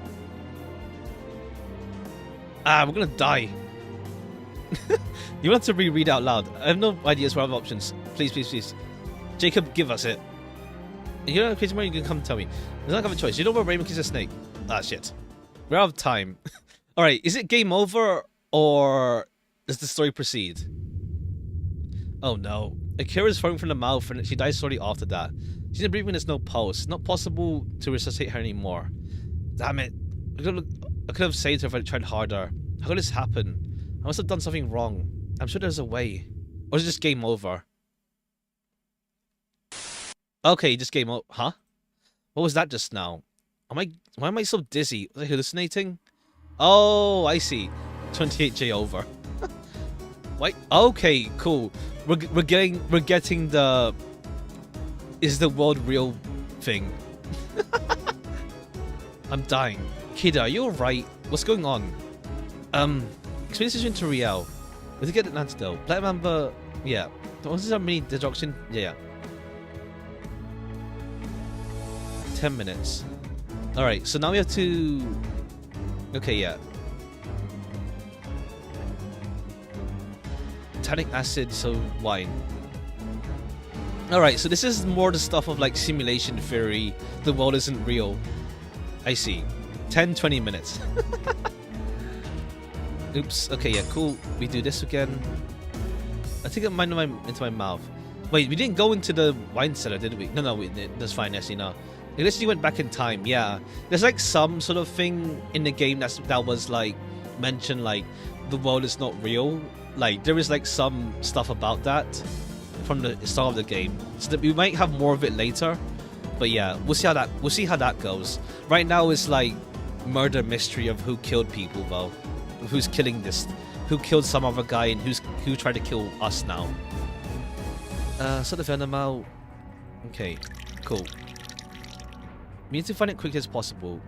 Ah, we're gonna die. You want to reread out loud. I have no ideas for other options. Please, please, please. Jacob, give us it. You know, crazy man, you can come and tell me. There's not have a choice. You know where Raymond kisses a snake. Ah, shit. We're out of time. Alright, is it game over, or does the story proceed? Oh no. Akira's falling from the mouth and she dies shortly after that. She's not breathing, there's no pulse. It's not possible to resuscitate her anymore. Damn it. I could have saved her if I tried harder. How could this happen? I must have done something wrong. I'm sure there's a way. Or is it just game over? Okay, just game over. Huh? What was that just now? Why am I so dizzy? Was I hallucinating? Oh, I see. 28J over. Wait. Okay, cool. We're getting the is the world real thing. I'm dying. Kid, are you alright? What's going on? Explain the situation to Riel. We have to get an antidote. Black Mamba, yeah. Was there mini destruction? Yeah. 10 minutes. Alright, so now we have to... Okay, yeah. Tannic acid, so wine. Alright, so this is more the stuff of like simulation theory. The world isn't real. I see. 10-20 minutes. Oops. Okay, yeah, cool. We do this again. I think it might into my mouth. Wait, we didn't go into the wine cellar, did we? No, we didn't. That's fine, actually, no. It literally went back in time, yeah. There's like some sort of thing in the game that was like mentioned, like the world is not real. Like there is like some stuff about that from the start of the game. So that we might have more of it later. But yeah, we'll see how that goes. Right now it's like murder mystery of who killed people though. Who's killing this? Who killed some other guy and who tried to kill us now? Sort of venom out. Okay, cool. We need to find it quickly as possible.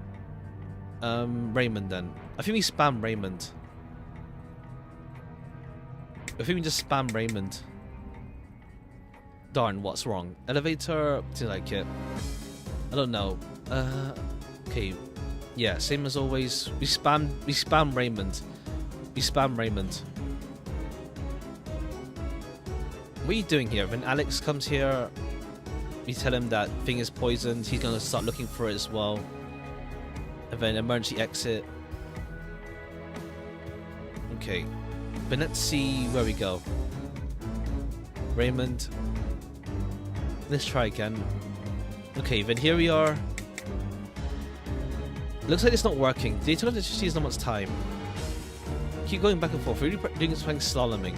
Raymond then. I think we spam Raymond. I think we just spam Raymond. Darn, what's wrong? Elevator, didn't like it. I don't know. Okay. Yeah, same as always. We spam Raymond. We spam Raymond. What are you doing here? When Alex comes here, we tell him that thing is poisoned. He's gonna start looking for it as well. And then emergency exit. Okay. But let's see where we go. Raymond. Let's try again. Okay, then here we are. Looks like it's not working. They told us to use not much time. Keep going back and forth. We're really doing something slaloming.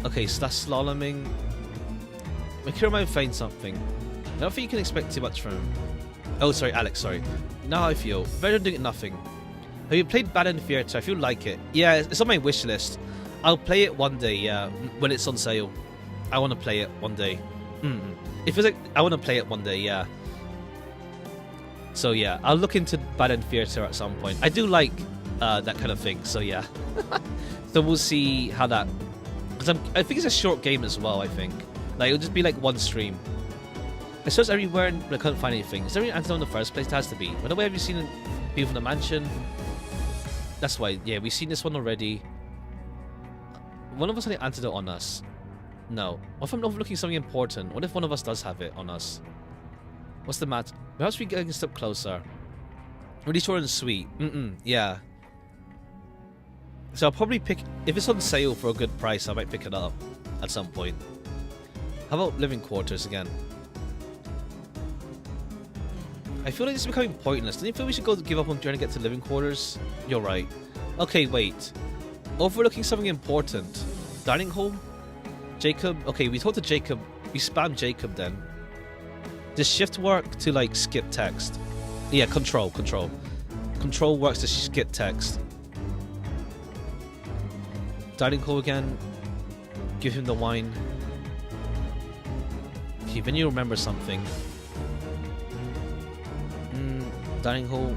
Okay, so that's slaloming. Akira might find something. I don't think you can expect too much from him. Oh, sorry, Alex, sorry. Now I feel. Better than doing nothing. Have you played Bad in the Theatre? I feel like it. Yeah, it's on my wish list. I'll play it one day, yeah, when it's on sale. I want to play it one day. It feels like I want to play it one day, yeah. So yeah, I'll look into Bad in Theatre at some point. I do like that kind of thing, so yeah. So we'll see how that... Because I think it's a short game as well, I think. Like, it'll just be like one stream. I searched everywhere, but I couldn't find anything. Is there any antidote in the first place? It has to be. By the way, have you seen people from the mansion? That's why, yeah, we've seen this one already. One of us had an antidote on us. No. What if I'm overlooking something important? What if one of us does have it on us? What's the matter? Perhaps we get a step closer. Really short and sweet. Yeah. So I'll probably pick... If it's on sale for a good price, I might pick it up at some point. How about living quarters again? I feel like this is becoming pointless. Don't you feel we should go give up on trying to get to living quarters? You're right. Okay, wait. Overlooking something important. Dining hall? Jacob? Okay, we told to Jacob. We spam Jacob then. Does shift work to like skip text? Yeah, control. Control works to skip text. Dining hall again. Give him the wine. Okay, then you remember something. Dining hall.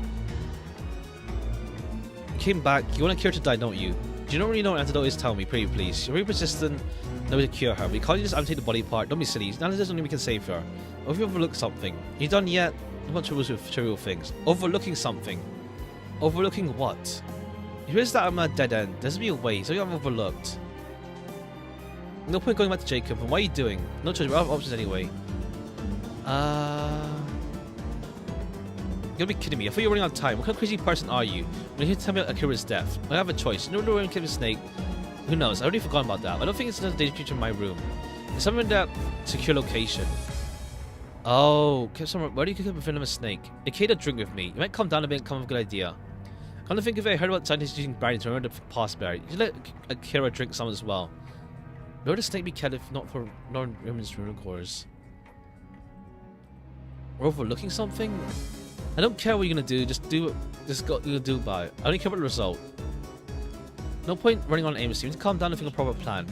You came back. You want a cure to die, don't you? Do you not really know what antidote is? Tell me, pretty please. You're very persistent. No way to cure her. We can't just amputate the body part. Don't be silly. Now there's only we can save her. Or if you overlooked something. You done yet? I'm not troubles with trivial things. Overlooking something. Overlooking what? Here's that I'm at a dead end. There's be a way. So you have overlooked. No point going back to Jacob. And what are you doing? No choice. We have options anyway. You're gonna be kidding me. I thought you were running out of time. What kind of crazy person are you? When you tell me about Akira's death, I have a choice. You know where I'm killing a snake? Who knows? I already forgotten about that. I don't think it's another danger feature in my room. It's somewhere in that secure location. Oh, where do you keep a venomous snake? Ikeda, drink with me. You might calm down a bit and come up with a good idea. Come to think of it, I heard about scientists using berries to remember the past berry. You should let Akira drink some as well. Where would a snake be kept if not for non-women's rune cores? We're overlooking something? I don't care what you're gonna do, just do it. Just got you do about it. I only care about the result. No point running on aimlessly. We need to calm down and think of a proper plan.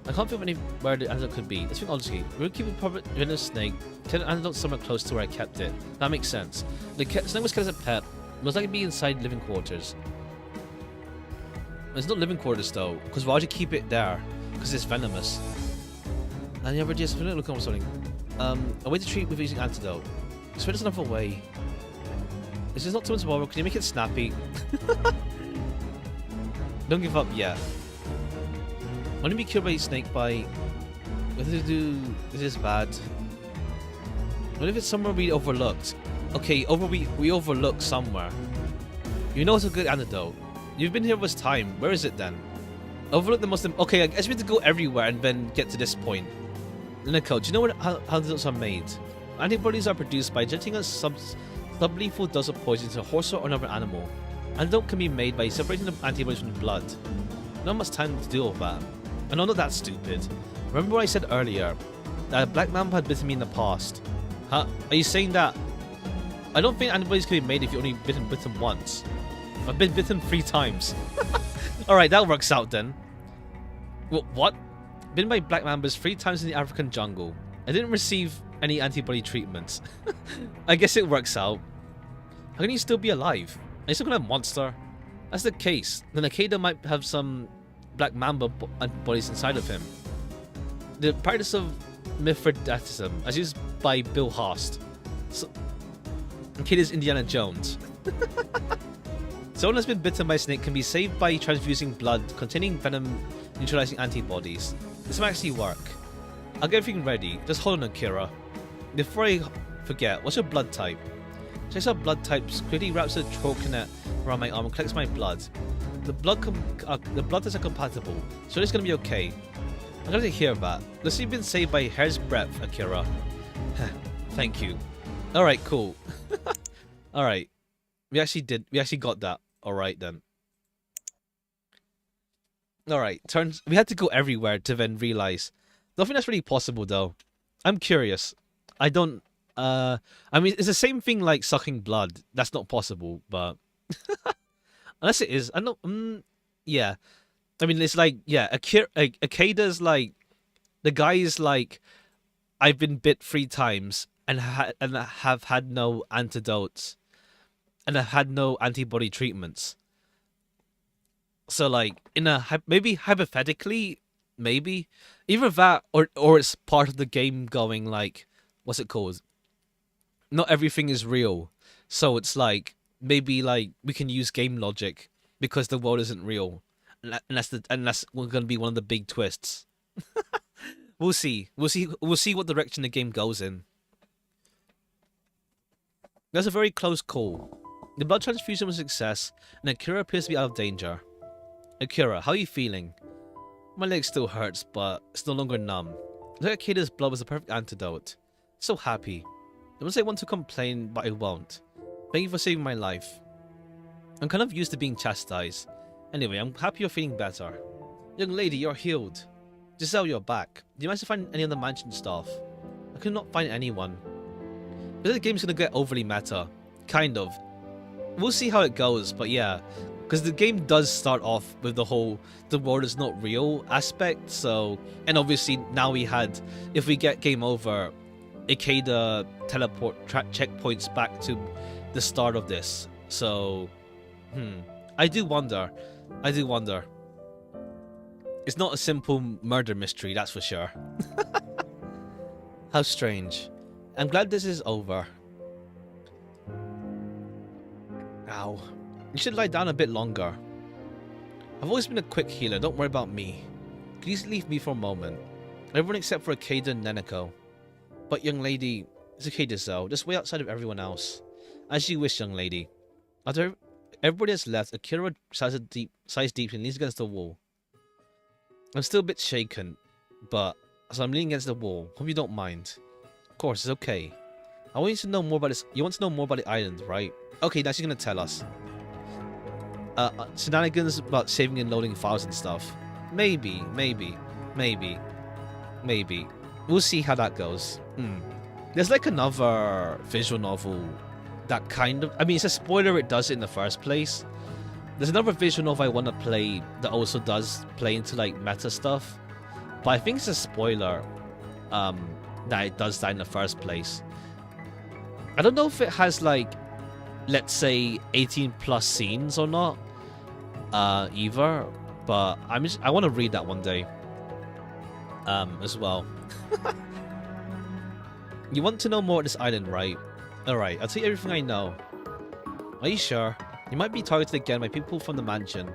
I can't think of anywhere the antidote could be. Let's think honestly. We'll keep a proper venomous snake. Keep the antidote somewhere close to where I kept it. That makes sense. The snake was kept as a pet. Most likely be inside living quarters. It's not living quarters though, because why would you keep it there? Because it's venomous. And the other just look at something. A way to treat with using antidote. Spread us another way. This is not too much bother. Can you make it snappy? Don't give up yet. Want to be cured by a snake by... What did it do? This is bad. What if it's somewhere we overlooked? Okay, we overlooked somewhere. You know it's a good antidote. You've been here with time. Where is it then? Overlook the most... Okay, I guess we have to go everywhere and then get to this point. Nico, do you know how antidotes are made? Antibodies are produced by injecting a sublethal dose of poison to a horse or another animal. Antidote can be made by separating the antibodies from the blood. Not much time to do all that. I know not that stupid. Remember what I said earlier? That a black mamba had bitten me in the past. Huh? Are you saying that? I don't think antibodies can be made if you've only been bitten once. I've been bitten 3 times. Alright, that works out then. What? Bitten by black mambas 3 times in the African jungle. I didn't receive any antibody treatments. I guess it works out. How can he still be alive? Are you still gonna have a monster? That's the case. Then Ikeda might have some black mamba antibodies inside of him. The practice of Mithridatism, as used by Bill Haast. So, Ikeda's Indiana Jones. Someone that's been bitten by a snake can be saved by transfusing blood containing venom neutralizing antibodies. This might actually work. I'll get everything ready. Just hold on, Akira. Before I forget, what's your blood type? Checks out blood types, quickly wraps a trocanet around my arm and collects my blood. The blood tests are compatible, so it's gonna be okay. I'm glad to hear that. Let's see, you've been saved by a hair's breadth, Akira. Thank you. Alright, cool. Alright. We actually got that. Alright then. Alright, we had to go everywhere to then realize. Don't think that's really possible though. I'm curious. I don't I mean it's the same thing like sucking blood. That's not possible, but unless it is. I don't yeah. I mean it's like yeah, Ikeda's like the guy is like I've been bit 3 times and have had no antidotes and have had no antibody treatments. So like in a maybe hypothetically maybe either that or it's part of the game going like what's it called? Not everything is real. So it's like maybe like we can use game logic because the world isn't real. And that's going to be one of the big twists. We'll see. We'll see what direction the game goes in. That's a very close call. The blood transfusion was a success, and Akira appears to be out of danger. Akira, how are you feeling? My leg still hurts, but it's no longer numb. Look, Ikeda's blood was the perfect antidote. So happy. I must say I want to complain, but I won't. Thank you for saving my life. I'm kind of used to being chastised. Anyway, I'm happy you're feeling better. Young lady, you're healed. Giselle, you're back. Do you manage to find any of the mansion staff? I could not find anyone. But the game's gonna get overly meta. Kind of. We'll see how it goes, but yeah. Because the game does start off with the whole the world is not real aspect, so... And obviously now we had, if we get game over, Ikeda teleport checkpoints back to the start of this. So, I do wonder. It's not a simple murder mystery, that's for sure. How strange. I'm glad this is over. Ow. You should lie down a bit longer. I've always been a quick healer, don't worry about me. Please leave me for a moment. Everyone except for Ikeda and Neneko. But young lady, it's okay Giselle, just way outside of everyone else. As you wish, young lady. After everybody has left, Akira sighs deeply and leans against the wall. I'm still a bit shaken, but so I'm leaning against the wall. Hope you don't mind. Of course, it's okay. I want you to know more about this. You want to know more about the island, right? Okay, now she's gonna tell us. Shenanigans about saving and loading files and stuff. Maybe. We'll see how that goes. There's like another visual novel that kind of... I mean, it's a spoiler it does it in the first place. There's another visual novel I want to play that also does play into like meta stuff. But I think it's a spoiler that it does that in the first place. I don't know if it has like, let's say 18 plus scenes or not either, but I want to read that one day as well. You want to know more of this island, right? Alright, I'll tell you everything I know. Are you sure? You might be targeted again by people from the mansion.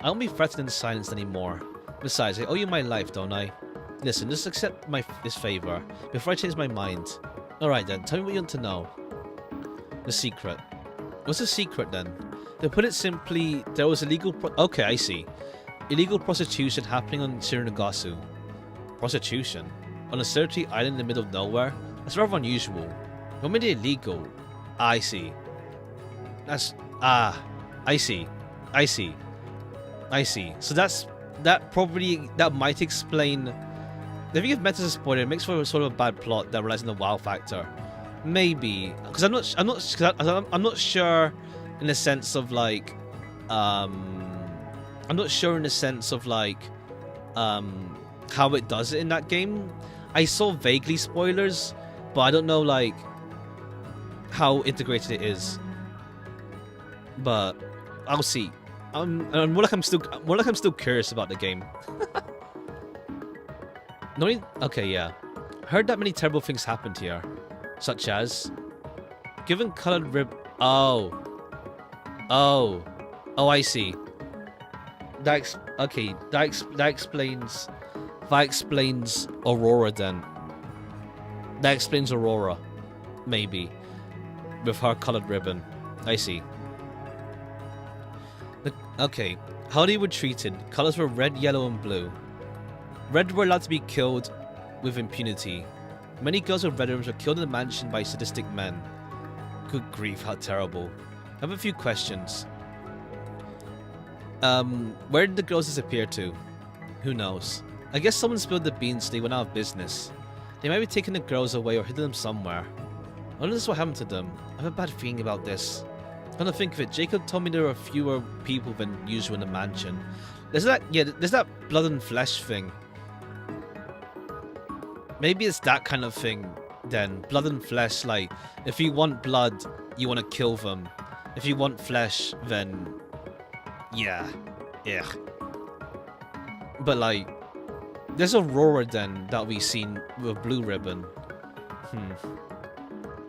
I won't be threatened and silenced anymore. Besides, I owe you my life, don't I? Listen, just accept this favor before I change my mind. Alright then, tell me what you want to know. The secret. What's the secret then? To put it simply, there was illegal okay, I see. Illegal prostitution happening on Shironagasu. Prostitution? On a solitary island in the middle of nowhere? That's rather unusual. What made it illegal? I see. That's... I see. So that might explain... If you give Meta's a spoiler, it makes for a sort of a bad plot that relies on the wow factor. Maybe. Because I'm not sure in the sense of like... I'm not sure in the sense of like... how it does it in that game. I saw vaguely spoilers, but I don't know like how integrated it is. But I'll see. And more like I'm still curious about the game. Okay, yeah. Heard that many terrible things happened here, such as given colored rib. Oh, I see. That explains Aurora then. That explains Aurora, maybe, with her colored ribbon. I see. Okay, how they were treated. Colors were red, yellow, and blue. Red were allowed to be killed with impunity. Many girls with red ribbons were killed in the mansion by sadistic men. Good grief, how terrible. I have a few questions. Where did the girls disappear to? Who knows? I guess someone spilled the beans so they went out of business. They might be taking the girls away or hidden them somewhere. I wonder what happened to them. I have a bad feeling about this. Come to think of it, Jacob told me there were fewer people than usual in the mansion. There's that blood and flesh thing. Maybe it's that kind of thing then. Blood and flesh, like, if you want blood, you want to kill them. If you want flesh, then... yeah. But, like, there's Aurora then that we've seen with a blue ribbon.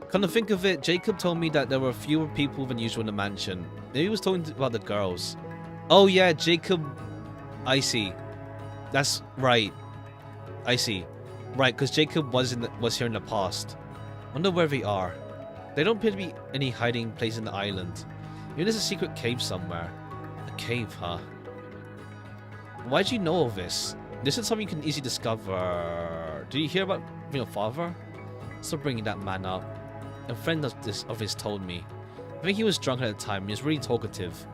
Come to think of it, Jacob told me that there were fewer people than usual in the mansion. Maybe he was talking about the girls. Oh yeah, Jacob... I see. That's right. I see. Right, because Jacob was here in the past. Wonder where they are. There don't appear to be any hiding place in the island. Maybe there's a secret cave somewhere. A cave, huh? Why do you know all this? This is something you can easily discover. Did you hear about your father? Still bringing that man up. a friend of his told me. I think he was drunk at the time and he was really talkative.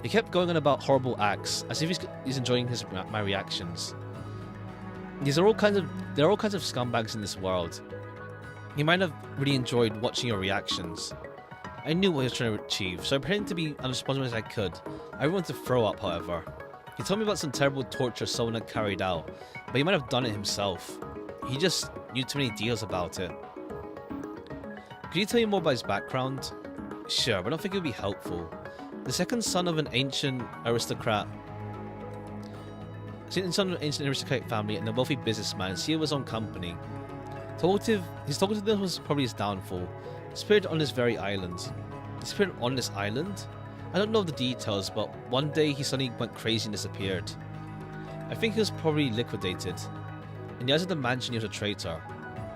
He kept going on about horrible acts, as if he's enjoying my reactions. There are all kinds of scumbags in this world. He might have really enjoyed watching your reactions. I knew what he was trying to achieve, so I pretended to be unresponsive as I could. I wanted to throw up, however. He told me about some terrible torture someone had carried out, but he might have done it himself. He just knew too many details about it. Could you tell me more about his background? Sure, but I don't think it would be helpful. The second son of an ancient aristocratic family and a wealthy businessman, CEO of his own company. His talkativeness was probably his downfall. Disappeared on this very island. Disappeared on this island? I don't know the details, but one day he suddenly went crazy and disappeared. I think he was probably liquidated. In the eyes of the mansion, he was a traitor.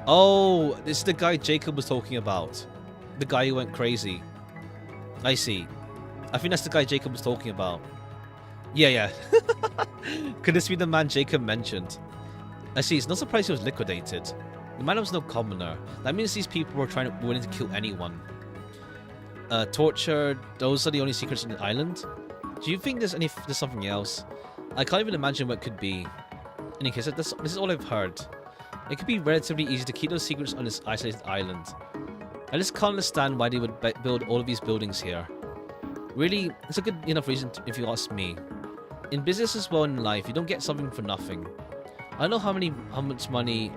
Oh, this is the guy Jacob was talking about. The guy who went crazy. I see. I think that's the guy Jacob was talking about. Yeah. Could this be the man Jacob mentioned? I see, it's not surprised he was liquidated. The man was no commoner. That means these people were willing to kill anyone. Torture, those are the only secrets on the island? Do you think there's something else? I can't even imagine what it could be. In any case, this is all I've heard. It could be relatively easy to keep those secrets on this isolated island. I just can't understand why they would build all of these buildings here. Really, it's a good enough reason if you ask me. In business as well in life, you don't get something for nothing. I don't know how much money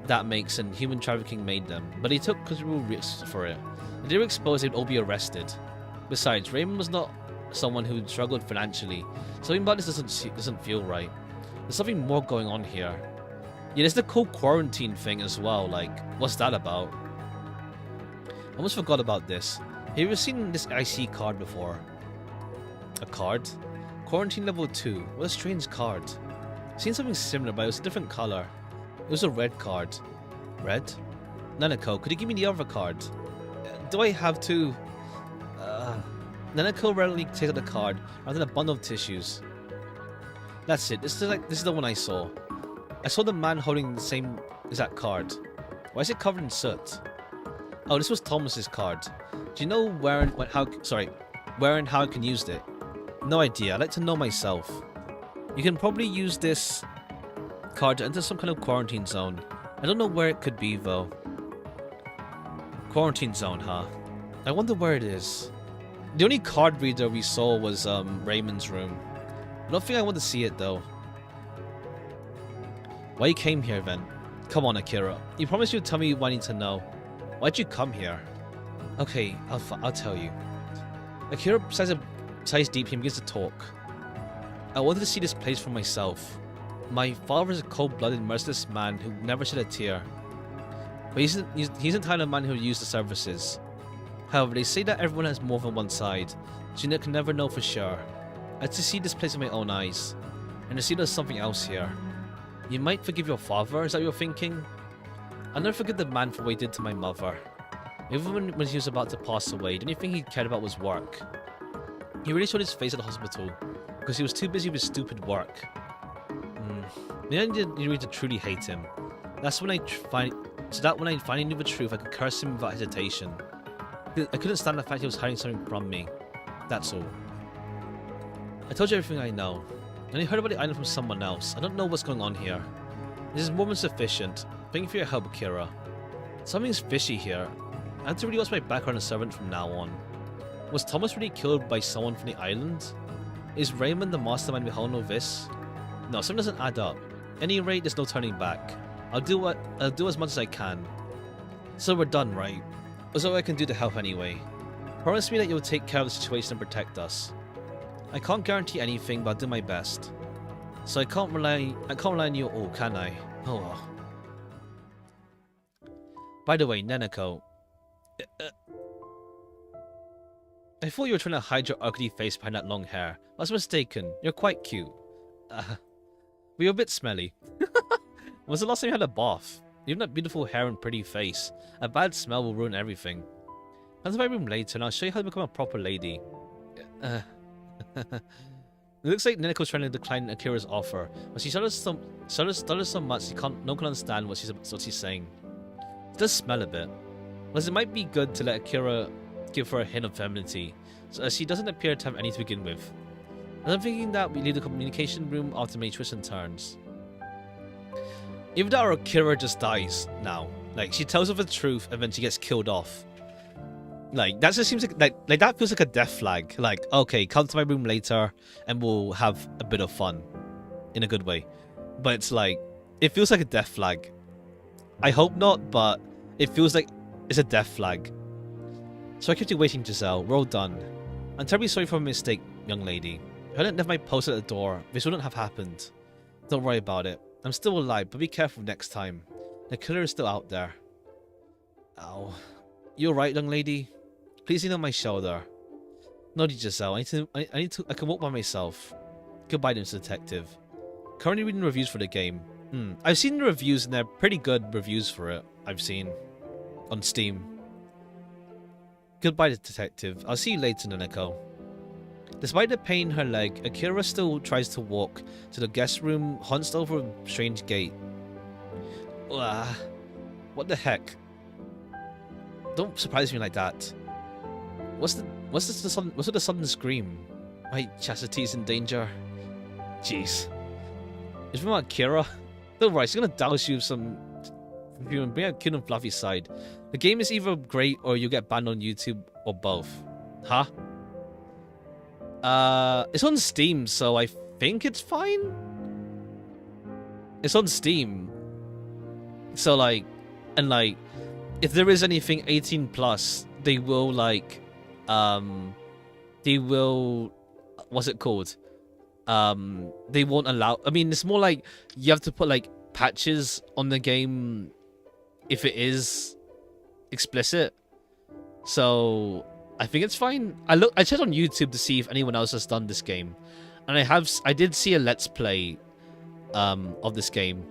that makes and human trafficking made them, but they took considerable risks for it. If they were exposed, they'd all be arrested. Besides, Raymond was not someone who struggled financially. Something about this doesn't feel right. There's something more going on here. Yeah, there's the cool quarantine thing as well. Like, what's that about? I almost forgot about this. Have you ever seen this IC card before? A card? Quarantine level 2. What a strange card. I've seen something similar, but it was a different color. It was a red card. Red? Nanako, could you give me the other card? Do I have to? Nanako rarely takes out the card rather than a bundle of tissues. That's it. This is the one I saw. I saw the man holding the same exact card. Why is it covered in soot? Oh, this was Thomas's card. Do you know where and how I can use it? No idea. I'd like to know myself. You can probably use this card to enter some kind of quarantine zone. I don't know where it could be though. Quarantine zone, huh? I wonder where it is. The only card reader we saw was Raymond's room. I don't think I want to see it though. Why you came here then? Come on, Akira. You promised you'd tell me what I need to know. Why'd you come here? Okay, I'll tell you. Akira sighs deeply and begins to talk. I wanted to see this place for myself. My father is a cold-blooded, merciless man who never shed a tear. But he's the kind of man who used the services. However, they say that everyone has more than one side, so you can never know for sure. I had to see this place with my own eyes, and to see there's something else here. You might forgive your father, is that what you're thinking? I'll never forget the man for what he did to my mother. Even when he was about to pass away, the only thing he cared about was work. He really showed his face at the hospital, because he was too busy with stupid work. Maybe I didn't need to truly hate him. When I finally knew the truth, I could curse him without hesitation. I couldn't stand the fact he was hiding something from me. That's all. I told you everything I know. I only heard about the island from someone else. I don't know what's going on here. This is more than sufficient. Thank you for your help, Akira. Something's fishy here. I have to really watch my background as servant from now on. Was Thomas really killed by someone from the island? Is Raymond the mastermind behind all this? No, something doesn't add up. At any rate, there's no turning back. I'll do as much as I can. So we're done, right? What's all I can do to help anyway? Promise me that you'll take care of the situation and protect us. I can't guarantee anything, but I'll do my best. So I can't rely on you at all, can I? Oh well. By the way, Neneko. I thought you were trying to hide your ugly face behind that long hair. I was mistaken. You're quite cute. But you're a bit smelly. When was the last time you had a bath? Even that beautiful hair and pretty face. A bad smell will ruin everything. Come to my room later and I'll show you how to become a proper lady. It looks like Neneko's trying to decline Akira's offer, but she stutters so much no one can understand what she's saying. It does smell a bit. Plus, it might be good to let Akira give her a hint of femininity, so as she doesn't appear to have any to begin with. And I'm thinking that we leave the communication room after many twists and turns. Either that or Akira just dies now. Like, she tells her the truth and then she gets killed off. Like, that just seems like that feels like a death flag. Like, okay, come to my room later and we'll have a bit of fun. In a good way. But it's like, it feels like a death flag. I hope not, but it feels like it's a death flag. So I kept you waiting, Giselle. We're all done. I'm terribly sorry for my mistake, young lady. If I hadn't left my post at the door, this wouldn't have happened. Don't worry about it. I'm still alive, but be careful next time. The killer is still out there. Ow. You alright, young lady? Please lean on my shoulder. No, Giselle. I can walk by myself. Goodbye, Mr. Detective. Currently reading reviews for the game. I've seen the reviews and they're pretty good reviews for it. I've seen on Steam. Goodbye, Detective. I'll see you later, Nanako. Despite the pain in her leg, Akira still tries to walk to the guest room, hunched over a strange gate. Ugh. What the heck? Don't surprise me like that. What's the sudden scream? My chastity's in danger. Jeez. It's from Akira. Don't worry, she's gonna douse you with some perfume and bring out cute and fluffy side. The game is either great or you get banned on YouTube or both. Huh? It's on Steam, so I think it's fine. It's on Steam. So like, and like, if there is anything 18 plus, they will like, they will, what's it called? They won't allow. I mean, it's more like you have to put like patches on the game if it is explicit. So I think it's fine. I checked on YouTube to see if anyone else has done this game, and I did see a let's play of this game.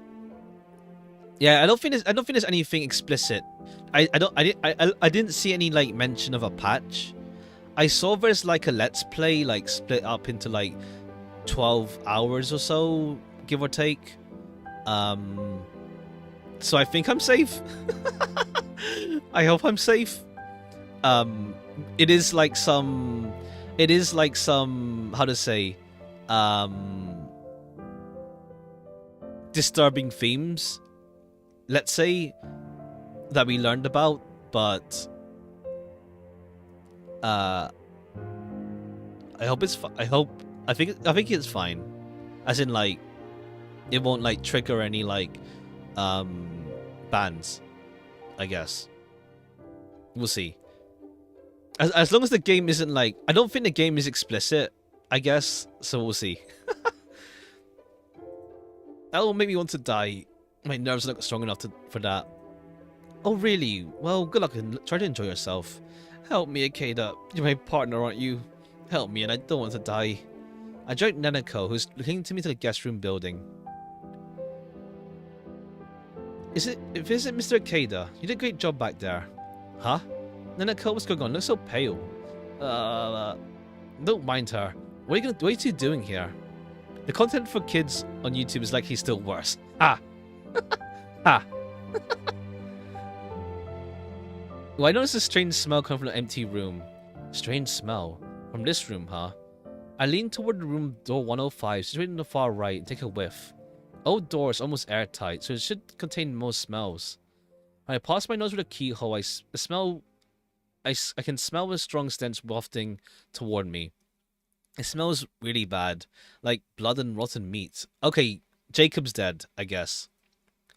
Yeah, I don't think there's anything explicit. I didn't see any like mention of a patch. I saw there's like a let's play like split up into like 12 hours or so, give or take. So I think I'm safe. I hope I'm safe. It is like some how to say disturbing themes, let's say, that we learned about, but I hope it's I think it's fine, as in like it won't like trigger any like bans, I guess. We'll see. As long as the game isn't like, I don't think the game is explicit, I guess, so we'll see. That will make me want to die. My nerves are not strong enough for that. Oh really? Well, good luck and try to enjoy yourself. Help me, Akeda. You're my partner, aren't you? Help me, and I don't want to die. I joined Nanako, who's looking to me to the guest room building. Is it Mr. Akeda? You did a great job back there. Huh? Nanako, what's going on? Looks so pale. Don't mind her. What are you two doing here? The content for kids on YouTube is likely still worse. Ah. Ha. Well, I noticed a strange smell coming from an empty room. Strange smell? From this room, huh? I lean toward the room door 105, situated on the far right, and take a whiff. Old door is almost airtight, so it should contain most smells. When I pass my nose with a keyhole, I can smell a strong stench wafting toward me. It smells really bad, like blood and rotten meat. Okay, Jacob's dead, I guess.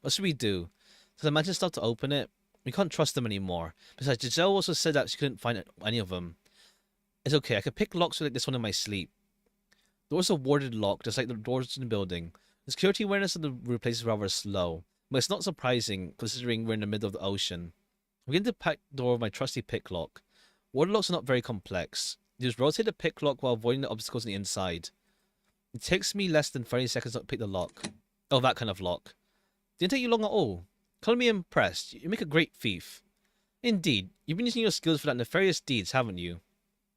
What should we do? Does the mansion stop to open it? We can't trust them anymore. Besides, Giselle also said that she couldn't find any of them. It's okay, I could pick locks like this one in my sleep. Doors are warded locked, just like the doors in the building. The security awareness of the place is rather slow, but it's not surprising considering we're in the middle of the ocean. I begin to pack the door with my trusty pick lock. Warded locks are not very complex. You just rotate the pick lock while avoiding the obstacles on the inside. It takes me less than 30 seconds to pick the lock. Oh, that kind of lock. Didn't take you long at all. Call me impressed. You make a great thief. Indeed, you've been using your skills for that nefarious deeds, haven't you?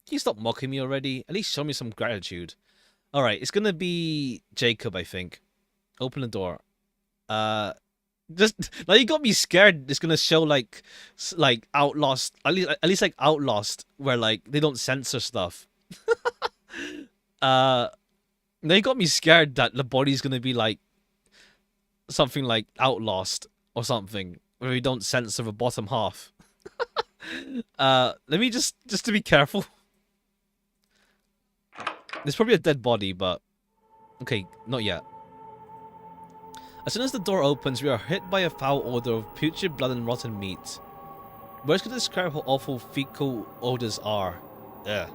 Can you stop mocking me already? At least show me some gratitude. Alright, it's gonna be Jacob, I think. Open the door. Just now you got me scared. It's gonna show like Outlast, at least like Outlast, where like they don't censor stuff. uh, Now you got me scared that the body's gonna be like something like Outlast or something, where we don't censor the bottom half. Let me just to be careful. There's probably a dead body, but okay, not yet. As soon as the door opens, we are hit by a foul odor of putrid blood and rotten meat. Words could describe how awful fecal odors are. Ugh.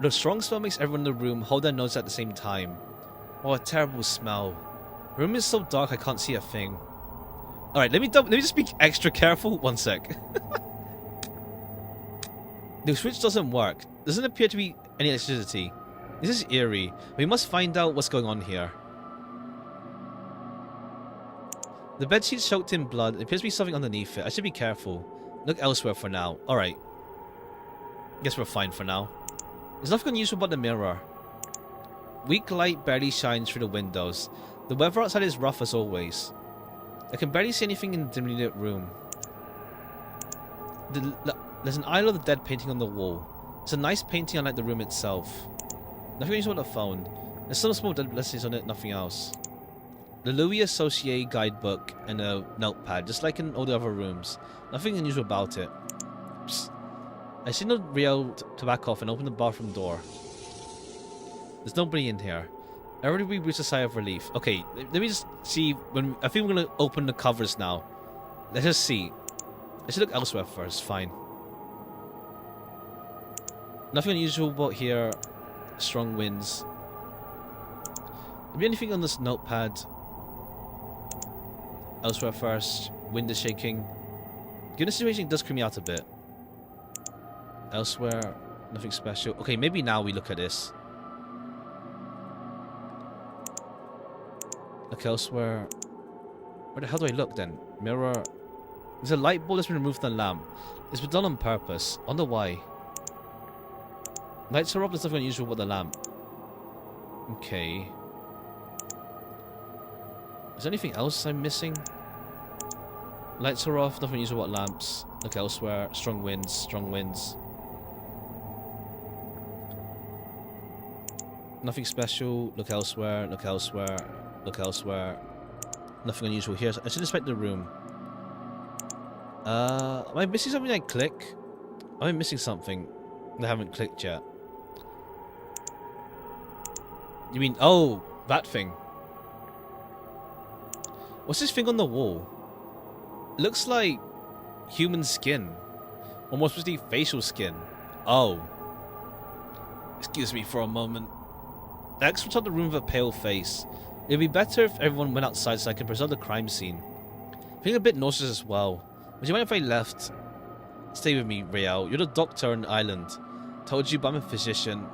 The strong smell makes everyone in the room hold their nose at the same time. Oh, a terrible smell. The room is so dark I can't see a thing. Alright, let me just be extra careful. One sec. The switch doesn't work. Doesn't appear to be any electricity. This is eerie. We must find out what's going on here. The bedsheet's soaked in blood. There appears to be something underneath it. I should be careful. Look elsewhere for now. Alright. Guess we're fine for now. There's nothing unusual about the mirror. Weak light barely shines through the windows. The weather outside is rough as always. I can barely see anything in the dimly lit room. There's an Isle of the Dead painting on the wall. It's a nice painting unlike the room itself. Nothing unusual about the phone. There's some small dead blessings on it, nothing else. The Louis Associé guidebook and a notepad, just like in all the other rooms. Nothing unusual about it. Psst. I signaled Rio to back off and open the bathroom door. There's nobody in here. Everybody breathes a sigh of relief. Okay, let me just see. I think we're gonna open the covers now. Let's just see. I should look elsewhere first. Fine. Nothing unusual about here. Strong winds. Maybe anything on this notepad. Elsewhere first. Wind is shaking. Given the situation, it does creep me out a bit. Elsewhere, nothing special. Okay, maybe now we look at this. Look elsewhere. Where the hell do I look then? Mirror. There's a light bulb that's been removed from the lamp. It's been done on purpose. Wonder why. Lights are up, there's nothing unusual about the lamp. Okay. Is there anything else I'm missing? Lights are off, nothing unusual about lamps. Look elsewhere. Strong winds, strong winds. Nothing special. Look elsewhere, look elsewhere, look elsewhere. Nothing unusual here. I should inspect the room. Am I missing something I click? Am I missing something that I haven't clicked yet? You mean, oh, that thing. What's this thing on the wall? It looks like human skin. Almost supposed facial skin. Oh. Excuse me for a moment. The experts on the room with a pale face. It would be better if everyone went outside so I can preserve the crime scene. I'm feeling a bit nauseous as well. Would you mind if I left? Stay with me, Riel. You're the doctor on the island. Told you, but I'm a physician.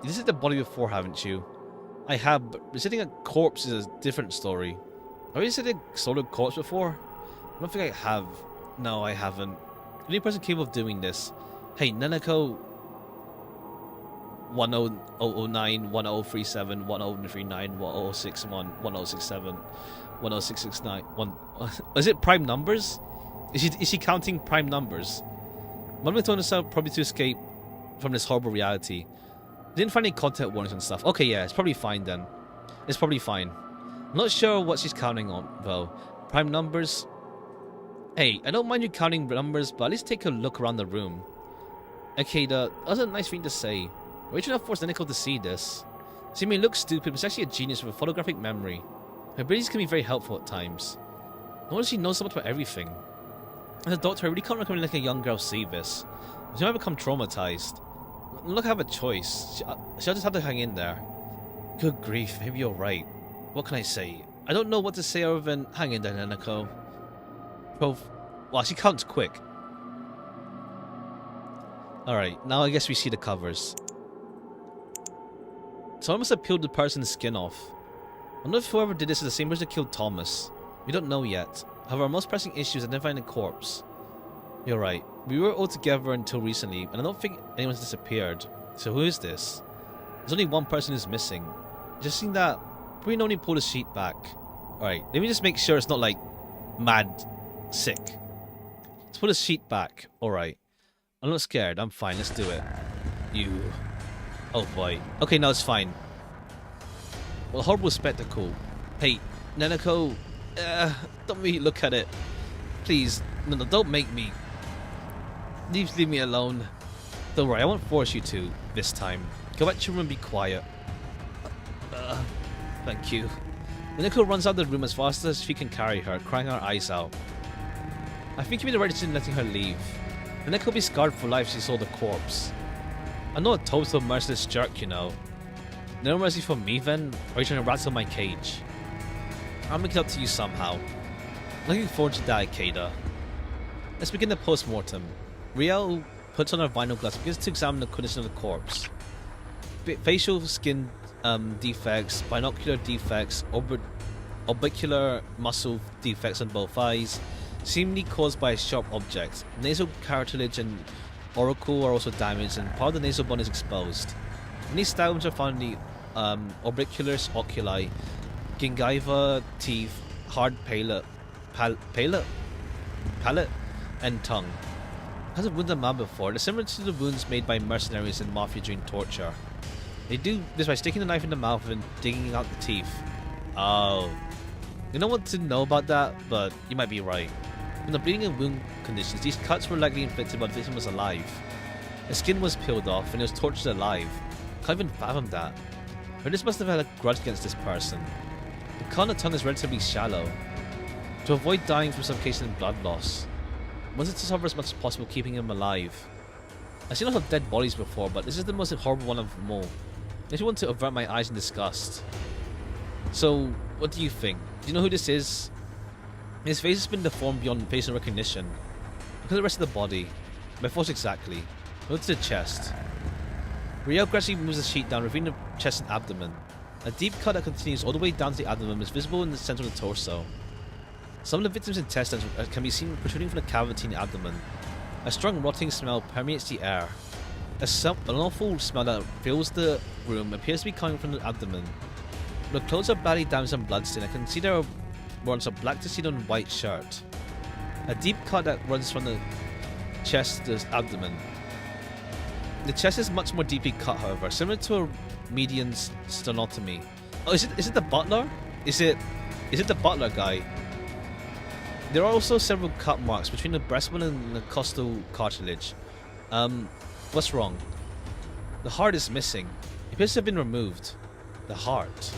You visited the body before, haven't you? I have, but visiting a corpse is a different story. Have you visited a solid corpse before? I don't think I have. No, I haven't. The only person capable of doing this. Hey, Nanako 10009, 1037, 1039, 1061, 1067, 10669, 1... Is it prime numbers? Is she counting prime numbers? One way to herself probably to escape from this horrible reality. Didn't find any content warnings and stuff. Okay, yeah, it's probably fine then. It's probably fine. I'm not sure what she's counting on, though. Prime numbers? Hey, I don't mind you counting numbers, but at least take a look around the room. Okay, that's a nice thing to say. We're trying to force Nanako to see this. She may look stupid, but she's actually a genius with a photographic memory. Her abilities can be very helpful at times. Notice she knows so much about everything. As a doctor, I really can't recommend letting a young girl see this. She might become traumatized. Look, I have a choice. She'll just have to hang in there. Good grief, maybe you're right. What can I say? I don't know what to say other than hang in there, Nanako. Well, she counts quick. Alright, now I guess we see the covers. Someone must have peeled the person's skin off. I wonder if whoever did this is the same person that killed Thomas. We don't know yet. However, our most pressing issue is identifying the corpse. You're right. We were all together until recently, and I don't think anyone's disappeared. So who is this? There's only one person who's missing. Just seeing that, we don't need to pull the sheet back. Alright, let me just make sure it's not like mad sick. Let's put a sheet back. Alright. I'm not scared. I'm fine. Let's do it. You. Oh boy. Okay, no, it's fine. Well, horrible spectacle. Hey, Nanako. Don't make me look at it. Please. No, don't make me. Leave me alone. Don't worry, I won't force you to this time. Go back to your room and be quiet. Thank you. Nanako runs out of the room as fast as she can carry her, crying her eyes out. I think you made the right decision letting her leave. Nanako will be scarred for life if she saw the corpse. I'm not a total merciless jerk, you know. No mercy for me then, or are you trying to rattle my cage? I'll make it up to you somehow. Looking forward to that, Ikeda. Let's begin the post-mortem. Riel puts on her vinyl glass and begins to examine the condition of the corpse. Facial skin defects, binocular defects, orbicular muscle defects on both eyes, seemingly caused by a sharp object. Nasal cartilage and auricle are also damaged, and part of the nasal bone is exposed. Many stab wounds are found in the orbiculars, oculi, gingiva, teeth, hard palate, and tongue. Has a wound on man before. They're similar to the wounds made by mercenaries in Mafia during torture. They do this by sticking the knife in the mouth and digging out the teeth. Oh. You don't want to know about that, but you might be right. From the bleeding and wound conditions, these cuts were likely inflicted while the victim was alive. The skin was peeled off and it was tortured alive. Can't even fathom that. But this must have had a grudge against this person. The cut on the tongue is relatively shallow. To avoid dying from suffocation and blood loss. Wanted to suffer as much as possible, keeping him alive. I've seen a lot of dead bodies before, but this is the most horrible one of them all. Makes me want to avert my eyes in disgust. So, what do you think? Do you know who this is? His face has been deformed beyond facial recognition. Look at the rest of the body. My thoughts exactly. Look to the chest. Riel gradually moves the sheet down, revealing the chest and abdomen. A deep cut that continues all the way down to the abdomen is visible in the center of the torso. Some of the victim's intestines can be seen protruding from the cavity in the abdomen. A strong rotting smell permeates the air. An awful smell that fills the room appears to be coming from the abdomen. The clothes are badly damaged and bloodstained. I can see there are warrants of black tuxedo and white shirt. A deep cut that runs from the chest to the abdomen. The chest is much more deeply cut, however, similar to a median's sternotomy. Oh, is it the butler? Is it the butler guy? There are also several cut marks between the breastbone and the costal cartilage. What's wrong? The heart is missing. It appears to have been removed. The heart.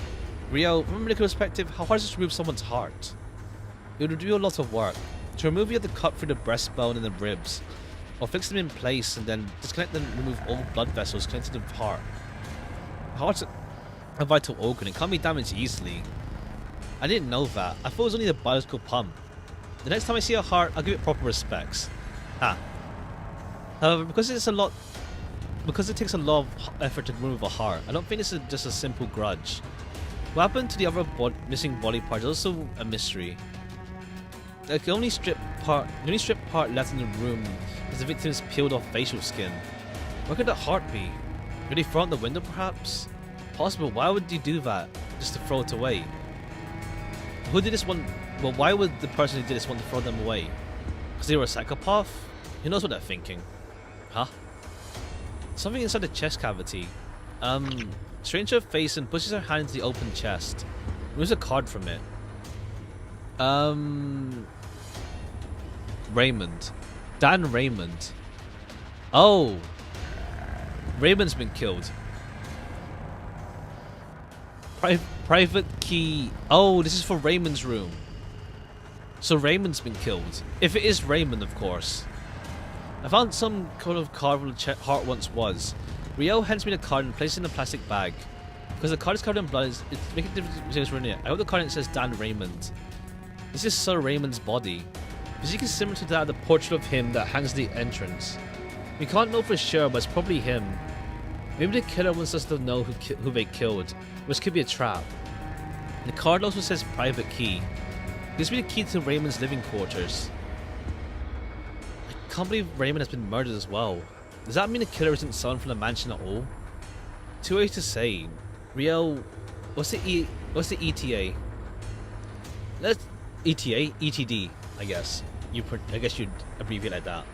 Rio, from a medical perspective, how hard is it to remove someone's heart? It would do a lot of work. To remove, you have to cut through the breastbone and the ribs, or fix them in place and then disconnect and remove all blood vessels connected to the heart. The heart's a vital organ. It can't be damaged easily. I didn't know that. I thought it was only the biological pump. The next time I see a heart, I'll give it proper respects. However, because it takes a lot of effort to remove a heart, I don't think this is just a simple grudge. What happened to the other missing body part is also a mystery. The only strip part left in the room is the victim's peeled off facial skin. Where could that heart be? Did he throw it out the window perhaps? Possible. Why would you do that? Just to throw it away? Who did this one? Well, why would the person who did this want to throw them away? Because they were a psychopath? Who knows what they're thinking? Huh? Something inside the chest cavity. Strains her face and pushes her hand into the open chest. Removes a card from it. Raymond. Dan Raymond. Oh! Raymond's been killed. Private key. Oh, this is for Raymond's room. So Raymond's been killed. If it is Raymond, of course. I found some kind of card where the heart once was. Rio hands me the card and places it in a plastic bag. Because the card is covered in blood, it's making a difference between what's in it. I hope the card says Dan Raymond. This is Sir Raymond's body. Physique is similar to that of the portrait of him that hangs at the entrance. We can't know for sure, but it's probably him. Maybe the killer wants us to know who they killed, which could be a trap. The card also says private key. It gives me the key to Raymond's living quarters. I can't believe Raymond has been murdered as well. Does that mean the killer isn't someone from the mansion at all? Too early to say. Rio, what's the ETA? ETA? ETD, I guess. I guess you'd abbreviate like that.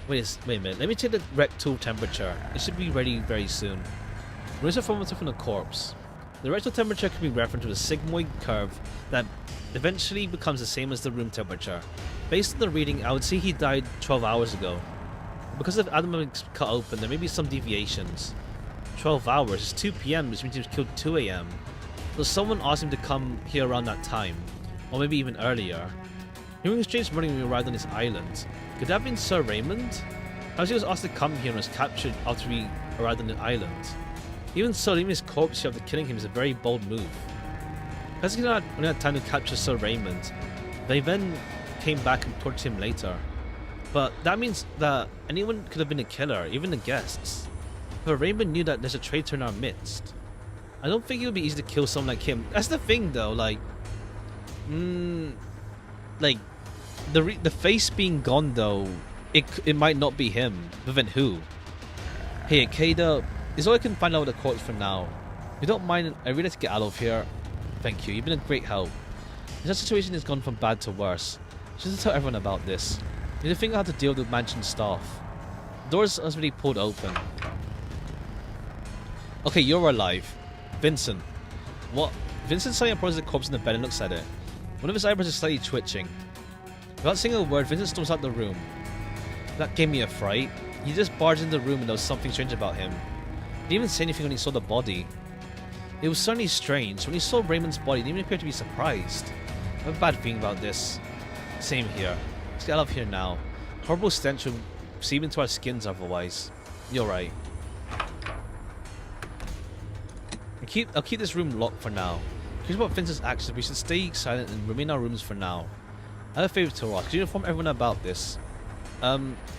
Wait a minute. Let me check the rec tool temperature. It should be ready very soon. Raise the thermometer from the corpse. The rectal temperature can be referenced to a sigmoid curve that eventually becomes the same as the room temperature. Based on the reading, I would say he died 12 hours ago. Because of abdomen cut open, there may be some deviations. 12 hours is 2 PM, which means he was killed 2 AM. So someone asked him to come here around that time, or maybe even earlier. Hearing strange murmuring when we arrived on this island. Could that have been Sir Raymond? Perhaps he was asked to come here and was captured after we arrived on the island. Even so, leaving his corpse here after killing him is a very bold move. Perhaps he did not only had time to capture Sir Raymond. They then came back and tortured him later. But that means that anyone could have been a killer, even the guests. But Raymond knew that there's a traitor in our midst. I don't think it would be easy to kill someone like him. That's the thing though, like the face being gone though, it might not be him, but then who? Hey Akeda, is all I can find out with the corpse for now. If you don't mind, I really like to get out of here. Thank you, you've been a great help. This situation has gone from bad to worse. Just to tell everyone about this. You need to think out how to deal with the mansion staff. The doors are already pulled open. Okay, you're alive. Vincent. What? Vincent suddenly approaches the corpse in the bed and looks at it. One of his eyebrows is slightly twitching. Without saying a word, Vincent storms out the room. That gave me a fright. He just barged into the room and there was something strange about him. He didn't even say anything when he saw the body. It was certainly strange. When he saw Raymond's body, he didn't even appear to be surprised. I have a bad feeling about this. Same here. Let's get out of here now. Horrible stench will seep into our skins otherwise. You're right. I'll keep this room locked for now. Curious about Vincent's actions, we should stay silent and remain in our rooms for now. I have a favour to ask. Could you inform everyone about this?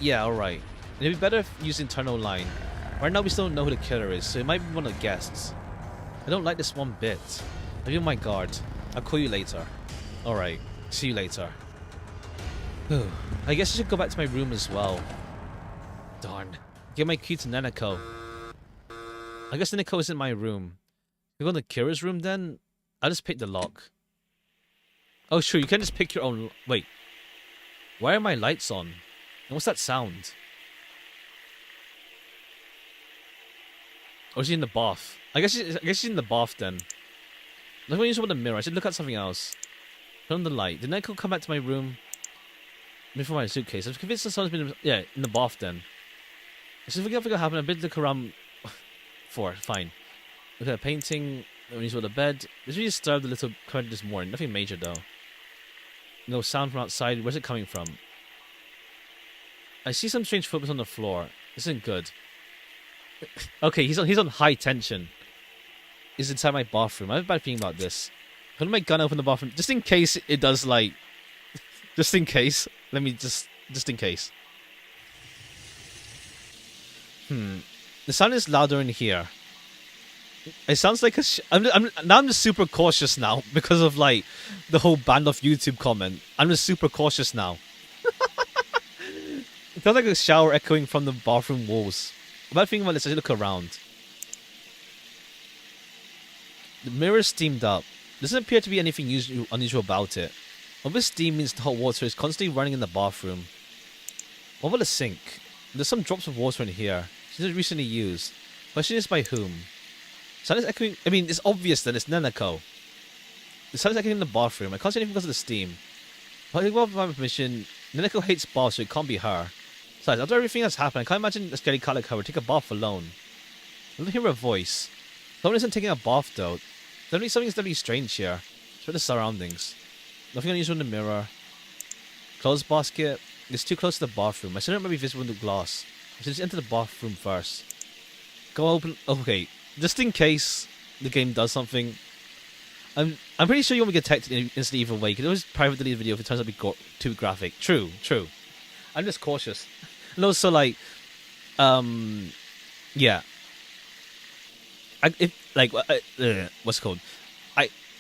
Yeah, alright. It'd be better if you use internal line. Right now we still don't know who the killer is, so it might be one of the guests. I don't like this one bit. I'll be on my guard. I'll call you later. Alright. See you later. I guess I should go back to my room as well. Darn. Give my key to Nanako. I guess Nanako is in my room. You go to Kira's room then? I'll just pick the lock. Oh sure, you can just pick your own... Wait. Why are my lights on? And what's that sound? Or is she in the bath? I guess she's in the bath then. Look when you saw the mirror, I should look at something else. Turn on the light. Did Nanako come back to my room? Before my suitcase. I'm convinced that someone's been... Yeah, in the bath then. I should forget what happened. I better look around... Fine. Look at a painting. When you saw the bed. This really disturbed a little current this morning. Nothing major though. No sound from outside. Where's it coming from? I see some strange footprints on the floor. This isn't good. Okay, he's on high tension. He's inside my bathroom. I have a bad feeling about this. Put my gun open the bathroom just in case it does like. Just in case. Let me just in case. The sound is louder in here. It sounds like I'm just super cautious now because of like the whole banned off YouTube comment. I'm just super cautious now. It sounds like a shower echoing from the bathroom walls. About thinking about this, I should look around. The mirror is steamed up. There doesn't appear to be anything unusual about it. All this steam means the hot water is constantly running in the bathroom. What about the sink? There's some drops of water in here. Since it's recently used. Question is by whom? Sound is echoing. I mean, it's obvious that it's Nanako. The sound is echoing in the bathroom. I can't see anything because of the steam. But I think with my permission, Nanako hates baths, so it can't be her. Besides, after everything that's happened, I can't imagine a scary cat like her would take a bath alone. I don't hear her voice. Someone isn't taking a bath though. Definitely something is definitely strange here. It's the surroundings. Nothing unusual in the mirror. Clothes basket. It's too close to the bathroom. My center might be visible in the glass. I should just enter the bathroom first. Go open. Okay, just in case the game does something. I'm pretty sure you won't be detected instantly either way. You can always private delete the video if it turns out to be too graphic. True. I'm just cautious. And also like, yeah. What's it called?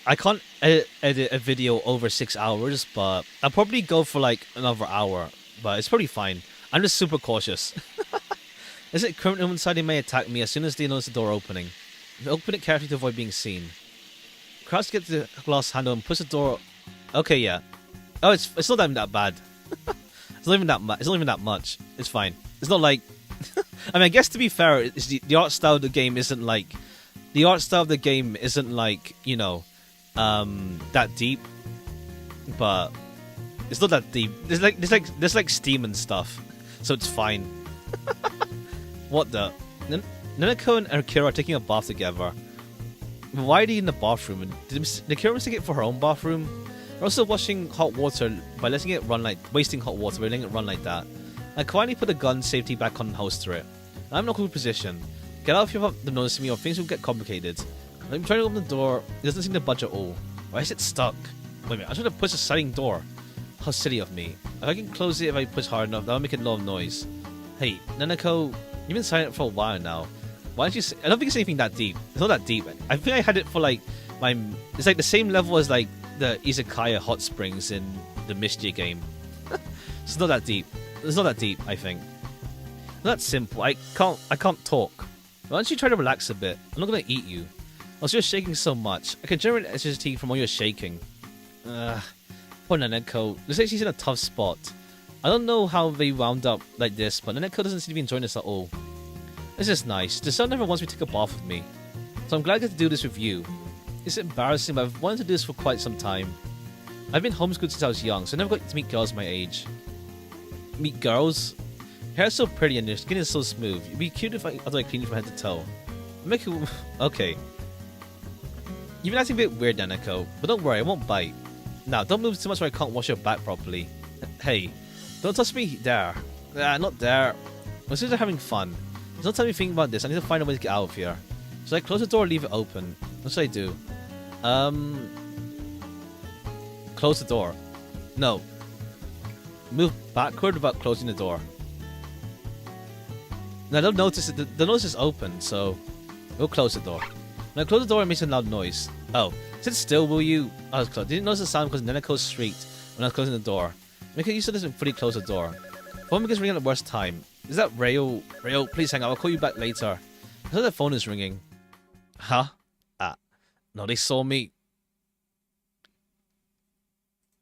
I can't edit a video over 6 hours, but I'll probably go for like another hour. But it's probably fine. I'm just super cautious. Is it criminal inside? They may attack me as soon as they notice the door opening. Open it carefully to avoid being seen. Crouch to get the glass handle and push the door. Okay, yeah. Oh, it's not even that bad. It's not even that much. It's not even that much. It's fine. It's not like. I mean, I guess to be fair, it's the art style of the game isn't like. The art style of the game isn't like, you know, that deep. But it's not that deep. There's like steam and stuff, so it's fine. What the? Nanako and Akira are taking a bath together. Why are they in the bathroom? And did Akira mistake it for her own bathroom? They're also washing hot water by letting it run like wasting hot water by letting it run like that. I quietly put the gun safety back on and holster it. I'm in a cool position. Get out if you have them noticing me or things will get complicated. I'm trying to open the door. It doesn't seem to budge at all. Why is it stuck? Wait a minute, I'm trying to push a sliding door. How silly of me. If I can close it if I push hard enough, that'll make a lot of noise. Hey, Nanako, you've been silent for a while now. Why don't you say, I don't think it's anything that deep. It's not that deep. I think I had it for like my. It's like the same level as like the Izakaya hot springs in the Misty game. It's not that deep. It's not that deep, I think. Not that simple. I can't talk. Why don't you try to relax a bit? I'm not gonna eat you. Also, you're shaking so much. I can generate electricity from all your shaking. Poor Nanako. Looks like she's in a tough spot. I don't know how they wound up like this, but Nanako doesn't seem to be enjoying this at all. This is nice. The sun never wants me to take a bath with me. So I'm glad I get to do this with you. It's embarrassing, but I've wanted to do this for quite some time. I've been homeschooled since I was young, so I never got to meet girls my age. Meet girls? Your hair's so pretty and your skin is so smooth. It'd be cute if I cleaned it from head to toe. Make you... Okay. You've been acting a bit weird, Nanako, but don't worry, I won't bite. Now, don't move too much or I can't wash your back properly. Hey, don't touch me there. Not there. We're still having fun. There's no time to think about this. I need to find a way to get out of here. Should I close the door or leave it open? What should I do? Close the door. No. Move backward without closing the door. Now they'll notice it. They'll notice it's open, so we'll close the door. When I close the door, it makes a loud noise. Oh, sit still, will you? I was close. Didn't notice the sound because Nanako shrieked when I was closing the door. Make it use of this and fully close the door. Phone begins ringing at the worst time. Is that Rayo? Rayo, please hang up. I'll call you back later. I thought the phone is ringing. Huh? No, they saw me.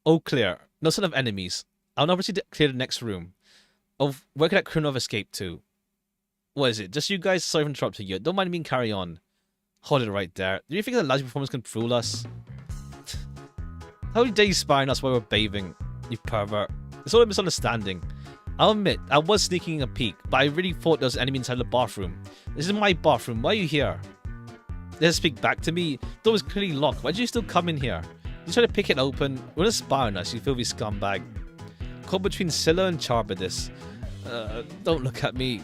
Oh, clear. No sign of enemies. I'll now proceed to clear the next room. Oh, where could that criminal have escaped to? What is it? Just you guys? Sorry for interrupting you. Don't mind me and carry on. Hold it right there. Do you think that lousy performance can fool us? How dare you spy on us while we're bathing? You pervert. It's all a misunderstanding. I'll admit, I was sneaking a peek, but I really thought there was an enemy inside the bathroom. This is my bathroom. Why are you here? They speak back to me. The door was clearly locked. Why did you still come in here? You try to pick it open. You want to spy on us, you filthy scumbag. Caught between Scylla and Charbidis. Don't look at me.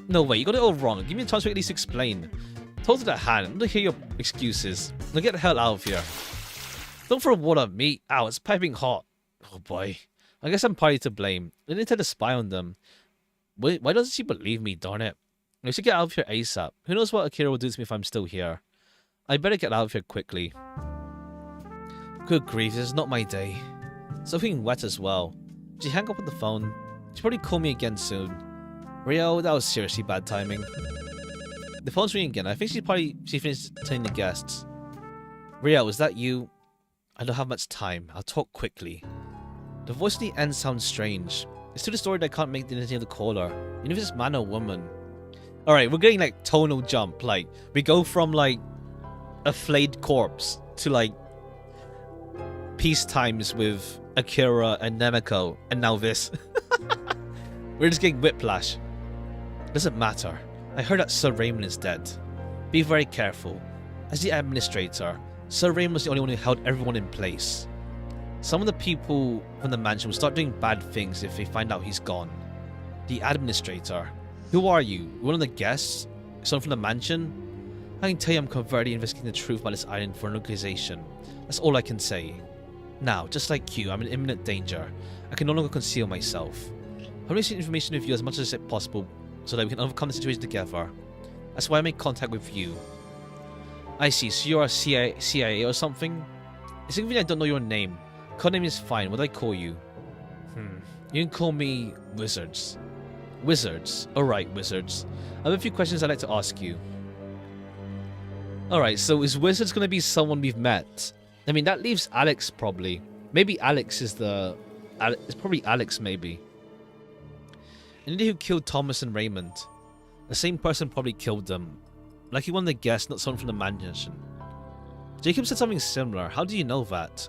No way, you got it all wrong. Give me a chance to at least explain. Told to the hand. I'm gonna hear your excuses. Now get the hell out of here. Don't throw water at me. Ow, it's piping hot. Oh boy. I guess I'm partly to blame. I didn't intend to spy on them. Why doesn't she believe me, darn it? I should get out of here ASAP. Who knows what Akira will do to me if I'm still here. I better get out of here quickly. Good grief, this is not my day. Something wet as well. Did she hang up on the phone? She'll probably call me again soon. Rio, that was seriously bad timing. The phone's ringing again. I think she finished telling the guests. Rio, is that you? I don't have much time. I'll talk quickly. The voice at the end sounds strange. It's to the story that I can't make the identity of the caller, even if it's man or woman. Alright, we're getting like tonal jump. Like, we go from like a flayed corpse to like peace times with Akira and Nanako, and now this. We're just getting whiplash. Doesn't matter. I heard that Sir Raymond is dead. Be very careful. As the administrator, Sir Raymond was the only one who held everyone in place. Some of the people from the mansion will start doing bad things if they find out he's gone. The administrator. Who are you? One of the guests? Someone from the mansion? I can tell you I'm covertly investigating the truth about this island for an organization. That's all I can say. Now, just like you, I'm in imminent danger. I can no longer conceal myself. I'm going to share information with you as much as possible so that we can overcome the situation together. That's why I made contact with you. I see, so you're a CIA or something? It's inconvenient I don't know your name. Codename is fine. What do I call you? You can call me Wizards. Wizards. Alright, Wizards. I have a few questions I'd like to ask you. Alright, so is Wizards going to be someone we've met? I mean, that leaves Alex, probably. Maybe Alex is the... It's probably Alex, maybe. And who killed Thomas and Raymond? The same person probably killed them. Like he wanted to guess, not someone from the mansion. Jacob said something similar. How do you know that?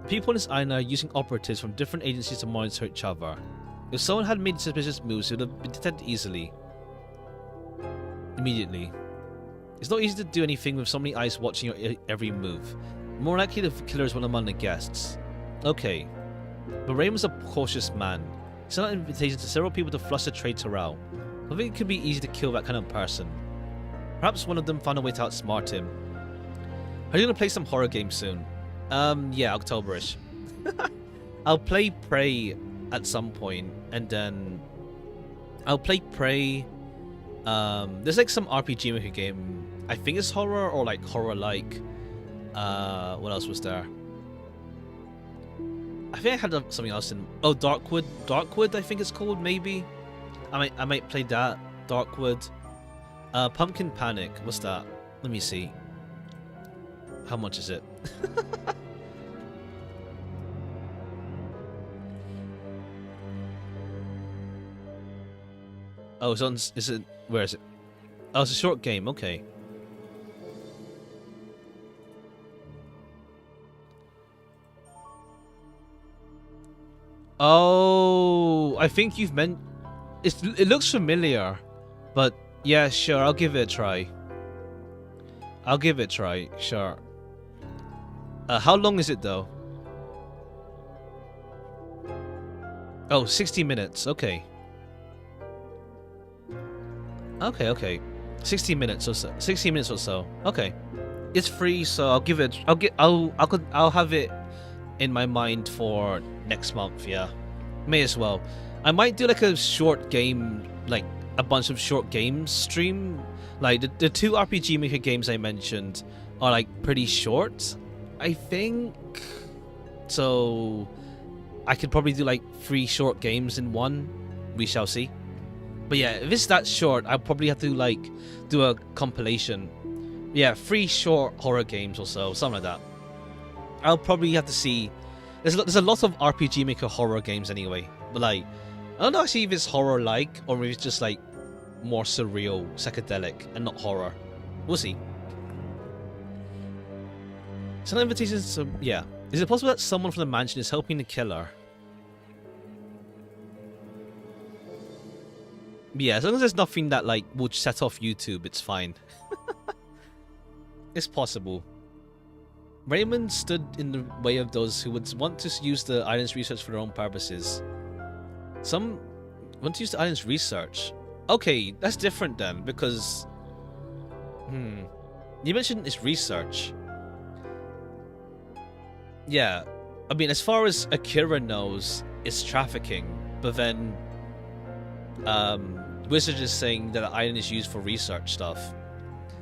People in this island are using operatives from different agencies to monitor each other. If someone had made suspicious moves, it would have been detected easily. Immediately. It's not easy to do anything with so many eyes watching your every move. More likely the killer is one among the guests. Okay. But Raymond's a cautious man. He sent out invitations to several people to flush the traitor out. I think it could be easy to kill that kind of person. Perhaps one of them found a way to outsmart him. Are you gonna play some horror games soon? Yeah, Octoberish. I'll play Prey at some point, and then I'll play Prey. There's like some RPG maker game. I think it's horror or like horror-like. What else was there? I think I had something else in. Oh, Darkwood. Darkwood, I think it's called. Maybe. I might play that. Darkwood. Pumpkin Panic. What's that? Let me see. How much is it? Oh, it's on. Is it? Where is it? Oh, it's a short game. Okay. Oh, I think you've meant. It looks familiar, but yeah, sure. I'll give it a try. I'll give it a try. Sure. How long is it though? Oh, 60 minutes. Okay. Okay. 60 minutes or so. 60 minutes or so. Okay. It's free, so I'll give it. I'll have it in my mind for next month. Yeah, may as well. I might do like a short game, like a bunch of short games stream. Like the two RPG Maker games I mentioned are like pretty short, I think. So I could probably do like 3 short games in one. We shall see. But yeah, if it's that short, I'll probably have to like do a compilation. Yeah, 3 short horror games or so, something like that. I'll probably have to see. There's a lot of RPG Maker horror games anyway, but like I don't know actually if it's horror like or if it's just like more surreal, psychedelic, and not horror. We'll see. Some invitations. Yeah, is it possible that someone from the mansion is helping the killer? Yeah, as long as there's nothing that like would set off YouTube, it's fine. It's possible. Raymond stood in the way of those who would want to use the island's research for their own purposes. Some want to use the island's research. Okay, that's different then, because... You mentioned it's research. Yeah, I mean, as far as Akira knows, it's trafficking, but then... Wizard is saying that the island is used for research stuff.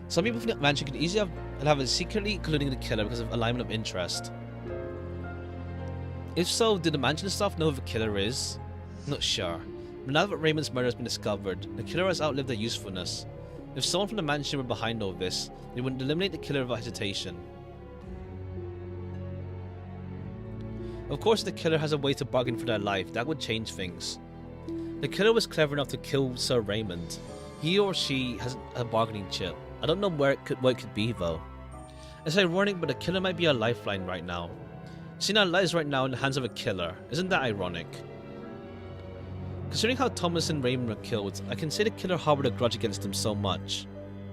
Some people from the mansion could easily have it secretly colluding the killer because of alignment of interest. If so, did the mansion staff know who the killer is? Not sure. But now that Raymond's murder has been discovered, the killer has outlived their usefulness. If someone from the mansion were behind all this, they would eliminate the killer without hesitation. Of course, if the killer has a way to bargain for their life, that would change things. The killer was clever enough to kill Sir Raymond. He or she has a bargaining chip. I don't know what it could be though. It's ironic, but the killer might be a lifeline right now. Seeing our lives right now in the hands of a killer, isn't that ironic? Considering how Thomas and Raymond were killed, I can say the killer harbored a grudge against them so much.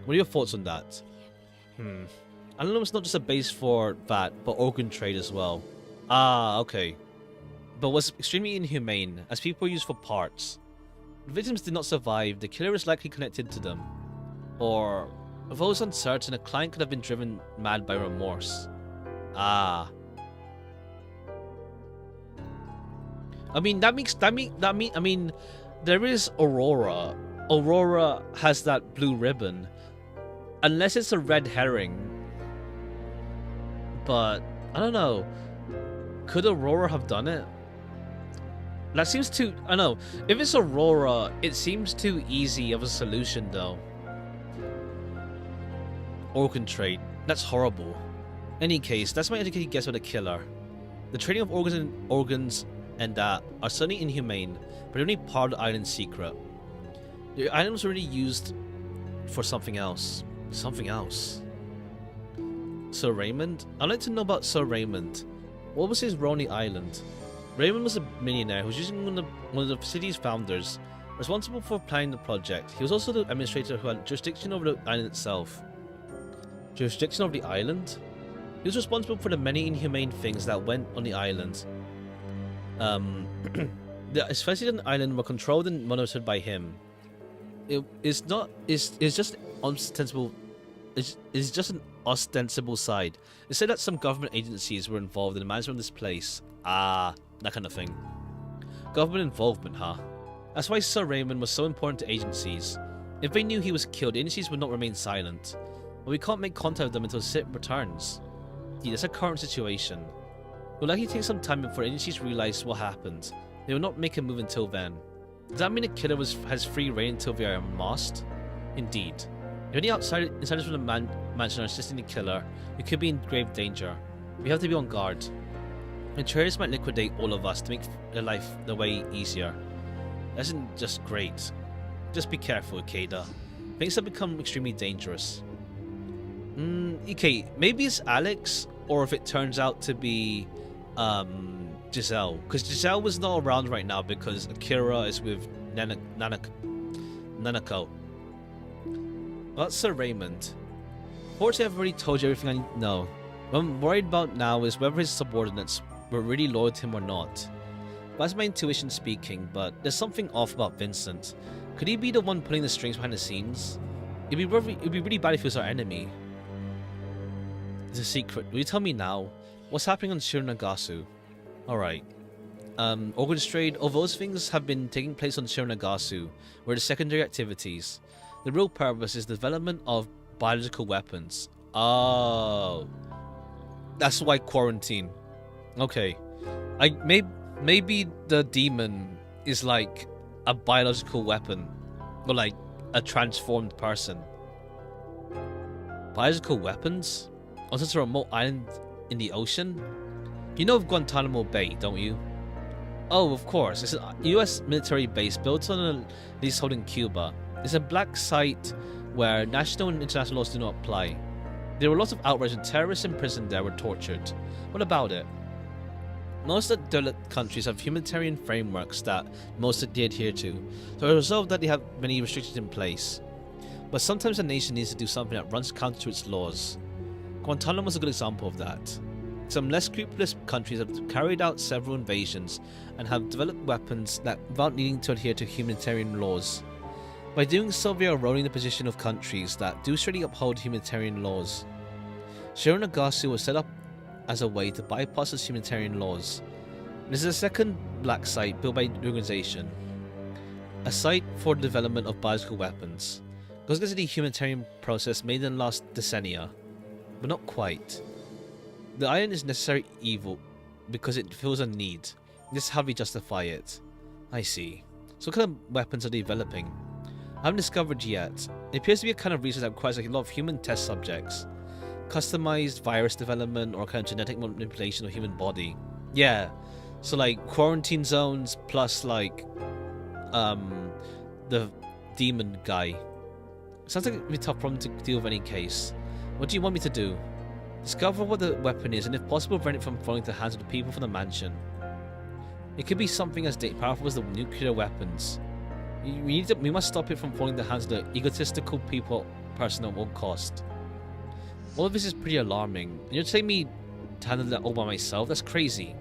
What are your thoughts on that? I don't know, it's not just a base for that, but organ trade as well. Ah, okay. But was extremely inhumane, as people were used for parts. The victims did not survive, the killer is likely connected to them. Or, if I was uncertain, a client could have been driven mad by remorse. Ah. I mean, there is Aurora. Aurora has that blue ribbon. Unless it's a red herring. But, I don't know. Could Aurora have done it? That seems too... I don't know. If it's Aurora, it seems too easy of a solution, though. Organ trade. That's horrible. Any case, that's my educated guess for the killer. The trading of organs and that are certainly inhumane, but only part of the island's secret. The island was already used for something else. Something else. Sir Raymond? I'd like to know about Sir Raymond. What was his role on the island? Raymond was a millionaire who was using one of the city's founders, responsible for planning the project. He was also the administrator who had jurisdiction over the island itself. Jurisdiction over the island? He was responsible for the many inhumane things that went on the island. The especially on the island were controlled and monitored by him. It's just ostensible. It's just an ostensible side. They said that some government agencies were involved in the management of this place. Ah, that kind of thing. Government involvement, huh? That's why Sir Raymond was so important to agencies. If they knew he was killed, the agencies would not remain silent. But we can't make contact with them until Sid returns. Yeah, that's a current situation. It will likely take some time before agencies realize what happened. They will not make a move until then. Does that mean the killer has free reign until they are unmasked? Indeed. If any insiders from the mansion are assisting the killer, we could be in grave danger. We have to be on guard. Betrayers might liquidate all of us to make their life the way easier. That isn't just great. Just be careful, Ikeda. Things have become extremely dangerous. Okay, maybe it's Alex, or if it turns out to be Giselle. Because Giselle was not around right now because Akira is with Nanako. About Sir Raymond. Fortunately, I've already told you everything I know. What I'm worried about now is whether his subordinates were really loyal to him or not. That's my intuition speaking, but there's something off about Vincent. Could he be the one pulling the strings behind the scenes? It'd be really bad if he was our enemy. It's a secret. Will you tell me now? What's happening on Shironagasu? Alright. Organs trade. All those things have been taking place on Shironagasu, where the secondary activities. The real purpose is the development of biological weapons. Oh. That's why quarantine. Okay. Maybe the demon is like a biological weapon. Or like a transformed person. Biological weapons? On such a remote island in the ocean? You know of Guantanamo Bay, don't you? Oh, of course. It's a US military base built on a leasehold in Cuba. It's a black site where national and international laws do not apply. There were lots of outrage and terrorists imprisoned there were tortured. What about it? Most developed countries have humanitarian frameworks that most adhere to, so as a result that they have many restrictions in place. But sometimes a nation needs to do something that runs counter to its laws. Guantanamo is a good example of that. Some less scrupulous countries have carried out several invasions and have developed weapons that without needing to adhere to humanitarian laws. By doing so, we are eroding the position of countries that do strictly uphold humanitarian laws. Shironagasu was set up as a way to bypass those humanitarian laws. This is a second black site built by the organization. A site for the development of biological weapons. Goes against the humanitarian process made in the last decennia. But not quite. The island is necessary evil because it feels a need. This is how we justify it. I see. So what kind of weapons are they developing? I haven't discovered yet. It appears to be a kind of research that requires like a lot of human test subjects. Customized virus development or kind of genetic manipulation of the human body. Yeah. So like quarantine zones plus like the demon guy. Sounds like it'd be a tough problem to deal with in any case. What do you want me to do? Discover what the weapon is and if possible prevent it from falling into the hands of the people from the mansion. It could be something as powerful as the nuclear weapons. We must stop it from falling into the hands of the egotistical person at all cost. All of this is pretty alarming. And you're telling me to handle that all by myself? That's crazy.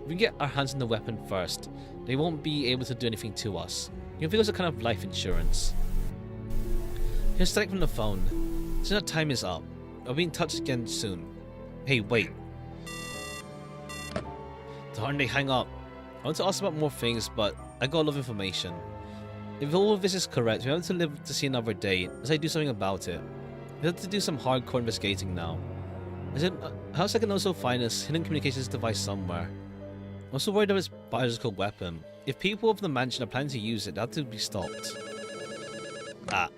If we get our hands on the weapon first, they won't be able to do anything to us. You feel it's a kind of life insurance. Here's Static from the phone. So that time is up. I'll be in touch again soon. Hey, wait. Darn, they hang up. I want to ask about more things, but I got a lot of information. If all of this is correct, we have to live to see another day, as I do something about it. We have to do some hardcore investigating now. Perhaps I can also find a hidden communications device somewhere. I'm also worried about its biological weapon. If people of the mansion are planning to use it, they have to be stopped. Ah.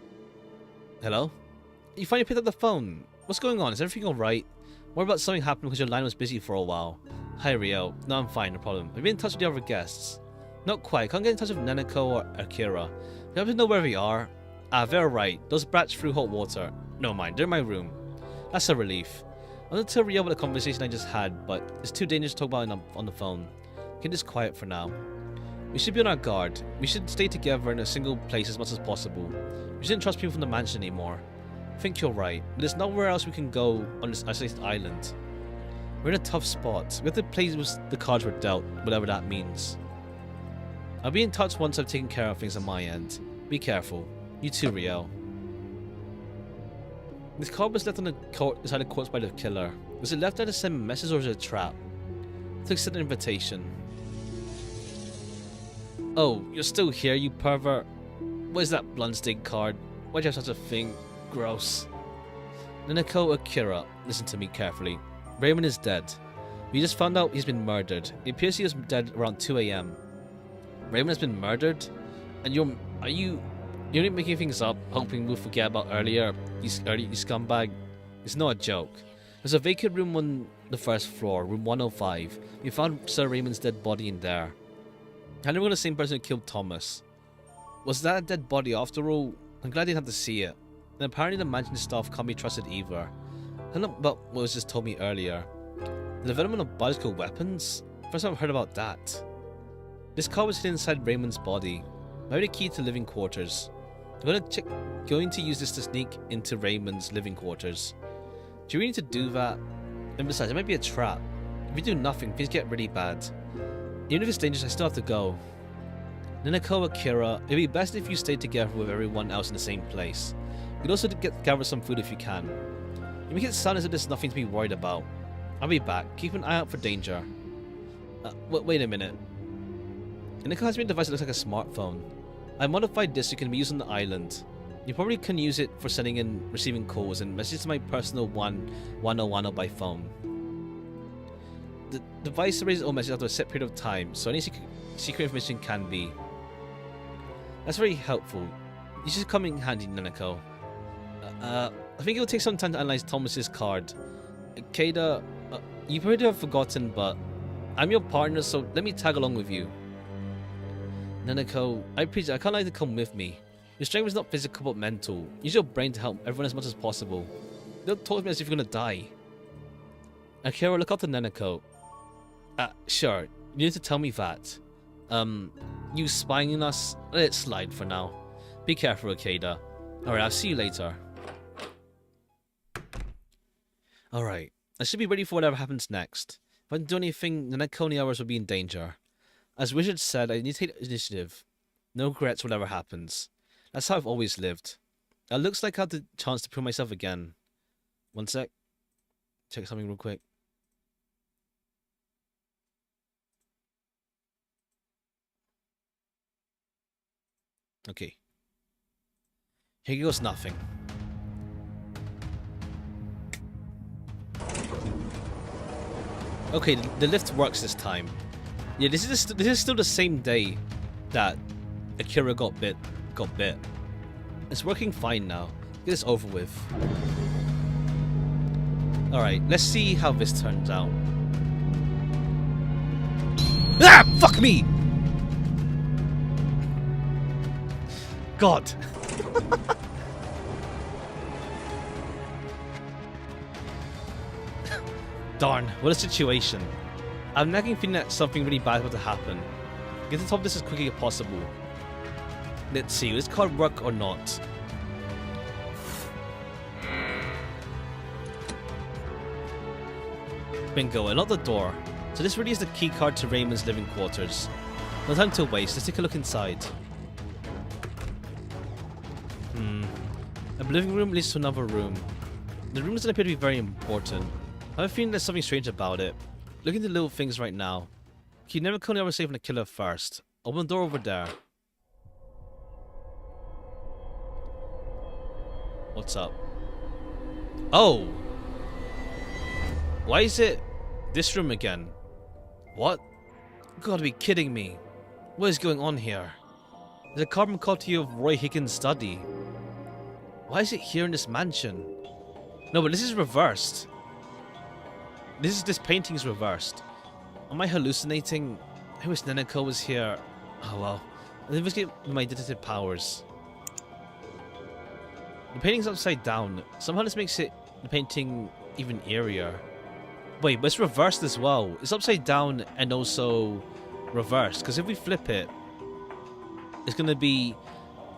Hello? You finally picked up the phone. What's going on? Is everything alright? What about something happened because your line was busy for a while? Hi Rio. No, I'm fine, no problem. Have you been in touch with the other guests? Not quite. Can't get in touch with Nanako or Akira. You happen to know where we are? Ah, they're right. Those brats threw hot water. No mind, they're in my room. That's a relief. I want to tell Rio about the conversation I just had, but it's too dangerous to talk about it on the phone. Keep this quiet for now. We should be on our guard. We should stay together in a single place as much as possible. We shouldn't trust people from the mansion anymore. I think you're right, but there's nowhere else we can go on this isolated island. We're in a tough spot. We have to play with the cards we're dealt, whatever that means. I'll be in touch once I've taken care of things on my end. Be careful. You too, Rio. This card was left on the inside the corpse by the killer. Was it left there to send a message or was it a trap? To accept an invitation. Oh, you're still here, you pervert. What is that Bluntstig card? Why'd you have such a thing? Gross. Nanako Akira, listen to me carefully. Raymond is dead. We just found out he's been murdered. It appears he was dead around 2 AM. Raymond has been murdered? And you're making things up, hoping we'll forget about earlier, you scumbag. It's not a joke. There's a vacant room on the first floor, room 105. We found Sir Raymond's dead body in there. I never the same person who killed Thomas. Was that a dead body after all? I'm glad I didn't have to see it. And apparently the mansion staff can't be trusted either. I don't know about what was just told me earlier. The development of biological weapons? First time I've heard about that. This card was hidden inside Raymond's body. Maybe the key to living quarters. I'm going to use this to sneak into Raymond's living quarters. Do you really need to do that? And besides, it might be a trap. If we do nothing, things get really bad. Even if it's dangerous, I still have to go. Nanako Akira, it'd be best if you stayed together with everyone else in the same place. You could also gather some food if you can. You make it sound as if there's nothing to be worried about. I'll be back. Keep an eye out for danger. Wait a minute. Nanako has made a device that looks like a smartphone. I modified this so it can be used on the island. You probably can use it for sending and receiving calls and messages to my personal 11010 by phone. The device erases all messages after a set period of time, so any secret information can be. That's very helpful. You should come in handy, Nanako. I think it'll take some time to analyze Thomas's card. Keida, you probably have forgotten, but I'm your partner, so let me tag along with you. Nanako, I appreciate it. I can't let you come with me. Your strength is not physical but mental. Use your brain to help everyone as much as possible. Don't talk to me as if you're gonna die. Akira, look after Nanako. Sure. You need to tell me that. You spying on us? Let it slide for now. Be careful, Akeda. Alright, I'll see you later. Alright, I should be ready for whatever happens next. If I don't do anything, Nanako and the others will be in danger. As Richard said, I need to take initiative. No regrets whatever happens. That's how I've always lived. It looks like I have the chance to prove myself again. One sec. Check something real quick. Okay. Here goes nothing. Okay, the lift works this time. Yeah, this is still the same day that Akira got bit. It's working fine now. Get this over with. Alright, let's see how this turns out. Ah! Fuck me! God. Darn, what a situation. I'm nagging feeling that something really bad is about to happen. Get to the top of this as quickly as possible. Let's see, will this card work or not? Bingo, unlock the door. So this really is the key card to Raymond's living quarters. No time to waste, let's take a look inside. A living room leads to another room. The room doesn't appear to be very important. I have a feeling there's something strange about it. Look into the little things right now. You never come ever safe from the killer first. Open the door over there. What's up? Oh! Why is it this room again? What? You gotta be kidding me. What is going on here? There's a carbon copy of Roy Higgins' study. Why is it here in this mansion? No, but this is reversed. This painting is reversed. Am I hallucinating? I wish Neneko was here. Oh well. I'll investigate my detective powers. The painting's upside down. Somehow this makes the painting even eerier. Wait, but it's reversed as well. It's upside down and also reversed. Because if we flip it, it's gonna be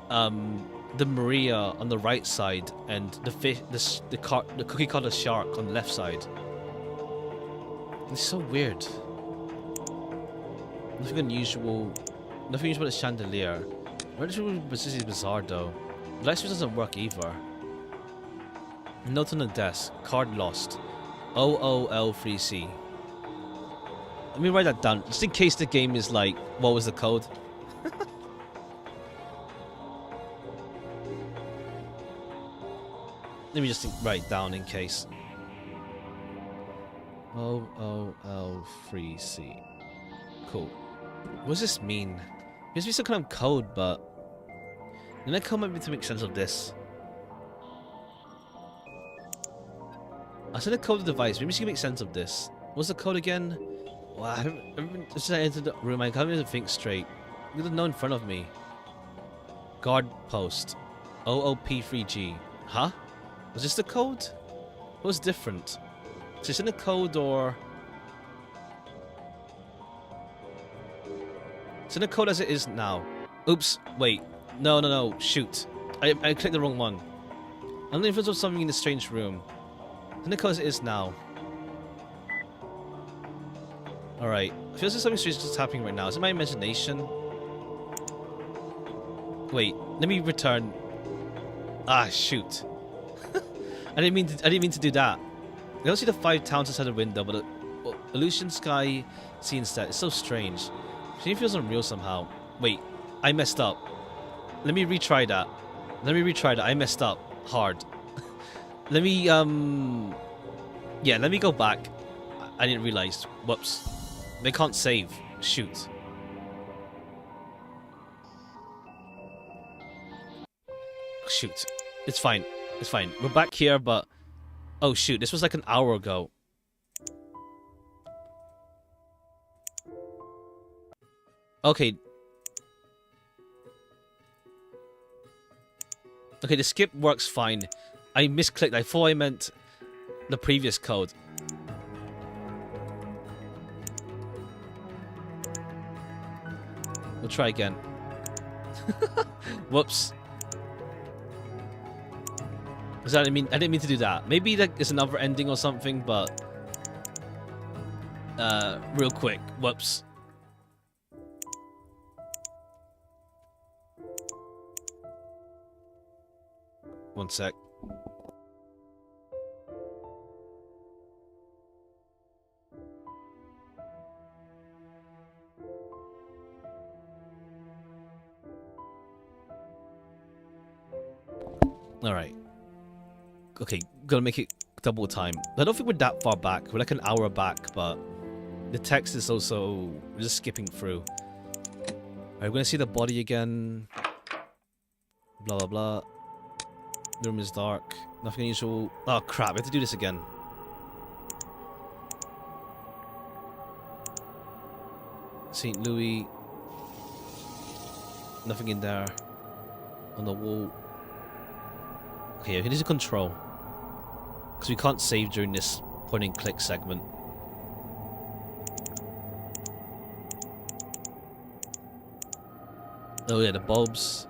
the Maria on the right side and the fish, the cookie cutter shark on the left side. It's so weird. Nothing unusual. Nothing unusual about the chandelier. This is bizarre though. The light switch doesn't work either. Note on the desk. Card lost. OOL3C. Let me write that down, just in case the game is like, what was the code? Let me just write it down in case. OOL3C. Cool. What does this mean? It must be some kind of code, but then I come up to make sense of this. I said the code of the device. Maybe she can make sense of this. What's the code again? Wow, I haven't since I entered the room, I can't even think straight. Look at the note in front of me. Guard post. OOP3G. Huh? Was this the code? What was different? Is this in the code or... It's in the code as it is now. Oops, wait. No, shoot. I clicked the wrong one. I'm the influence of something in the strange room. In the code as it is now. Alright. I feel like something strange is happening right now. Is it my imagination? Wait, let me return. Ah, shoot. I didn't mean to do that. I don't see the 5 towns outside the window, but illusion sky see instead. It's so strange. It feels unreal somehow. Wait, I messed up. Let me retry that. I messed up hard. Let me yeah, let me go back. I didn't realize. Whoops. They can't save. Shoot. Shoot. It's fine. It's fine. We're back here, but... Oh, shoot. This was like an hour ago. Okay. Okay, the skip works fine. I misclicked. I thought I meant the previous code. We'll try again. Whoops. I didn't mean to do that. Maybe like there's another ending or something, but real quick. Whoops. One sec. Alright. Okay, gotta make it double time. I don't think we're that far back. We're like an hour back, but the text is also... We're just skipping through. Alright, we're gonna see the body again. Blah, blah, blah. The room is dark. Nothing unusual. Oh, crap. We have to do this again. St. Louis. Nothing in there. On the wall. Okay, we need to control. Because we can't save during this point and click segment. Oh yeah, the bulbs.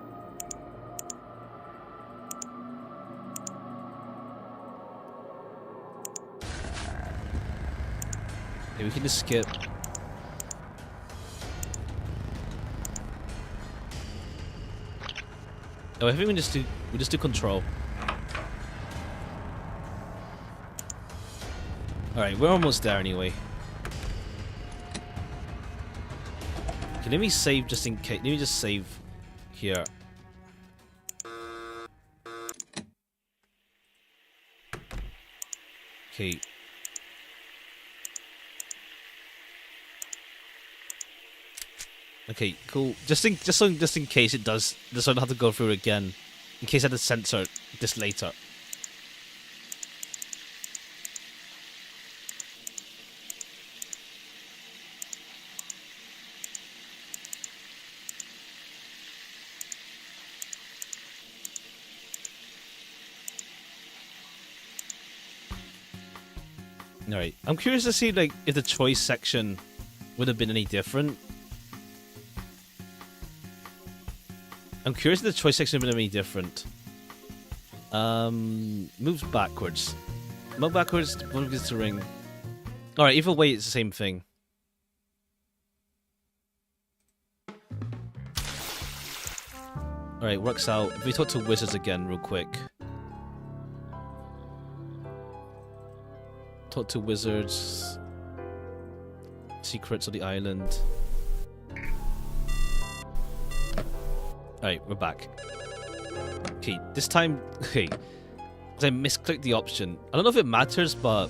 Okay, we can just skip. Oh, I think we just do control. Alright, we're almost there anyway. Okay, let me save just in case. Let me just save here. Okay. Okay, cool. Just in case it does, so I don't have to go through it again. In case I had to censor this later. Alright, I'm curious to see like if the choice section would have been any different. I'm curious if the choice section would have been any different. Moves backwards. Move backwards, one gets to ring. Alright, either way it's the same thing. Alright, works out. If we talk to wizards again real quick. Talk to wizards. Secrets of the island. Alright, we're back. Okay, this time... Okay. Because I misclicked the option. I don't know if it matters, but...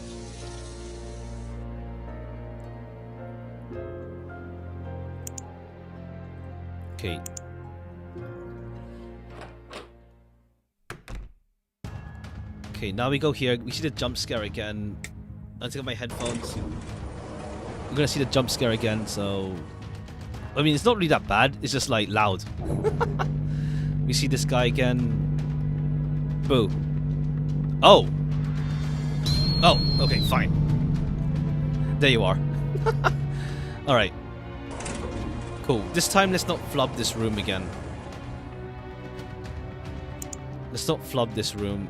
Okay. Okay, now we go here. We see the jump scare again. I'll take off my headphones. We're gonna see the jump scare again, so... I mean, it's not really that bad. It's just, like, loud. We see this guy again. Boo. Oh! Oh, okay, fine. There you are. Alright. Cool. This time, let's not flub this room again. Let's not flub this room.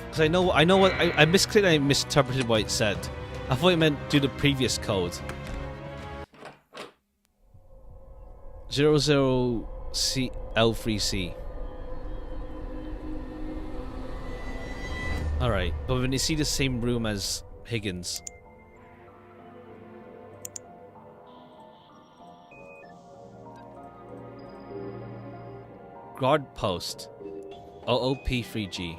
Because I know what I misclicked and I misinterpreted what it said. I thought it meant do the previous code. 00C L3C. Alright, but when you see the same room as Higgins. Guard post. OOP3G.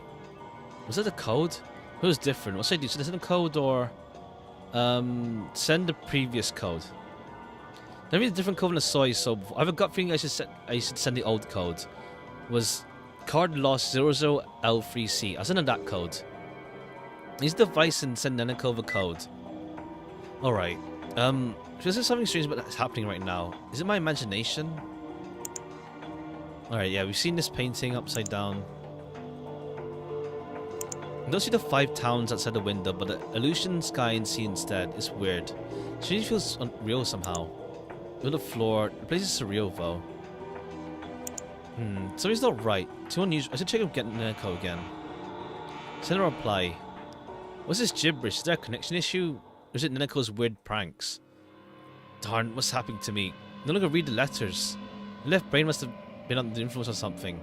Was that a code? It was different. What should I do? Should I send a code or send the previous code? Let me a different code than I saw you so before. I have a gut feeling I should send the old code. It was card lost 00L3C. I'll send that code. Use the device and send Neneko the code. Alright. Feels like something strange that's happening right now. Is it my imagination? Alright, yeah, we've seen this painting upside down. I don't see the 5 towns outside the window, but the illusion sky and sea instead is weird. It really feels unreal somehow. On the floor, the place is surreal though. Something's not right. Too unusual. I should check if getting Neneko again. Send a reply. What's this gibberish? Is there a connection issue? Or is it Neneko's weird pranks? Darn, what's happening to me? No longer read the letters. The left brain must have been under the influence of something.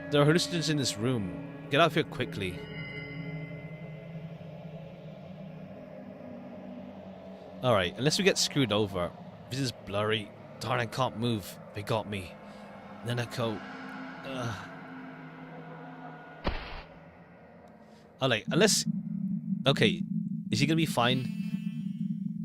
There are hallucinations in this room. Get out of here quickly. Alright, unless we get screwed over. This is blurry. Darn, I can't move. They got me. Neneko. Alright, unless... Okay, is he gonna be fine?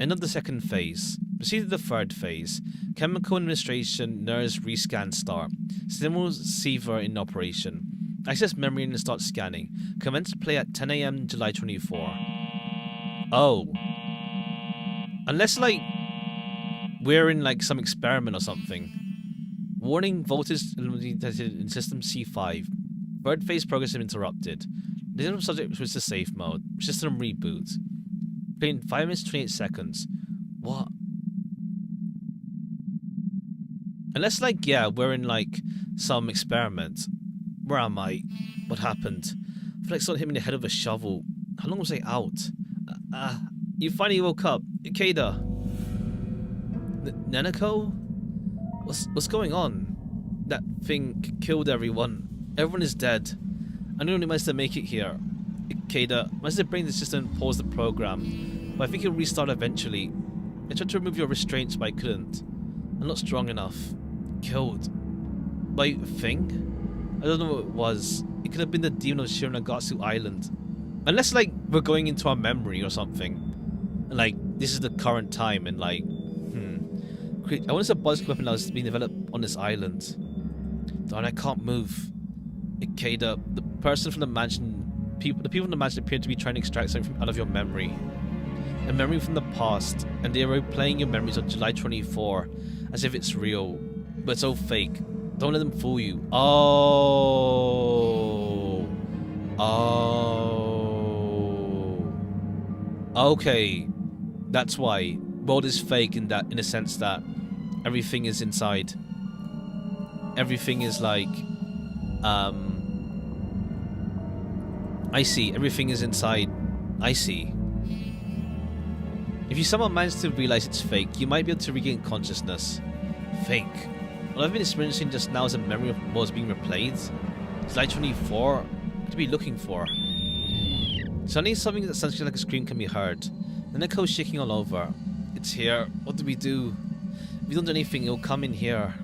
End of the second phase. Proceed to the third phase. Chemical administration, nurse rescan start. Stimulus receiver in operation. Access memory and start scanning. Commence play at 10 AM July 24. Oh. Unless, like, we're in, like, some experiment or something. Warning, voltage detected in system C5. Third phase progress has interrupted. The system subject switched to safe mode. System reboot. Playing 5 minutes 28 seconds. What? Unless, like, yeah, we're in, like, some experiment. Where am I? What happened? I feel like someone hit me in the head with a shovel. How long was I out? You finally woke up. Ikeda. Neneko? What's going on? That thing killed everyone. Everyone is dead. I only managed to make it here. Ikeda, managed to bring the system and pause the program. But I think it'll restart eventually. I tried to remove your restraints, but I couldn't. I'm not strong enough. Killed. By thing? I don't know what it was. It could have been the demon of Shironagasu Island. Unless, like, we're going into our memory or something. And, like, this is the current time and, like, I want to say a buzz weapon that was being developed on this island. Darn, I can't move. Ikeda, the person from the mansion, the people in the mansion appear to be trying to extract something out of your memory. A memory from the past, and they are replaying your memories on July 24, as if it's real, but it's all fake. Don't let them fool you. Oh. Oh. Okay. That's why. World is fake in a sense that everything is inside. Everything is like, I see. Everything is inside. I see. If you somehow manage to realize it's fake, you might be able to regain consciousness. Fake. What I've been experiencing just now is a memory of what was being replayed. Slide 24. What to be looking for? Suddenly something that sounds like a scream can be heard. Then the echo's shaking all over. It's here. What do we do? If we don't do anything, it'll come in here.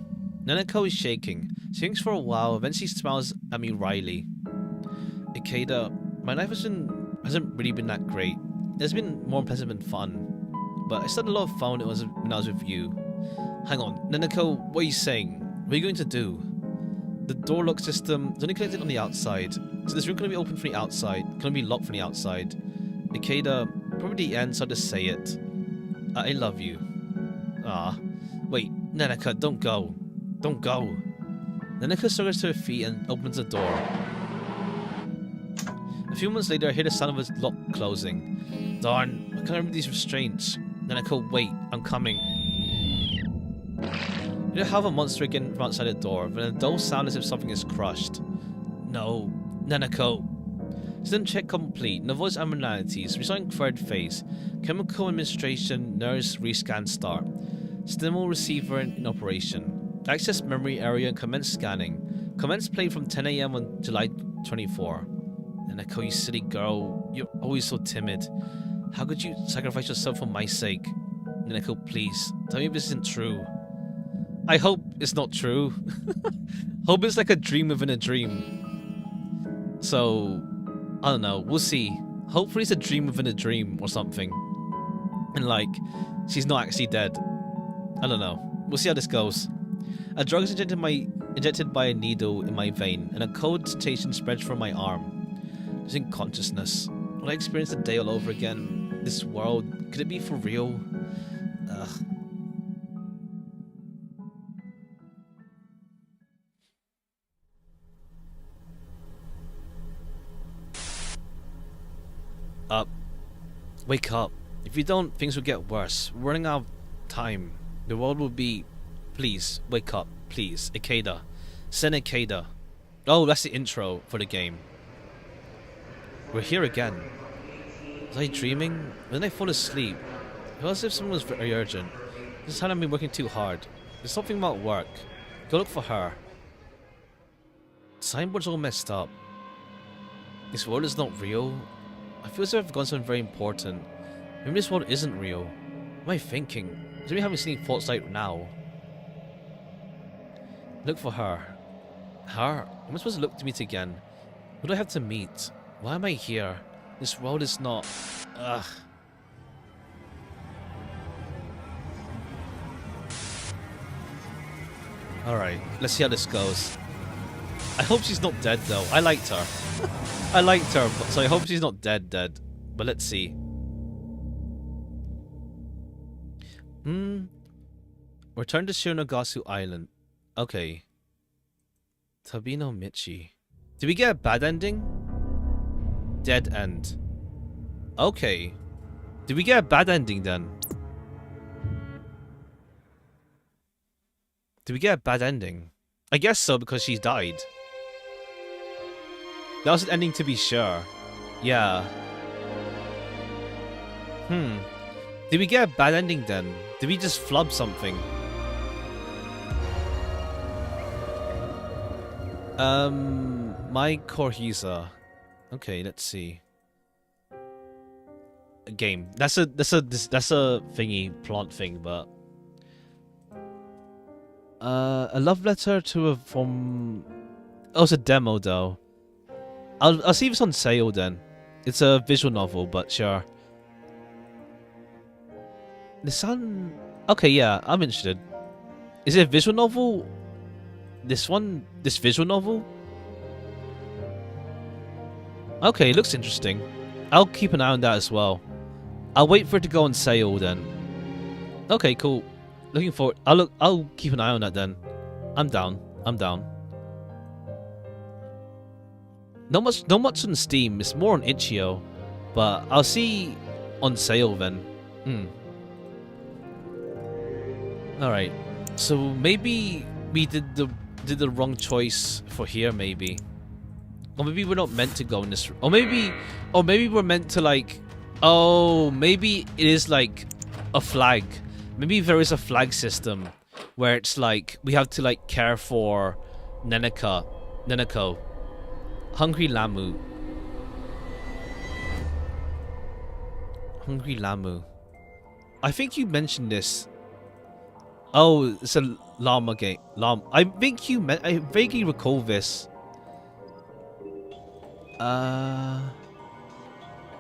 Nanako is shaking. She thinks for a while, eventually smiles at me wryly. Ikeda, my life hasn't really been that great. It's been more pleasant than fun. But I still had a lot of fun when I was with you. Hang on, Nanako, what are you saying? What are you going to do? The door lock system is only connected on the outside. So this room can be open from the outside. Can be locked from the outside. Ikeda, probably the end, so I'll just say it. I love you. Ah. Wait, Nanako, don't go. Don't go. Nanako struggles to her feet and opens the door. A few months later, I hear the sound of a lock closing. Darn, I can't remember these restraints. Nanako, wait, I'm coming. You don't have a monster again from outside the door, but a dull sound as if something is crushed. No, Nanako. System check complete. No voice abnormalities. Restoring third phase. Chemical administration. Nurse rescan start. Stimul receiver in operation. Access memory area and commence scanning. Commence play from 10 AM on July 24. Nanako, you silly girl. You're always so timid. How could you sacrifice yourself for my sake? Nanako, please. Tell me if this isn't true. I hope it's not true. Hope it's like a dream within a dream. So, I don't know. We'll see. Hopefully it's a dream within a dream or something. And like, she's not actually dead. I don't know. We'll see how this goes. A drug is injected by a needle in my vein, and a cold sensation spreads from my arm. Losing consciousness. Will I experience the day all over again? This world, could it be for real? Ugh. Up. Wake up. If you don't, things will get worse. We're running out of time. The world will be... Please, wake up. Please. Ikeda. Send Ikeda. Oh, that's the intro for the game. We're here again. Was I dreaming? When did I fall asleep? It was as if something was very urgent. This time I've been working too hard. There's something about work. Go look for her. The signboard's all messed up. This world is not real. I feel as if I've forgotten something very important. Maybe this world isn't real. What am I thinking? Is me having seen thoughts like now? Look for her. Her? Am I supposed to look to meet again? Who do I have to meet? Why am I here? This world is not... Ugh. Alright, let's see how this goes. I hope she's not dead though. I liked her. I liked her, so I hope she's not dead. But let's see. Return to Shironagasu Island. Okay. Tabino Michi. Did we get a bad ending? Dead end. Okay. Did we get a bad ending then? Did we get a bad ending? I guess so, because she's died. That was an ending to be sure. Yeah. Did we get a bad ending then? Did we just flub something? My Korhisa. Okay, let's see. A game. That's a thingy plant thing, but a love letter to a from. Oh, it's a demo though. I'll see if it's on sale then. It's a visual novel, but sure. The sun. Okay, yeah, I'm interested. Is it a visual novel? This one, this visual novel. Okay, looks interesting. I'll keep an eye on that as well. I'll wait for it to go on sale then. Okay, cool. Looking forward. I'll keep an eye on that then. I'm down. I'm down. Not much on Steam. It's more on itch.io, but I'll see on sale then. All right. So maybe we did the wrong choice for here. Maybe, or maybe we're not meant to go in this. Or maybe we're meant to like. Oh, maybe it is like a flag. Maybe there is a flag system where it's like we have to like care for Neneko. Hungry Lamu. I think you mentioned this. Oh, it's a llama game. I vaguely recall this.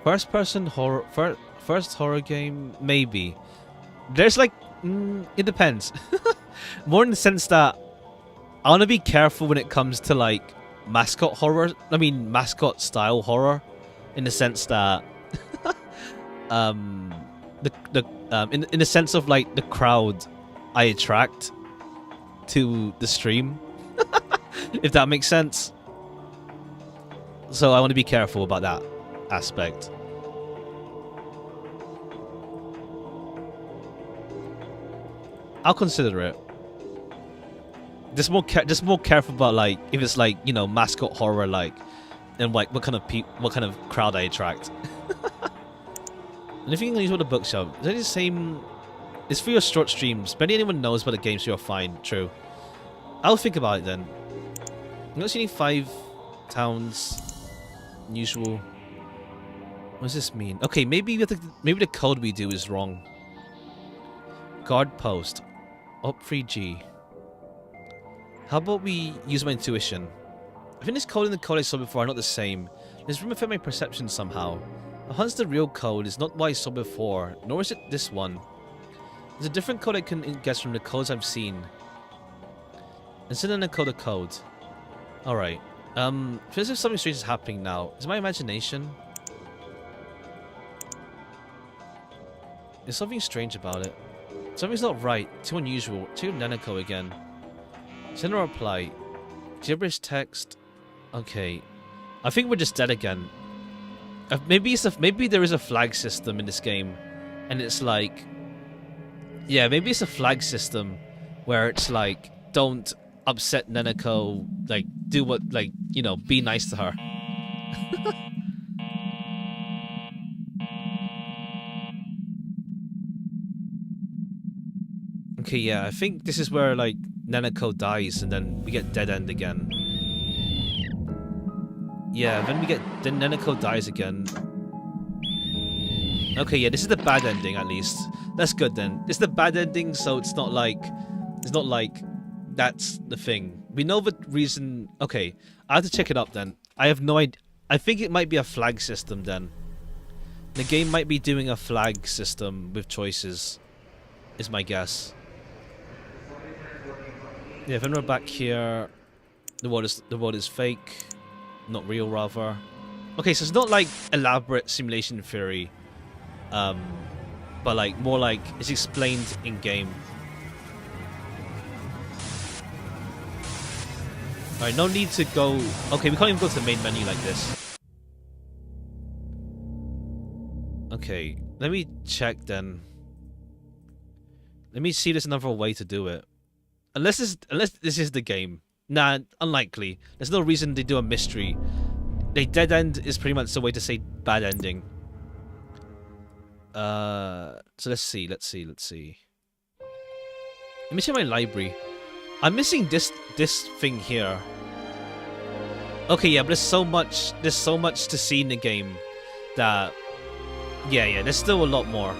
First person horror. First horror game, maybe. There's like, it depends. More in the sense that I want to be careful when it comes to like mascot horror. I mean, mascot style horror, in the sense that, in the sense of like the crowd I attract to the stream, if that makes sense. So I want to be careful about that aspect. I'll consider it. Just more careful about like if it's like, you know, mascot horror, like, and like what kind of crowd I attract. And if you can use what the bookshelf, is that the same? It's for your short streams. Barely anyone knows about the games, so you're fine. True. I'll think about it then. I'm not seeing 5 towns. Usual. What does this mean? Okay, maybe the code we do is wrong. Guard post. Up 3G. How about we use my intuition? I think this code and the code I saw before are not the same. This room affect my perception somehow. Hence the real code is not what I saw before, nor is it this one. There's a different code I can guess from the codes I've seen. Instead of the code. Alright. Feels like something strange is happening now. Is it my imagination? There's something strange about it. Something's not right. Too unusual. Too Neneko again. Send a reply. Gibberish text. Okay. I think we're just dead again. Maybe there is a flag system in this game, and it's like, yeah, maybe it's a flag system where it's like, don't upset Neneko. Like, do what, like, you know, be nice to her. Okay, yeah, I think this is where, like, Neneko dies and then we get dead end again. Yeah, then Neneko dies again. Okay, yeah, this is the bad ending at least. That's good then. It's the bad ending, so it's not like that's the thing. We know the reason. Okay, I have to check it up then. I have no idea. I think it might be a flag system then. The game might be doing a flag system with choices, is my guess. Yeah, then we're back here. The world is fake, not real, rather. Okay, so it's not like elaborate simulation theory, but like more like it's explained in game. Alright, no need to go. Okay, we can't even go to the main menu like this. Okay, let me check then. Let me see if there's another way to do it. Unless this is the game. Nah, unlikely. There's no reason they do a mystery. A dead end is pretty much the way to say bad ending. So let's see. Let me check my library. I'm missing this thing here. Okay, yeah, but there's so much to see in the game that yeah, there's still a lot more.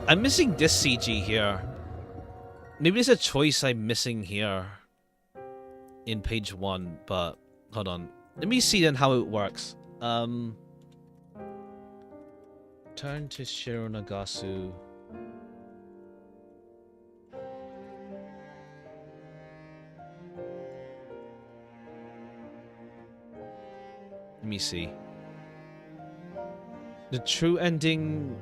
I'm missing this CG here. Maybe there's a choice I'm missing here in page 1, but hold on. Let me see then how it works. Turn to Shironagasu. Let me see. The true ending.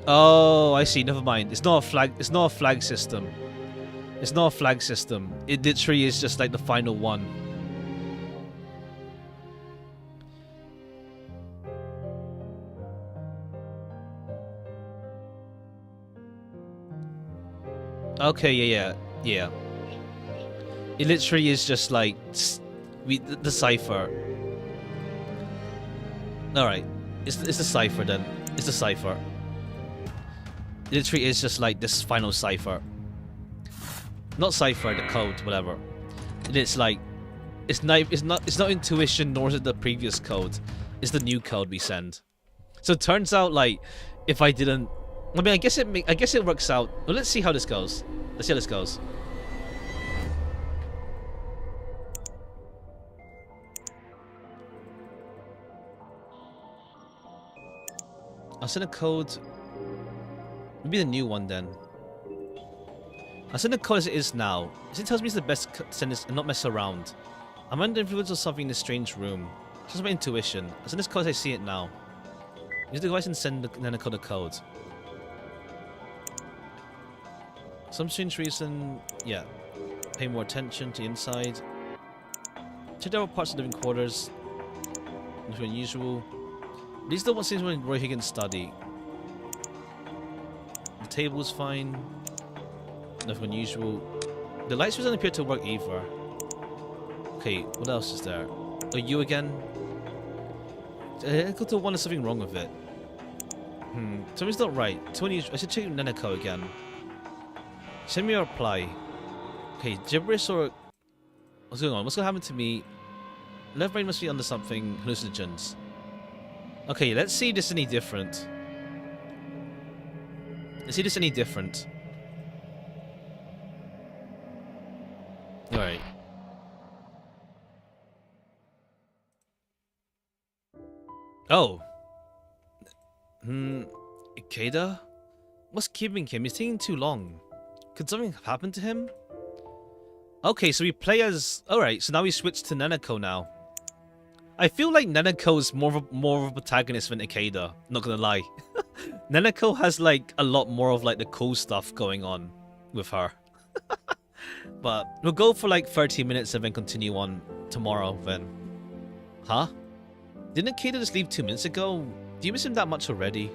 Oh, I see. Never mind. It's not a flag. It's not a flag system. It's not a flag system. It literally is just like the final one. Okay, yeah. It literally is just like the cipher. All right, it's the cipher then. It's the cipher. It literally is just like this final cipher. Not cipher, the code, whatever. And it's like, it's not intuition, nor is it the previous code. It's the new code we send. So it turns out like, if I didn't, I mean, I guess it works out. Well, let's see how this goes. Let's see how this goes. I'll send a code. Maybe the new one then. I'll send the code as it is now. It tells me it's the best to send this and not mess around. I'm under influence of something in this strange room. It's just my intuition. I'll send this code as I see it now. Use the device and send the Nanako the code. Some strange reason, yeah. Pay more attention to the inside. Check out parts of the living quarters. Nothing unusual. These are what seems when Roy Higgins study. The table's fine. Nothing unusual. The lights doesn't appear to work either. Okay, what else is there? Oh, you again? I got to wonder something wrong with it. Something's not right. Too unusual. I should check Nanako again. Send me a reply. Okay, gibberish or... What's going on? What's going to happen to me? Left brain must be under something. Hallucinogens. Okay, let's see if this is any different. Let's see if this is any different. Alright. Oh. Ikeda? What's keeping him? He's taking too long. Could something happen to him? Okay, so we play as... Alright, so now we switch to Nanako now. I feel like Nanako is more of a protagonist than Ikeda, not gonna lie. Nanako has like a lot more of like the cool stuff going on with her. But we'll go for like 30 minutes and then continue on tomorrow then. Huh? Didn't Ikeda just leave 2 minutes ago? Do you miss him that much already?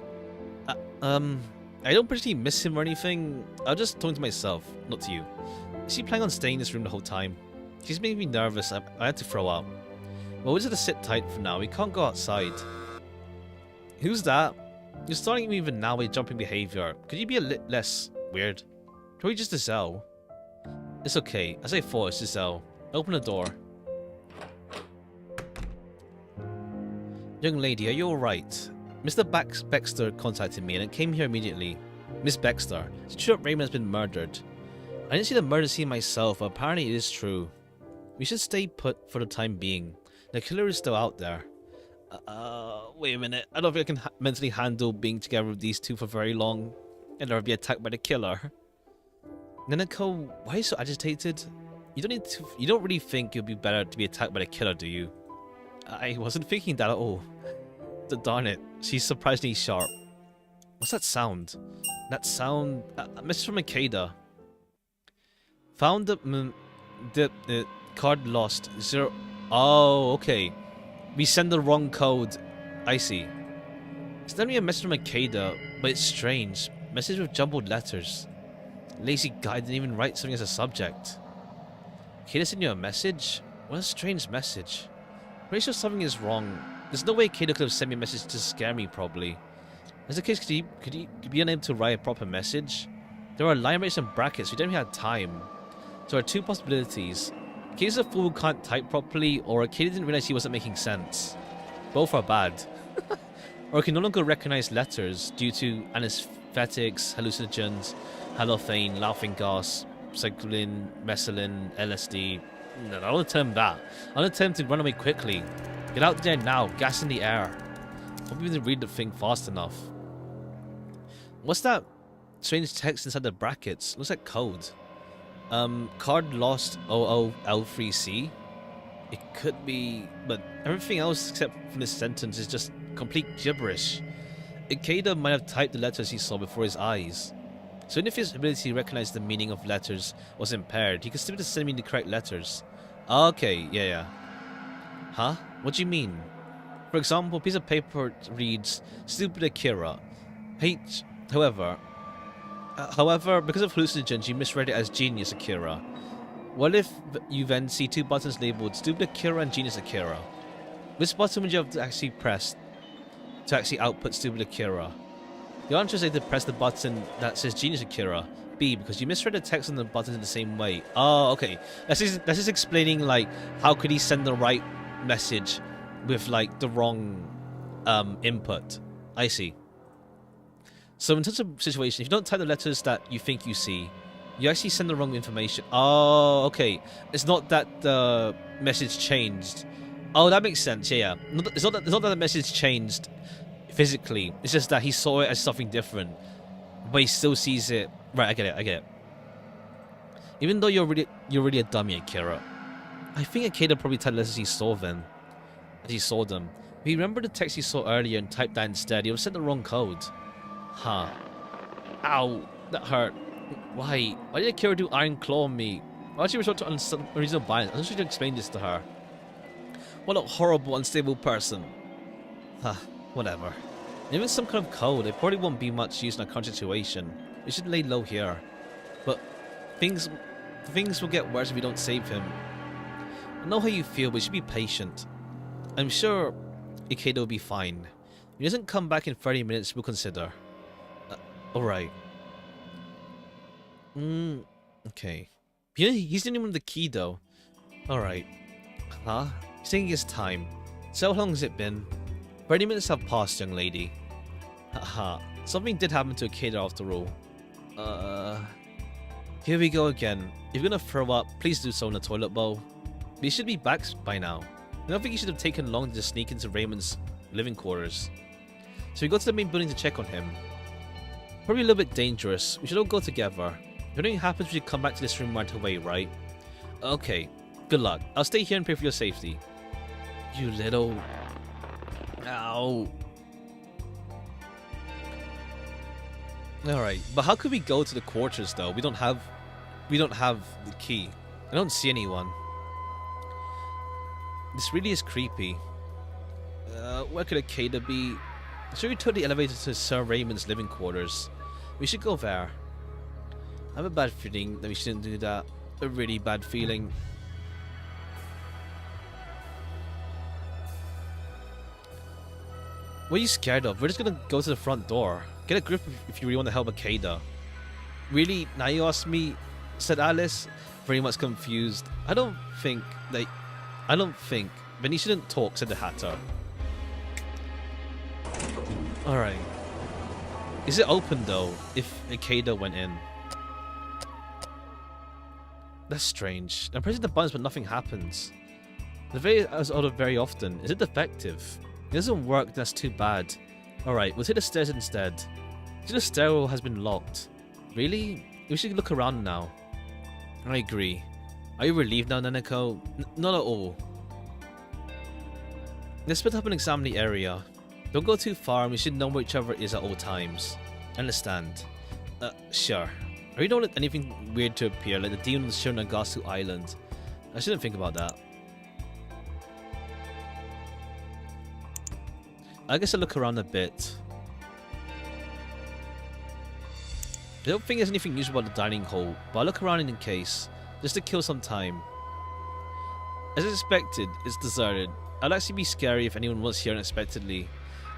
I don't particularly miss him or anything. I was just talking to myself, not to you. Is she planning on staying in this room the whole time? She's making me nervous. I had to throw up. Well, we're just gonna sit tight for now. We can't go outside. Who's that? You're starting even now with your jumping behavior. Could you be a little less weird? Probably just Giselle. It's okay. As I thought, it's Giselle. Open the door. Young lady, are you alright? Mr. Baxter contacted me and it came here immediately. Miss Baxter, it's true that Raymond has been murdered. I didn't see the murder scene myself, but apparently it is true. We should stay put for the time being. The killer is still out there. Wait a minute. I don't think I can mentally handle being together with these two for very long and never be attacked by the killer. Nanako, why are you so agitated? You don't really think it would be better to be attacked by the killer, do you? I wasn't thinking that at all. Darn it, she's surprisingly sharp. What's that sound? That sound... a message from Ikeda. Found the card lost. 0... Oh, okay. We send the wrong code. I see. It's not me a message from Ikeda, but it's strange. Message with jumbled letters. Lazy guy didn't even write something as a subject. Ikeda sent you a message? What a strange message. Pretty sure something is wrong. There's no way Ikeda could have sent me a message to scare me, probably. As the case, could he be unable to write a proper message? There are line breaks and brackets. We don't even have time. So there are two possibilities. Ikeda's a fool who can't type properly, or Ikeda didn't realize he wasn't making sense. Both are bad. Or he can no longer recognize letters due to anesthetics, hallucinogens, halothane, laughing gas, cyclin, mescaline, LSD. No, I don't want to tell him that. I want to tell him to run away quickly. Get out there now, gas in the air. Hope you didn't read the thing fast enough. What's that strange text inside the brackets? Looks like code. Card lost OOL3C? It could be, but everything else except from this sentence is just complete gibberish. Ikeda might have typed the letters he saw before his eyes. So even if his ability to recognize the meaning of letters was impaired, he could still just send me the correct letters. Okay, yeah. Huh? What do you mean? For example, a piece of paper reads "Stupid Akira." However, because of hallucinogens, you misread it as "Genius Akira." What if you then see two buttons labeled "Stupid Akira" and "Genius Akira"? Which button would you have to actually press to actually output "Stupid Akira"? The answer is to press the button that says "Genius Akira." B, because you misread the text on the buttons in the same way. Oh, okay. That's just explaining, like, how could he send the right message with, like, the wrong input. I see. So in such a situation, if you don't type the letters that you think you see, you actually send the wrong information. Oh, okay. It's not that the message changed. Oh, that makes sense. Yeah. It's not that the message changed physically. It's just that he saw it as something different, but he still sees it. Right, I get it. Even though you're really a dummy, Akira. I think Akira probably typed letters he saw then. As he saw them. If he remembered the text he saw earlier and typed that instead, he would have sent the wrong code. Huh. Ow. That hurt. Why? Why did Akira do Iron Claw on me? Why did she resort to unreasonable violence? I don't need to explain this to her. What a horrible, unstable person. Huh. Whatever. Even some kind of code, it probably won't be much use in a current situation. We should lay low here. But things will get worse if we don't save him. I know how you feel, but you should be patient. I'm sure Ikeda will be fine. If he doesn't come back in 30 minutes, we'll consider. Alright. Okay. He's the only one with the key, though. Alright. Huh? He's taking his time. So how long has it been? 30 minutes have passed, young lady. Haha. Something did happen to Ikeda after all. Here we go again. If you're gonna throw up, please do so in the toilet bowl. But he should be back by now. I don't think he should have taken long to sneak into Raymond's living quarters. So we go to the main building to check on him. Probably a little bit dangerous. We should all go together. If anything happens, we should come back to this room right away, right? Okay. Good luck. I'll stay here and pray for your safety. You little... Ow. Alright, but how could we go to the quarters though? We don't have the key. I don't see anyone. This really is creepy. Where could Akeda be? I'm sure we took the elevator to Sir Raymond's living quarters. We should go there. I have a bad feeling that we shouldn't do that. A really bad feeling. What are you scared of? We're just gonna go to the front door. Get a grip if you really want to help Akeda. Really? Now you ask me? Said Alice, very much confused. I don't think. Then he shouldn't talk, said the Hatter. Alright. Is it open though, if Akeda went in? That's strange. I'm pressing the buttons but nothing happens. Very often. Is it defective? It doesn't work, that's too bad. Alright, we'll hit the stairs instead. The stairwell has been locked. Really? We should look around now. I agree. Are you relieved now, Nanako? Not at all. Let's split up and examine the area. Don't go too far and we should know where each other is at all times. Understand. Sure. I really don't want anything weird to appear, like the demon on the Shironagasu island. I shouldn't think about that. I guess I'll look around a bit. I don't think there's anything usual about the dining hall, but I'll look around in case, just to kill some time. As expected, it's deserted. I'd actually be scary if anyone was here unexpectedly.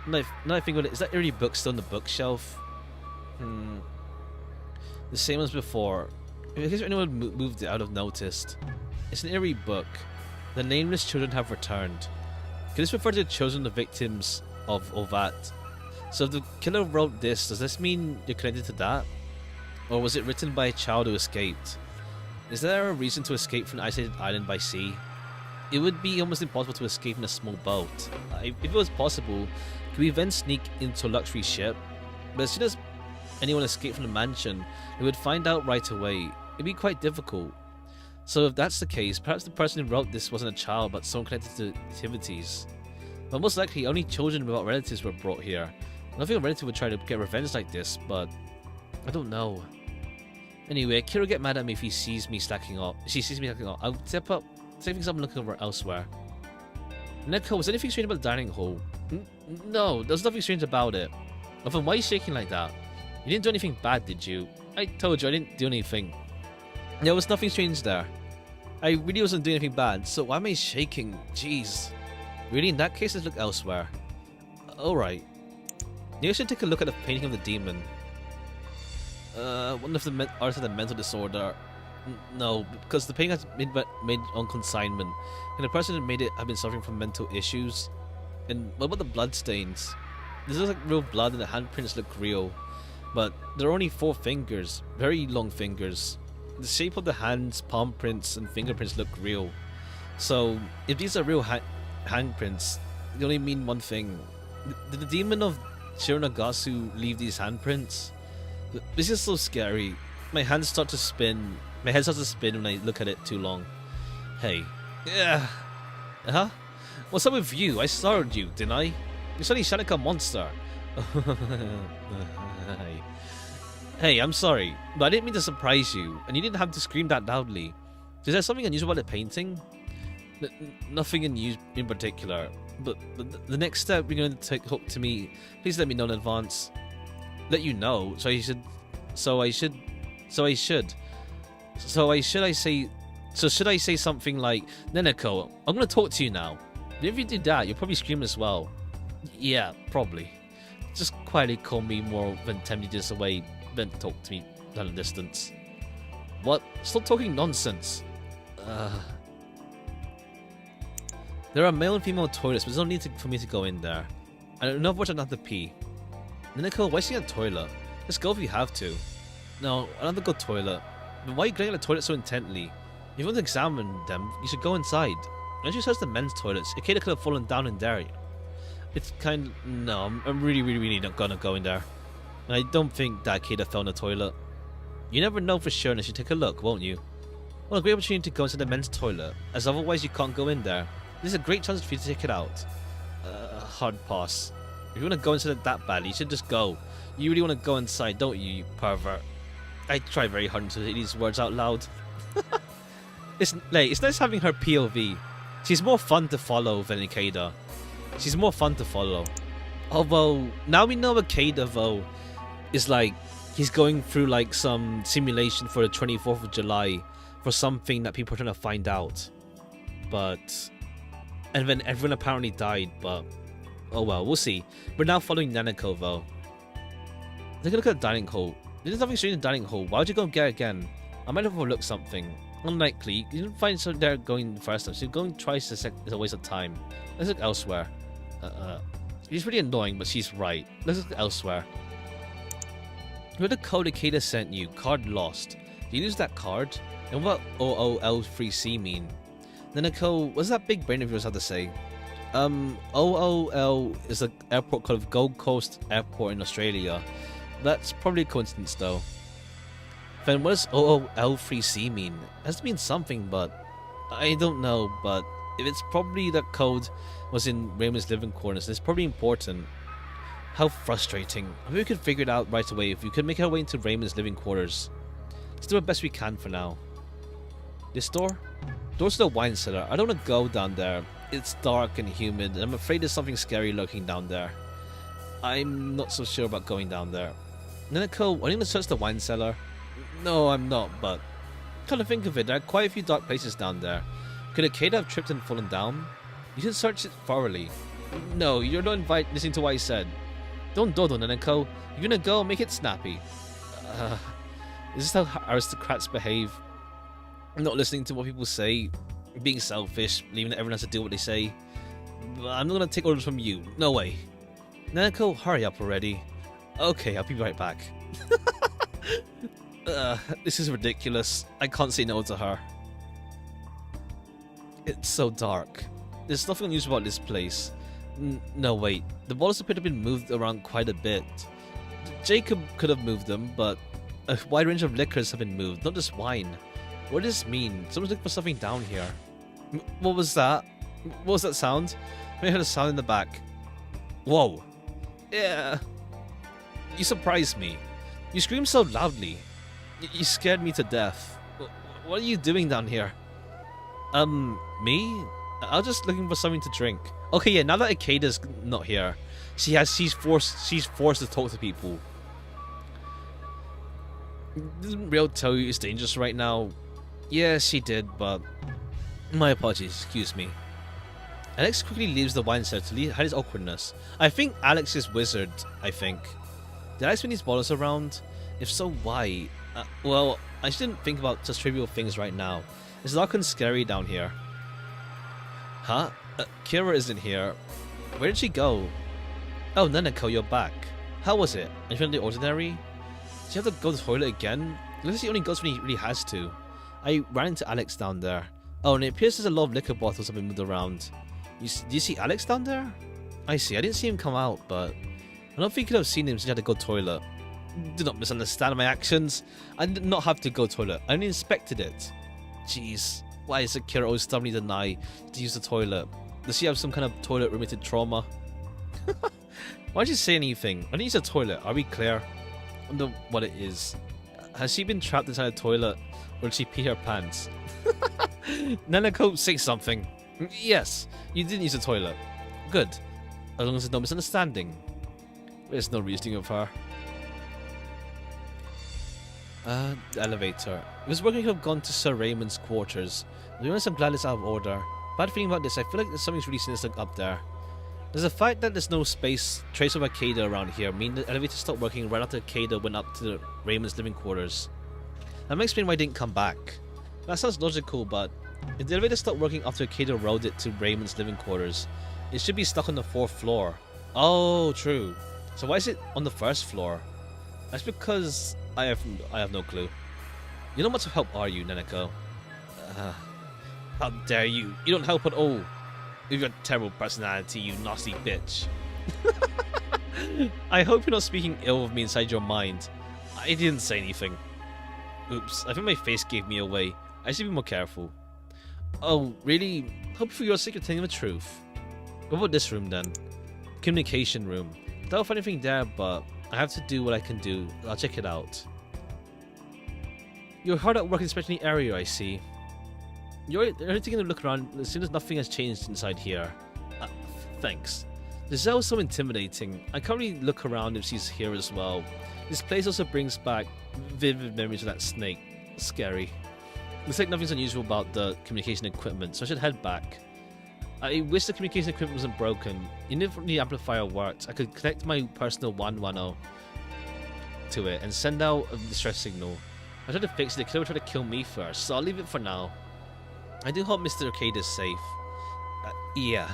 Now I think about it, is that eerie book still on the bookshelf? The same as before. In case anyone moved it, I would have noticed. It's an eerie book. The nameless children have returned. Could this refer to the children of the victims of Ovat? So if the killer wrote this, does this mean you're connected to that? Or was it written by a child who escaped? Is there a reason to escape from an isolated island by sea? It would be almost impossible to escape in a small boat. If it was possible, could we then sneak into a luxury ship? But as soon as anyone escaped from the mansion, we would find out right away. It'd be quite difficult. So if that's the case, perhaps the person who wrote this wasn't a child but someone connected to activities. But most likely, only children without relatives were brought here. I don't think a relative would try to get revenge like this, but I don't know. Anyway, Kira get mad at me if he sees me slacking off. She sees me slacking off. I'll step up, say things I'm looking over elsewhere. Neko, was anything strange about the dining hall? No, there's nothing strange about it. Then why are you shaking like that? You didn't do anything bad, did you? I told you I didn't do anything. There was nothing strange there. I really wasn't doing anything bad, so why am I shaking? Jeez. Really, in that case, let's look elsewhere. Alright. You should take a look at the painting of the demon. One of the art of the mental disorder. No, because the painting has been made on consignment, and the person who made it have been suffering from mental issues. And what about the blood stains? This looks like real blood, and the handprints look real, but there are only 4 fingers, very long fingers. The shape of the hands, palm prints, and fingerprints look real. So, if these are real handprints, they only mean one thing. Did the demon of Shironagasu leave these handprints? This is so scary. My hands start to spin. My head starts to spin when I look at it too long. Hey. Yeah. Huh? What's up with you? I startled you, didn't I? You suddenly sound like a monster. Hey, I'm sorry, but I didn't mean to surprise you, and you didn't have to scream that loudly. Is there something unusual about the painting? Nothing in particular, but the next step you're going to take hook to me. Please let me know in advance. Let you know. So I should I say something like, Neneko, I'm going to talk to you now. If you do that, you'll probably scream as well. Yeah, probably. Just quietly call me more than 10 meters away, then talk to me at a distance. What? Stop talking nonsense. There are male and female toilets, but there's no need for me to go in there. I don't know if I don't have to pee. Neneko, why is he in a toilet? Let's go if you have to. No, I don't have to go toilet. But why are you going to the toilet so intently? If you want to examine them, you should go inside. Once you search the men's toilets, Ikeda could have fallen down in there. It's kind of... No, I'm really not gonna go in there. And I don't think that Ikeda fell in the toilet. You never know for sure unless you take a look, won't you? Well, a great opportunity to go into the men's toilet, as otherwise you can't go in there. This is a great chance for you to take it out. Hard pass. If you want to go inside it that badly, you should just go. You really want to go inside, don't you, you pervert? I try very hard to say these words out loud. It's nice having her POV. She's more fun to follow than Ikeda. She's more fun to follow. Although, now we know Ikeda, though, is like, he's going through like some simulation for the 24th of July for something that people are trying to find out. But... And then everyone apparently died, but... Oh well, we'll see. We're now following Nanako, though. Take a look at the dining hall. There's nothing strange in the dining hall. Why would you go and get it again? I might have overlooked something. Unlikely. You didn't find something there going the first time, so going twice is a waste of time. Let's look elsewhere. She's really annoying, but she's right. Let's look elsewhere. Where the code Ikeda sent you? Card lost. Did you lose that card? And what OOL3C mean? Nanako, what's that big brain of yours have to say? OOL is an airport called Gold Coast Airport in Australia. That's probably a coincidence, though. Then what does OOL3C mean? It has to mean something, but I don't know. But if it's probably that code was in Raymond's living quarters, it's probably important. How frustrating. Maybe we could figure it out right away if we could make our way into Raymond's living quarters. Let's do the best we can for now. This door? Door's to the wine cellar. I don't want to go down there. It's dark and humid, and I'm afraid there's something scary lurking down there. I'm not so sure about going down there. Nanako, are you going to search the wine cellar? No, I'm not, but... Come to think of it, there are quite a few dark places down there. Could Ikeda have tripped and fallen down? You should search it thoroughly. No, you're not listening to what I said. Don't dodo, Nanako. You're gonna go, make it snappy. Is this how aristocrats behave? Not listening to what people say, being selfish, leaving everyone else to do what they say. But I'm not gonna take orders from you. No way. Nanako, hurry up already. Okay, I'll be right back. This is ridiculous. I can't say no to her. It's so dark. There's nothing unusual about this place. No, wait. The bottles appear to have been moved around quite a bit. Jacob could have moved them, but a wide range of liquors have been moved, not just wine. What does this mean? Someone's looking for something down here. What was that? What was that sound? I heard a sound in the back. Whoa. Yeah. You surprised me. You screamed so loudly. You scared me to death. What are you doing down here? Me? I was just looking for something to drink. Okay, yeah, now that Ikeda's not here, she's forced to talk to people. Didn't Real tell you it's dangerous right now? Yeah, she did, but my apologies, excuse me. Alex quickly leaves the wine set to hide his awkwardness. I think Alex is wizard, I think. Did Alex bring these bottles around? If so, why? Well, I shouldn't think about such trivial things right now. It's dark and scary down here. Huh? Kira isn't here. Where did she go? Oh, Nanako, you're back. How was it? Anything the ordinary? Did you have to go to the toilet again? Looks like he only goes when he really has to. I ran into Alex down there. Oh, and it appears there's a lot of liquor bottles have been moved around. Do you see Alex down there? I see. I didn't see him come out, but I don't think you could have seen him since he had to go to the toilet. Do not misunderstand my actions. I did not have to go to the toilet. I only inspected it. Jeez. Why is Akira always stubbornly deny to use the toilet? Does she have some kind of toilet-related trauma? Why did you say anything? I didn't use the toilet. Are we clear? I wonder what it is. Has she been trapped inside a toilet? Or did she pee her pants? Nanako, say something. Yes, you didn't use the toilet. Good. As long as there's no misunderstanding. There's no reasoning of her. The elevator. It was working to have gone to Sir Raymond's quarters. To be honest, I'm glad it's out of order. Bad feeling about this, I feel like there's something's really sinister up there. There's the fact that there's no space trace of Akeda around here, meaning the elevator stopped working right after Akeda went up to the Raymond's living quarters. That might explain why I didn't come back. That sounds logical, but if the elevator stopped working after Akeda rode it to Raymond's living quarters, it should be stuck on the 4th floor. Oh, true. So why is it on the 1st floor? That's because I have no clue. You're not much of help, are you, Nanako? How dare you? You don't help at all. With your terrible personality, you nasty bitch. I hope you're not speaking ill of me inside your mind. I didn't say anything. Oops, I think my face gave me away. I should be more careful. Oh, really? Hope for your sake you're telling the truth. What about this room then? Communication room. Don't find anything there, but I have to do what I can do. I'll check it out. You're hard at work inspecting the area, I see. You're taking a look around as soon as nothing has changed inside here. Thanks. The Zell is so intimidating. I can't really look around if she's here as well. This place also brings back vivid memories of that snake. Scary. Looks like nothing's unusual about the communication equipment, so I should head back. I wish the communication equipment wasn't broken. Even if the amplifier worked, I could connect my personal 110 to it and send out a distress signal. I tried to fix it, the killer would try to kill me first, so I'll leave it for now. I do hope Mr. Arcade is safe. Yeah.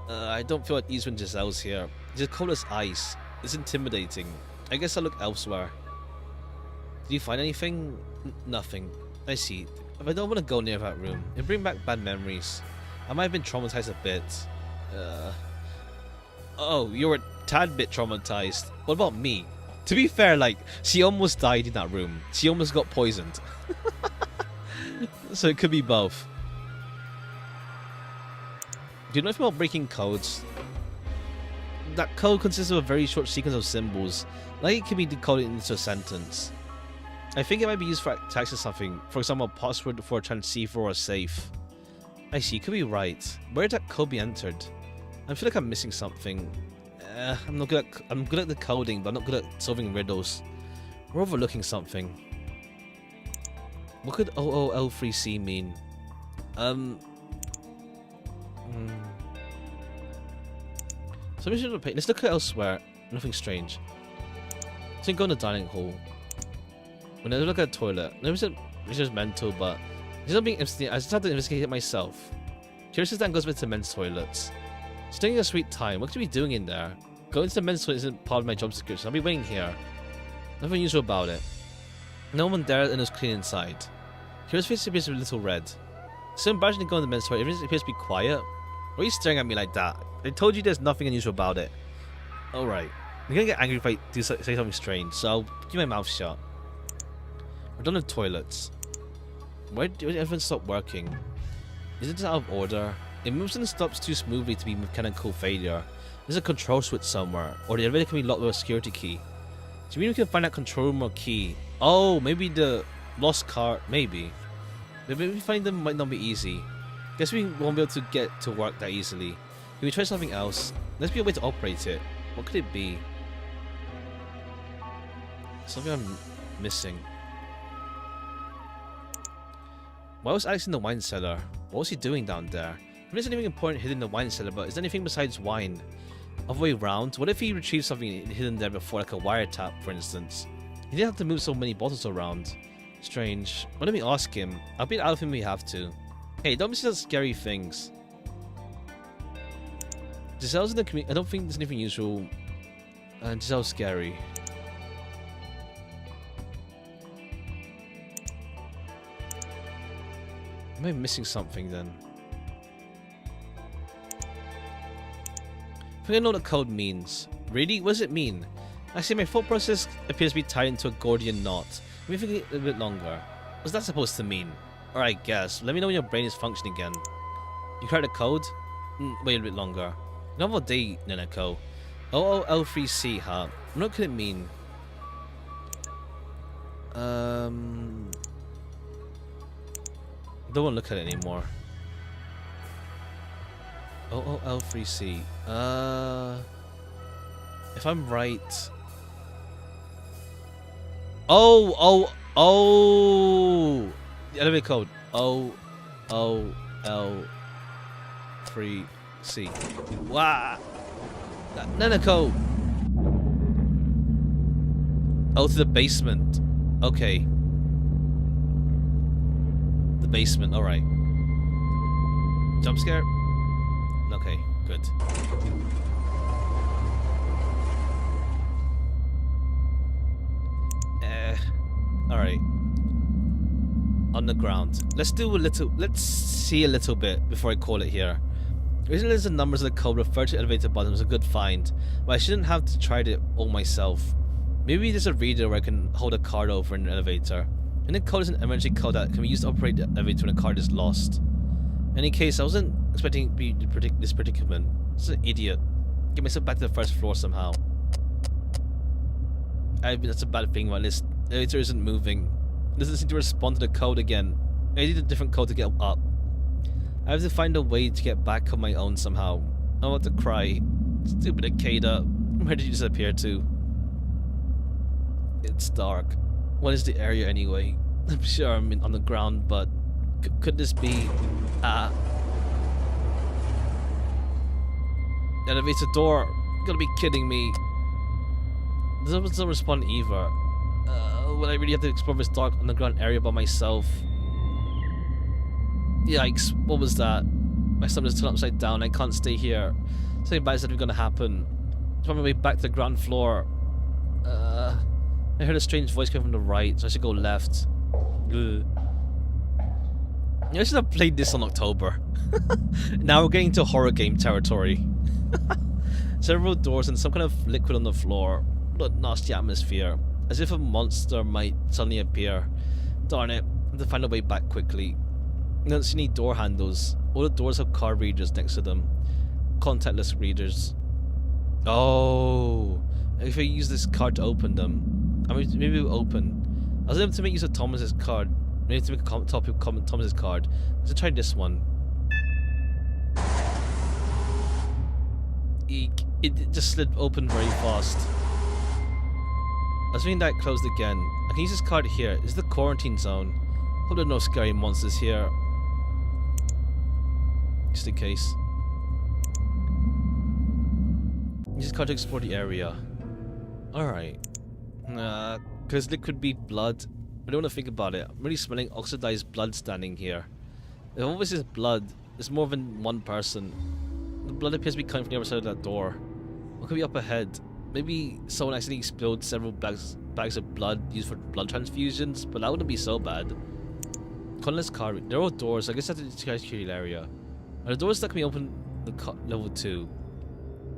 I don't feel at ease when Giselle's here. It's as cold as ice. It's intimidating. I guess I'll look elsewhere. Did you find anything? Nothing. I see. If I don't want to go near that room, it'll bring back bad memories. I might have been traumatized a bit. Oh, you were a tad bit traumatized. What about me? To be fair, like, she almost died in that room. She almost got poisoned. So it could be both. Do you know anything about breaking codes? That code consists of a very short sequence of symbols. Like it can be decoded into a sentence. I think it might be used to access something. For example, a password for a transceiver or a safe. I see, you could be right. Where did that code be entered? I feel like I'm missing something. I'm good at the coding, but I'm not good at solving riddles. We're overlooking something. What could OOL3C mean? Let's look at elsewhere. Nothing strange. So go in the dining hall. When I look at the toilet, it's just mental, but it's not being interesting. I just have to investigate it myself. Curious as that goes back to men's toilets. She's taking a sweet time. What could we be doing in there? Going to the men's toilet isn't part of my job description. I'll be waiting here. Nothing unusual about it. No one there and it was clean inside. Kira's face appears a little red. So embarrassing to go in the men's toilet. Everything appears to be quiet. Why are you staring at me like that? I told you there's nothing unusual about it. Alright. I'm gonna get angry if I say something strange, so I'll keep my mouth shut. We're done with toilets. Why did everything stop working? Is it just out of order? It moves and stops too smoothly to be mechanical failure. There's a control switch somewhere, or the elevator can be locked with a security key. Do you mean we can find that control room or key Oh, maybe the lost car. Maybe. Maybe finding them might not be easy. Guess we won't be able to get to work that easily. Can we try something else? Let's be a way to operate it. What could it be? Something I'm missing. Why was Alex in the wine cellar? What was he doing down there? There's anything important hidden in the wine cellar, but is there anything besides wine? Other way around? What if he retrieved something hidden there before, like a wiretap, for instance? He didn't have to move so many bottles around. Strange. Well, let me ask him. I'll beat out of him if we have to. Hey, don't miss those scary things. Giselle's in the community. I don't think there's anything usual. And Giselle's scary. Am I missing something then? I think I know what the code means. Really? What does it mean? Actually, my thought process appears to be tied into a Gordian knot. Let me think a bit longer. What's that supposed to mean? Or I guess. Let me know when your brain is functioning again. You cracked the code? Wait a bit longer. Novel day, Neneko. OOL3C, huh? What could it mean? Don't want to look at it anymore. OOL3C. If I'm right. Oh! The elevator code. OOL3C. Wow! Nanako! Oh, to the basement. Okay. The basement, alright. Jump scare? Okay, good. Alright. On the ground. Let's see a little bit before I call it here. The reason there's the numbers of the code referred to elevator button was a good find, but I shouldn't have to try it all myself. Maybe there's a reader where I can hold a card over in an elevator. And the code is an emergency code that can be used to operate the elevator when a card is lost. In any case, I wasn't expecting to be this predicament. This is an idiot. Get myself back to the first floor somehow. That's a bad thing, this elevator isn't moving. It doesn't seem to respond to the code again. I need a different code to get up. I have to find a way to get back on my own somehow. I want to cry. Stupid Akeda. Where did you disappear to? It's dark. What is the area anyway? I'm sure I'm on the ground, but could this be... Elevator door. You gotta be kidding me. This doesn't respond either. Would I really have to explore this dark underground area by myself? Yikes, what was that? My stomach just turned upside down. I can't stay here. Something bad is definitely gonna happen. I'm on my way back to the ground floor. I heard a strange voice coming from the right, so I should go left. Ugh. I should have played this on October. Now we're getting to horror game territory. Several doors and some kind of liquid on the floor. What a nasty atmosphere. As if a monster might suddenly appear. Darn it, I have to find a way back quickly. I don't see any door handles. All the doors have card readers next to them. Contactless readers. Oh, if I use this card to open them, maybe it'll open. I was able to make use of Thomas's card. Maybe to make a copy of Thomas's card. Let's try this one. Eek. It just slid open very fast. I was thinking that closed again. I can use this card here. This is the quarantine zone. Hope there are no scary monsters here. Just in case. Use this card to explore the area. Alright. Because it could be blood. I don't want to think about it. I'm really smelling oxidized blood standing here. If all this is blood, there's more than one person. The blood appears to be coming from the other side of that door. What could be up ahead? Maybe someone accidentally spilled several bags of blood used for blood transfusions, but that wouldn't be so bad. Conless car. There are all doors. I guess that's the security area. Are the doors that can be opened level 2?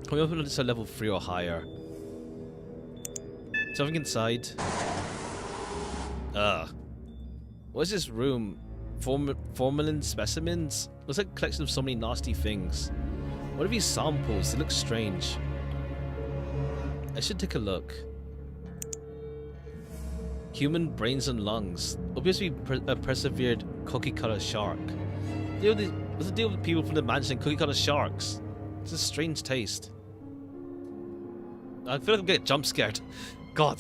Can we open it to level 3 or higher? Something inside. Ugh. What is this room? Formalin specimens? Looks like a collection of so many nasty things. What are these samples? They look strange. I should take a look. Human brains and lungs. Obviously a persevered cookie-cutter shark. What's the deal with people from the mansion and cookie-cutter sharks? It's a strange taste. I feel like I'm getting jump scared. God.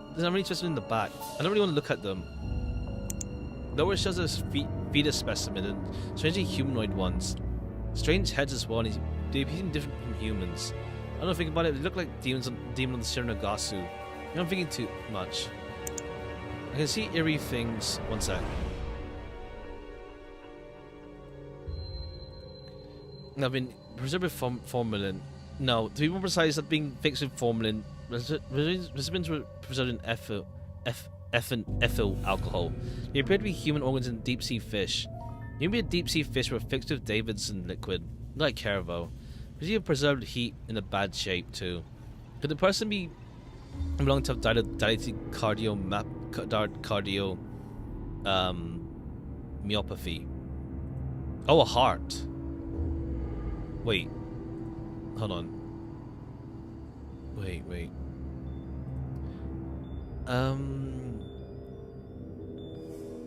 There's not really interested in the back. I don't really want to look at them. Lower shows us fetus specimen and strangely humanoid ones. Strange heads as well, and they're different from humans. I don't think about it, they look like demon on the Shironagasu. I'm thinking too much. I can see eerie things. One sec. I've been preserved with formalin. No, to be more precise, that being fixed with formalin. Recipients were preserved in ethyl alcohol. They appear to be human organs and deep sea fish. Maybe a deep sea fish were fixed with Davidson liquid. Not I care though. Because you have preserved heat in a bad shape too. Could the person be belong to have dilated myopathy? Oh, a heart. Wait. Hold on. Wait.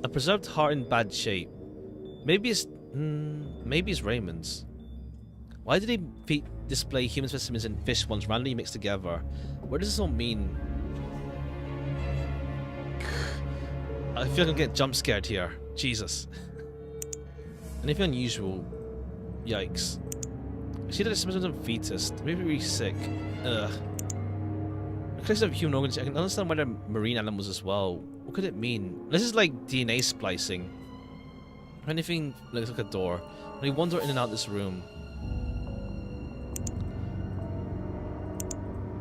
A preserved heart in bad shape. Maybe it's Raymond's. Why did they display human specimens and fish ones randomly mixed together? What does this all mean? I feel like I'm getting jump scared here. Jesus. Anything unusual? Yikes. I see that it's some fetus. They may be really sick. Ugh. A collection of human organs. I can understand why they're marine animals as well. What could it mean? This is like DNA splicing. If anything looks like a door. Only one door in and out this room.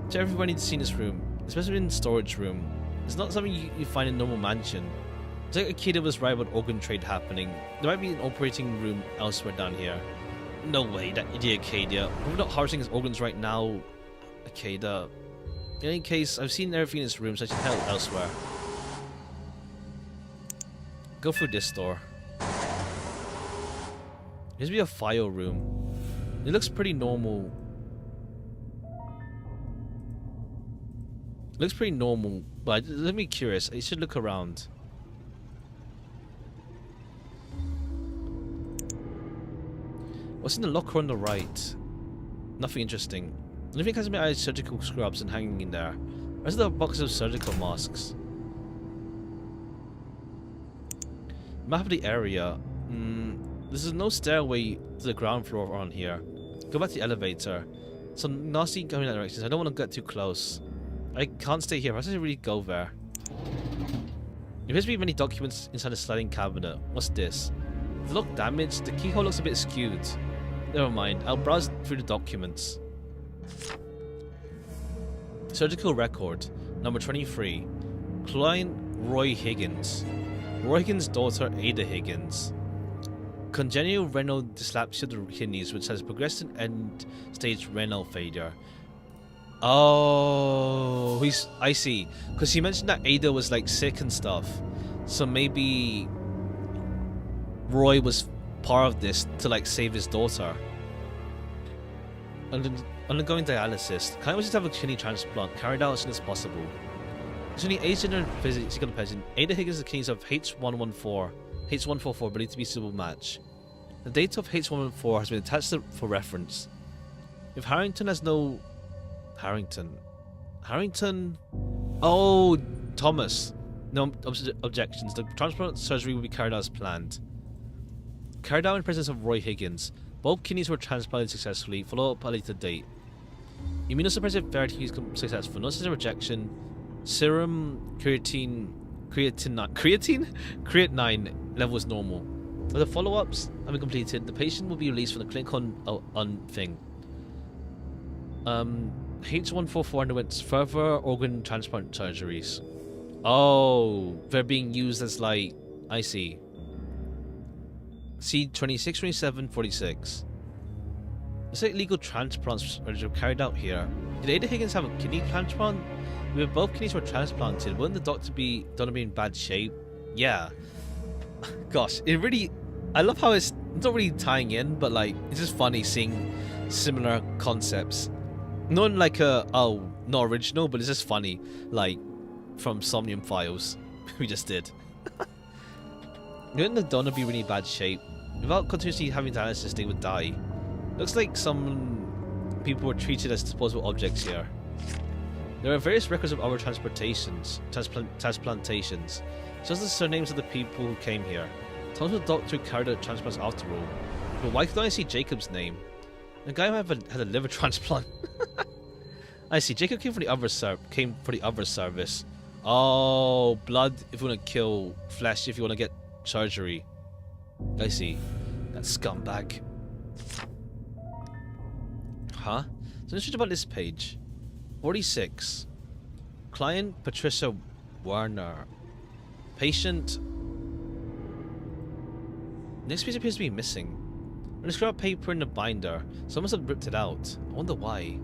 So everyone needs to see this room, especially in the storage room. It's not something you find in a normal mansion. It's like Akeda was right about organ trade happening. There might be an operating room elsewhere down here. No way, that idiot Akeda. We're not harvesting his organs right now, Akeda. In any case, I've seen everything in this room, so I should head elsewhere. Go through this door. There's be a file room. It looks pretty normal. Looks pretty normal, but let me curious. I should look around. What's in the locker on the right? Nothing interesting. The only thing has my eyes surgical scrubs and hanging in there. Where's the box of surgical masks? Map of the area. There's no stairway to the ground floor on here. Go back to the elevator. Some nasty going in that direction. I don't want to get too close. I can't stay here. I should really go there. There appears to be many documents inside the sliding cabinet. What's this? They look damaged. The keyhole looks a bit skewed. Never mind. I'll browse through the documents. Surgical record. Number 23. Client Roy Higgins. Roy Higgins' daughter Ada Higgins. Congenital renal dysplasia of the kidneys, which has progressed to end-stage renal failure. Oh, I see. Because he mentioned that Ada was like sick and stuff. So maybe Roy was part of this to like save his daughter. Undergoing dialysis. Can I just have a kidney transplant carried out as soon as possible? It's only agent and physical patient. Ada Higgins' kidneys of H144 believed to be a suitable match. The date of H114 has been attached for reference. If Harrington has no... Harrington? Oh, Thomas. No objections. The transplant surgery will be carried out as planned. Carried out in presence of Roy Higgins. Both kidneys were transplanted successfully. Follow up at a later date. Immunosuppressive therapy is successful. No sense of rejection. Serum creatine level is normal. With the follow-ups having completed, the patient will be released from the clinic on thing. H144 underwent further organ transplant surgeries. Oh, they're being used as like, I see. See 26, 27, 46. It's like legal transplants are carried out here. Did Ada Higgins have a kidney transplant? If both kidneys were transplanted, wouldn't the doctor be in bad shape? Yeah. Gosh, it really... I love how it's not really tying in, but like, it's just funny seeing similar concepts. Not like not original, but it's just funny. Like, from Somnium Files. We just did. You're in the dawn would be really bad shape. Without continuously having dialysis, they would die. Looks like some people were treated as disposable objects here. There are various records of other transplantations, just the surnames of the people who came here. Thomas was a doctor who carried out transplants after all. But why couldn't I see Jacob's name? The guy had a liver transplant. I see. Jacob came for the other service. Oh, blood if you want to kill, flesh if you want to get surgery. I see. That scumbag. Huh? So let's read about this page. 46. Client Patricia Warner. Patient. Next page appears to be missing. When I scrap paper in the binder, someone must have ripped it out. I wonder why.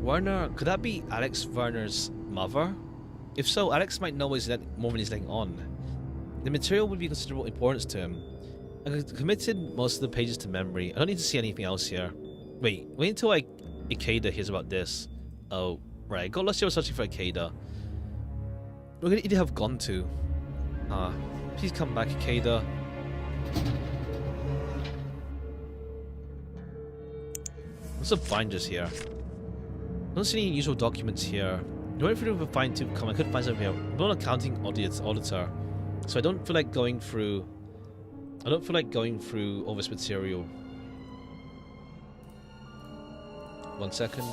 Warner, could that be Alex Werner's mother? If so, Alex might know what moment he's letting on. The material would be of considerable importance to him. I committed most of the pages to memory. I don't need to see anything else here. Wait until Ikeda hears about this. Oh, right. Go, let's see what's searching for Ikeda. Where could Ikeda have gone to? Please come back, Ikeda. What's the binders here? I don't see any usual documents here. I went through with a fine tooth comb. I couldn't find something here. I'm not an accounting auditor, so I don't feel like going through. All this material. 1 second.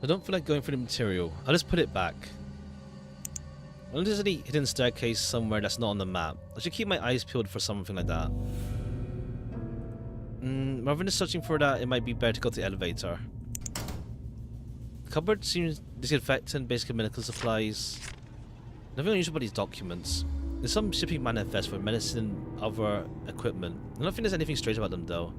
I don't feel like going through the material. I'll just put it back. Unless there's any hidden staircase somewhere that's not on the map. I should keep my eyes peeled for something like that. Rather than searching for that, it might be better to go to the elevator. The cupboard seems disinfectant, basic medical supplies. Nothing unusual about these documents. There's some shipping manifest for medicine and other equipment. I don't think there's anything strange about them though.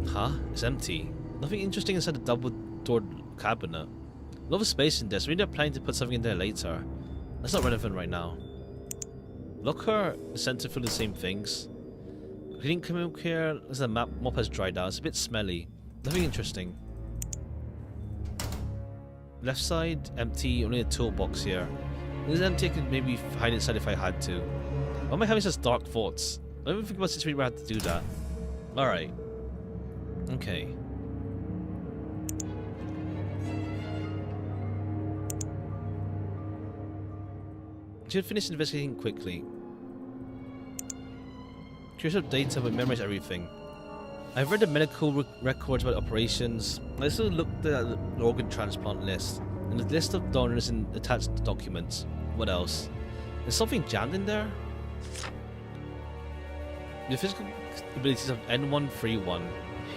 Huh? It's empty. Nothing interesting inside the double-doored cabinet. A lot of space in this. Maybe they're planning to put something in there later. That's not relevant right now. Locker, the center full of the same things. Cleaning come here. As the mop has dried out. It's a bit smelly. Nothing interesting. Left side, empty. Only a toolbox here. This is empty. I could maybe hide inside if I had to. Why am I having such dark thoughts? I don't even think about a situation where I had to do that. Alright. Okay. Should finish investigating quickly. Curious of data, but memorize everything. I've read the medical records about operations. I also looked at the organ transplant list and the list of donors in attached documents. What else? Is something jammed in there? The physical abilities of N131.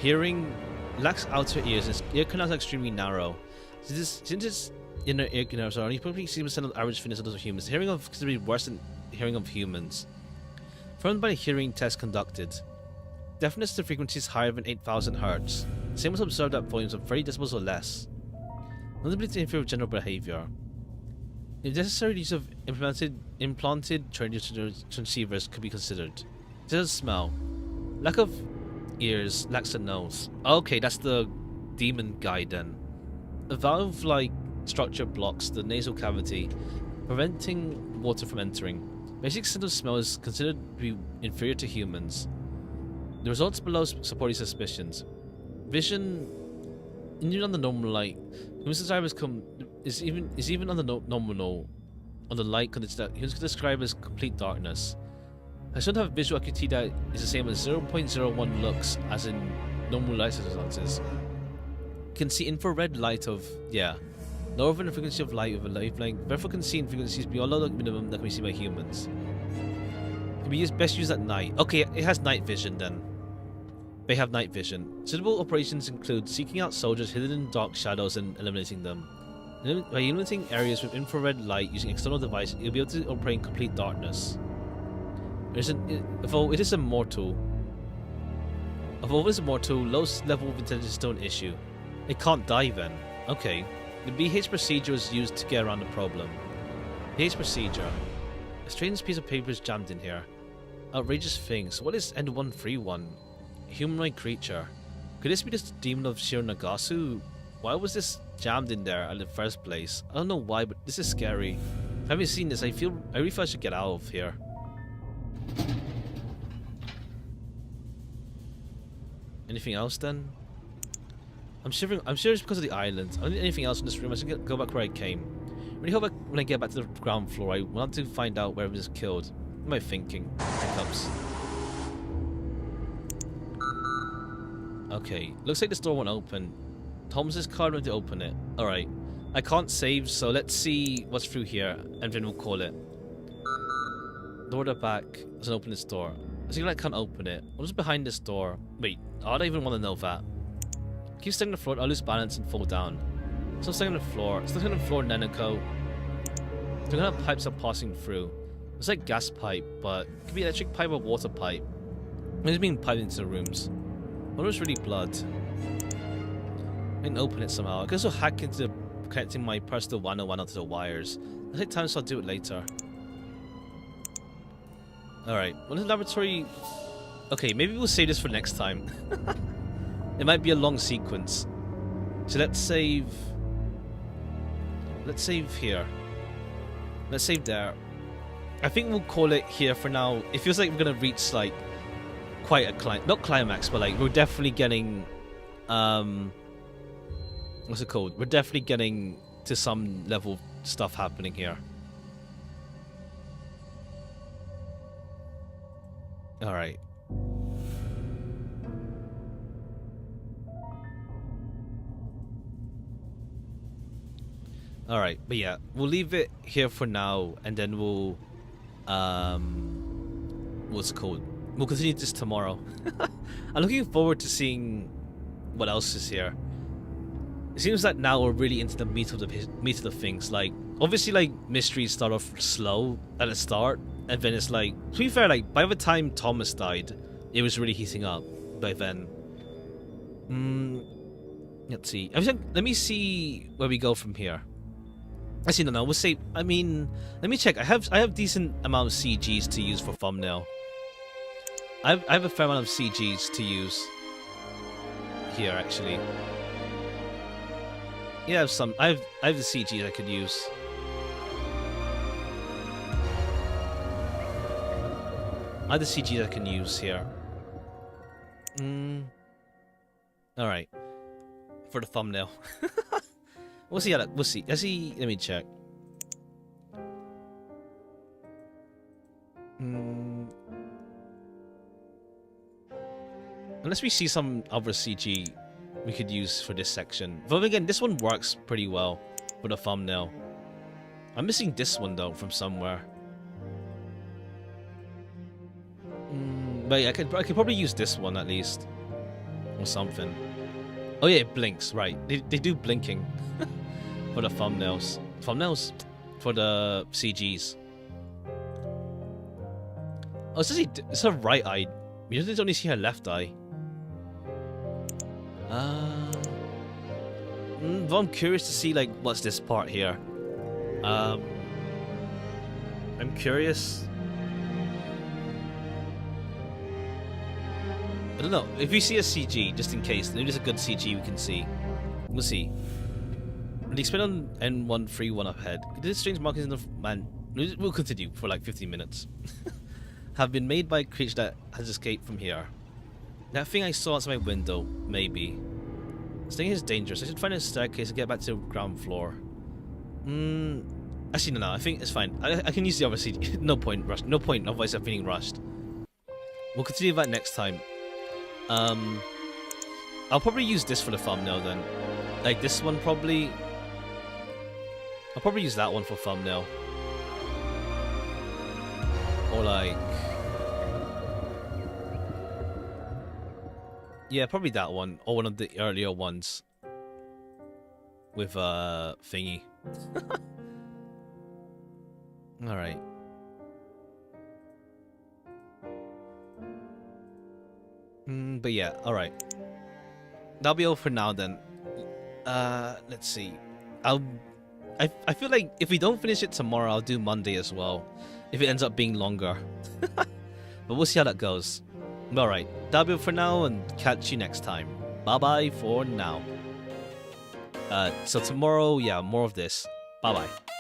Hearing, lacks outer ears, and its ear canals are extremely narrow. Since its inner ear canals are only probably 60% of the average fitness of those humans, hearing of considerably worse than hearing of humans. Confirmed by a hearing test conducted. Deafness to frequencies higher than 8,000 Hz. The same was observed at volumes of 30 decibels or less. No ability to interfere with general behavior. If necessary, use of implanted transceivers could be considered. Doesn't smell. Lack of ears, lacks a nose. Okay, that's the demon guy then. A valve-like structure blocks the nasal cavity, preventing water from entering. Basic sense of smell is considered to be inferior to humans. The results below support these suspicions. Vision, even on the normal light, humans is even on the nominal on the light condition that humans can describe as complete darkness. I should have visual acuity that is the same as 0.01 lux as in normal light circumstances. Can see infrared light of lower than the frequency of light with a wavelength. Therefore, can see in frequencies below the minimum that can be seen by humans. Can be best used at night. Okay, it has night vision then. They have night vision. Suitable operations include seeking out soldiers hidden in dark shadows and eliminating them. By eliminating areas with infrared light using external devices, you'll be able to operate in complete darkness. Though it is immortal, Of always mortal, low level of intelligence don't issue. It can't die then. Okay. The BH procedure is used to get around the problem. BH procedure. A strange piece of paper is jammed in here. Outrageous things. What is N131? Humanoid creature. Could this be this demon of Shironagasu? Why was this jammed in there in the first place? I don't know why, but this is scary. If I haven't seen this, I really feel I should get out of here. Anything else then? I'm shivering. I'm sure it's because of the island. I don't need anything else in this room. I should go back where I came. I really hope when I get back to the ground floor, I want to find out where I was killed. What am I thinking? Hiccups. Okay, looks like this door won't open. Thomas's card went to open it. Alright. I can't save, so let's see what's through here, and then we'll call it. Door at the back doesn't open this door. I think I can't open it. What's behind this door? Wait, I don't even want to know that. Keep staying on the floor, I'll lose balance and fall down. So I'm staying on the floor. Still staying on the floor, Neneko. The kind of pipes are passing through. It's like gas pipe, but it could be electric pipe or water pipe. It's being piped into the rooms. What was really blood? I can open it somehow. I can also hack into connecting my personal 101 onto the wires. I'll take time, so I'll do it later. Alright, what is the laboratory? Okay, maybe we'll save this for next time. It might be a long sequence. So let's save. Let's save here. Let's save there. I think we'll call it here for now. It feels like we're gonna reach like quite a not climax, but like we're definitely getting what's it called? We're definitely getting to some level of stuff happening here. Alright. Alright, but yeah, we'll leave it here for now, and then we'll what's it called? We'll continue this tomorrow. I'm looking forward to seeing what else is here. It seems that now we're really into the meat of the things. Like, obviously, like mysteries start off slow at the start, and then it's like, to be fair, like by the time Thomas died, it was really heating up. By then, let's see. Let me see where we go from here. Actually, no, we'll say. I mean, let me check. I have decent amount of CGs to use for thumbnail. I have a fair amount of CGs to use here, actually. Yeah, I have some. I have the CGs I could use. I have the CGs I can use here. All right. For the thumbnail. We'll see how that. We'll see. Let me check. Unless we see some other CG we could use for this section. But again, this one works pretty well for the thumbnail. I'm missing this one though from somewhere. But yeah, I could probably use this one at least, or something. Oh yeah, it blinks. Right, they do blinking for the thumbnails. Thumbnails for the CGs. Oh, it's her right eye. You don't only see her left eye. But I'm curious to see like what's this part here. I'm curious. I don't know. If we see a CG, just in case, maybe there's a good CG we can see. We'll see. The experiment on N131 up ahead. These strange markings in the man. We'll continue for like 15 minutes. Have been made by a creature that has escaped from here. That thing I saw outside my window, maybe. Staying here is dangerous. I should find a staircase and get back to the ground floor. Actually, no. I think it's fine. I can use the other CG. No point. Rush. No point. Otherwise, I'm feeling rushed. We'll continue that next time. I'll probably use this for the thumbnail then. Like this one probably. I'll probably use that one for thumbnail. Or like. Yeah, probably that one. Or one of the earlier ones. With thingy. Alright. But yeah, alright. That'll be all for now then. Let's see. I feel like if we don't finish it tomorrow, I'll do Monday as well. If it ends up being longer. But we'll see how that goes. Alright, that'll be all for now, and catch you next time. Bye-bye for now. So tomorrow, yeah, more of this. Bye-bye.